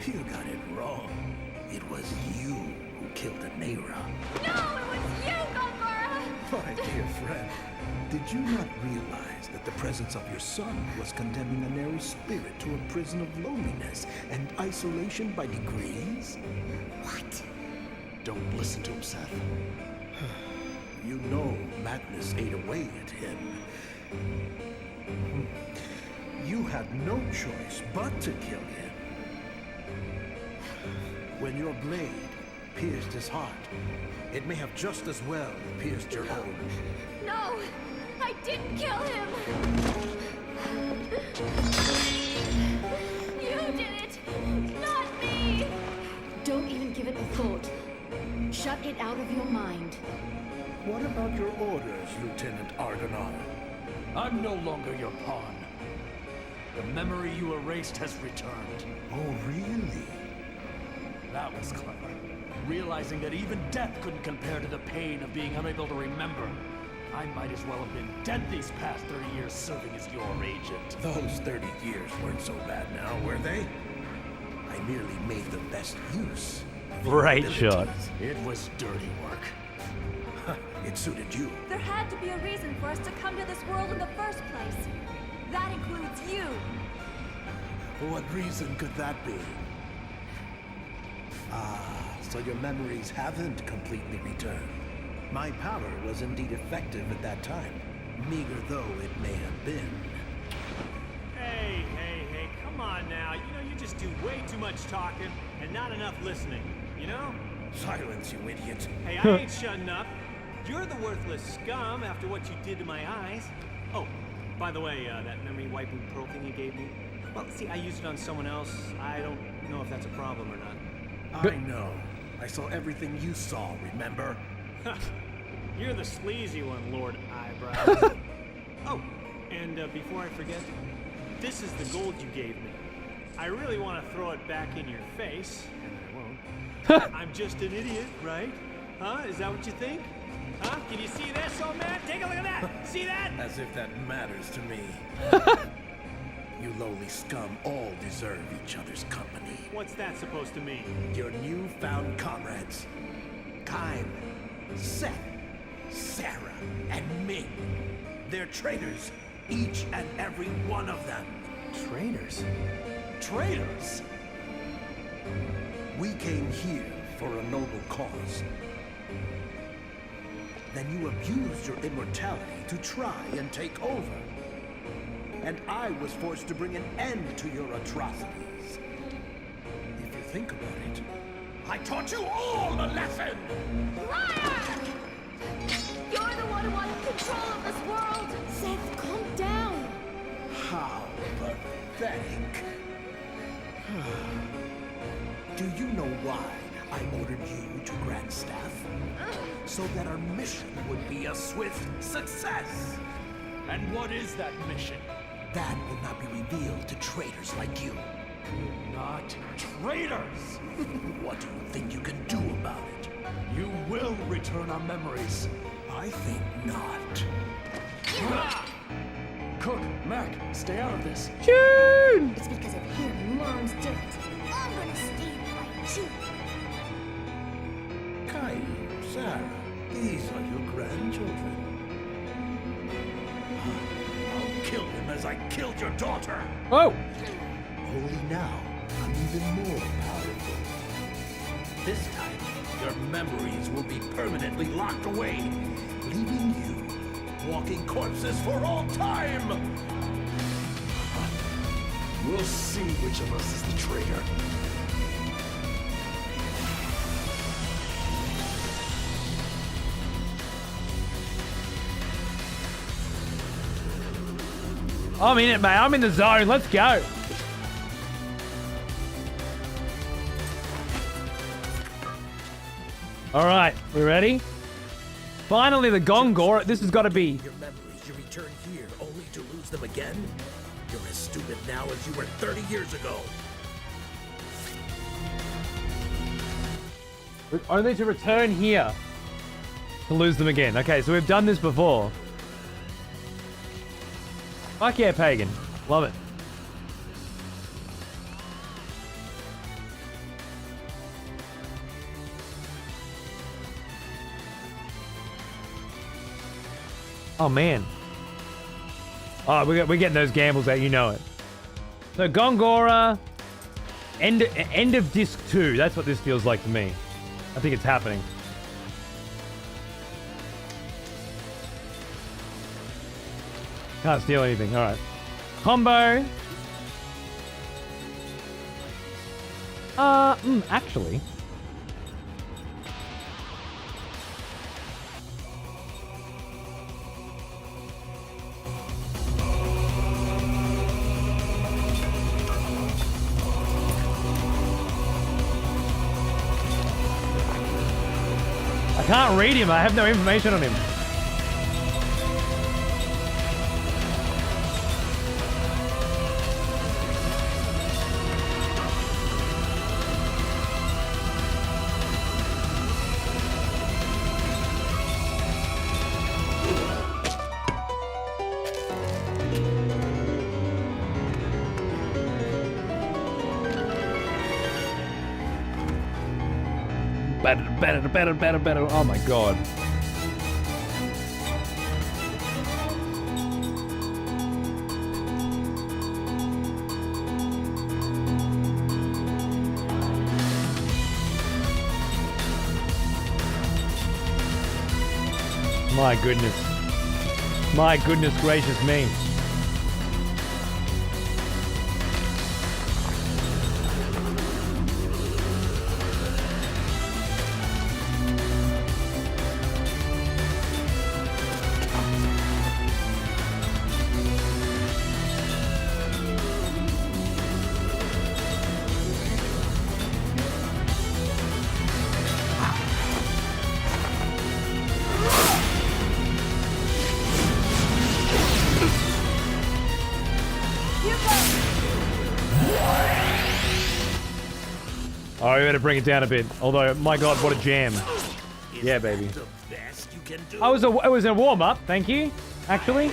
you got it wrong. It was you who killed the Neira. No, it was you, Gongora! My dear friend, did you not realize that the presence of your son was condemning a narrow spirit to a prison of loneliness and isolation by degrees? What? Don't listen to him, Seth. You know madness ate away at him. You had no choice but to kill him. When your blade pierced his heart, it may have just as well pierced your own. No! I didn't kill him! You did it! Not me! Don't even give it a thought. Shut it out of your mind. What about your orders, Lieutenant Argonar? I'm no longer your pawn. The memory you erased has returned. Oh, really? That was clever. Realizing that even death couldn't compare to the pain of being unable to remember. I might as well have been dead these past 30 years serving as your agent. Those 30 years weren't so bad now, were they? I merely made the best use. Great shot. It was dirty work. It suited you. There had to be a reason for us to come to this world in the first place. That includes you. What reason could that be? Ah, so your memories haven't completely returned. My power was indeed effective at that time, meager though it may have been. Hey, come on now. You know, you just just do way too much talking and not enough listening, you know? Silence, you idiot. Hey, I ain't shutting up. You're the worthless scum after what you did to my eyes. Oh, by the way, that memory wiping pearl thing you gave me, well, see, I used it on someone else. I don't know if that's a problem or not. I know. I saw everything you saw, remember? You're the sleazy one, Lord Eyebrows. Oh, and before I forget, this is the gold you gave me. I really want to throw it back in your face, and I won't. I'm just an idiot, right? Huh? Is that what you think? Huh? Can you see this, old man? Take a look at that! See that? As if that matters to me. You lowly scum all deserve each other's company. What's that supposed to mean? Your newfound comrades. Kyle, Seth, Sarah, and Ming. They're traitors. Each and every one of them. Traitors? Traitors? We came here for a noble cause. Then you abused your immortality to try and take over. And I was forced to bring an end to your atrocities. If you think about it, I taught you all a lesson! You're the one who wanted control of this world! Seth, calm down! How pathetic. Do you know why I ordered you to Grand Staff? So that our mission would be a swift success! And what is that mission? That will not be revealed to traitors like you. Not traitors! What do you think you can do about it? You will return our memories. I think not. Cook, Mac, stay out of this. June! It's because of him Mom's did it. I'm gonna stand by you. Kai, Sarah, these are your grandchildren. I'll kill him as I killed your daughter. Oh! Only now, I'm even more powerful. This time, your memories will be permanently locked away, leaving you walking corpses for all time! We'll see which of us is the traitor. I'm in it, mate. I'm in the zone. Let's go. All right, we ready? Finally, the Gongor. This has got to be. Your memories, you return here only to lose them again? You're as stupid now as you were 30 years ago. Only to return here to lose them again. Okay, so we've done this before. Fuck yeah, Pagan. Love it. Oh, man. Oh, we're getting those gambles out. You know it. So, Gongora. End of Disc 2. That's what this feels like to me. I think it's happening. Can't steal anything. All right. Combo. Actually. I can't read him. I have no information on him. Better. Oh my god. My goodness. My goodness gracious me. we better bring it down a bit. Although, my god, what a jam. Yeah, baby. The best you can do. It was a warm-up, thank you, actually.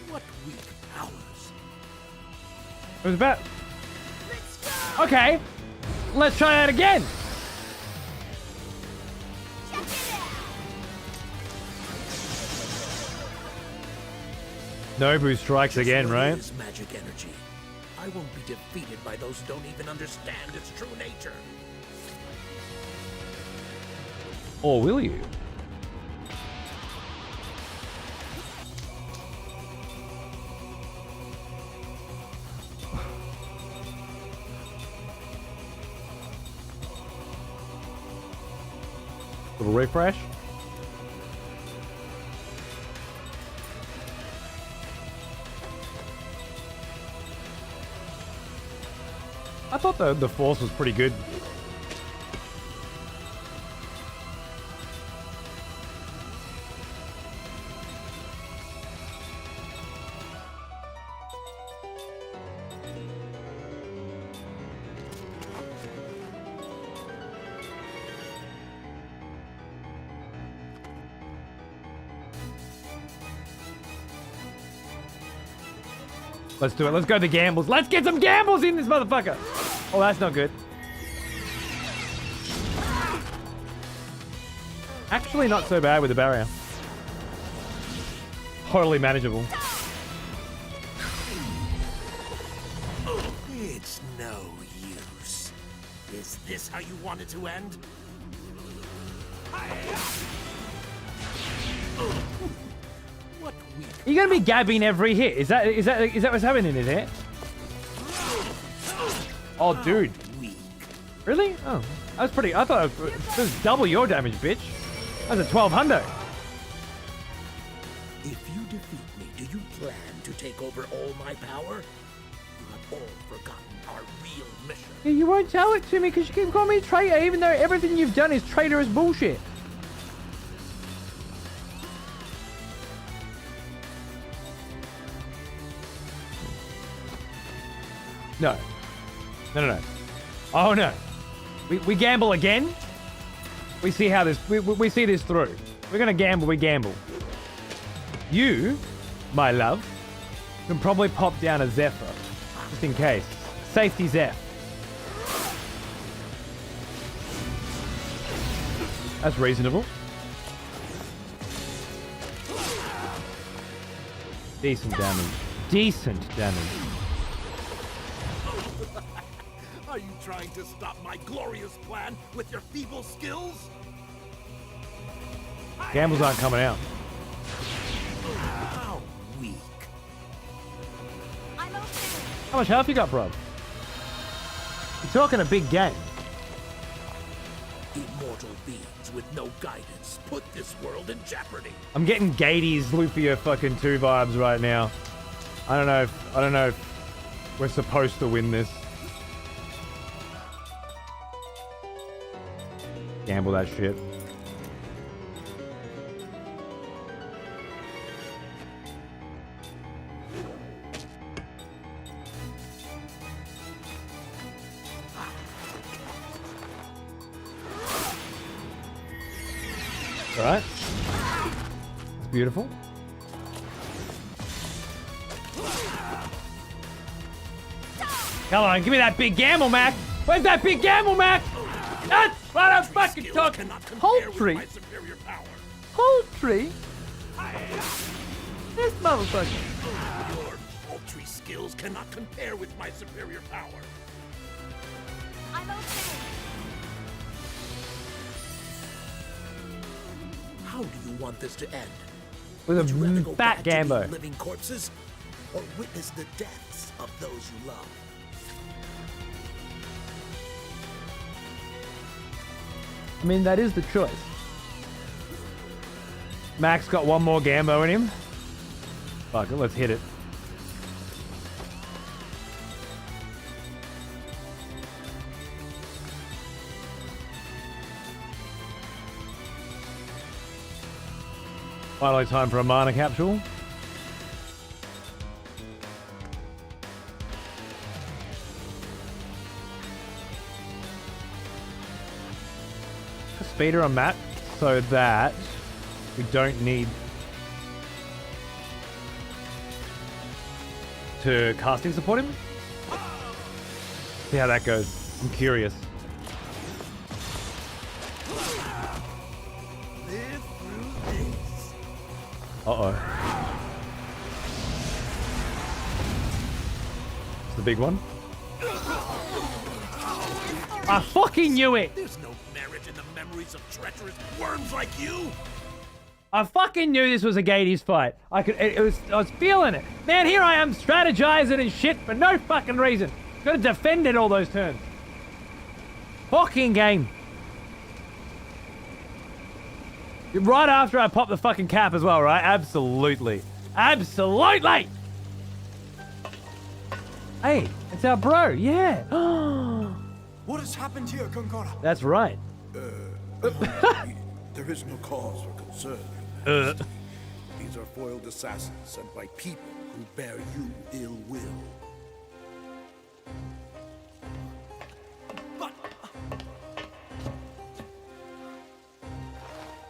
What weak powers. It was about... Okay, let's try that again. Nobu strikes again, right? Is magic energy. I won't be defeated by those who don't even understand its true nature. Or will you? Little refresh. I thought the force was pretty good. Let's do it. Let's go to gambles. Let's get some gambles in this motherfucker. Oh, that's not good. Actually, not so bad with the barrier. Totally manageable. It's no use. Is this how you want it to end? What weak. You're gonna be gabbing every hit. Is that what's happening in here? Oh, dude. Really? Oh, that was pretty. I thought it was double your damage, bitch. That's a 1200. If you defeat me, do you plan to take over all my power? You have all forgotten our real mission. Yeah, you won't tell it to me because you keep calling me traitor, even though everything you've done is traitorous bullshit. No. No. Oh no. We gamble again. We see how this we see this through. We're gonna gamble. We gamble. You, my love, can probably pop down a Zephyr, just in case. Safety Zeph. That's reasonable. Decent damage. Decent damage. Are you trying to stop my glorious plan with your feeble skills? Gambles aren't coming out. How weak. I'm okay. How much health you got, bro? You're talking a big game. Immortal beings with no guidance put this world in jeopardy. I'm getting Gatey's Lufia fucking 2 vibes right now. I don't know if we're supposed to win this. Gamble that shit. All right. It's beautiful. Come on, give me that big gamble, Mac. Where's that big gamble, Mac? That's what I'm fucking talking. Poultry. Poultry. This motherfucker. Your paltry skills cannot compare with my superior power. I'm okay. How do you want this to end? With Would you rather a go fat back to being Gambo. living corpses, or witness the deaths of those you love? I mean, that is the choice. Max got one more Gambo in him. Fuck it, let's hit it. Finally time for a mana capsule. the speeder on Matt so that we don't need to casting support him. See how that goes. I'm curious. Uh-oh. It's the big one. I fucking knew it! There's no merit in the memories of treacherous worms like you! I fucking knew this was a Gades fight. I was feeling it. Man, here I am strategizing and shit for no fucking reason. Could have defended all those turns. Fucking game. Right after I pop the fucking cap as well, right? Absolutely. Absolutely! Hey, it's our bro, yeah. What has happened here, Gongora? That's right. There is no cause for concern, Your Majesty. These are foiled assassins sent by people who bear you ill will. But...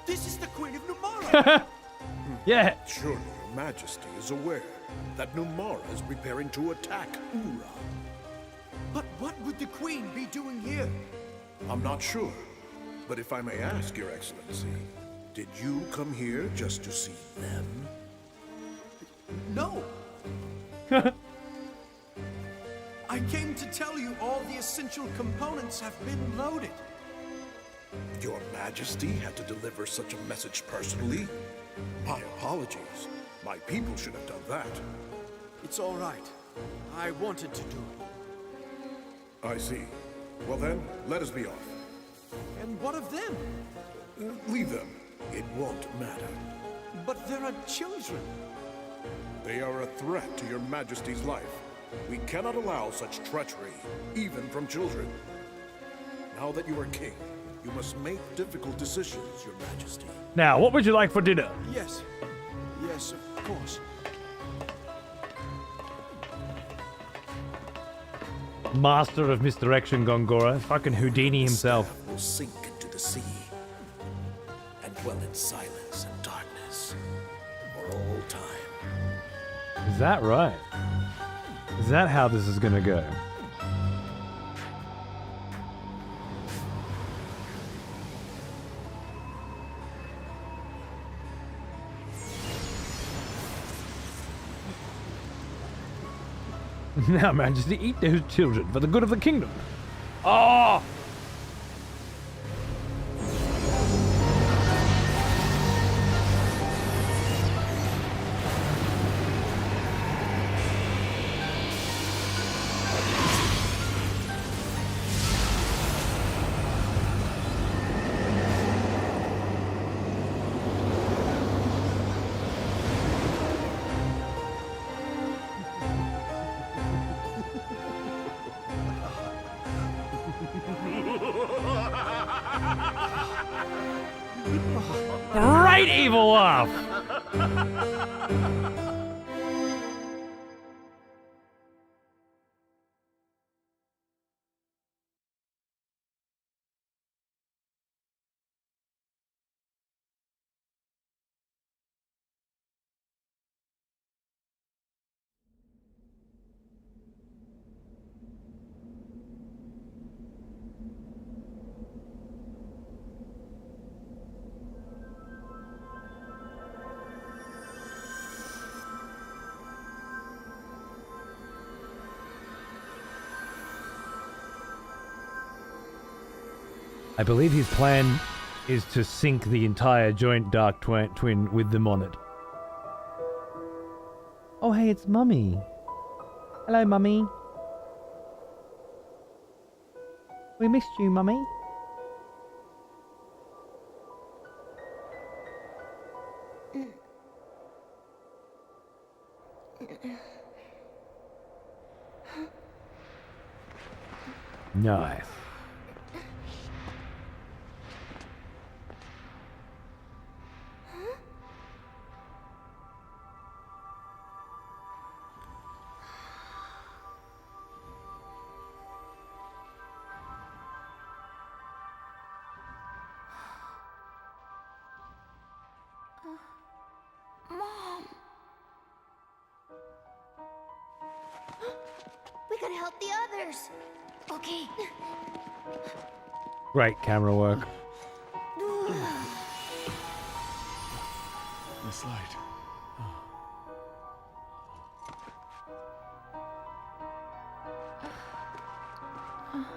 this is the Queen of Numara! Yeah. Surely Your Majesty is aware that Numara is preparing to attack Ura. But what would the Queen be doing here? I'm not sure, but if I may ask, Your Excellency, did you come here just to see them? No! I came to tell you all the essential components have been loaded. Your Majesty had to deliver such a message personally? My apologies. My people should have done that. It's all right. I wanted to do it. I see. Well then, let us be off. And what of them? Leave them. It won't matter. But there are children. They are a threat to Your Majesty's life. We cannot allow such treachery, even from children. Now that you are king, you must make difficult decisions, Your Majesty. Now, what would you like for dinner? Yes. Yes, of course. Master of misdirection, Gongora. Fucking Houdini himself. Staff will sink into the sea and dwell in silence and darkness for all time. Is that right? Is that how this is gonna go? Now, Majesty, eat those children for the good of the kingdom. Oh! Right, evil laugh! I believe his plan is to sink the entire joint dark twin with them on it. Oh, hey, it's Mummy. Hello, Mummy. We missed you, Mummy. Nice. help the others. Okay. Great camera work. This light.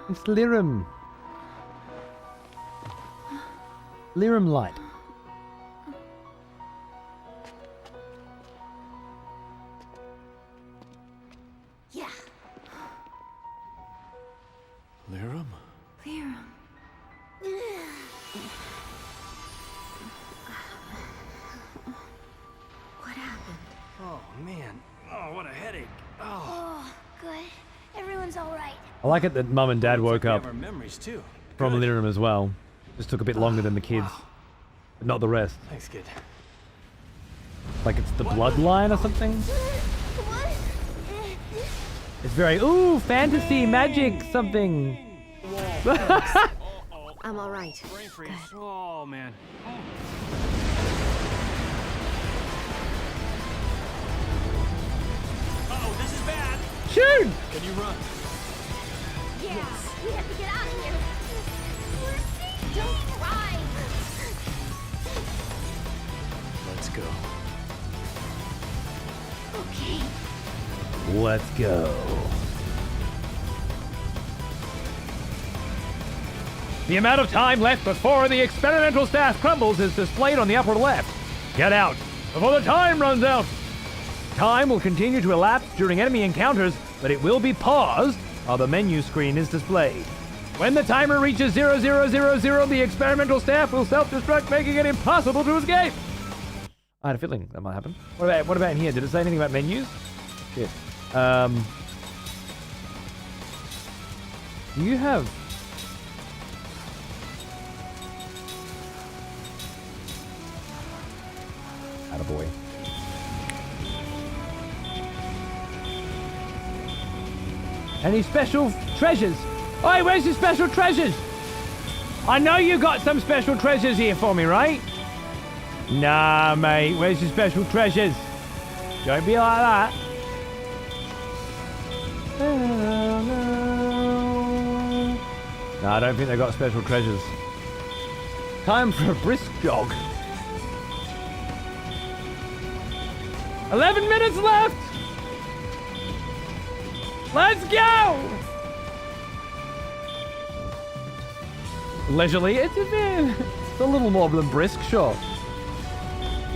It's Lirim. Lirim light. Yeah. Lirim? Lirim. What happened? Oh, man. Oh, what a headache. Oh. Oh, good. Everyone's all right. I like it that Mum and Dad woke We up have our memories, too. from Good. Lirim as well. Just took a bit longer than the kids. But not the rest. Thanks, kid. Like it's the bloodline or something? What? It's very, ooh, fantasy, magic, something. I'm all right. Brain freeze. Oh, man. Uh-oh, this is bad. Shoot! Can you run? Yeah. We have to get out of here. Don't cry. Let's go. Okay. Let's go. The amount of time left before the experimental staff crumbles is displayed on the upper left. Get out before the time runs out. Time will continue to elapse during enemy encounters, but it will be paused while the menu screen is displayed. When the timer reaches 0000, the experimental staff will self-destruct, making it impossible to escape. I had a feeling that might happen. What about in here? Did it say anything about menus? Shit. Do you have... Attaboy. Any special treasures? Oi, where's your special treasures? I know you got some special treasures here for me, right? Nah, mate. Where's your special treasures? Don't be like that. No, I don't think they got special treasures. Time for a brisk jog. 11 minutes left! Let's go! Leisurely, it's a little more than brisk, sure.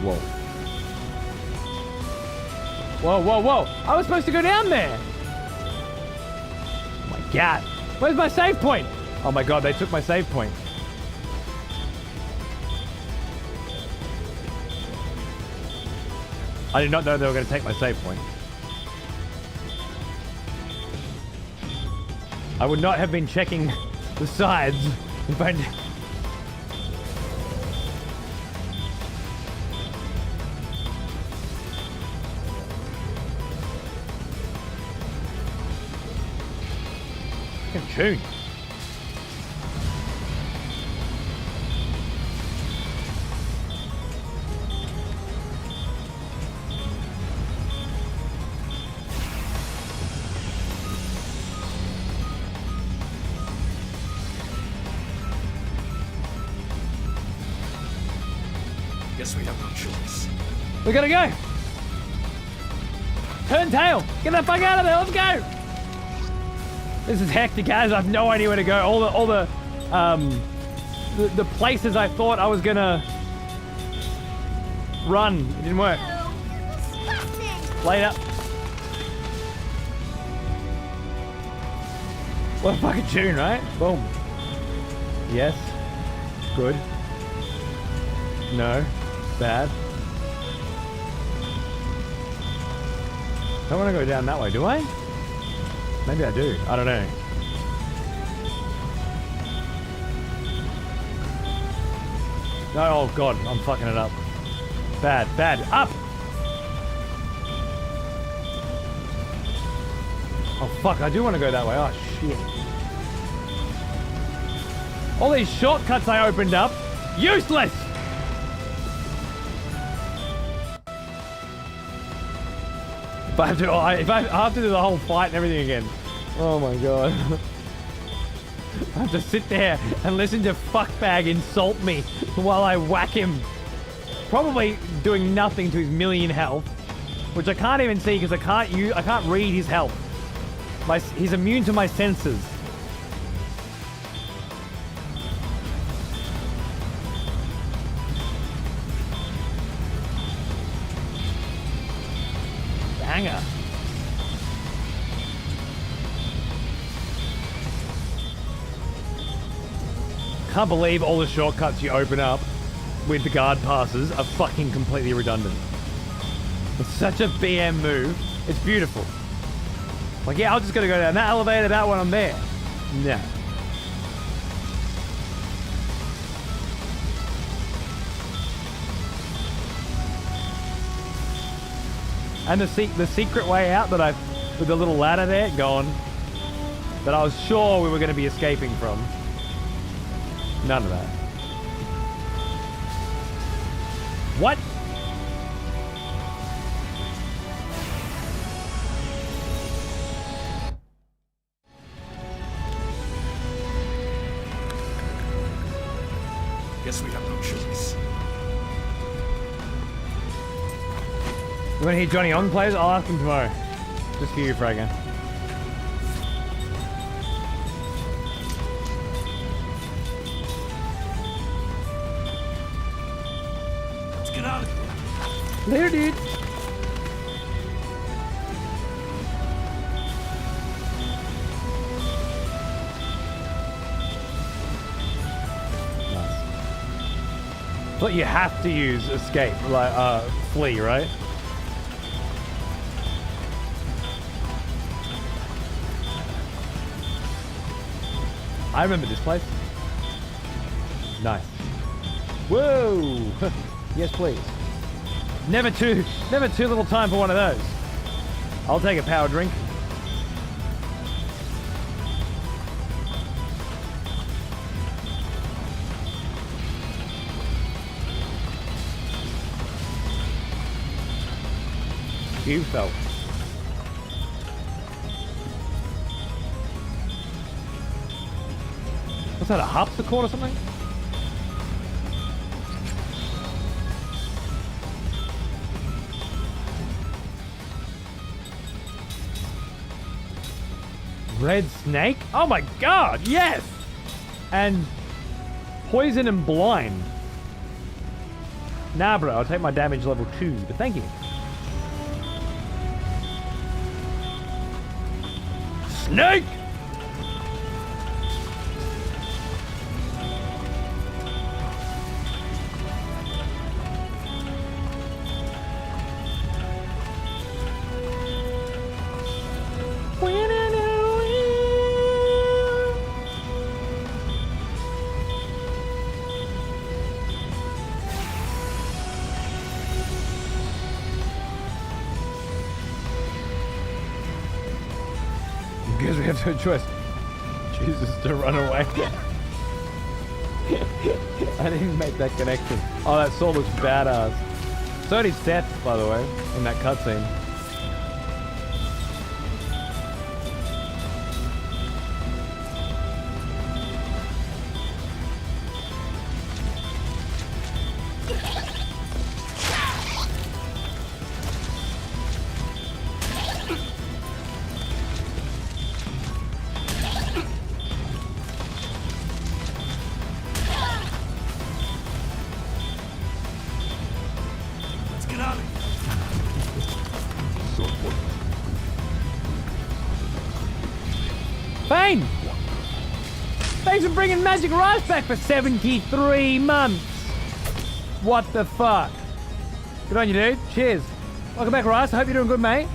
Whoa. Whoa, whoa, whoa! I was supposed to go down there! Oh my god. Where's my save point? Oh my god, they took my save point. I did not know they were going to take my save point. I would not have been checking the sides if I... Tune. Guess we have no choice. We gotta go. Turn tail. Get the fuck out of there. Let's go. This is hectic, guys. I have no idea where to go. All the places I thought I was gonna run, it didn't work. Later. What a fucking tune, right? Boom. Yes. Good. No. Bad. I don't want to go down that way, do I? Maybe I do. I don't know. No, oh god, I'm fucking it up. Bad, bad. Up! Oh fuck, I do want to go that way. Oh shit. All these shortcuts I opened up, useless! If I have to do the whole fight and everything again. Oh my god. I have to sit there and listen to fuckbag insult me while I whack him. Probably doing nothing to his million health, which I can't even see because I can't read his health. He's immune to my senses. Banger. Can't believe all the shortcuts you open up with the guard passes are fucking completely redundant. It's such a BM move. It's beautiful. Like, yeah, I'm just gonna go down that elevator, that one, I'm there. No. And the secret way out that with the little ladder there, gone, that I was sure we were gonna be escaping from. None of that. What? Guess we have no choice. You wanna hear Johnny Ong plays? I'll ask him tomorrow. Just for you, Fragan. Later, dude. Nice. But you have to use escape, like flee, right? I remember this place. Nice. Whoa! Yes, please. Never too little time for one of those. I'll take a power drink. You felt. What's that, a harpsichord or something? Red snake? Oh my god, yes! And poison and blind. Nah, bro, I'll take my damage level 2, but thank you. Snake! Because we have no choice. Chooses to run away. I didn't make that connection. Oh, that sword looks badass. So did Seth, by the way, in that cutscene. Fane! Thanks for bringing Magic Rice back for 73 months! What the fuck? Good on you, dude. Cheers. Welcome back, Rice. I hope you're doing good, mate.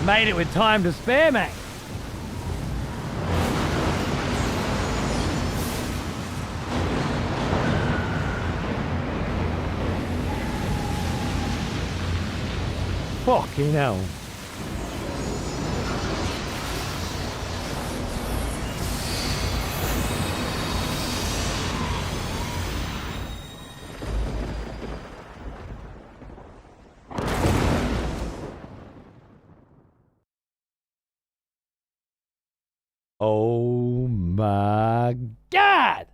Made it with time to spare, mate. Fucking hell. Oh my God!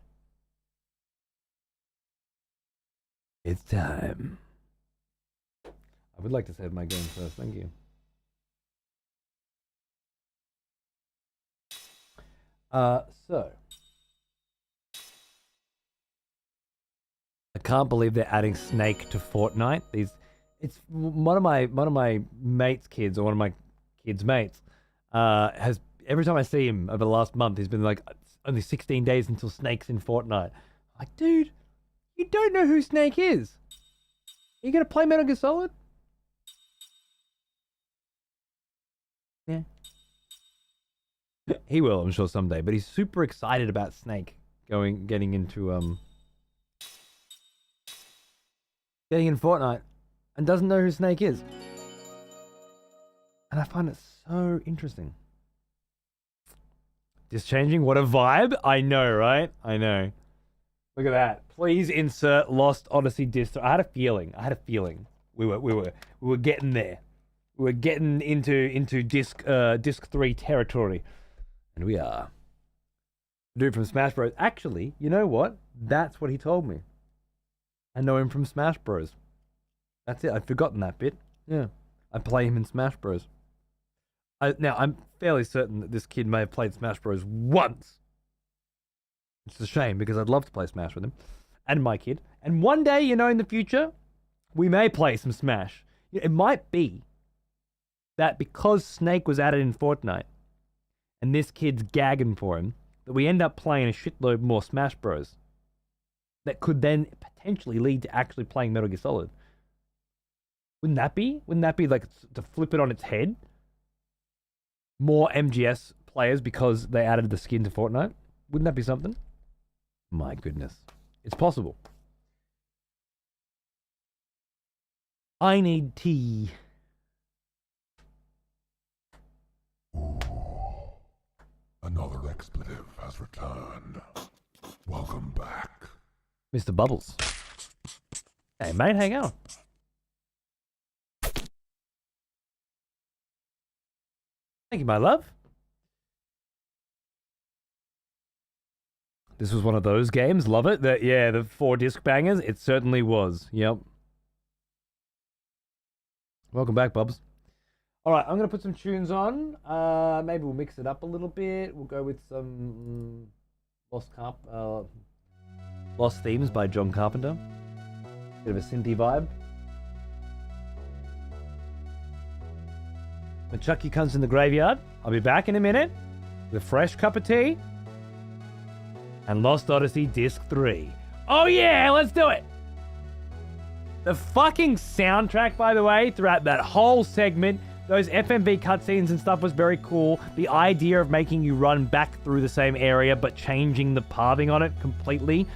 It's time. I would like to save my game first, thank you. So I can't believe they're adding Snake to Fortnite. It's one of my mates' kids, or one of my kids' mates, has every time I see him over the last month, he's been like, it's only 16 days until Snake's in Fortnite. I'm like, dude, you don't know who Snake is. Are you gonna play Metal Gear Solid? Yeah. He will, I'm sure, someday. But he's super excited about Snake getting into getting in Fortnite and doesn't know who Snake is. And I find it so interesting. Just changing, what a vibe. I know, right? I know. Look at that. Please insert Lost Odyssey disc. I had a feeling. We were getting there. We were getting into disc 3 territory. And we are. Dude from Smash Bros. Actually, you know what? That's what he told me. I know him from Smash Bros. That's it. I'd forgotten that bit. Yeah. I play him in Smash Bros. Now, I'm fairly certain that this kid may have played Smash Bros. Once. It's a shame, because I'd love to play Smash with him. And my kid. And one day, you know, in the future, we may play some Smash. It might be that because Snake was added in Fortnite, and this kid's gagging for him, that we end up playing a shitload more Smash Bros. That could then potentially lead to actually playing Metal Gear Solid. Wouldn't that be? Wouldn't that be like to flip it on its head? More MGS players because they added the skin to Fortnite? Wouldn't that be something? My goodness. It's possible. I need tea. Another expletive has returned. Welcome back. Mr. Bubbles. Hey, mate, hang on. Thank you, my love. This was one of those games. Love it. Yeah, the 4 disc bangers. It certainly was. Yep. Welcome back, Bubs. All right, I'm going to put some tunes on. Maybe we'll mix it up a little bit. We'll go with some Lost Themes by John Carpenter. Bit of a synthy vibe. When Chucky comes in the graveyard, I'll be back in a minute with a fresh cup of tea and Lost Odyssey Disc 3. Oh yeah, let's do it! The fucking soundtrack, by the way, throughout that whole segment, those FMV cutscenes and stuff was very cool. The idea of making you run back through the same area but changing the pathing on it completely,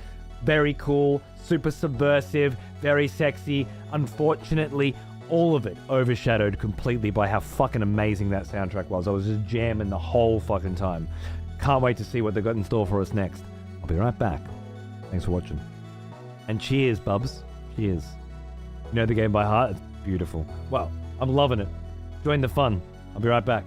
very cool, super subversive, very sexy. Unfortunately, all of it overshadowed completely by how fucking amazing that soundtrack was. I was just jamming the whole fucking time. Can't wait to see what they've got in store for us next. I'll be right back. Thanks for watching. And cheers, Bubs. Cheers. You know the game by heart? It's beautiful. Well, I'm loving it. Join the fun. I'll be right back.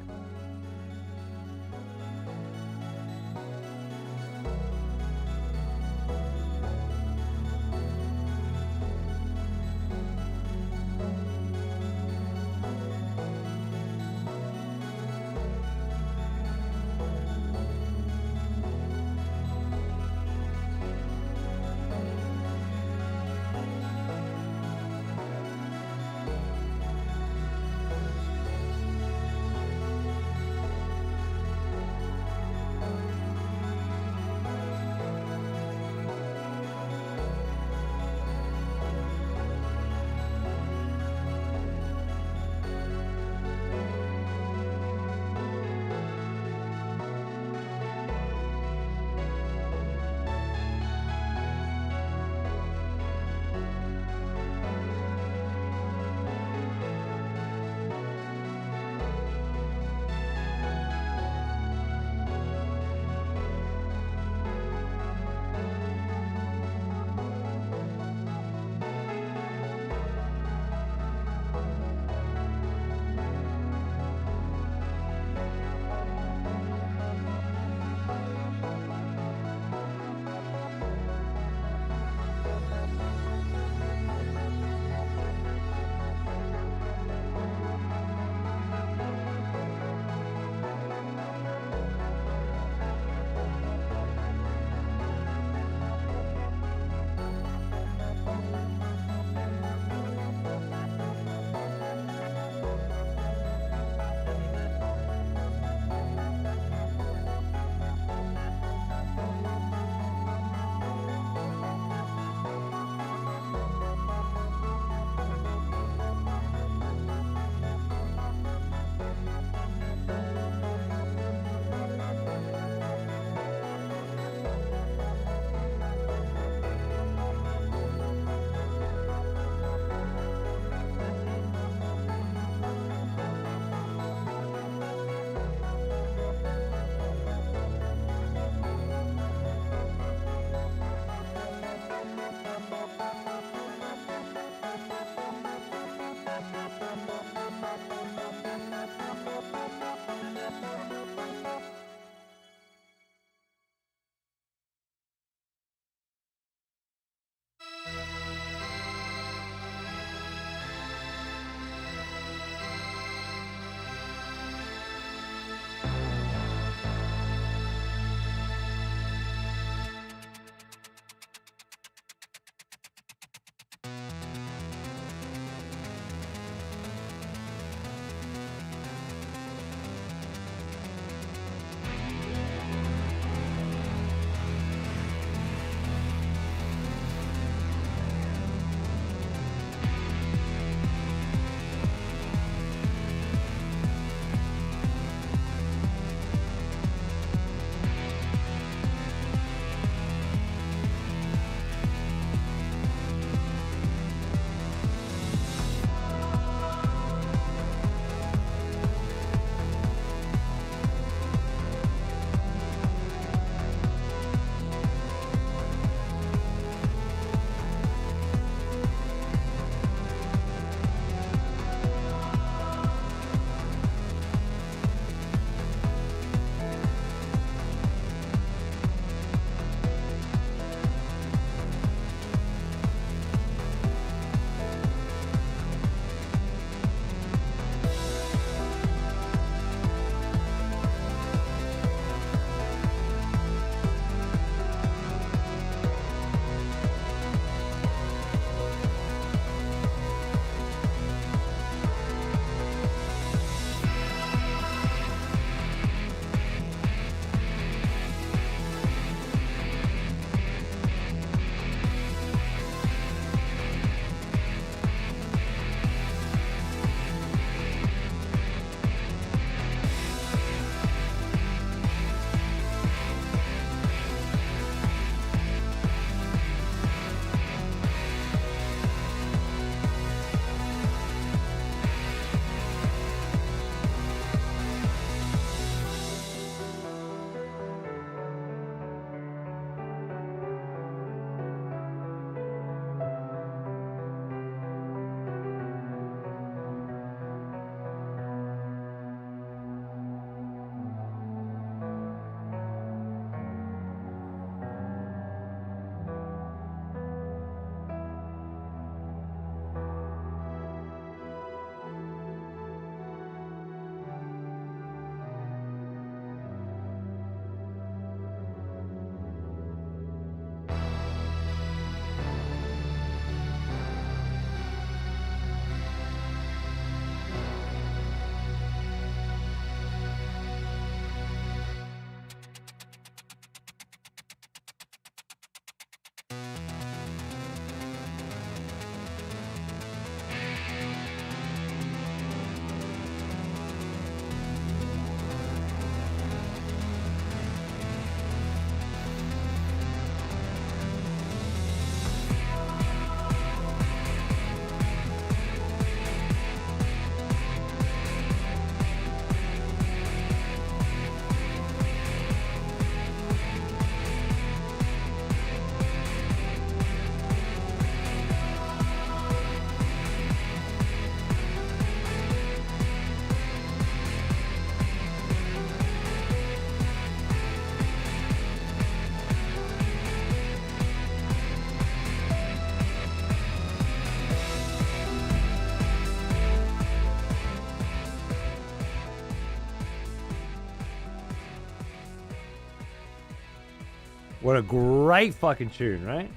What a great fucking tune, right?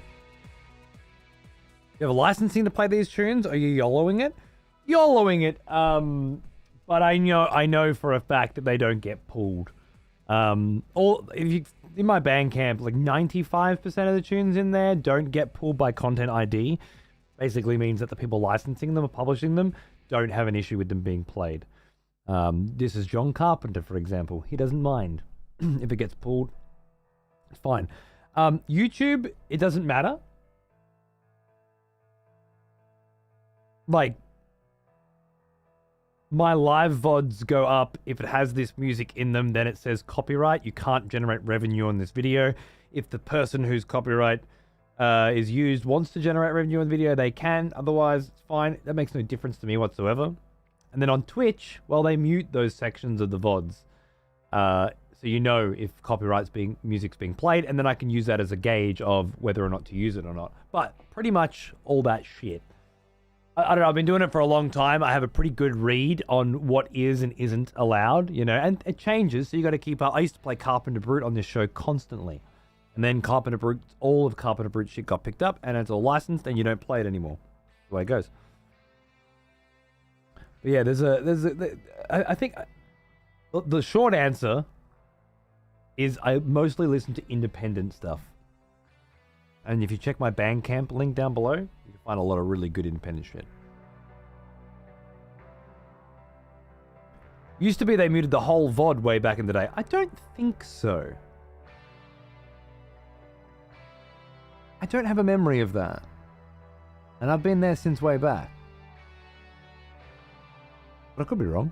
You have a licensing to play these tunes? Are you YOLOing it? YOLOing it. But I know for a fact that they don't get pulled. If you in my Bandcamp, like 95% of the tunes in there don't get pulled by Content ID. Basically means that the people licensing them or publishing them don't have an issue with them being played. This is John Carpenter, for example. He doesn't mind if it gets pulled. It's fine. YouTube, it doesn't matter. Like, my live VODs go up. If it has this music in them, then it says copyright. You can't generate revenue on this video. If the person whose copyright is used wants to generate revenue on the video, they can. Otherwise, it's fine. That makes no difference to me whatsoever. And then on Twitch, well, they mute those sections of the VODs. So you know if music's being played, and then I can use that as a gauge of whether or not to use it or not. But pretty much all that shit. I don't know, I've been doing it for a long time. I have a pretty good read on what is and isn't allowed, you know, and it changes, so you got to keep up. I used to play Carpenter Brute on this show constantly. And then Carpenter Brute, all of Carpenter Brute shit got picked up, and it's all licensed, and you don't play it anymore. That's the way it goes. But yeah, I think the short answer is I mostly listen to independent stuff. And if you check my Bandcamp link down below, you can find a lot of really good independent shit. Used to be they muted the whole VOD way back in the day. I don't think so. I don't have a memory of that. And I've been there since way back. But I could be wrong.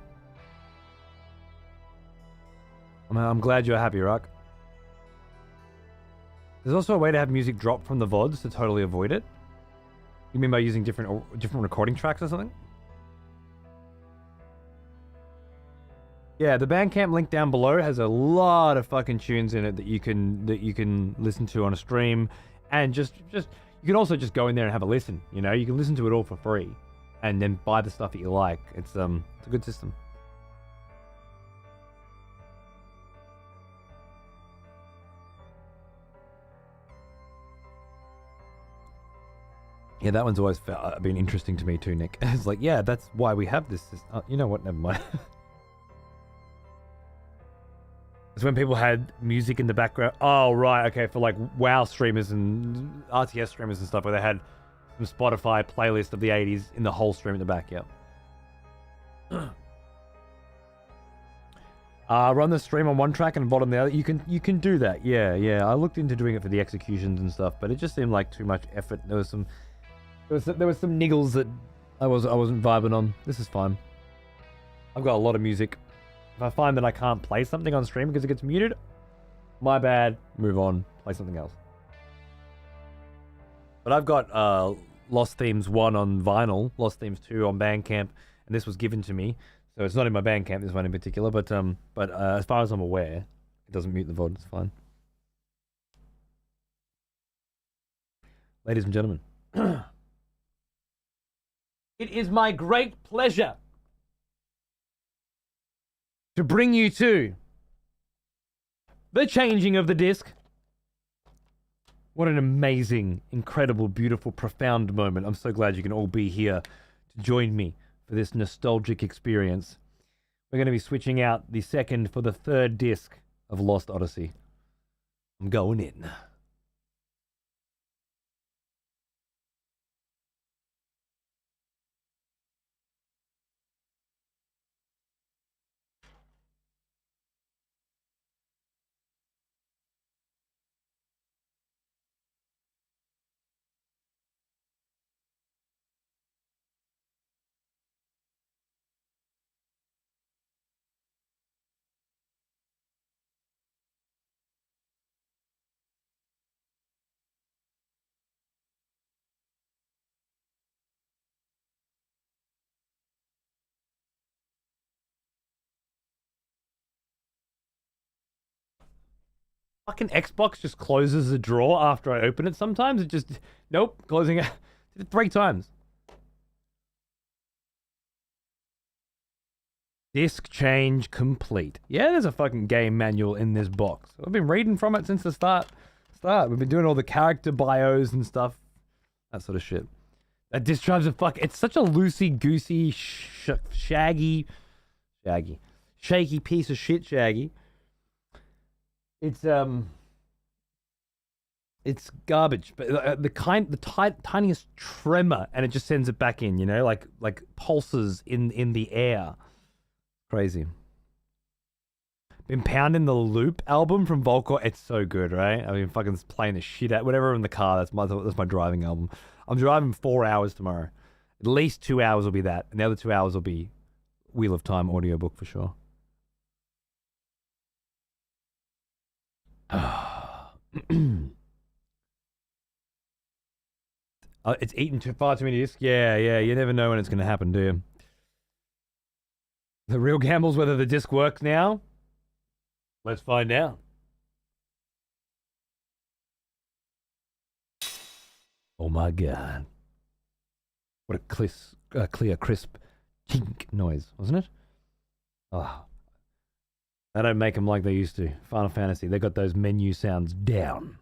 I'm glad you're happy, Rock. There's also a way to have music drop from the VODs to totally avoid it. You mean by using different recording tracks or something? Yeah, the Bandcamp link down below has a lot of fucking tunes in it that you can listen to on a stream, and just you can also just go in there and have a listen. You know, you can listen to it all for free, and then buy the stuff that you like. It's a good system. Yeah, that one's always been interesting to me too, Nick. It's like, yeah, that's why we have this. You know what? Never mind. It's when people had music in the background. Oh, right. Okay, for like WoW streamers and RTS streamers and stuff, where they had some Spotify playlist of the 80s in the whole stream in the back. Yep. Run the stream on one track and VOD on the other. You can do that. Yeah. I looked into doing it for the executions and stuff, but it just seemed like too much effort. There was some niggles that I wasn't vibing on. This is fine. I've got a lot of music. If I find that I can't play something on stream because it gets muted, my bad. Move on. Play something else. But I've got Lost Themes 1 on vinyl, Lost Themes 2 on Bandcamp, and this was given to me. So it's not in my Bandcamp, this one in particular, but as far as I'm aware, it doesn't mute the VOD. It's fine. Ladies and gentlemen, it is my great pleasure to bring you to the changing of the disc. What an amazing, incredible, beautiful, profound moment. I'm so glad you can all be here to join me for this nostalgic experience. We're going to be switching out the second for the third disc of Lost Odyssey. I'm going in. Fucking Xbox just closes the drawer after I open it sometimes. It just... Nope. Closing it. Did it 3 times. Disc change complete. Yeah, there's a fucking game manual in this box. I've been reading from it since the start Start. We've been doing all the character bios and stuff. That sort of shit. That disc drive's a fuck. It's such a loosey-goosey, shaky piece of shit, Shaggy. It's garbage, but the tiniest tremor, and it just sends it back in. You know, like pulses in the air. Crazy. Been pounding the Loop album from Volcor. It's so good, right? I mean, fucking playing the shit out. Whatever in the car. That's my driving album. I'm driving 4 hours tomorrow. At least 2 hours will be that, and the other 2 hours will be Wheel of Time audiobook for sure. It's eaten far too many discs. Yeah. You never know when it's going to happen, do you? The real gamble's whether the disc works now. Let's find out. Oh my god. What a clear, crisp tink noise, wasn't it? Oh. They don't make them like they used to. Final Fantasy, they got those menu sounds down.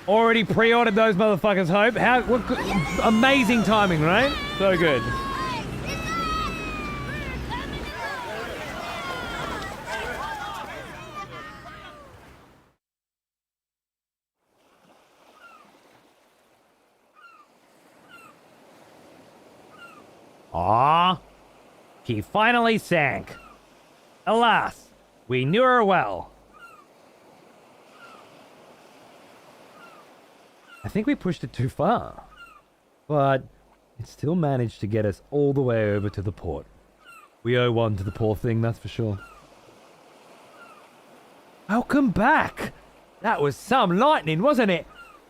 Already pre-ordered those motherfuckers, Hope. Amazing timing, right? So good. Ah, she finally sank. Alas, we knew her well. I think we pushed it too far, but it still managed to get us all the way over to the port. We owe one to the poor thing, that's for sure. Welcome back! That was some lightning, wasn't it?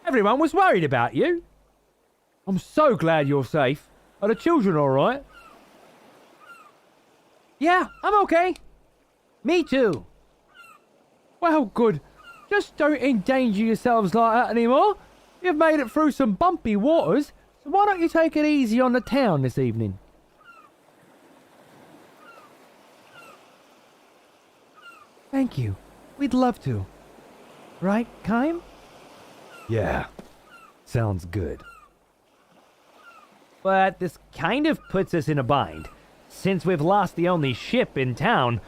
Everyone was worried about you. I'm so glad you're safe. Are the children alright? Yeah, I'm okay. Me too. Well, good. Just don't endanger yourselves like that anymore. You've made it through some bumpy waters, so why don't you take it easy on the town this evening? Thank you. We'd love to. Right, Kaim? Yeah. Sounds good. But this kind of puts us in a bind. Since we've lost the only ship in town,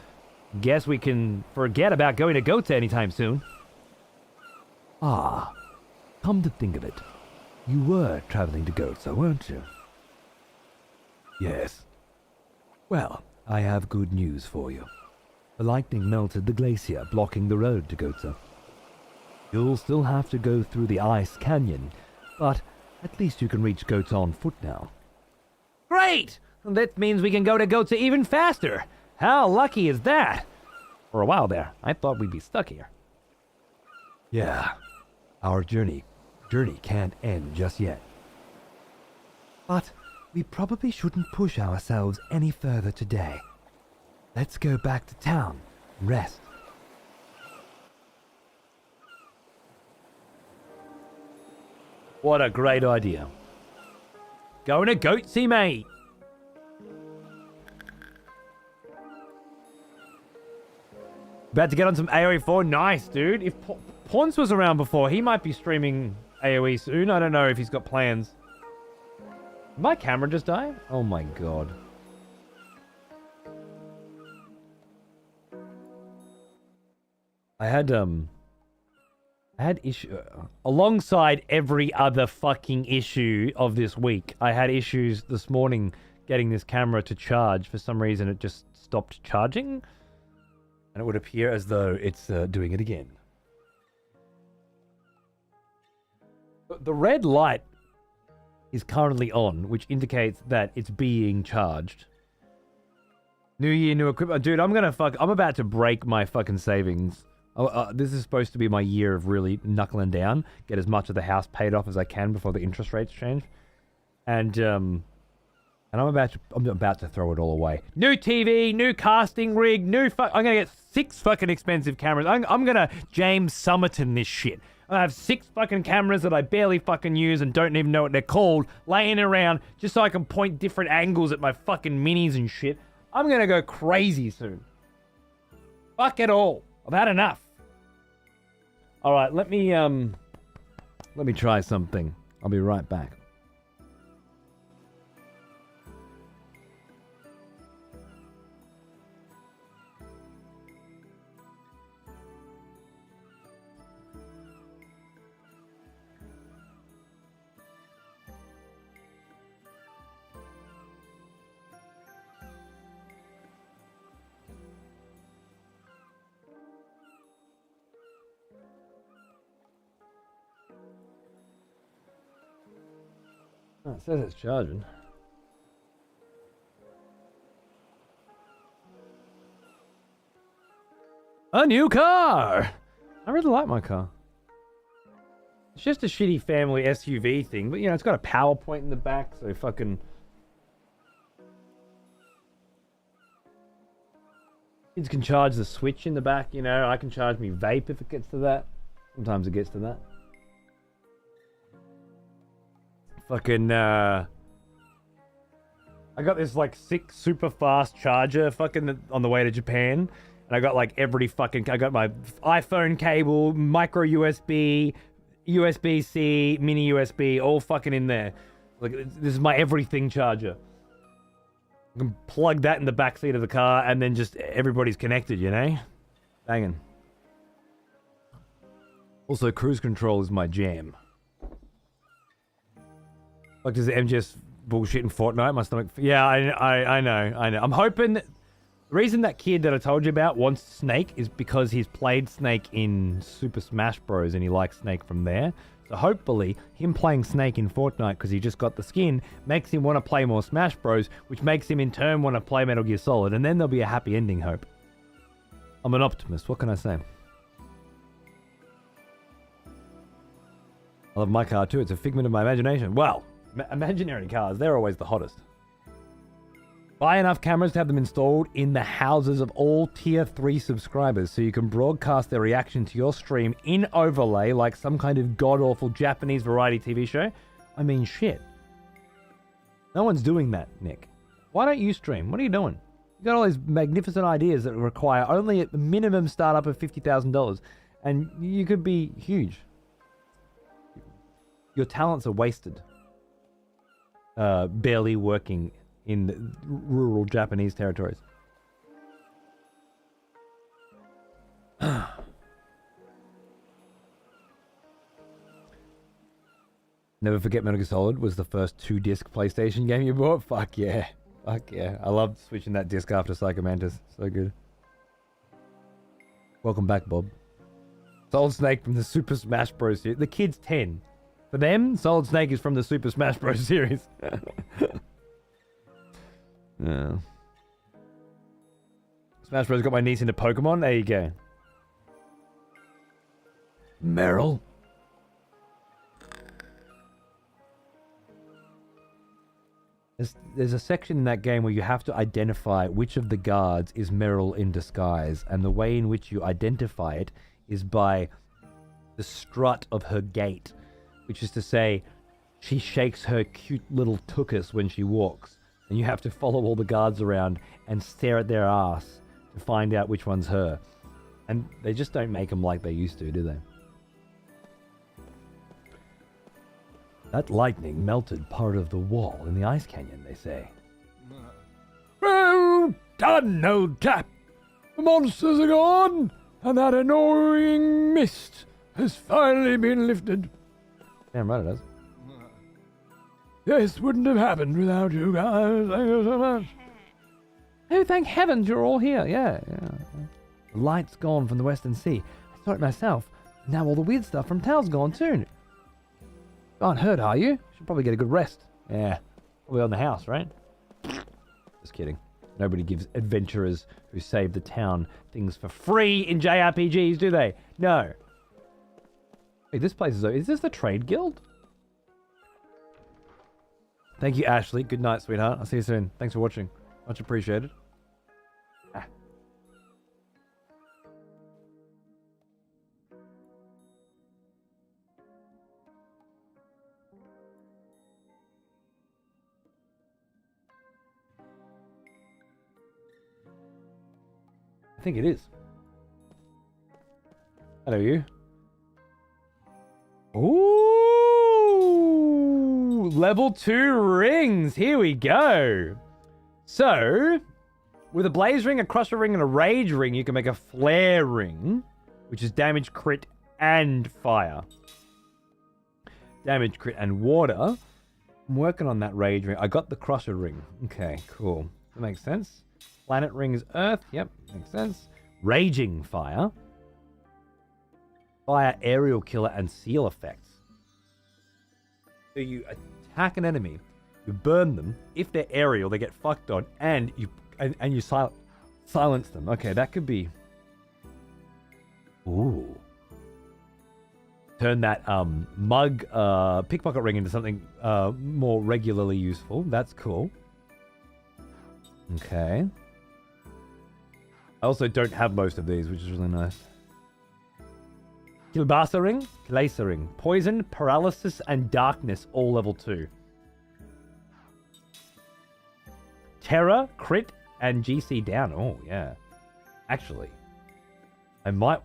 guess we can forget about going to Gotha anytime soon. Ah. Come to think of it, you were traveling to Gotha, weren't you? Yes. Well, I have good news for you. The lightning melted the glacier, blocking the road to Gotha. You'll still have to go through the ice canyon, but at least you can reach Gotha on foot now. Great! That means we can go to Gotha even faster. How lucky is that? For a while there, I thought we'd be stuck here. Yeah, our journey can't end just yet. But we probably shouldn't push ourselves any further today. Let's go back to town and rest. What a great idea. Going to Goatsy, mate. About to get on some AoE 4. Nice, dude. If Ponce was around before, he might be streaming AoE soon. I don't know if he's got plans. Did my camera just die? Oh my god. I had issue alongside every other fucking issue of this week. I had issues this morning getting this camera to charge. For some reason, it just stopped charging, and it would appear as though it's doing it again. The red light is currently on, which indicates that it's being charged. New year, new equipment. Dude, I'm about to break my fucking savings. This is supposed to be my year of really knuckling down, get as much of the house paid off as I can before the interest rates change. And I'm about to throw it all away. New TV, new casting rig, I'm gonna get 6 fucking expensive cameras. I'm gonna James Summerton this shit. I have 6 fucking cameras that I barely fucking use and don't even know what they're called, laying around just so I can point different angles at my fucking minis and shit. I'm gonna go crazy soon. Fuck it all. I've had enough. Alright, let me try something. I'll be right back. Oh, it says it's charging. A new car! I really like my car. It's just a shitty family SUV thing, but you know, it's got a power point in the back, so fucking... Kids can charge the Switch in the back, you know. I can charge me vape if it gets to that. Sometimes it gets to that. Fucking, I got this, like, sick, super fast charger fucking on the way to Japan. And I got, like, every fucking... I got my iPhone cable, micro USB, USB-C, mini USB, all fucking in there. Like, this is my everything charger. I can plug that in the back seat of the car, and then just everybody's connected, you know? Banging. Also, cruise control is my jam. Like, does the MGS bullshit in Fortnite? My stomach... Yeah, I know. I'm hoping... The reason that kid that I told you about wants Snake is because he's played Snake in Super Smash Bros. And he likes Snake from there. So hopefully, him playing Snake in Fortnite because he just got the skin makes him want to play more Smash Bros. Which makes him in turn want to play Metal Gear Solid. And then there'll be a happy ending, hope. I'm an optimist. What can I say? I love my car too. It's a figment of my imagination. Wow. Imaginary cars, they're always the hottest. Buy enough cameras to have them installed in the houses of all tier 3 subscribers so you can broadcast their reaction to your stream in overlay like some kind of god-awful Japanese variety TV show. I mean, shit. No one's doing that, Nick. Why don't you stream? What are you doing? You got all these magnificent ideas that require only a minimum startup of $50,000 and you could be huge. Your talents are wasted. Barely working in rural Japanese territories. Never forget Metal Gear Solid was the first 2-disc PlayStation game you bought? Fuck yeah. Fuck yeah. I loved switching that disc after Psycho Mantis. So good. Welcome back, Bob. Solid Snake from the Super Smash Bros. series. The kid's 10. For them, Solid Snake is from the Super Smash Bros. Series. Yeah. Smash Bros. Got my niece into Pokemon. There you go. Meryl. There's a section in that game where you have to identify which of the guards is Meryl in disguise, and the way in which you identify it is by the strut of her gait. Which is to say, she shakes her cute little tuchus when she walks. And you have to follow all the guards around and stare at their ass to find out which one's her. And they just don't make them like they used to, do they? That lightning melted part of the wall in the ice canyon, they say. Well done, old chap! The monsters are gone, and that annoying mist has finally been lifted. Damn right it does. This wouldn't have happened without you guys. Thank you so much. Oh, thank heavens you're all here. Yeah. The light's gone from the Western Sea. I saw it myself. Now all the weird stuff from Tal's gone too. Aren't hurt, are you? Should probably get a good rest. Yeah. Probably on the house, right? Just kidding. Nobody gives adventurers who save the town things for free in JRPGs, do they? No. Hey, this place is this the Trade Guild? Thank you, Ashley. Good night, sweetheart. I'll see you soon. Thanks for watching. Much appreciated. think it is. Hello, you. Ooh, level 2 rings. Here we go. So, with a blaze ring, a crusher ring, and a rage ring, you can make a flare ring, which is damage, crit, and fire. Damage, crit, and water. I'm working on that rage ring. I got the crusher ring. Okay, cool. That makes sense. Planet ring is earth. Yep, makes sense. Raging fire. Fire, aerial killer, and seal effects. So you attack an enemy, you burn them. If they're aerial, they get fucked on, and you silence them. Okay, that could be. Ooh. Turn that mug pickpocket ring into something more regularly useful. That's cool. Okay. I also don't have most of these, which is really nice. Kilbasa ring, Kilasa ring. Poison, paralysis, and darkness, all level 2. Terror, crit, and GC down. Oh, yeah. Actually, I want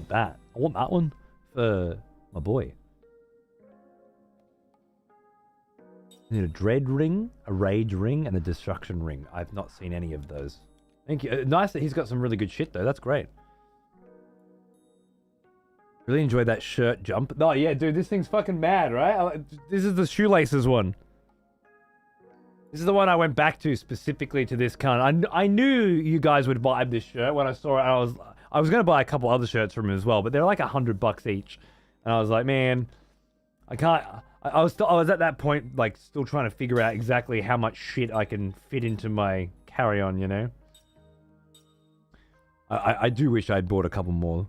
that. I want that one for my boy. I need a dread ring, a rage ring, and a destruction ring. I've not seen any of those. Thank you. Nice that he's got some really good shit, though. That's great. Really enjoyed that shirt jump. Oh, yeah, dude, this thing's fucking mad, right? This is the shoelaces one. This is the one I went back to specifically to this cunt. I knew you guys would buy this shirt when I saw it. I was going to buy a couple other shirts from him as well, but they're like $100 each. And I was like, man, I can't... I was at that point, like, still trying to figure out exactly how much shit I can fit into my carry-on, you know? I do wish I'd bought a couple more.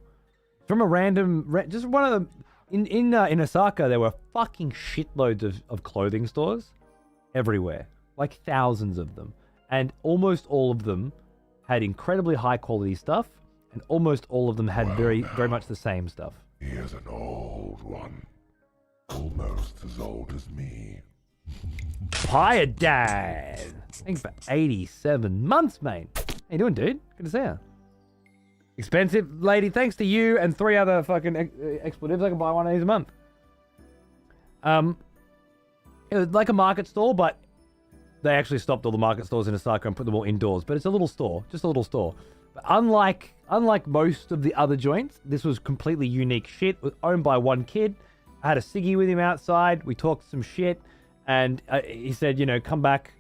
From a random... Just one of them... In Osaka, there were fucking shitloads of clothing stores everywhere. Like thousands of them. And almost all of them had incredibly high quality stuff. And almost all of them had very much the same stuff. Here's an old one. Almost as old as me. Hiya, Dad! Thanks for 87 months, mate. How you doing, dude? Good to see you. Expensive lady, thanks to you and 3 other fucking expletives, I can buy one of these a month. It was like a market stall, but they actually stopped all the market stores in Osaka and put them all indoors. But it's a little store, just a little store. But unlike most of the other joints, this was completely unique shit. It was owned by one kid. I had a ciggy with him outside. We talked some shit, and he said, you know, come back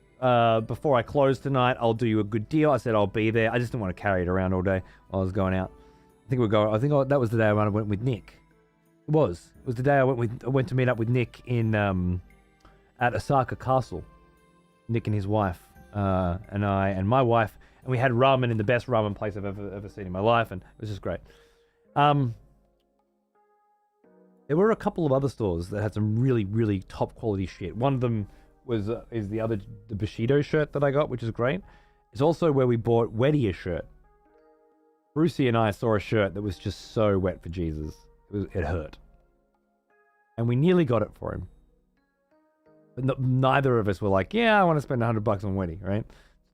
before I close tonight. I'll do you a good deal. I said I'll be there. I just didn't want to carry it around all day while I was going out. That was the day I went with Nick. It was the day I went to meet up with Nick in at Osaka Castle. Nick and his wife, and I and my wife, and we had ramen in the best ramen place I've ever seen in my life, and it was just great. There were a couple of other stores that had some really, really top quality shit. One of them is the Bushido shirt that I got, which is great. It's also where we bought Weddy a shirt. Brucey and I saw a shirt that was just so wet for Jesus. It hurt. And we nearly got it for him. But neither of us were like, yeah, I want to spend $100 on Weddy, right?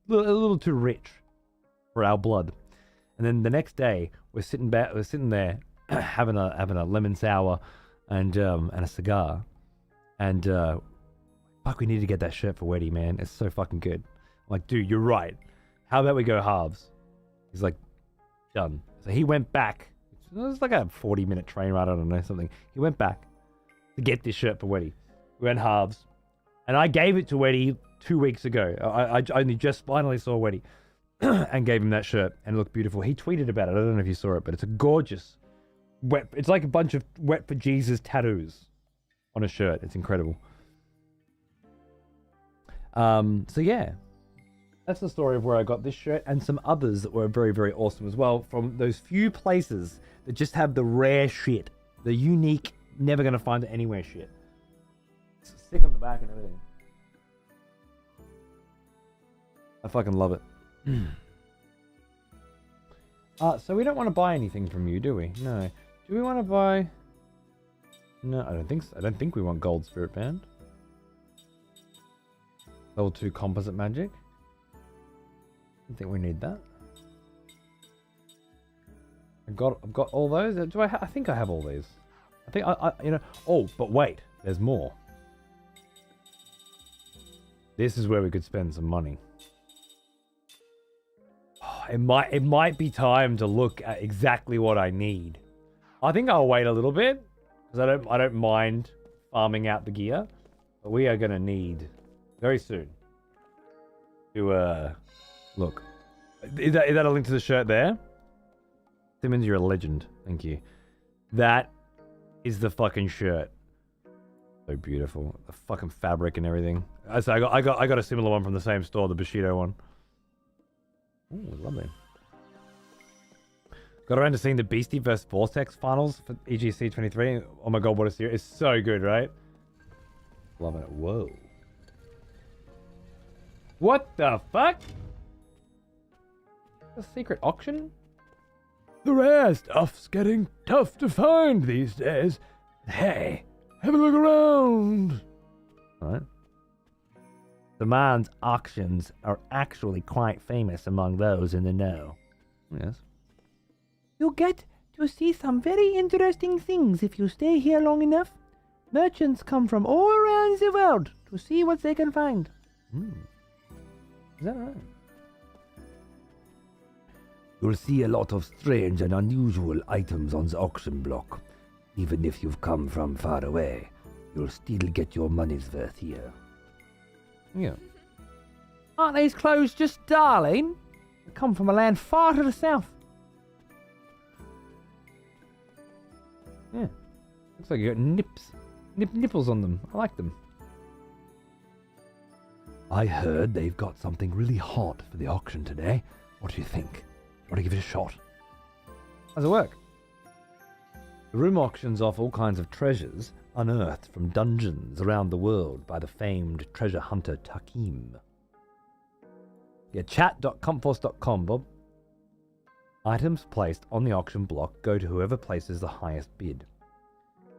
A little too rich for our blood. And then the next day, we're sitting there having a lemon sour and a cigar, and fuck, we need to get that shirt for Weddy, man. It's so fucking good. I'm like, dude, you're right. How about we go halves? He's like, done. So he went back. It was like a 40-minute train ride, I don't know, something. He went back to get this shirt for Weddy. We went halves. And I gave it to Weddy 2 weeks ago. I only just finally saw Weddy and gave him that shirt, and it looked beautiful. He tweeted about it. I don't know if you saw it, but it's a gorgeous wet. It's like a bunch of wet for Jesus tattoos on a shirt. It's incredible. So yeah, that's the story of where I got this shirt and some others that were very, very awesome as well, from those few places that just have the rare shit, the unique, never gonna find it anywhere shit. Stick on the back and everything. I fucking love it. So we don't want to buy anything from you, do we? No. Do we want to buy... No, I don't think so. I don't think we want gold spirit band. Level 2 composite magic. I don't think we need that. I've got all those. Do I? I think I have all these. I think you know. Oh, but wait, there's more. This is where we could spend some money. Oh, it might be time to look at exactly what I need. I think I'll wait a little bit because I don't mind farming out the gear, but we are gonna need very soon to look. Is that a link to the shirt there? Simmons, you're a legend. Thank you. That is the fucking shirt. So beautiful. The fucking fabric and everything. So I got a similar one from the same store, the Bushido one. Ooh, lovely. Got around to seeing the Beastie vs Vortex finals for EGC 23. Oh my god, what a series. It's so good, right? Love it. Whoa. What the fuck? A secret auction? The rare stuff's getting tough to find these days. Hey, have a look around. Alright. The man's auctions are actually quite famous among those in the know. Yes. You'll get to see some very interesting things if you stay here long enough. Merchants come from all around the world to see what they can find. Is that right? You'll see a lot of strange and unusual items on the auction block. Even if you've come from far away, you'll still get your money's worth here. Yeah. Aren't these clothes just darling? They come from a land far to the south. Yeah. Looks like you got nipples on them. I like them. I heard they've got something really hot for the auction today. What do you think? Want to give it a shot? How's it work? The room auctions off all kinds of treasures unearthed from dungeons around the world by the famed treasure hunter Takim. Yeah, chat.comforce.com, Bob. Items placed on the auction block go to whoever places the highest bid.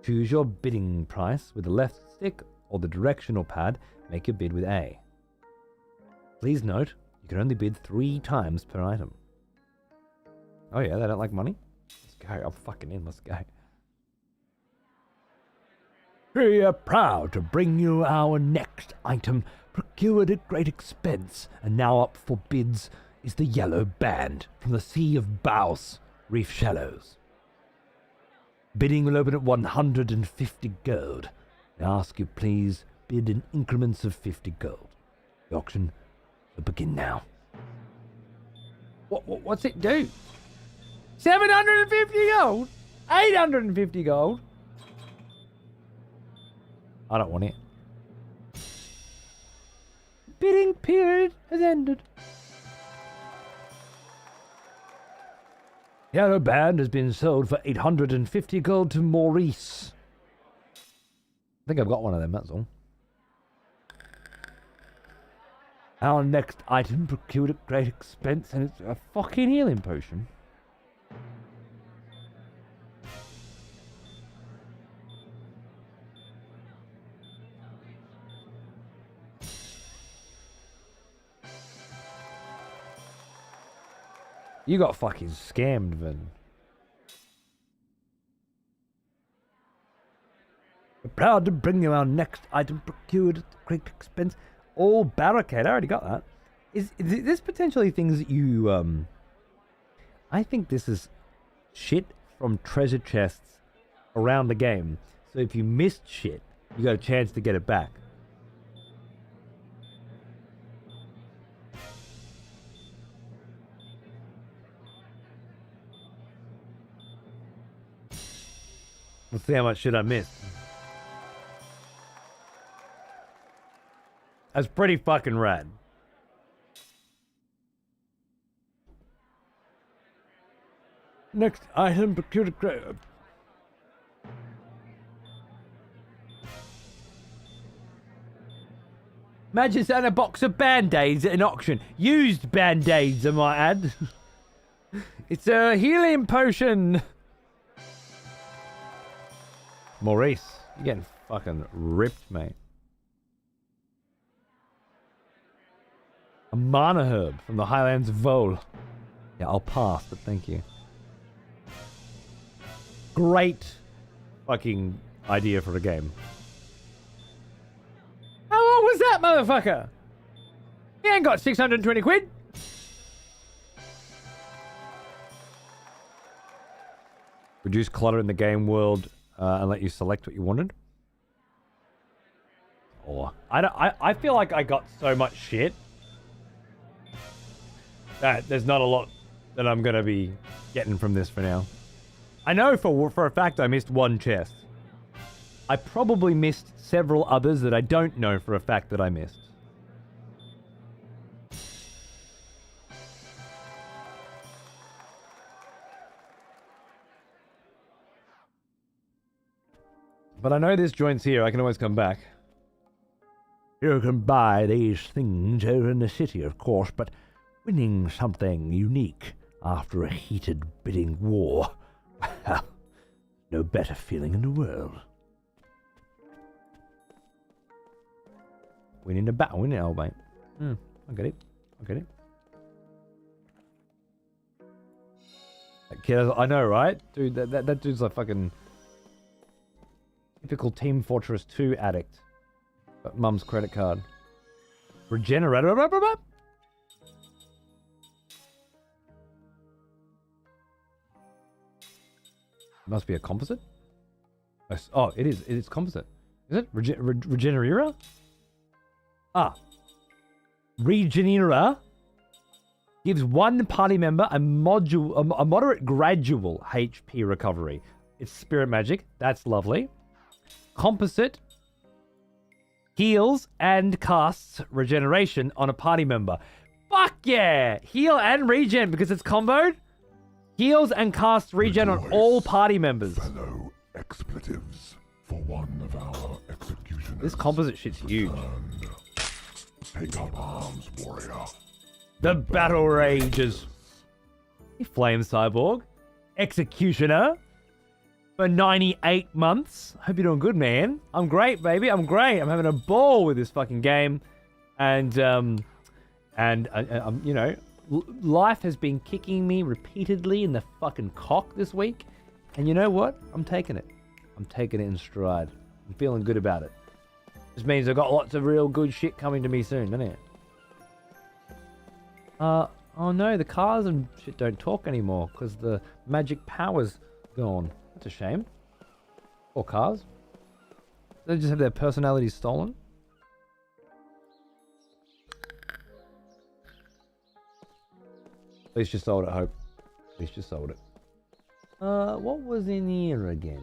Choose your bidding price with the left stick or the directional pad. Make your bid with A. Please note, you can only bid 3 times per item. Oh yeah, they don't like money? Let's go. I'm fucking in. Let's go. We are proud to bring you our next item, procured at great expense, and now up for bids is the yellow band from the Sea of Baus, Reef Shallows. Bidding will open at 150 gold. I ask you please bid in increments of 50 gold. The auction will begin now. What's it do? 750 gold? 850 gold? I don't want it. Bidding period has ended. The yellow band has been sold for 850 gold to Maurice. I think I've got one of them, that's all. Our next item procured at great expense, and it's a fucking healing potion. You got fucking scammed, Vin. We're proud to bring you our next item procured at great expense. All barricade. I already got that. Is this potentially things that you I think this is shit from treasure chests around the game. So if you missed shit, you got a chance to get it back. Let's see how much shit I missed. That's pretty fucking rad. Next item procured at great... Imagine selling a box of band-aids at an auction. Used band-aids, I might add. It's a healing potion. Maurice, you're getting fucking ripped, mate. A mana herb from the Highlands of Vol. Yeah, I'll pass, but thank you. Great fucking idea for a game. How old was that motherfucker? He ain't got 620 quid. Reduce clutter in the game world and let you select what you wanted. Or I feel like I got so much shit that there's not a lot that I'm gonna be getting from this for now. I know for a fact I missed one chest. I probably missed several others that I don't know for a fact that I missed. But I know this joint's here. I can always come back. You can buy these things over in the city, of course, but winning something unique after a heated bidding war, well, no better feeling in the world. Winning a battle, innit, old mate? I get it. I get it. That kid, I know, right? Dude, that dude's like fucking typical Team Fortress 2 addict. Got mum's credit card. Regenerator. Must be a composite? Oh, it is. It is composite. Is it? Regenerera? Ah. Regenera gives one party member a moderate gradual HP recovery. It's spirit magic. That's lovely. Composite heals and casts regeneration on a party member. Fuck yeah! Heal and regen because it's comboed. Heals and casts regen on all party members. Fellow expletives for one of our executioners. This composite shit's huge. Take up arms, warrior. The battle rages. Hey, Flame Cyborg. Executioner. For 98 months. Hope you're doing good, man. I'm great, baby. I'm great. I'm having a ball with this fucking game. And you know, life has been kicking me repeatedly in the fucking cock this week. And you know what? I'm taking it. I'm taking it in stride. I'm feeling good about it. This means I've got lots of real good shit coming to me soon, doesn't it? Oh no, the cars and shit don't talk anymore because the magic power's gone. That's a shame. Or cars. They just have their personalities stolen. At least you sold it, Hope. At least you sold it. What was in here again?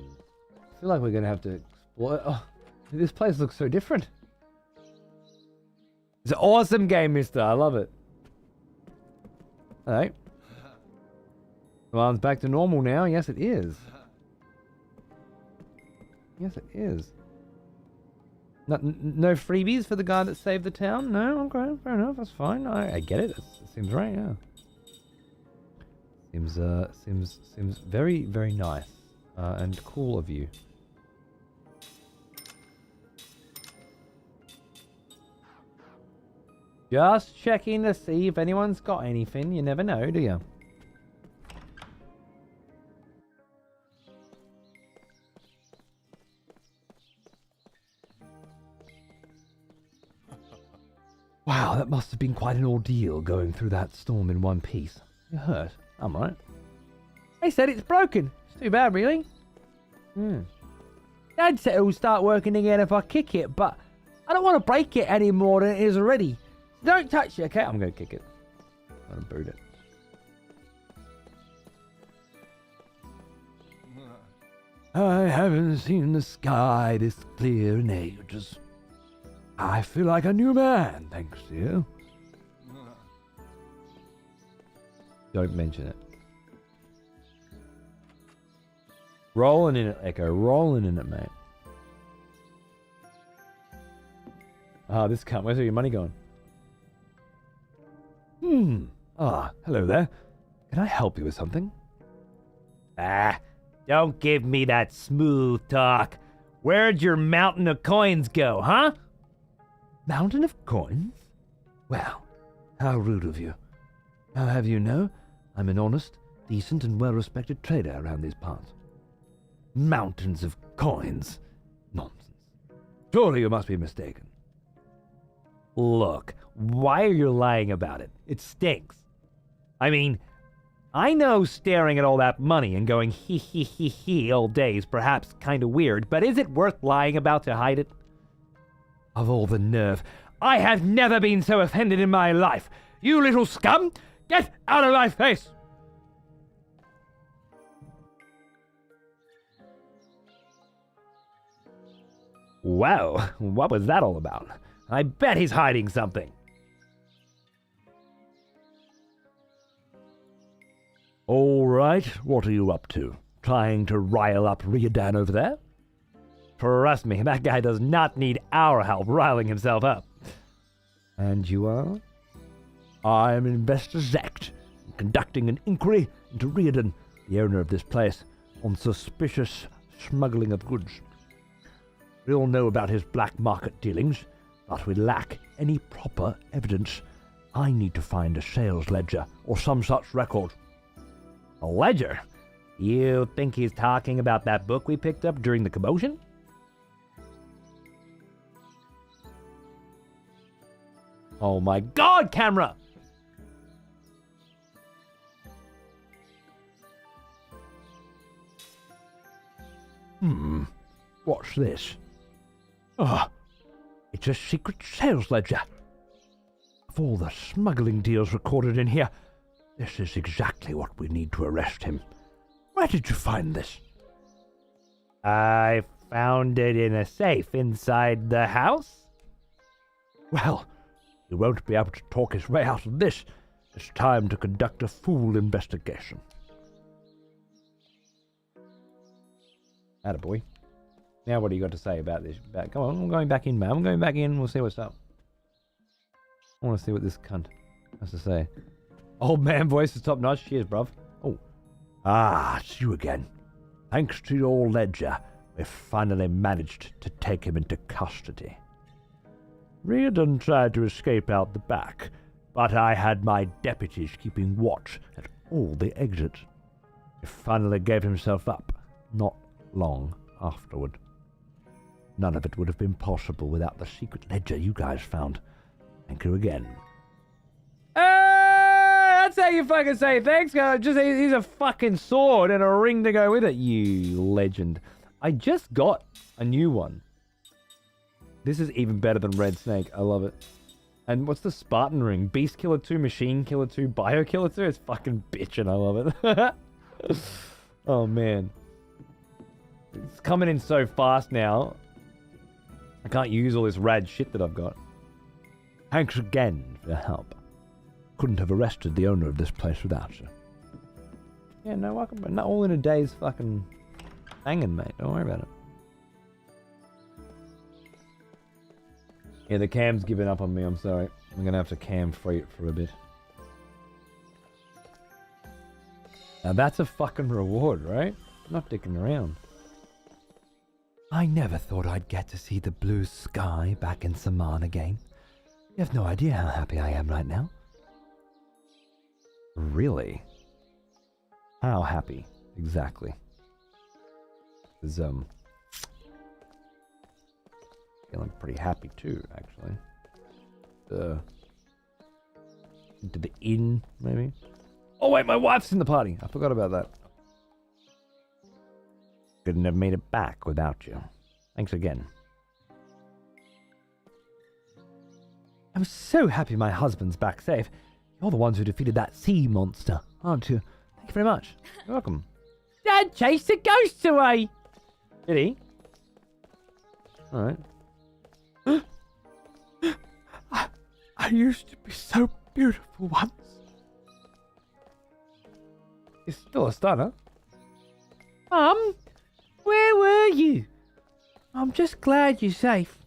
I feel like we're gonna have to explore. Oh, this place looks so different. It's an awesome game, mister. I love it. Alright. Well, it's back to normal now. Yes, it is. Yes, it is. No freebies for the guy that saved the town? No? Okay, fair enough. That's fine. I get it. It seems right, yeah. Seems very, very nice. And cool of you. Just checking to see if anyone's got anything. You never know, do you? Wow, that must have been quite an ordeal going through that storm in one piece. You hurt? I'm right. They said it's broken. It's too bad, really. Dad said it'll start working again if I kick it, but I don't want to break it any more than it is already. Don't touch it, okay? I'm going to kick it. I'm going to boot it. I haven't seen the sky this clear in ages. I feel like a new man, thanks to you. Don't mention it. Rolling in it, Echo. Rolling in it, mate. Ah, this cunt. Where's all your money going? Ah, hello there. Can I help you with something? Ah, don't give me that smooth talk. Where'd your mountain of coins go, huh? Mountain of coins? Well, how rude of you. I'll have you know, I'm an honest, decent, and well-respected trader around these parts. Mountains of coins. Nonsense. Surely you must be mistaken. Look, why are you lying about it? It stinks. I mean, I know staring at all that money and going hee hee hee hee all day is perhaps kind of weird, but is it worth lying about to hide it? Of all the nerve, I have never been so offended in my life. You little scum, get out of my face! Wow, what was that all about? I bet he's hiding something. All right, what are you up to? Trying to rile up Riordan over there? Trust me, that guy does not need our help riling himself up. And you are? I am Investor Zecht, conducting an inquiry into Riordan, the owner of this place, on suspicious smuggling of goods. We all know about his black market dealings, but we lack any proper evidence. I need to find a sales ledger or some such record. A ledger? You think he's talking about that book we picked up during the commotion? Oh my god, camera! What's this? It's a secret sales ledger. Of all the smuggling deals recorded in here, this is exactly what we need to arrest him. Where did you find this? I found it in a safe inside the house. Well, he won't be able to talk his way out of this. It's time to conduct a full investigation. Attaboy. Now what do you got to say about this? Come on, I'm going back in, man. I'm going back in. We'll see what's up. I want to see what this cunt has to say. Old man voice is top notch. Cheers, bruv. Oh. It's you again. Thanks to your ledger, we finally managed to take him into custody. Riordan tried to escape out the back, but I had my deputies keeping watch at all the exits. He finally gave himself up, not long afterward. None of it would have been possible without the secret ledger you guys found. Thank you again. That's how you fucking say thanks, guys. Just he's a fucking sword and a ring to go with it, you legend. I just got a new one. This is even better than Red Snake. I love it. And what's the Spartan ring? Beast Killer 2, Machine Killer 2, Bio Killer 2? It's fucking bitchin'. I love it. Oh, man. It's coming in so fast now. I can't use all this rad shit that I've got. Thanks again for your help. Couldn't have arrested the owner of this place without you. Yeah, no, welcome. Not all in a day's fucking hanging, mate. Don't worry about it. Yeah, the cam's giving up on me. I'm sorry. I'm gonna have to cam free it for a bit. Now that's a fucking reward, right? I'm not dicking around. I never thought I'd get to see the blue sky back in Saman again. You have no idea how happy I am right now. Really? How happy, exactly? Because, feeling pretty happy too, actually. Into the inn, maybe? Oh wait, my wife's in the party! I forgot about that. Couldn't have made it back without you. Thanks again. I'm so happy my husband's back safe. You're the ones who defeated that sea monster, aren't you? Thank you very much. You're welcome. Dad chased the ghosts away! Did he? Alright. I used to be so beautiful once. You're still a stunner. Where were you? I'm just glad you're safe.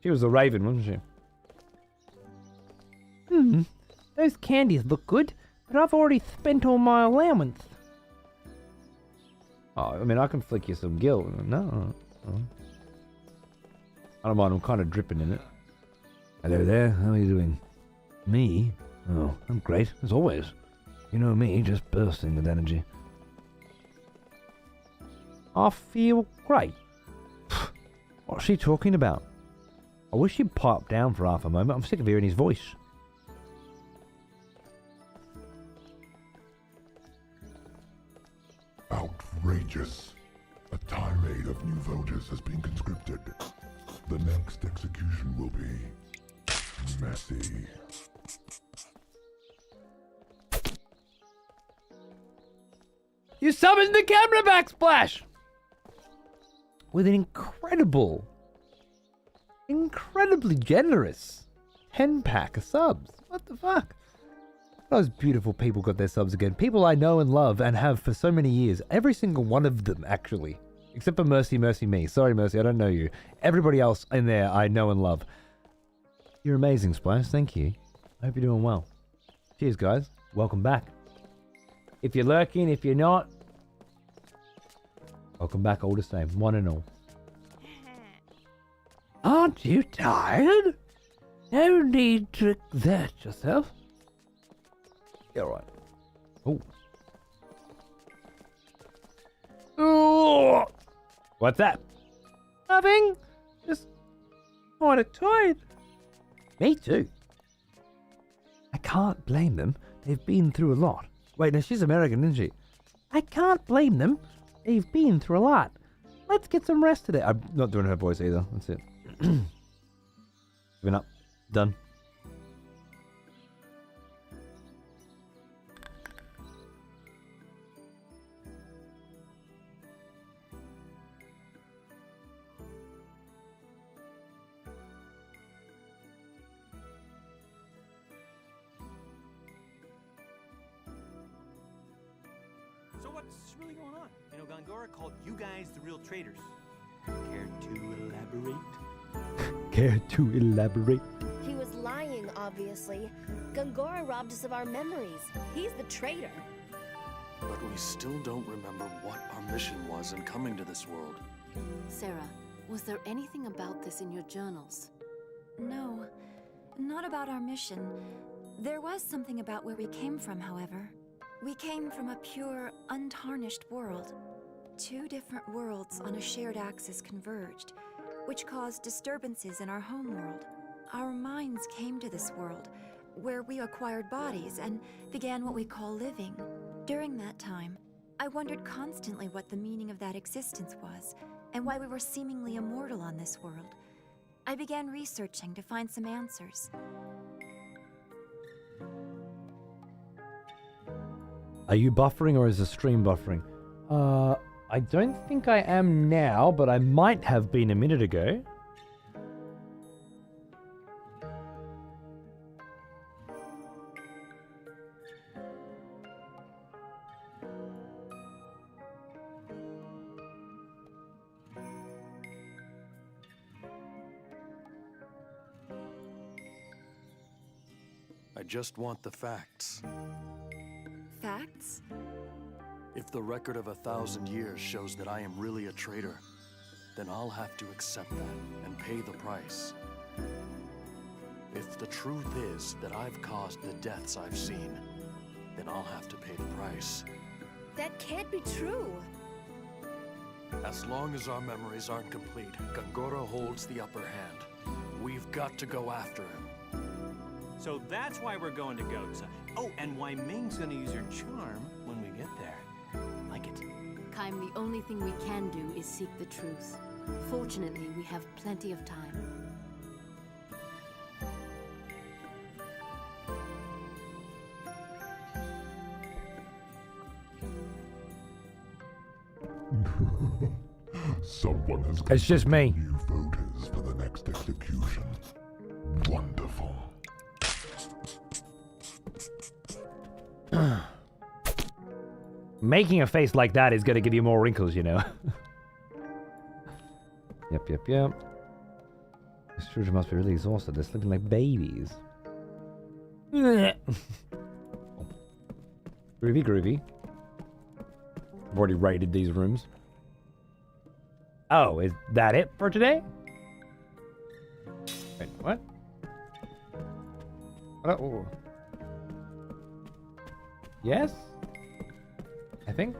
She was a raven, wasn't she? Those candies look good, but I've already spent all my allowance. Oh, I mean, I can flick you some gill. No. I don't mind, I'm kind of dripping in it. Hello there, how are you doing? Me? Oh, I'm great, as always. You know me, just bursting with energy. I feel great. What's she talking about? I wish he'd pipe down for half a moment. I'm sick of hearing his voice. Outrageous. A tirade of new voters has been conscripted. The next execution will be messy. You summoned the camera backsplash! With an incredibly generous 10-pack of subs. What the fuck? Those beautiful people got their subs again. People I know and love and have for so many years. Every single one of them, actually. Except for Mercy Me. Sorry, Mercy, I don't know you. Everybody else in there I know and love. You're amazing, Splash. Thank you. I hope you're doing well. Cheers, guys. Welcome back. If you're lurking, if you're not, welcome back all the same. One and all. Aren't you tired? No need to exert yourself. Yeah, right. Oh. Ooh. What's that? Nothing. Just kind of tired. Me too. I can't blame them. They've been through a lot. Wait, no, she's American, isn't she? I can't blame them. They've been through a lot. Let's get some rest today. I'm not doing her voice either. That's it. Giving up. Done. So what's really going on? You know, Gongora called you guys the real traitors. Care to elaborate? Care to elaborate? He was lying, obviously. Gongora robbed us of our memories. He's the traitor. But we still don't remember what our mission was in coming to this world. Sarah, was there anything about this in your journals? No, not about our mission. There was something about where we came from, however. We came from a pure, untarnished world. 2 different worlds on a shared axis converged, which caused disturbances in our home world. Our minds came to this world, where we acquired bodies and began what we call living. During that time, I wondered constantly what the meaning of that existence was, and why we were seemingly immortal on this world. I began researching to find some answers. Are you buffering or is the stream buffering? I don't think I am now, but I might have been a minute ago. I just want the facts. Facts? If the record of 1,000 years shows that I am really a traitor, then I'll have to accept that and pay the price. If the truth is that I've caused the deaths I've seen, then I'll have to pay the price. That can't be true. As long as our memories aren't complete, Gongora holds the upper hand. We've got to go after him. So that's why we're going to Goatsa. Oh, and why Ming's gonna use her charm when we get there. Like it. Kaim, the only thing we can do is seek the truth. Fortunately, we have plenty of time. Someone has It's just me. new voters for the next execution. Wonderful. Making a face like that is going to give you more wrinkles, you know. Yep. These children must be really exhausted. They're sleeping like babies. Groovy. I've already raided these rooms. Oh, is that it for today? Wait, what? Oh. Yes? I think.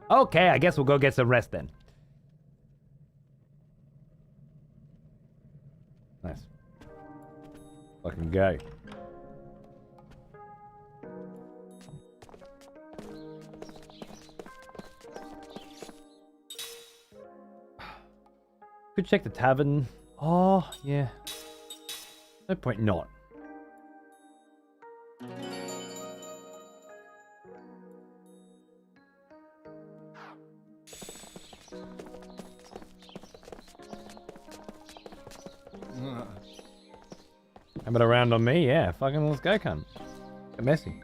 Okay, I guess we'll go get some rest then. Nice. Fucking go. Could check the tavern. Oh, yeah. No point not. Coming around on me? Yeah, fucking let's go, cunt. Get messy.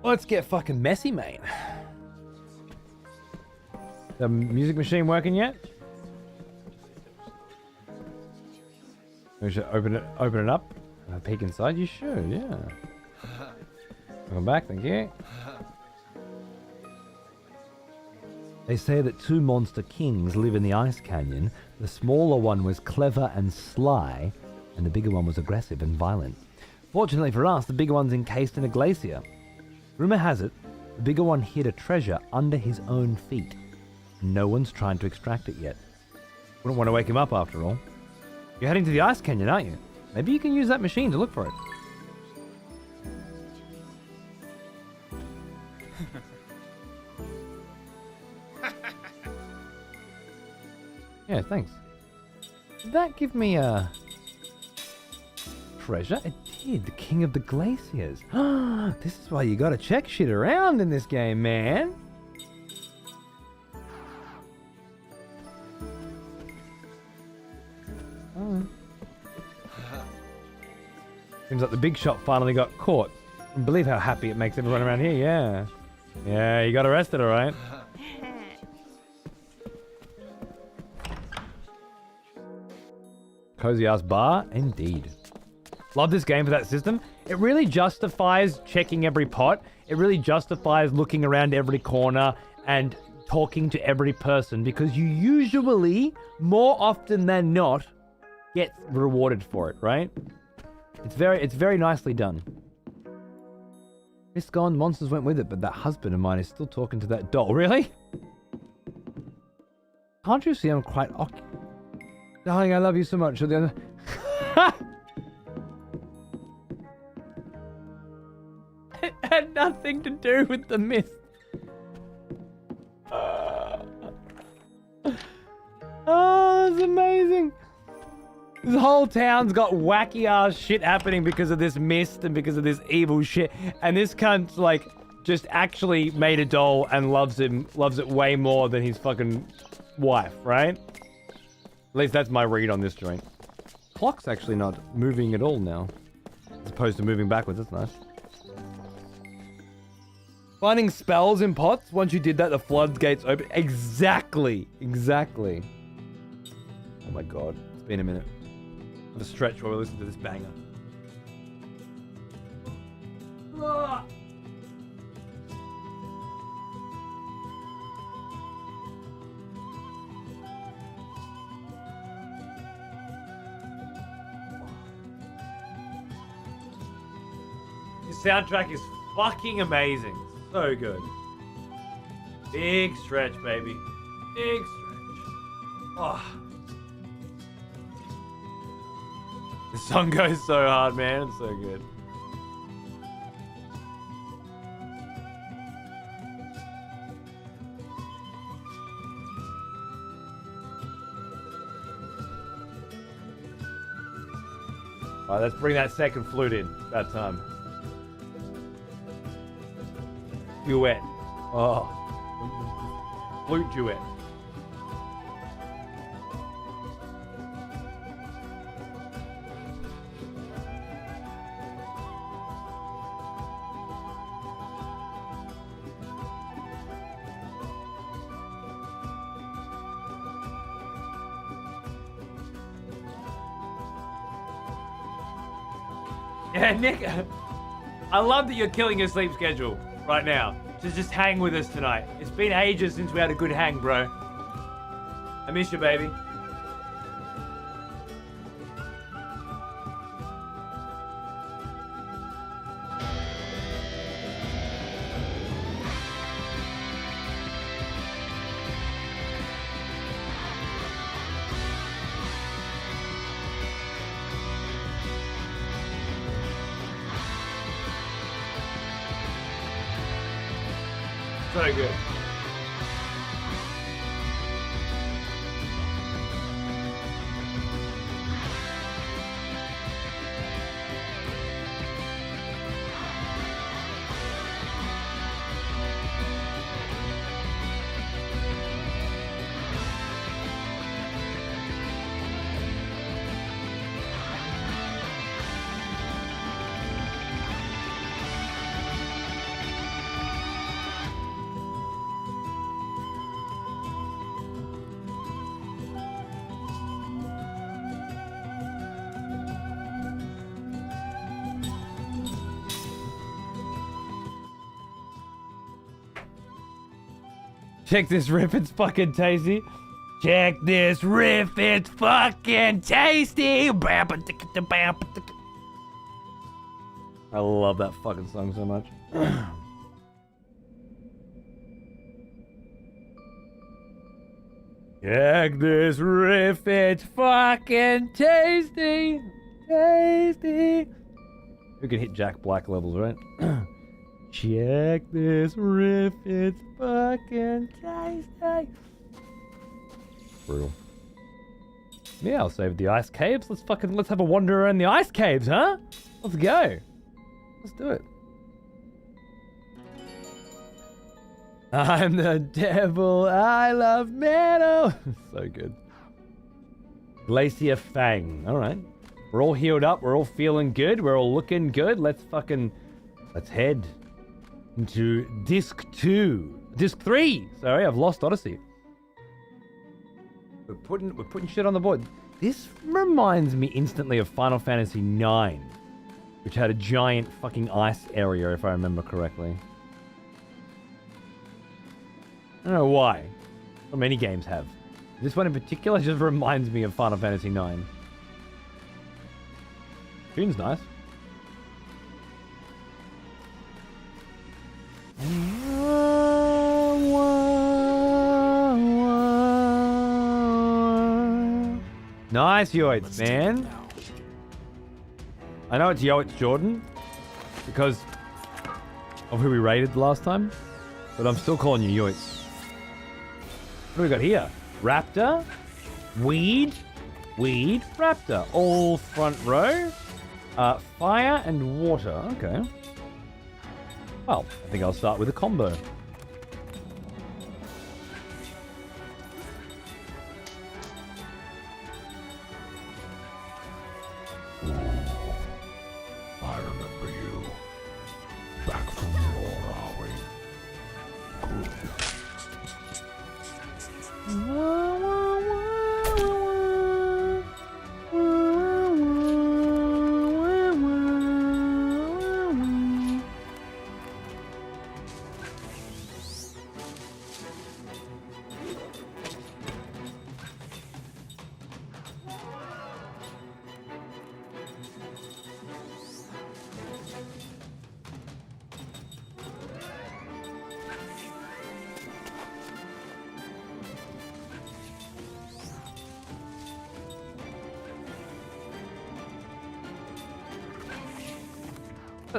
Let's get fucking messy, mate. The music machine working yet? We should open it up. And peek inside. You should, yeah. Welcome back, thank you. They say that two monster kings live in the ice canyon. The smaller one was clever and sly, and the bigger one was aggressive and violent. Fortunately for us, the bigger one's encased in a glacier. Rumor has it, the bigger one hid a treasure under his own feet. No one's trying to extract it yet. Wouldn't want to wake him up after all. You're heading to the ice canyon, aren't you? Maybe you can use that machine to look for it. Yeah, thanks. Did that give me a treasure? It did. The king of the glaciers. This is why you gotta check shit around in this game, man. Seems like the big shot finally got caught. I can't believe how happy it makes everyone around here, yeah. Yeah, you got arrested, alright. Cozy ass bar? Indeed. Love this game for that system. It really justifies checking every pot. It really justifies looking around every corner and talking to every person, because you usually, more often than not, get rewarded for it, right? It's very nicely done. It's gone, monsters went with it, but that husband of mine is still talking to that doll. Really? Can't you see I'm quite Darling, I love you so much. It had nothing to do with the mist. Oh, it's amazing. This whole town's got wacky ass shit happening because of this mist and because of this evil shit. And this cunt's like just actually made a doll and loves it way more than his fucking wife, right? At least that's my read on this joint. Clock's actually not moving at all now. As opposed to moving backwards, that's nice. Finding spells in pots, once you did that, the floodgates open. Exactly. Oh my god, it's been a minute. Have a stretch while we listen to this banger. Ah! This soundtrack is fucking amazing. So good. Big stretch, baby. Big stretch. Oh. This song goes so hard, man. It's so good. Alright, let's bring that second flute in. That time. Duet. Oh. Flute duet. Yeah, Nick, I love that you're killing your sleep schedule right now to just hang with us tonight. It's been ages since we had a good hang, bro. I miss you, baby. So good. Check this riff, it's fucking tasty. Check this riff, it's fucking tasty. I love that fucking song so much. Check this riff, it's fucking tasty. Tasty. Who can hit Jack Black levels, right? Check this riff, it's fucking tasty. Brutal. Yeah, I'll save the ice caves. Let's have a wander around the ice caves, huh? Let's go. Let's do it. I'm the devil, I love metal. So good. Glacier Fang. Alright. We're all healed up, we're all feeling good, we're all looking good. Let's head into Disc 3. Sorry, I've lost Odyssey. We're putting shit on the board. This reminds me instantly of Final Fantasy IX, which had a giant fucking ice area, if I remember correctly. I don't know why. Not many games have. This one in particular just reminds me of Final Fantasy IX. Tune's nice. Nice yoits, man. I know it's Yo, it's Jordan because of who we raided last time, but I'm still calling you yoits. What do we got here? Raptor, weed, raptor. All front row. Fire and water. Okay. Well, I think I'll start with a combo. I remember you. Back from Lore, are we? Good.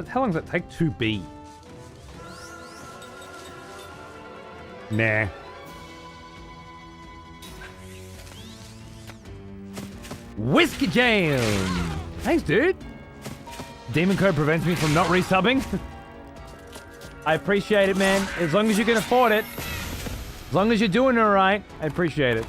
How long does that take to be? Nah. Whiskey Jam! Thanks, dude. Demon Code prevents me from not resubbing. I appreciate it, man. As long as you can afford it. As long as you're doing it right, I appreciate it.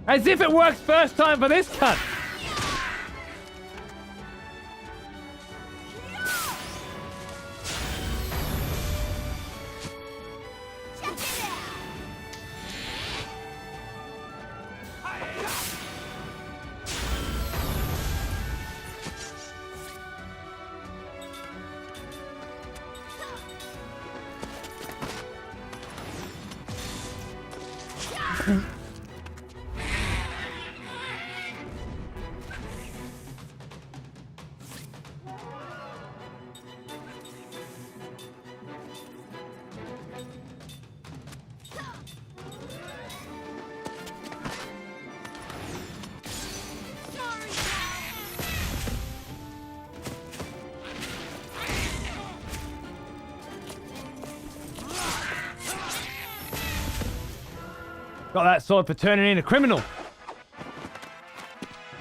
As if it works first time for this cunt! Got that sword for turning in a criminal.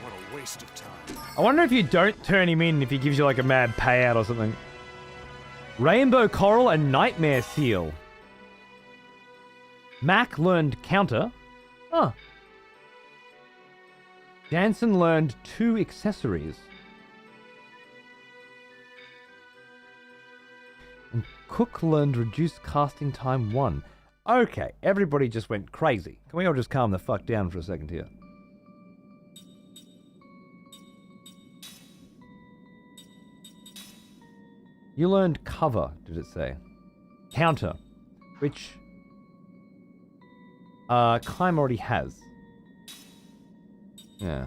What a waste of time. I wonder if you don't turn him in if he gives you like a mad payout or something. Rainbow Coral and Nightmare Seal. Mac learned counter. Huh. Jansen learned 2 accessories. And Cook learned reduced casting time 1. Okay, everybody just went crazy. Can we all just calm the fuck down for a second here? You learned cover, did it say? Counter, which Kime already has. Yeah.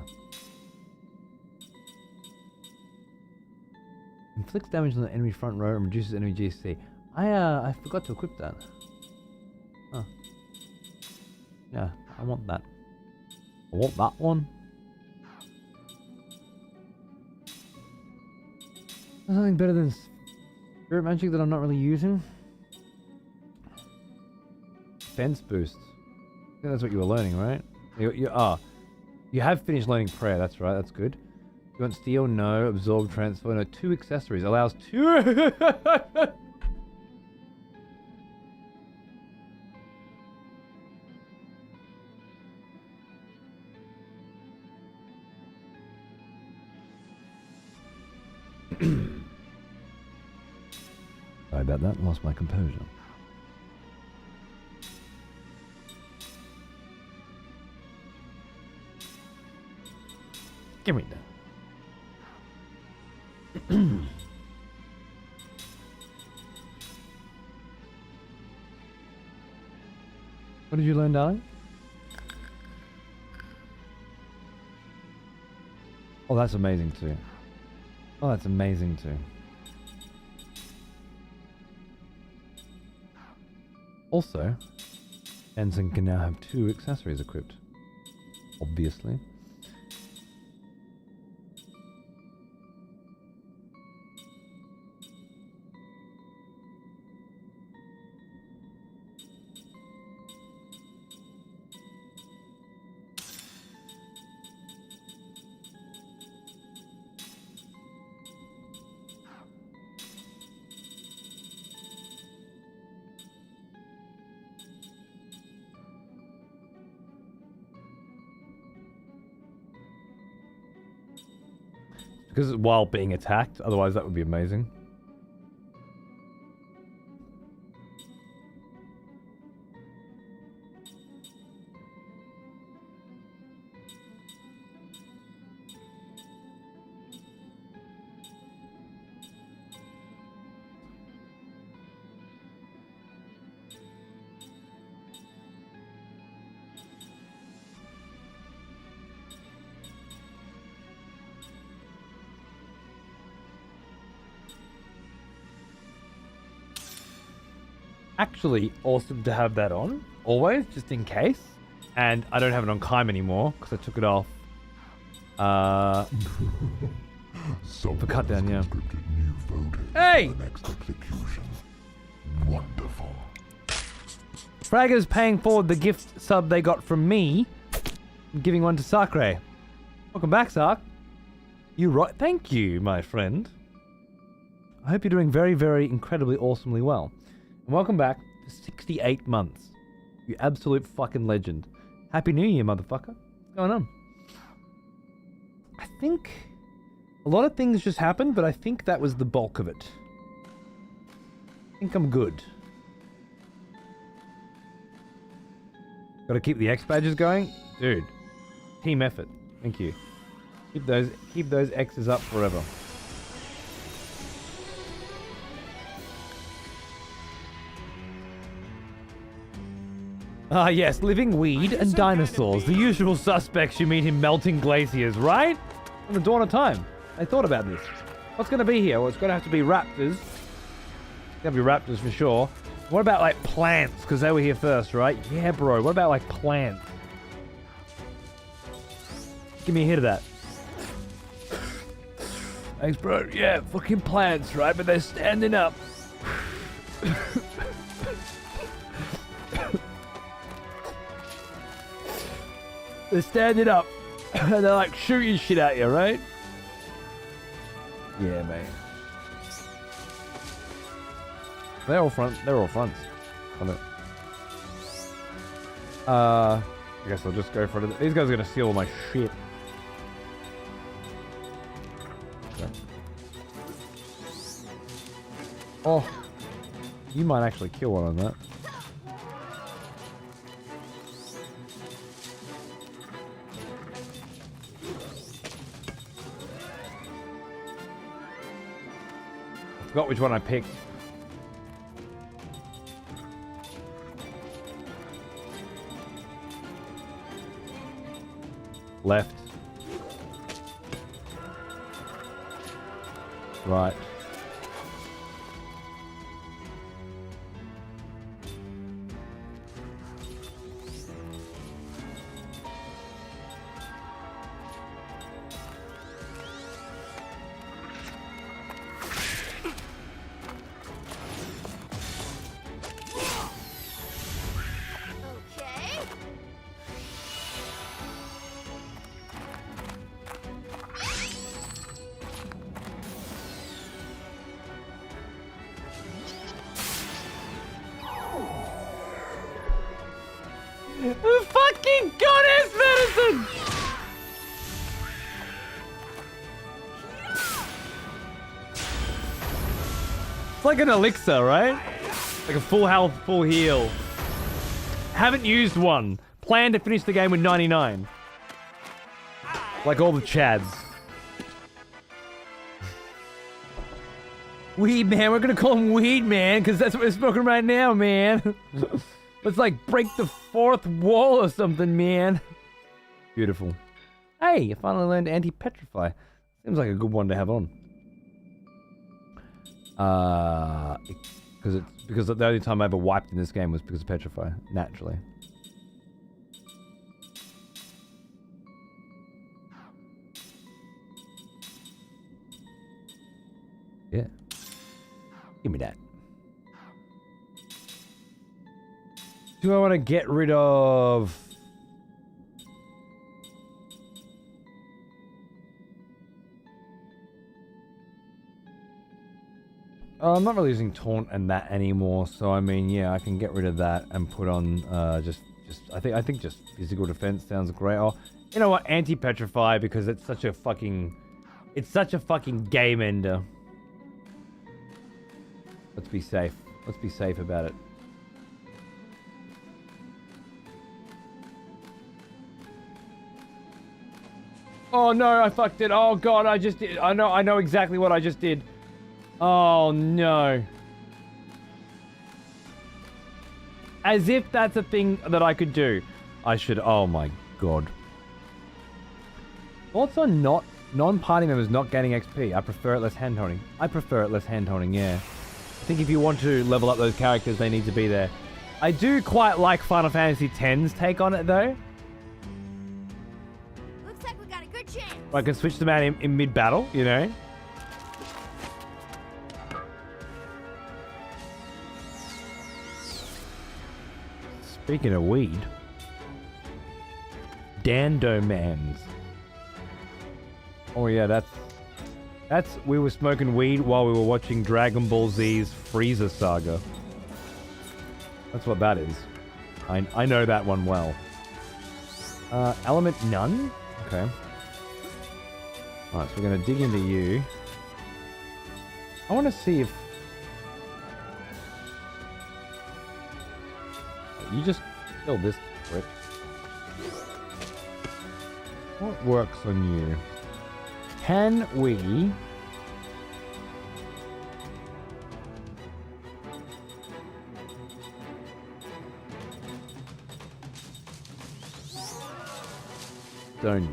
Inflicts damage on the enemy front row and reduces enemy GC. I forgot to equip that. Huh. Yeah, I want that. I want that one. There's something better than spirit magic that I'm not really using. Defense boosts. I think that's what you were learning, right? You have finished learning prayer. That's right. That's good. You want steel? No. Absorb, transfer. No. 2 accessories. Allows 2. Sorry about that. Lost my composure. Give me that. What did you learn, darling? Oh, that's amazing too. Oh, that's amazing too. Also, Ensign can now have 2 accessories equipped. Obviously. Because it's while being attacked, otherwise that would be amazing. Actually awesome to have that on, always, just in case. And I don't have it on Kime anymore, because I took it off. For cut down, yeah. Hey! Wonderful. Fragger's paying forward the gift sub they got from me, and giving one to Sakre. Welcome back, Sark. You right? Thank you, my friend. I hope you're doing very, very incredibly awesomely well. And welcome back for 68 months. You absolute fucking legend. Happy New Year, motherfucker. What's going on? I think a lot of things just happened, but I think that was the bulk of it. I think I'm good. Gotta keep the X badges going? Dude. Team effort. Thank you. Keep those X's up forever. Ah yes, living weed and dinosaurs. The usual suspects you meet in melting glaciers, right? From the dawn of time. They thought about this. What's gonna be here? Well, it's gonna have to be raptors. It's gonna be raptors for sure. What about like plants? Because they were here first, right? Yeah, bro. What about like plants? Give me a hit of that. Thanks, bro. Yeah, fucking plants, right? But they're standing up. They're standing up. They're like shooting shit at you, right? Yeah, man. They're all fronts. On it. I guess I'll just go for it. These guys are gonna steal all my shit. Okay. Oh, you might actually kill one on that. I forgot which one I picked. Left. Right. Fucking goddess medicine! It's like an elixir, right? Like a full health, full heal. Haven't used one. Plan to finish the game with 99. Like all the chads. Weed man, we're gonna call him Weed man, because that's what we're smoking right now, man. Let's like break the fourth wall or something, man. Beautiful. Hey, you finally learned anti-petrify. Seems like a good one to have on. Because the only time I ever wiped in this game was because of petrify, naturally. Yeah. Give me that. Do I want to get rid of... I'm not really using taunt and that anymore, so I mean, yeah, I can get rid of that and put on I think just physical defense sounds great. Oh, you know what? Anti-petrify, because it's such a fucking game ender. Let's be safe. Let's be safe about it. Oh no, I fucked it. Oh god, I just did. I know exactly what I just did. Oh no. As if that's a thing that I could do. I should, oh my god. Thoughts on non-party members not gaining XP? I prefer it less hand-holding. Yeah. I think if you want to level up those characters, they need to be there. I do quite like Final Fantasy X's take on it though. I can switch them out in mid-battle, you know? Speaking of weed. Dandomans. Oh yeah, that's... We were smoking weed while we were watching Dragon Ball Z's Frieza Saga. That's what that is. I know that one well. Element none? Okay. Alright, so we're going to dig into you. I want to see if... You just killed this prick. What works on you? Can we... Stone you.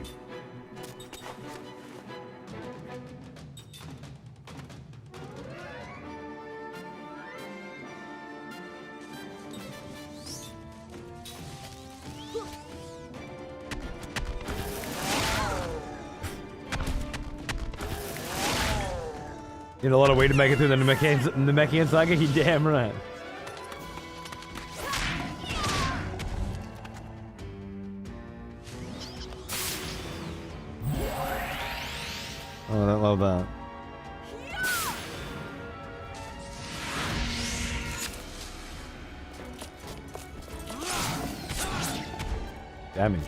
You know, a lot of way to make it through the Namekian Saga? You damn right. Oh, I don't love that. Damage.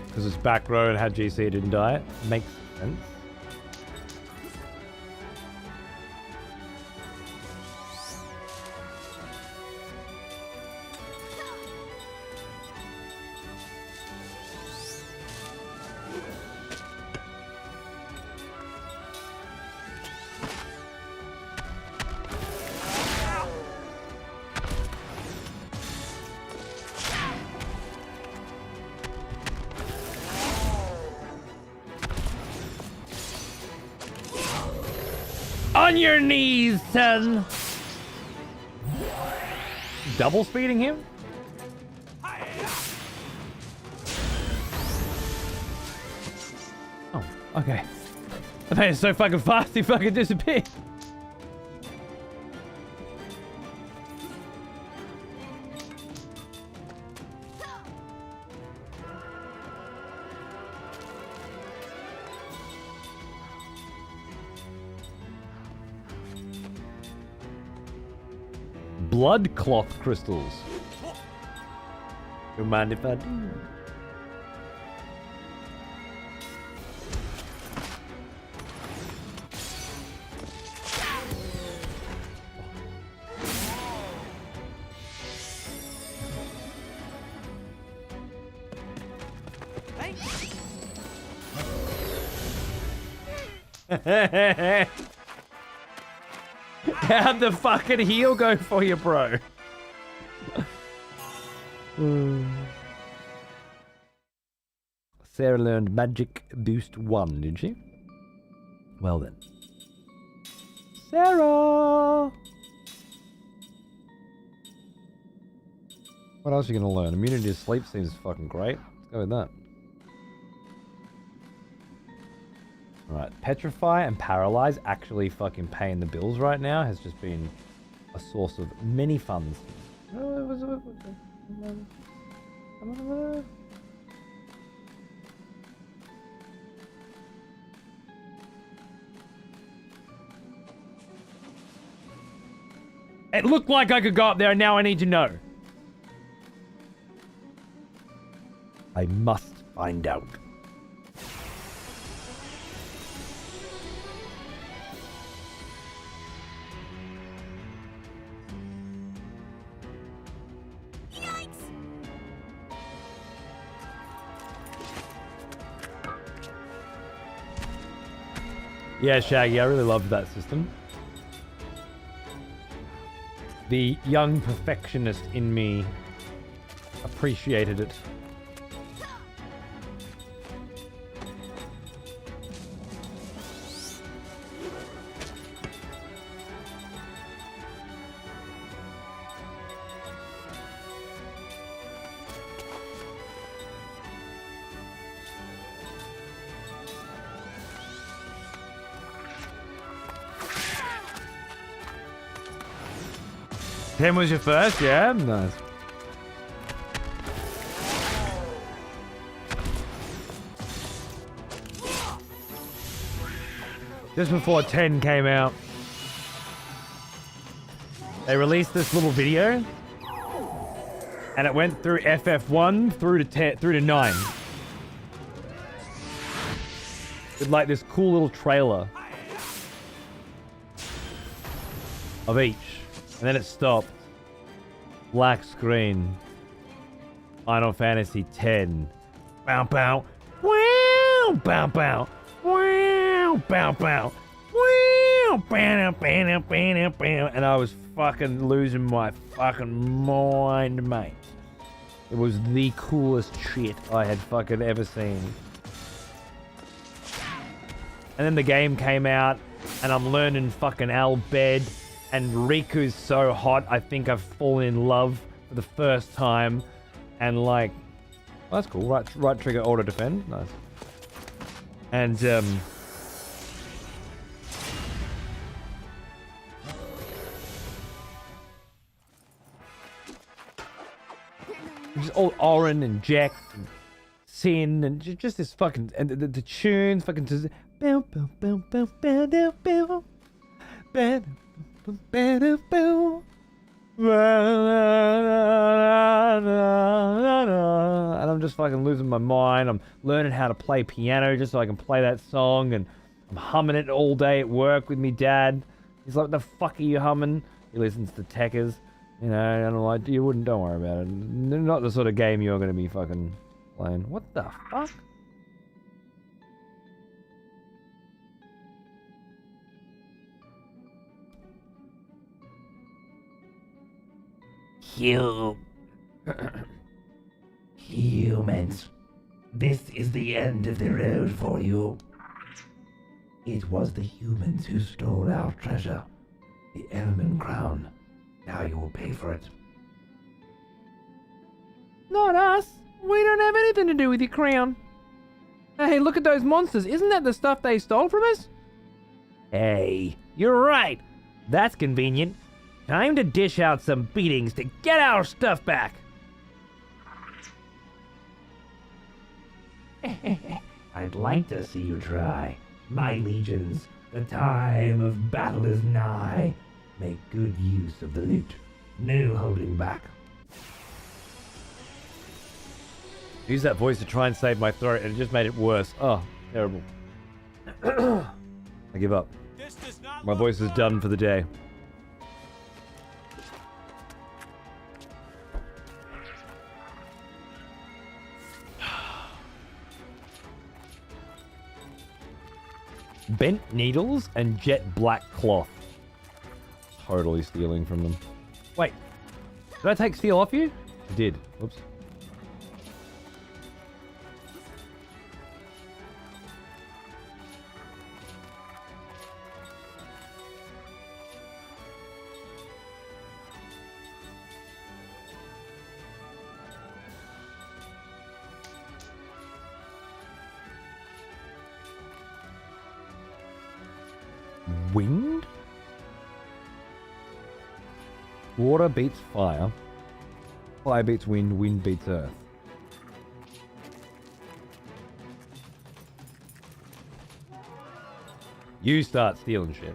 Because it's back row and had GC didn't die. Makes sense. On your knees, son! Double speeding him? Oh, okay. I made it so fucking fast he fucking disappeared. Blood cloth crystals. Don't mind if I do. How'd the fucking heal go for you, bro? Sarah learned Magic Boost 1, did she? Well then. Sarah! What else are you gonna learn? Immunity to sleep seems fucking great. Let's go with that. Alright, Petrify and Paralyze actually fucking paying the bills right now has just been a source of many funds. It looked like I could go up there and now I need to know. I must find out. Yeah, Shaggy, I really loved that system. The young perfectionist in me appreciated it. Tim was your first, yeah? Nice. Just before 10 came out, they released this little video, and it went through FF1 through to 10, through to 9. With like this cool little trailer of each. And then it stopped. Black screen. Final Fantasy X. Bow bow. Wow! Bow bow. Wow! Bow bow. Wow! Bow bow bow bow. And I was fucking losing my fucking mind, mate. It was the coolest shit I had fucking ever seen. And then the game came out, and I'm learning fucking Al Bed. And Riku's so hot, I think I've fallen in love for the first time. And like, well, that's cool. Right trigger auto defend. Nice. And Just all Orin and Jack and Sin and just this fucking and the tunes fucking just bow, bow, bow, bow, bow, bow, bow, bow, bow, bow. And I'm just fucking losing my mind. I'm learning how to play piano just so I can play that song, and I'm humming it all day at work with me dad. He's like, "What the fuck are you humming?" He listens to Techers, you know, and I'm like, don't worry about it. Not the sort of game you're gonna be fucking playing. What the fuck? Humans, this is the end of the road for you. It was the humans who stole our treasure, the Elman crown. Now you will pay for it. Not us. We don't have anything to do with your crown. Hey, look at those monsters. Isn't that the stuff they stole from us? Hey, you're right. That's convenient. Time to dish out some beatings to get our stuff back. I'd like to see you try. My legions, the time of battle is nigh. Make good use of the loot. No holding back. Use that voice to try and save my throat, and it just made it worse. Oh, terrible. I give up. My voice is done for the day. Bent needles and jet black cloth. Totally stealing from them. Wait, did I take steel off you? I did. Whoops. Wind? Water beats fire. Fire beats wind. Wind beats earth. You start stealing shit.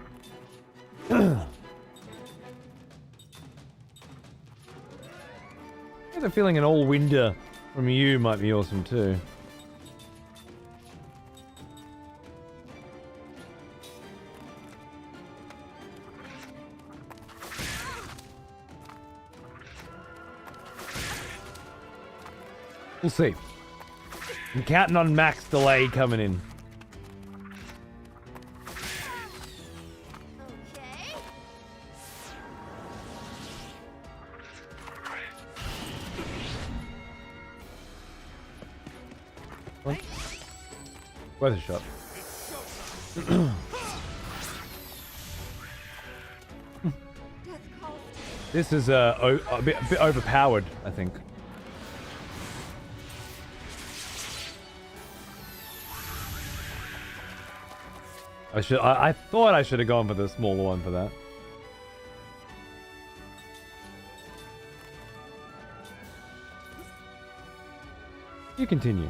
I get a feeling an all-winder from you might be awesome too. We'll see. I'm counting on max delay coming in. Okay. What? Worth a shot. This is a bit overpowered, I think. I thought I should have gone for the smaller one for that. You continue.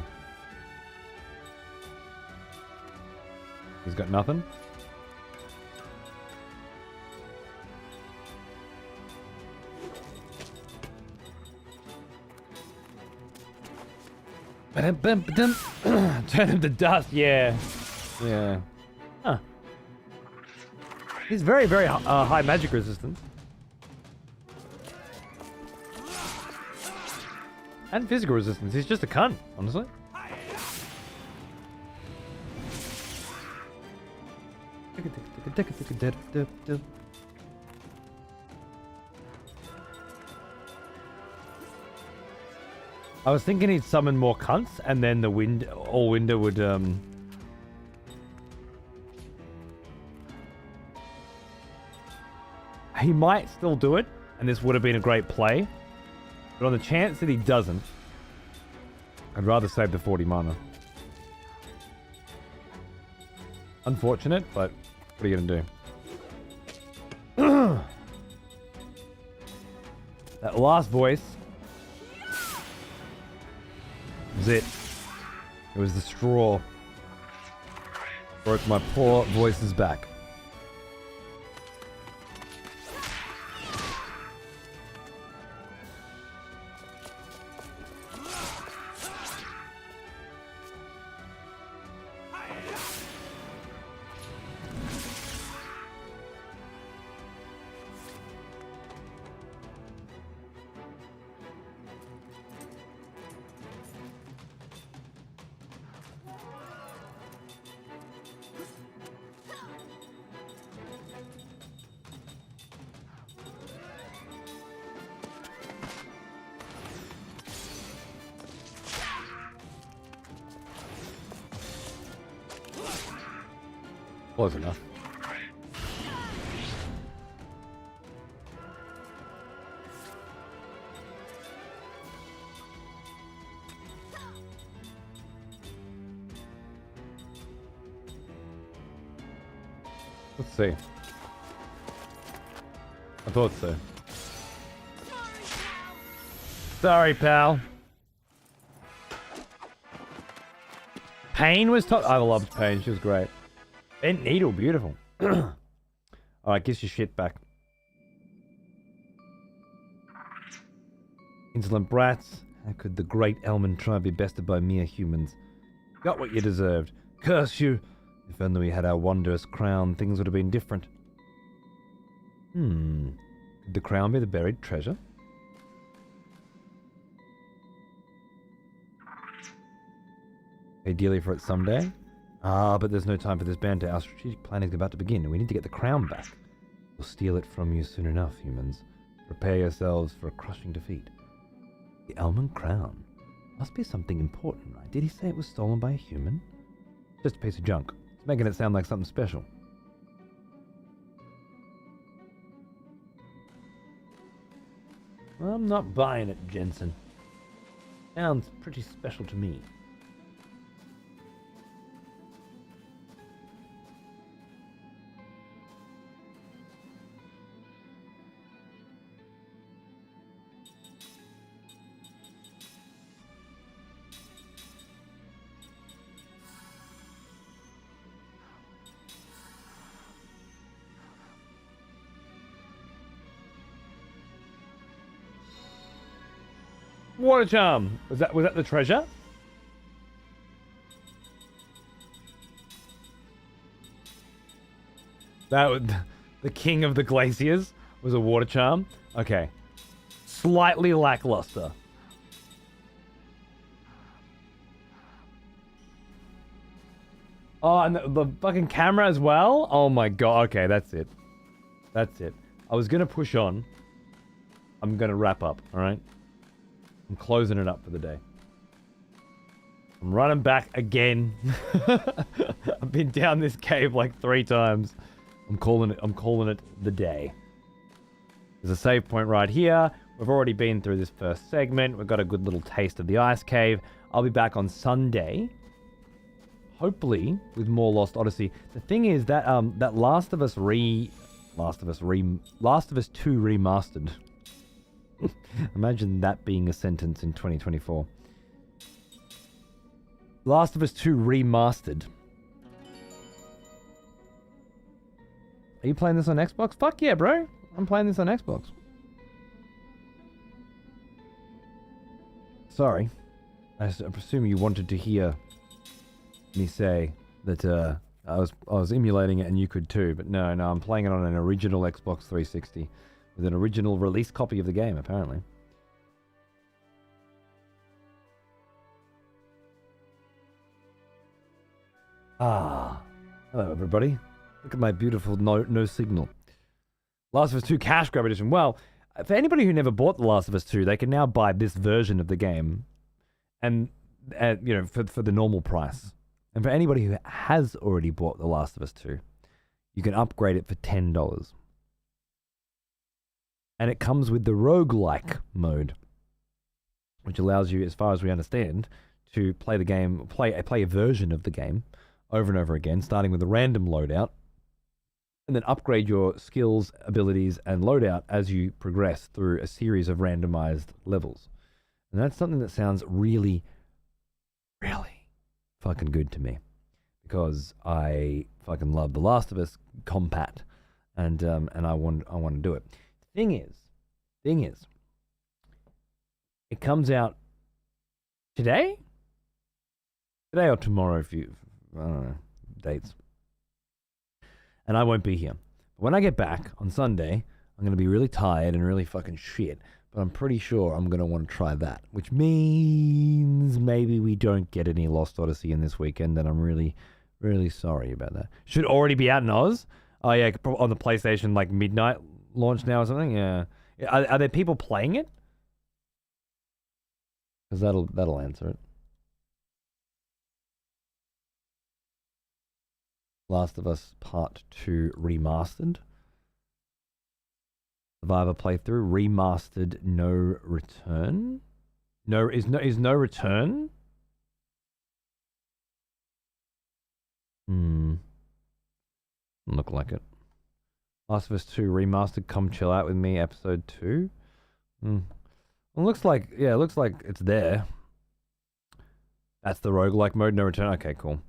He's got nothing. Turn him to dust, yeah. Yeah. Huh. He's very, very high magic resistance. And physical resistance. He's just a cunt, honestly. I was thinking he'd summon more cunts, and then the all-winder would, He might still do it, and this would have been a great play. But on the chance that he doesn't, I'd rather save the 40 mana. Unfortunate, but what are you gonna do? That last voice. was it. It was the straw. Broke my poor voice's back. Close enough. Let's see. I thought so. Sorry, pal. Pain was top. I loved Pain. She was great. Bent Needle, beautiful. Alright, get your shit back. Insolent brats. How could the great Elman tribe be bested by mere humans? Got what you deserved. Curse you! If only we had our wondrous crown, things would have been different. Could the crown be the buried treasure? Pay dearly for it someday? Ah, but there's no time for this banter. Our strategic planning is about to begin, and we need to get the crown back. We'll steal it from you soon enough, humans. Prepare yourselves for a crushing defeat. The Elman crown. Must be something important, right? Did he say it was stolen by a human? Just a piece of junk. It's making it sound like something special. Well, I'm not buying it, Jensen. Sounds pretty special to me. Water charm. Was that the treasure? That was the king of the glaciers was a water charm. Okay. Slightly lackluster. Oh, and the fucking camera as well? Oh my god. Okay, that's it. That's it. I was gonna push on. I'm gonna wrap up, alright? I'm closing it up for the day. I'm running back again. I've been down this cave like 3 times. I'm calling it the day. There's a save point right here. We've already been through this first segment. We've got a good little taste of the ice cave. I'll be back on Sunday. Hopefully with more Lost Odyssey. The thing is that that Last of Us 2 remastered. Imagine that being a sentence in 2024. Last of Us 2 remastered. Are you playing this on Xbox? Fuck yeah, bro. I'm playing this on Xbox. Sorry. I presume you wanted to hear me say that I was emulating it and you could too, but no, I'm playing it on an original Xbox 360 with an original release copy of the game, apparently. Ah, hello everybody. Look at my beautiful no signal. Last of Us 2 Cash Grab Edition. Well, for anybody who never bought The Last of Us 2, they can now buy this version of the game, and you know, for the normal price. And for anybody who has already bought The Last of Us 2, you can upgrade it for $10. And it comes with the roguelike mode, which allows you, as far as we understand, to play the game, play a version of the game over and over again, starting with a random loadout, and then upgrade your skills, abilities, and loadout as you progress through a series of randomized levels. And that's something that sounds really, really fucking good to me because I fucking love The Last of Us compat, and I want to do it. Thing is, it comes out today or tomorrow if you, I don't know, dates. And I won't be here. But when I get back on Sunday, I'm going to be really tired and really fucking shit. But I'm pretty sure I'm going to want to try that. Which means maybe we don't get any Lost Odyssey in this weekend. And I'm really, really sorry about that. Should already be out in Oz. Oh yeah, on the PlayStation like midnight launch now or something. Yeah. Are there people playing it? Because that'll answer it. Last of Us Part 2 Remastered. Survivor playthrough. Remastered No Return? Is no return? Look like it. Last of Us 2 Remastered. Come Chill Out With Me Episode 2. It looks like it's there. That's the roguelike mode, no return. Okay, cool.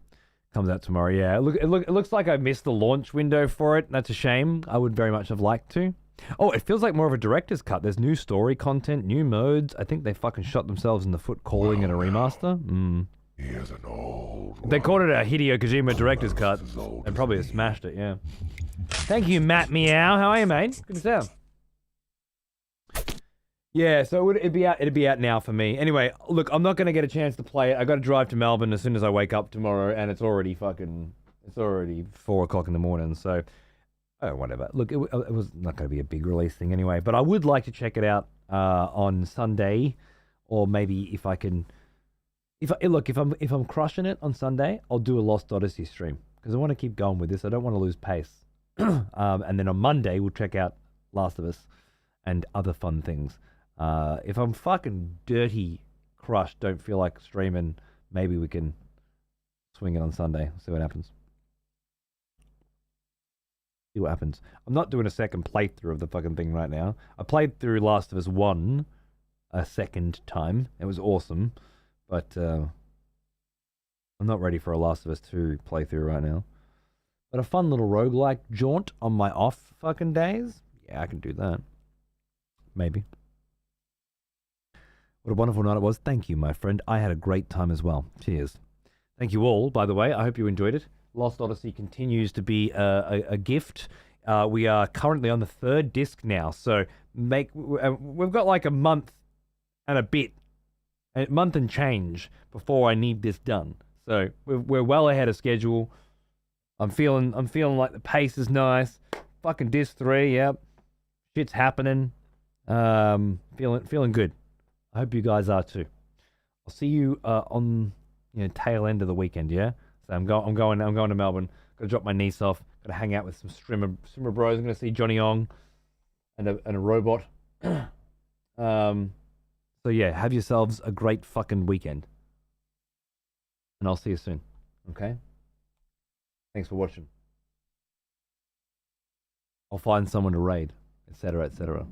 Comes out tomorrow. Yeah, it looks like I missed the launch window for it. That's a shame. I would very much have liked to. Oh, it feels like more of a director's cut. There's new story content, new modes. I think they fucking shot themselves in the foot calling it a remaster. He is an old They called it a Hideo Kojima director's cut. They probably have smashed it, yeah. Thank you, Matt Meow. How are you, mate? Good to see you. Yeah, so it'd be out now for me. Anyway, look, I'm not going to get a chance to play it. I got to drive to Melbourne as soon as I wake up tomorrow, and it's already 4 o'clock in the morning, so whatever. Look, it was not going to be a big release thing anyway, but I would like to check it out on Sunday, or maybe if I'm crushing it on Sunday, I'll do a Lost Odyssey stream because I want to keep going with this. I don't want to lose pace. And then on Monday we'll check out Last of Us and other fun things. If I'm fucking dirty crushed, don't feel like streaming, maybe we can swing it on Sunday. See what happens. I'm not doing a second playthrough of the fucking thing right now. I played through Last of Us 1 a second time. It was awesome. But I'm not ready for a Last of Us 2 playthrough right now. But a fun little roguelike jaunt on my off fucking days? Yeah, I can do that. Maybe. What a wonderful night it was. Thank you, my friend. I had a great time as well. Cheers. Thank you all, by the way. I hope you enjoyed it. Lost Odyssey continues to be a gift. We are currently on the 3rd disc now, so we've got like a month and a bit, a month and change before I need this done. So we're well ahead of schedule. I'm feeling like the pace is nice. Fucking disc 3, yep. Shit's happening. Feeling good. I hope you guys are too. I'll see you on tail end of the weekend, yeah? So I'm going to Melbourne. Gotta drop my niece off. Gotta hang out with some streamer bros. I'm gonna see Johnny Ong and a robot. So yeah, have yourselves a great fucking weekend. And I'll see you soon. Okay? Thanks for watching. I'll find someone to raid, etc., etc.